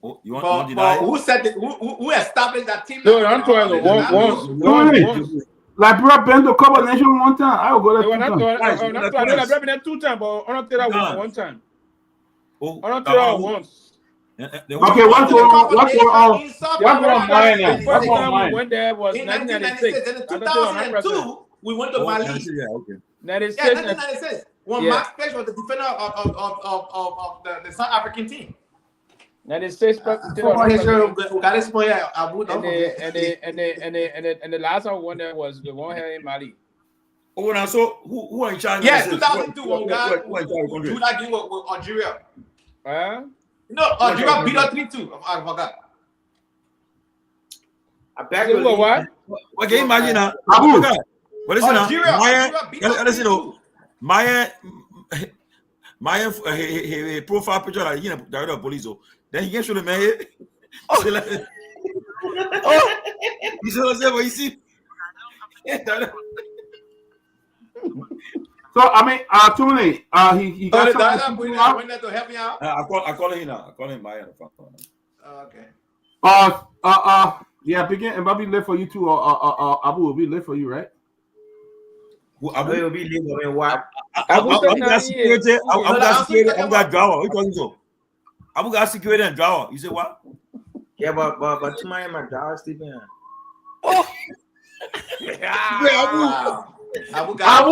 Oh, you want to deny? Who said it? Who established that team? No, I'm talking one. Liberia been to cover nation one time. I will go there They were 2 not. times. I know Liberia been there 2 times, but I don't tell that one time. Oh, I don't tell that once. Okay, what's going on? What's going on? In South What's going Africa, on? The first What's time going we on? went there was in 1996. 1996, and in I don't tell you 2002, we went to Mali. Yeah, okay. 96. Yeah, 1996. When Yeah. Max Pesh was the defender of the South African team. 96. Football history, we got this boy Abu. And the last one we went there was the one here in Mali. Oh, now so who are in charge? Yeah, of this? 2002 when we got Who are in charge of the country? do that game with Algeria. Huh? No, Algeria beat us 3-2. I forgot. I beg Say you. what? What can you imagine now? Abu. What is it now? Algeria Myean, beat us listen, 3-2. Myean, he profile picture like you know, director of police. Oh, then he can show the man here. Oh, you see what I'm saying? But you see, So I mean, too late. He got something to Went there to help me out. I call him now. I call him Myean. Okay. Yeah, begin and Bobby live for you too. Abu will be live for you, right? Abu will be leaving. I mean, what? Abu got security. Abu got security. Abu got drama. What you so? Abu got security and drama. You say what? Yeah, but tomorrow my dog sleeping. Wow. Abu got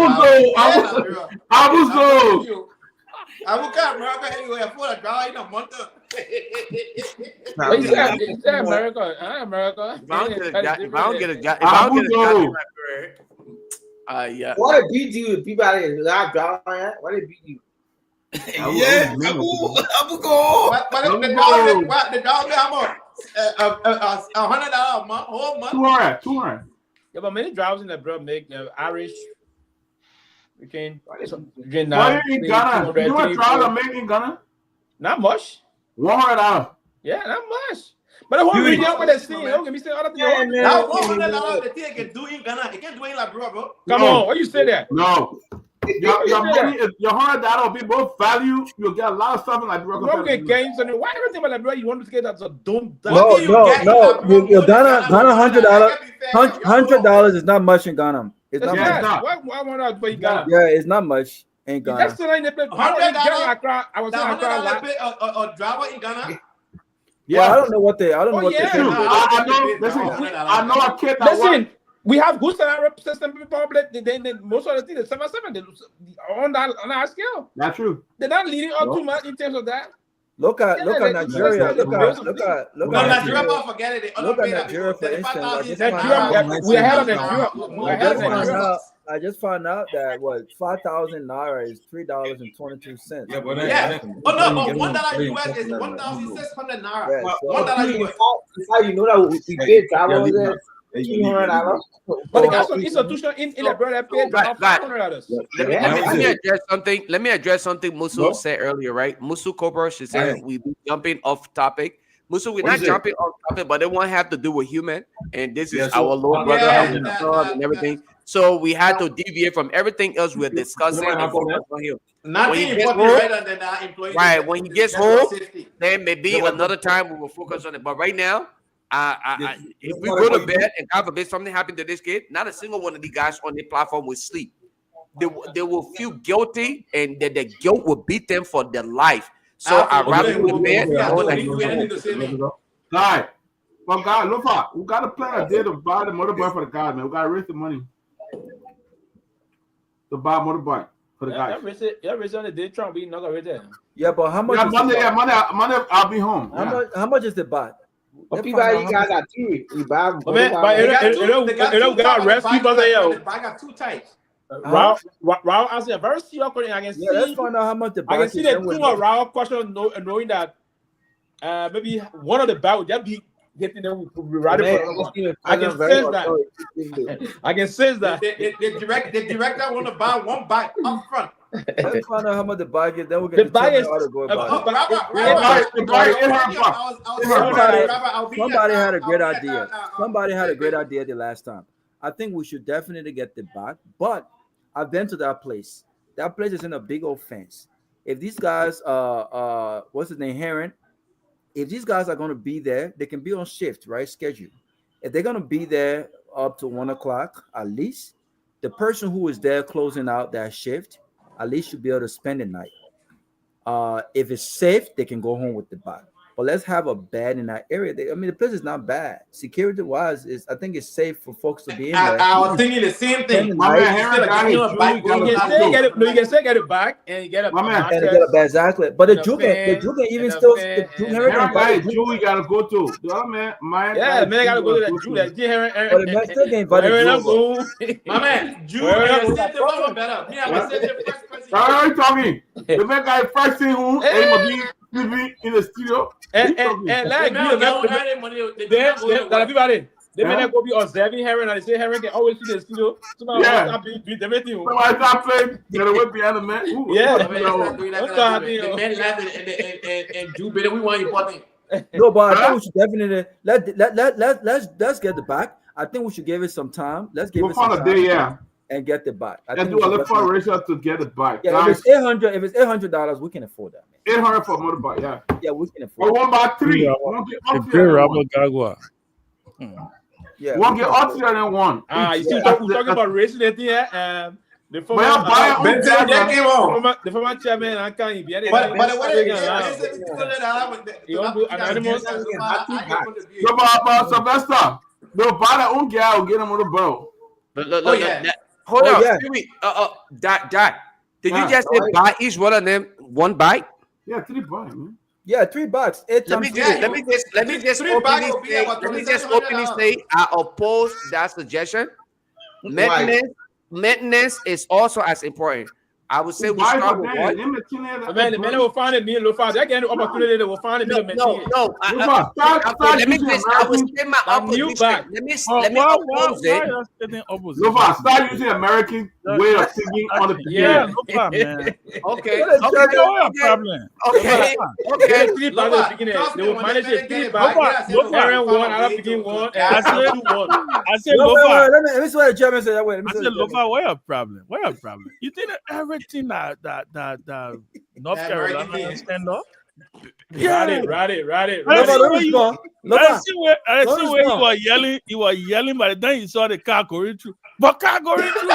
America anyway. For a draw in a month. He said America. America. If I don't get a job, yeah. What a beat you, Peabody. Live draw. What a beat you. Yeah, Abu go. The dog how much? $100 a month, whole month. 200. Yeah, but many drivers in the bro make Irish. We can drink Why now. in Ghana? You know what driver make in Ghana? Not much. $100. Yeah, not much. But the whole region where they see, don't get me saying other things. That $100 the thing I can do in Ghana, it can't do in Liberia, bro. Come on, what you say that? No. Your money is your $100 will be both value. You'll get a lot of stuff in Liberia. You don't get gains on it. Why everything about Liberia you want to get that's a dumb? No. Your Ghana $100 is not much in Ghana. It's not much. Why want to pay Ghana? Yeah, it's not much in Ghana. That's still ain't the place. I was on $100 pay a driver in Ghana. Yeah, I don't know what they. I don't know what they. I know a kid that listen. We have good salary system probably. They most of the things 7-7 on our scale. Not true. They're not leading up too much in terms of that. Look at Nigeria. Look at Nigeria. Forget it. Look at Nigeria for instance. We're ahead of Nigeria. I just found out that 5,000 naira is $3.22. Yeah, but $1 US is 1,600 naira. $1 US. How you know that we paid travel there? $200. But the guys from institution in the brother paid $500. Let me address something Musu said earlier, right? Musu Cobra, she said we be jumping off topic. Musu, we're not jumping off topic, but it won't have to do with human. And this is our Lord brother and everything. So we had to deviate from everything else we're discussing and focus on him. Nothing better than our employees. Right, when he gets home, then maybe another time we will focus on it. But right now, if we go to bed and God forbid something happened to this kid, not a single one of these guys on the platform will sleep. They will feel guilty, and the guilt will beat them for their life. So I'd rather go to bed. Guy, well, God, Lofa, we got to plan a day to buy the motorbike for the guys, man. We got to raise the money to buy a motorbike for the guys. Yeah, raise on the day, Trump, we not gonna raise that. Yeah, but how much? Monday, I'll be home. How much is the bot? But people, you guys got two. You buy. But you got rescue brother. I got two types. Raul, I see a very serious question. I can see. Let's find out how much the I can see the two of Raul question, knowing that maybe one of the bat would just be getting them right. I can sense that. I can sense that. The director want to buy one bike up front. Let's find out how much the bike is. Then we can determine how to go about it. Somebody had a great idea. Somebody had a great idea the last time. I think we should definitely get the bike, but I've been to that place. That place is in a big old fence. If these guys what's his name, Heron? If these guys are going to be there, they can be on shift, right? Schedule. If they're going to be there up to 1 o'clock at least. The person who is there closing out that shift at least should be able to spend the night. If it's safe, they can go home with the bag. But let's have a bed in that area. I mean, the place is not bad. Security wise, I think it's safe for folks to be in there. I was thinking the same thing. My man, Henry got his jewel. You can still get it back and you get a man. And get a bed, exactly. But the Jew can even still. Henry got his jewel. You gotta go to. The other man, man gotta go to that Jew. That But the man still can invite the Jew. My man, Jew. Better. Me, I was saying the first person. I'm talking. The man got first thing who living in the studio. And like everybody, they may not go be observing Herring and they say Herring can always see the studio. So now beat everything. Somebody start playing, get away behind the man. The men laughing and do better. We want important. No, but I think we should definitely let's get the back. I think we should give it some time. Let's give it some time. Day, yeah. And get the back. And do a little fundraiser to get it back. Yeah, if it's $800, we can afford that. Man. $800 for a motorbike, yeah. Yeah, we can afford. Or one by three. Garguah. Yeah. One get Austria and then one. You see, we're talking about racing it here. The former chairman, I can't be. But Sylvester, they'll buy their own guy or get him on the boat. Hold on. Dad. Did you just say buy each one of them one bike? Yeah, 3 bucks, man. Yeah, $3. Let me just openly say I oppose that suggestion. Maintenance is also as important. I would say we start with what? Man, the men will find it. Me and Lofa, they get an opportunity. They will find it. No. Let me just. I will say my opposition. Let me oppose it. Lofa, start using American way of thinking on the beginning. Yeah, Lofa, man. Okay. They will manage it. 3 back. Aaron one. I begin one. I said Lofa. Let me see what the chairman said that way. I said Lofa, where your problem? You think that everything that North Carolina is stand up? Yeah, right. I see where you were yelling by the time you saw the car going through. But car going through.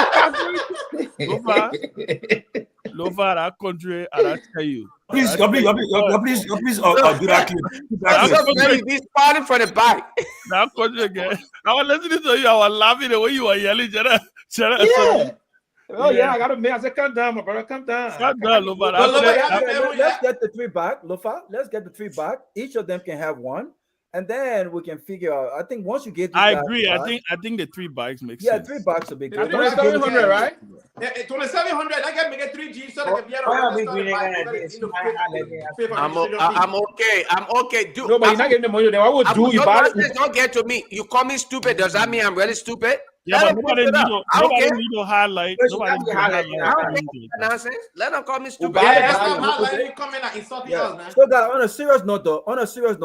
Lofa, that country, and I tell you. Please do that clip. He's fighting for the bike. That country again. I was listening to you. I was laughing the way you were yelling. Oh yeah, I got to make. I said, "Come down, my brother. Come down." Lofa. Let's get the 3 back, Lofa. Let's get the 3 back. Each of them can have one, and then we can figure out. I think once you get, I agree. I think the 3 bikes make sense. Yeah, 3 bucks will be good. 2,700, right? 2,700. I can make it 3 G. So I'm okay. No, but you're not getting the money. Then what would do? Don't get to me. You call me stupid. Does that mean I'm really stupid? Yeah, but nobody need to highlight. Nonsense. Let them call me stupid. So that on a serious note,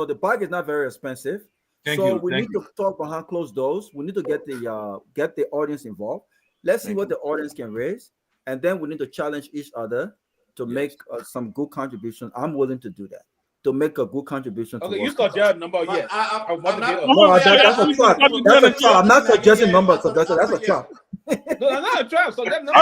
the bag is not very expensive. We need to talk behind closed doors. We need to get the audience involved. Let's see what the audience can raise, and then we need to challenge each other to make some good contribution. I'm willing to do that. To make a good contribution. Okay, you got your number, yes. That's a trap. I'm not suggesting numbers, so that's a trap. No, that's not a trap. So that number.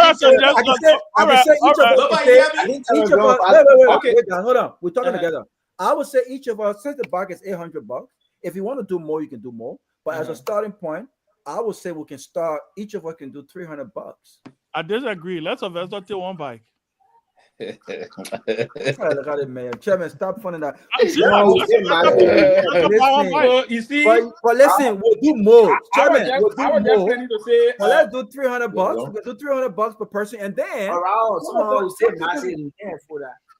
Wait, hold on. We're talking together. I would say each of us, since the bag is $800, if you want to do more, you can do more. But as a starting point, I would say we can start. Each of us can do $300. I disagree. Let's take 1 bike. Chairman, stop funding that. You see, but listen, we'll do more. Chairman, we'll do more. Well, let's do $300. We'll do $300 per person, and then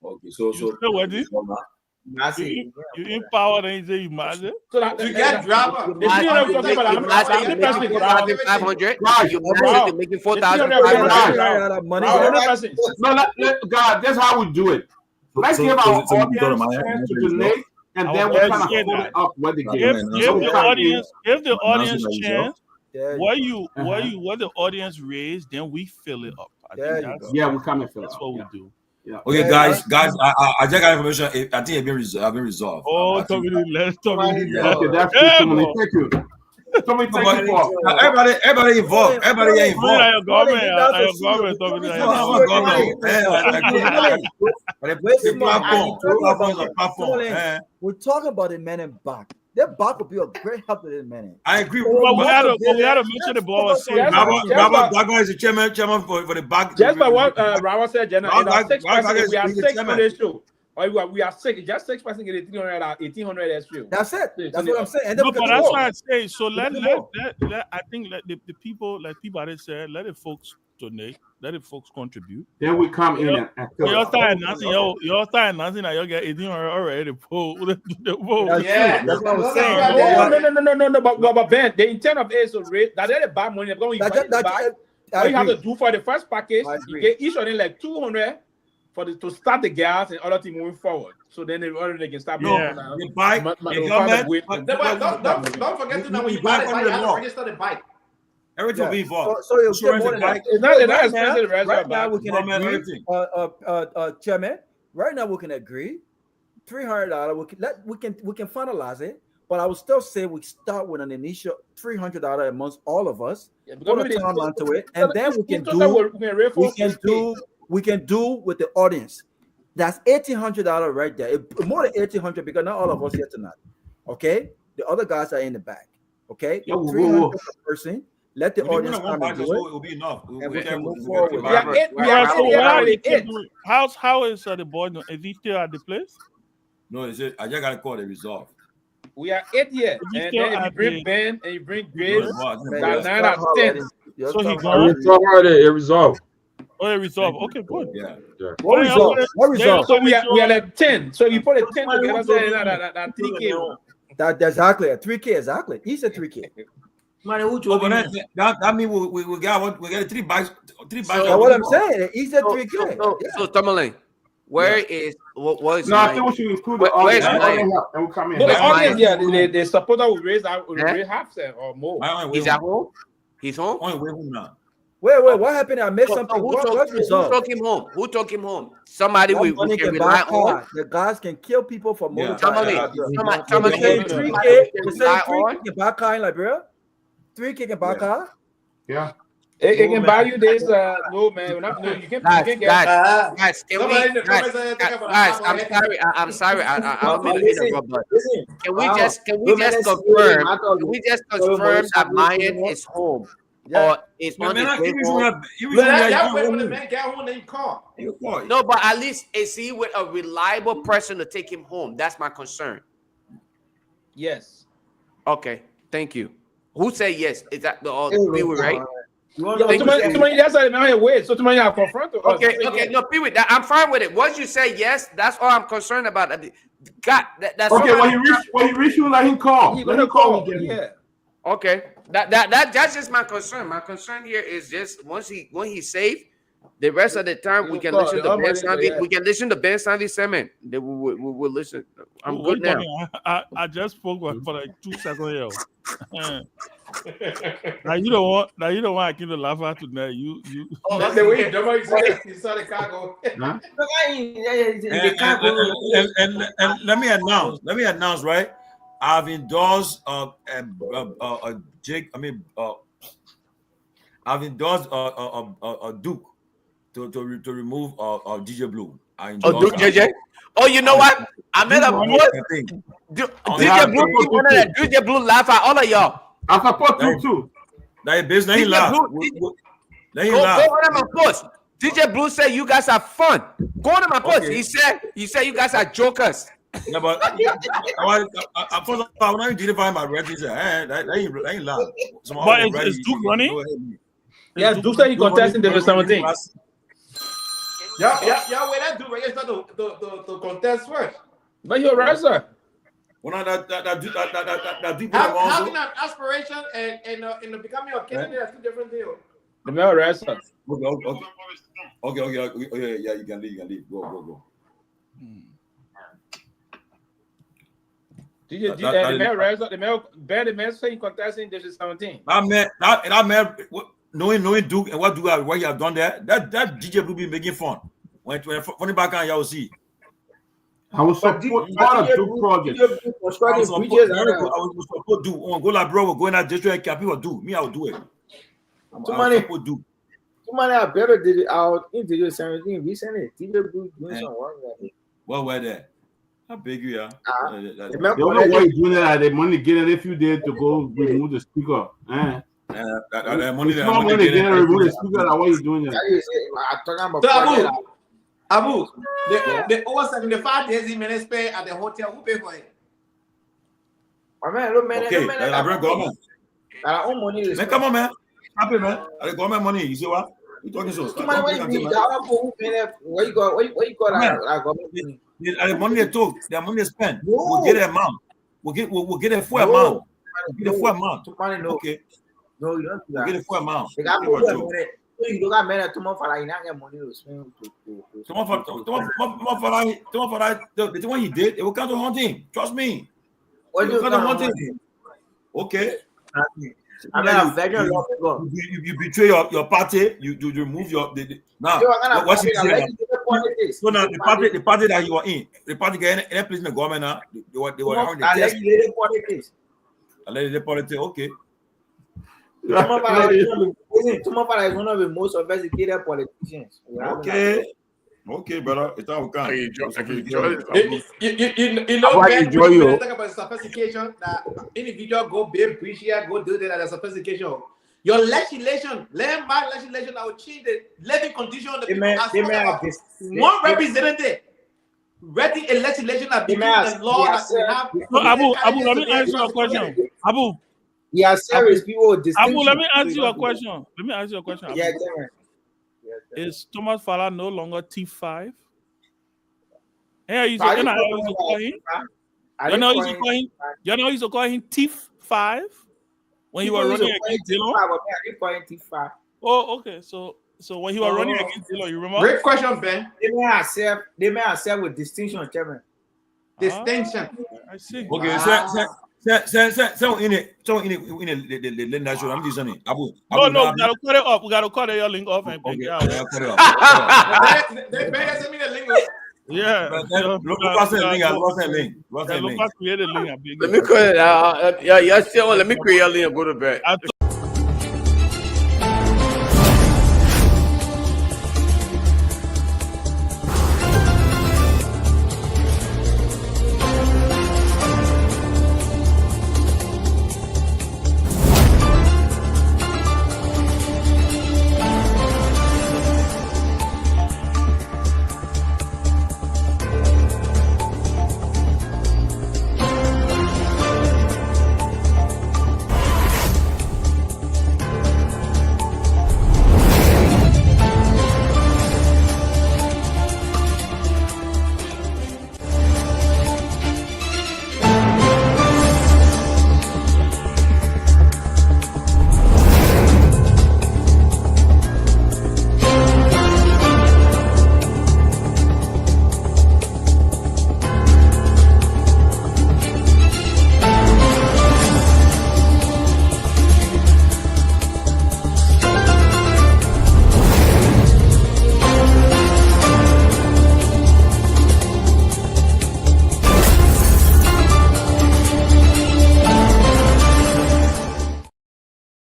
Okay, so what is you empower and you say you massive. So that you get drop. You're making 4,000. No, God, that's how we do it. Let's give our audience to donate, and then we kind of hold it up where they give. If the audience chance, what the audience raise, then we fill it up. We come and fill it up. That's what we do. Yeah. Okay, guys, I just got information. I think it's been resolved. Oh, let's talk. Okay, that's good. Thank you. Somebody thank you for. Everybody involved. Everybody ain't involved. Your government, We're talking about the men in back. That back would be a great help to this man. I agree. But we had to mention the ball. Robert Garguah is the chairman for the back. Just by what Robert said, we are 6 on this show. Or we are 6. Just 6 person get 1,800 SU. That's it. That's what I'm saying. And no, but that's why I say. So let I think let the people, like Peabody said, let the folks donate, let the folks contribute. Then we come in and you're starting nothing. You're starting nothing. Now you get 1,800 already. The poll. Yeah, that's what I was saying. No. But Ben, the intent of it is to raise that they buy money. They're going to buy. What you have to do for the first package, you get each of them like 200 to start the gas and other things moving forward. So then they can start. The bike. Don't forget to know when you buy the bike, you have to register the bike. Everything will be involved. So you'll get more than that. It's not expensive. Right now we can agree, Chairman. Right now we can agree, $300. We can finalize it. But I would still say we start with an initial $300 amongst all of us. Put a time onto it, and then we can do with the audience. That's $1,800 right there. More than $1,800 because not all of us here tonight. Okay, the other guys are in the back. Okay, $300 per person. Let the audience come and do it. It will be enough. And we can move forward. How is the boy? Is he still at the place? No, I just got to call the resolve. We are 8 here. And then if you bring Ben and you bring Grace, that's 9 out of 10. So he gone. It resolved. Oh, it resolved. Okay, good. Yeah. What resolve? So we are like 10. So if you put a 10 together, that 3K. That's exactly a 3K. Exactly. He said 3K. That means we got 3 bikes. 3 bikes. That's what I'm saying. He said 3K. So Tomalin, where is what is? No, I think we should include the audience and we'll come in. No, the audience, the supporter will raise half cent or more. He's at home. He's home. Wait, what happened? I missed something. Who took him home? Who took him home? Somebody we can rely on. The guys can kill people for more. Somebody 3K. You say 3K can buy car in Liberia? 3K can buy car? Yeah. It can buy you this. No, man. You can get. Guys, I'm sorry. I don't mean to interrupt, but can we just confirm? Can we just confirm that Myean is home? Or is on his way home? No, but at least is he with a reliable person to take him home? That's my concern. Yes. Okay. Thank you. Who said yes? Is that the Pewee, right? Okay. No, Pewee, I'm fine with it. Once you say yes, that's all I'm concerned about. God, that's okay. When he reach you, let him call. Let him call. Yeah. Okay. That's just my concern. My concern here is just when he's safe, the rest of the time we can listen to Ben Sanvee. We can listen to Ben Sanvee sermon. We'll listen. I'm good now. I just spoke for like 2 seconds here. Now you don't want I keep the laugh out tonight. You Oh, that's the way you saw the cargo. And let me announce, right? I've endorsed I've endorsed Duke to remove DJ Blue. Duke JJ. Oh, you know what? I made a post. DJ Blue, he wanted that DJ Blue laugh at all of y'all. I support you too. That business ain't laugh. Go on my post. DJ Blue said you guys are fun. Go on my post. He said you guys are jokers. Yeah, but I when I did find my record, that ain't loud. But is Duke running? Yeah, Duke said he contesting the 17. Yeah, wait, that Duke register to contest first. But you're right, sir. Well, that having an aspiration and becoming a candidate are 2 different deals. The male wrestler. Okay. Yeah, you can leave. Go. The man saying contesting this is 17. That man, knowing Duke and what he have done there, that DJ Blue be making fun. When funny back on y'all see. I was support part of two projects. I was supposed to do. Go like bro, we're going to district and people do. Me, I'll do it. Too many are better did it out into your 17 recently. DJ Blue doing some work there. Well, where there? How big you are? They don't know why you're doing that. The money getting if you did to go remove the speaker. Money getting remove the speaker. Why you doing that? I'm talking about Abu, the over 75 days in minutes pay at the hotel. Who pay for it? Okay, I bring government. Our own money is. Man, come on, man. Happy man. I got my money. You see what? You talking so? Where you got that? The money they took, the money they spent. We'll get an amount. We'll get a full amount. Get a full amount. Okay. No, you don't do that. Get a full amount. You don't got money. Tomorrow for you not get money to spend. Tomorrow for that. The one he did, it will come to hunting. Trust me. What you come to hunting? Okay. You betray your party. You remove your now. What's it saying? So now the party that you are in, the party get any place in the government now. They were having the test. Alleged politics. Okay. Tomorrow is one of the most sophisticated politicians. Okay, brother. It's all kind. You know, Ben, you talk about sophistication. That individual go be appreciate, go do that as sophistication. Your legislation, land by legislation, I will change the living condition of the people. One representative ready a legislation that becomes the law that we have. No, Abu, let me answer your question. Abu. Yeah, serious people. Abu, let me answer your question. Abu. Yeah, is Thomas Fala no longer T5? Hey, you know you used to call him T5 when he was running against Dillon? Oh, okay. So when he was running against Dillon, you remember? Great question, Ben. They may accept with distinction, Chairman. Distinction. I see. Okay, so in it, the national. I'm just saying, Abu. No, we gotta cut it up. We gotta cut your link off and pick it out. Cut it up. They send me the link. Yeah. Let me create. Let me create a link and go to bed.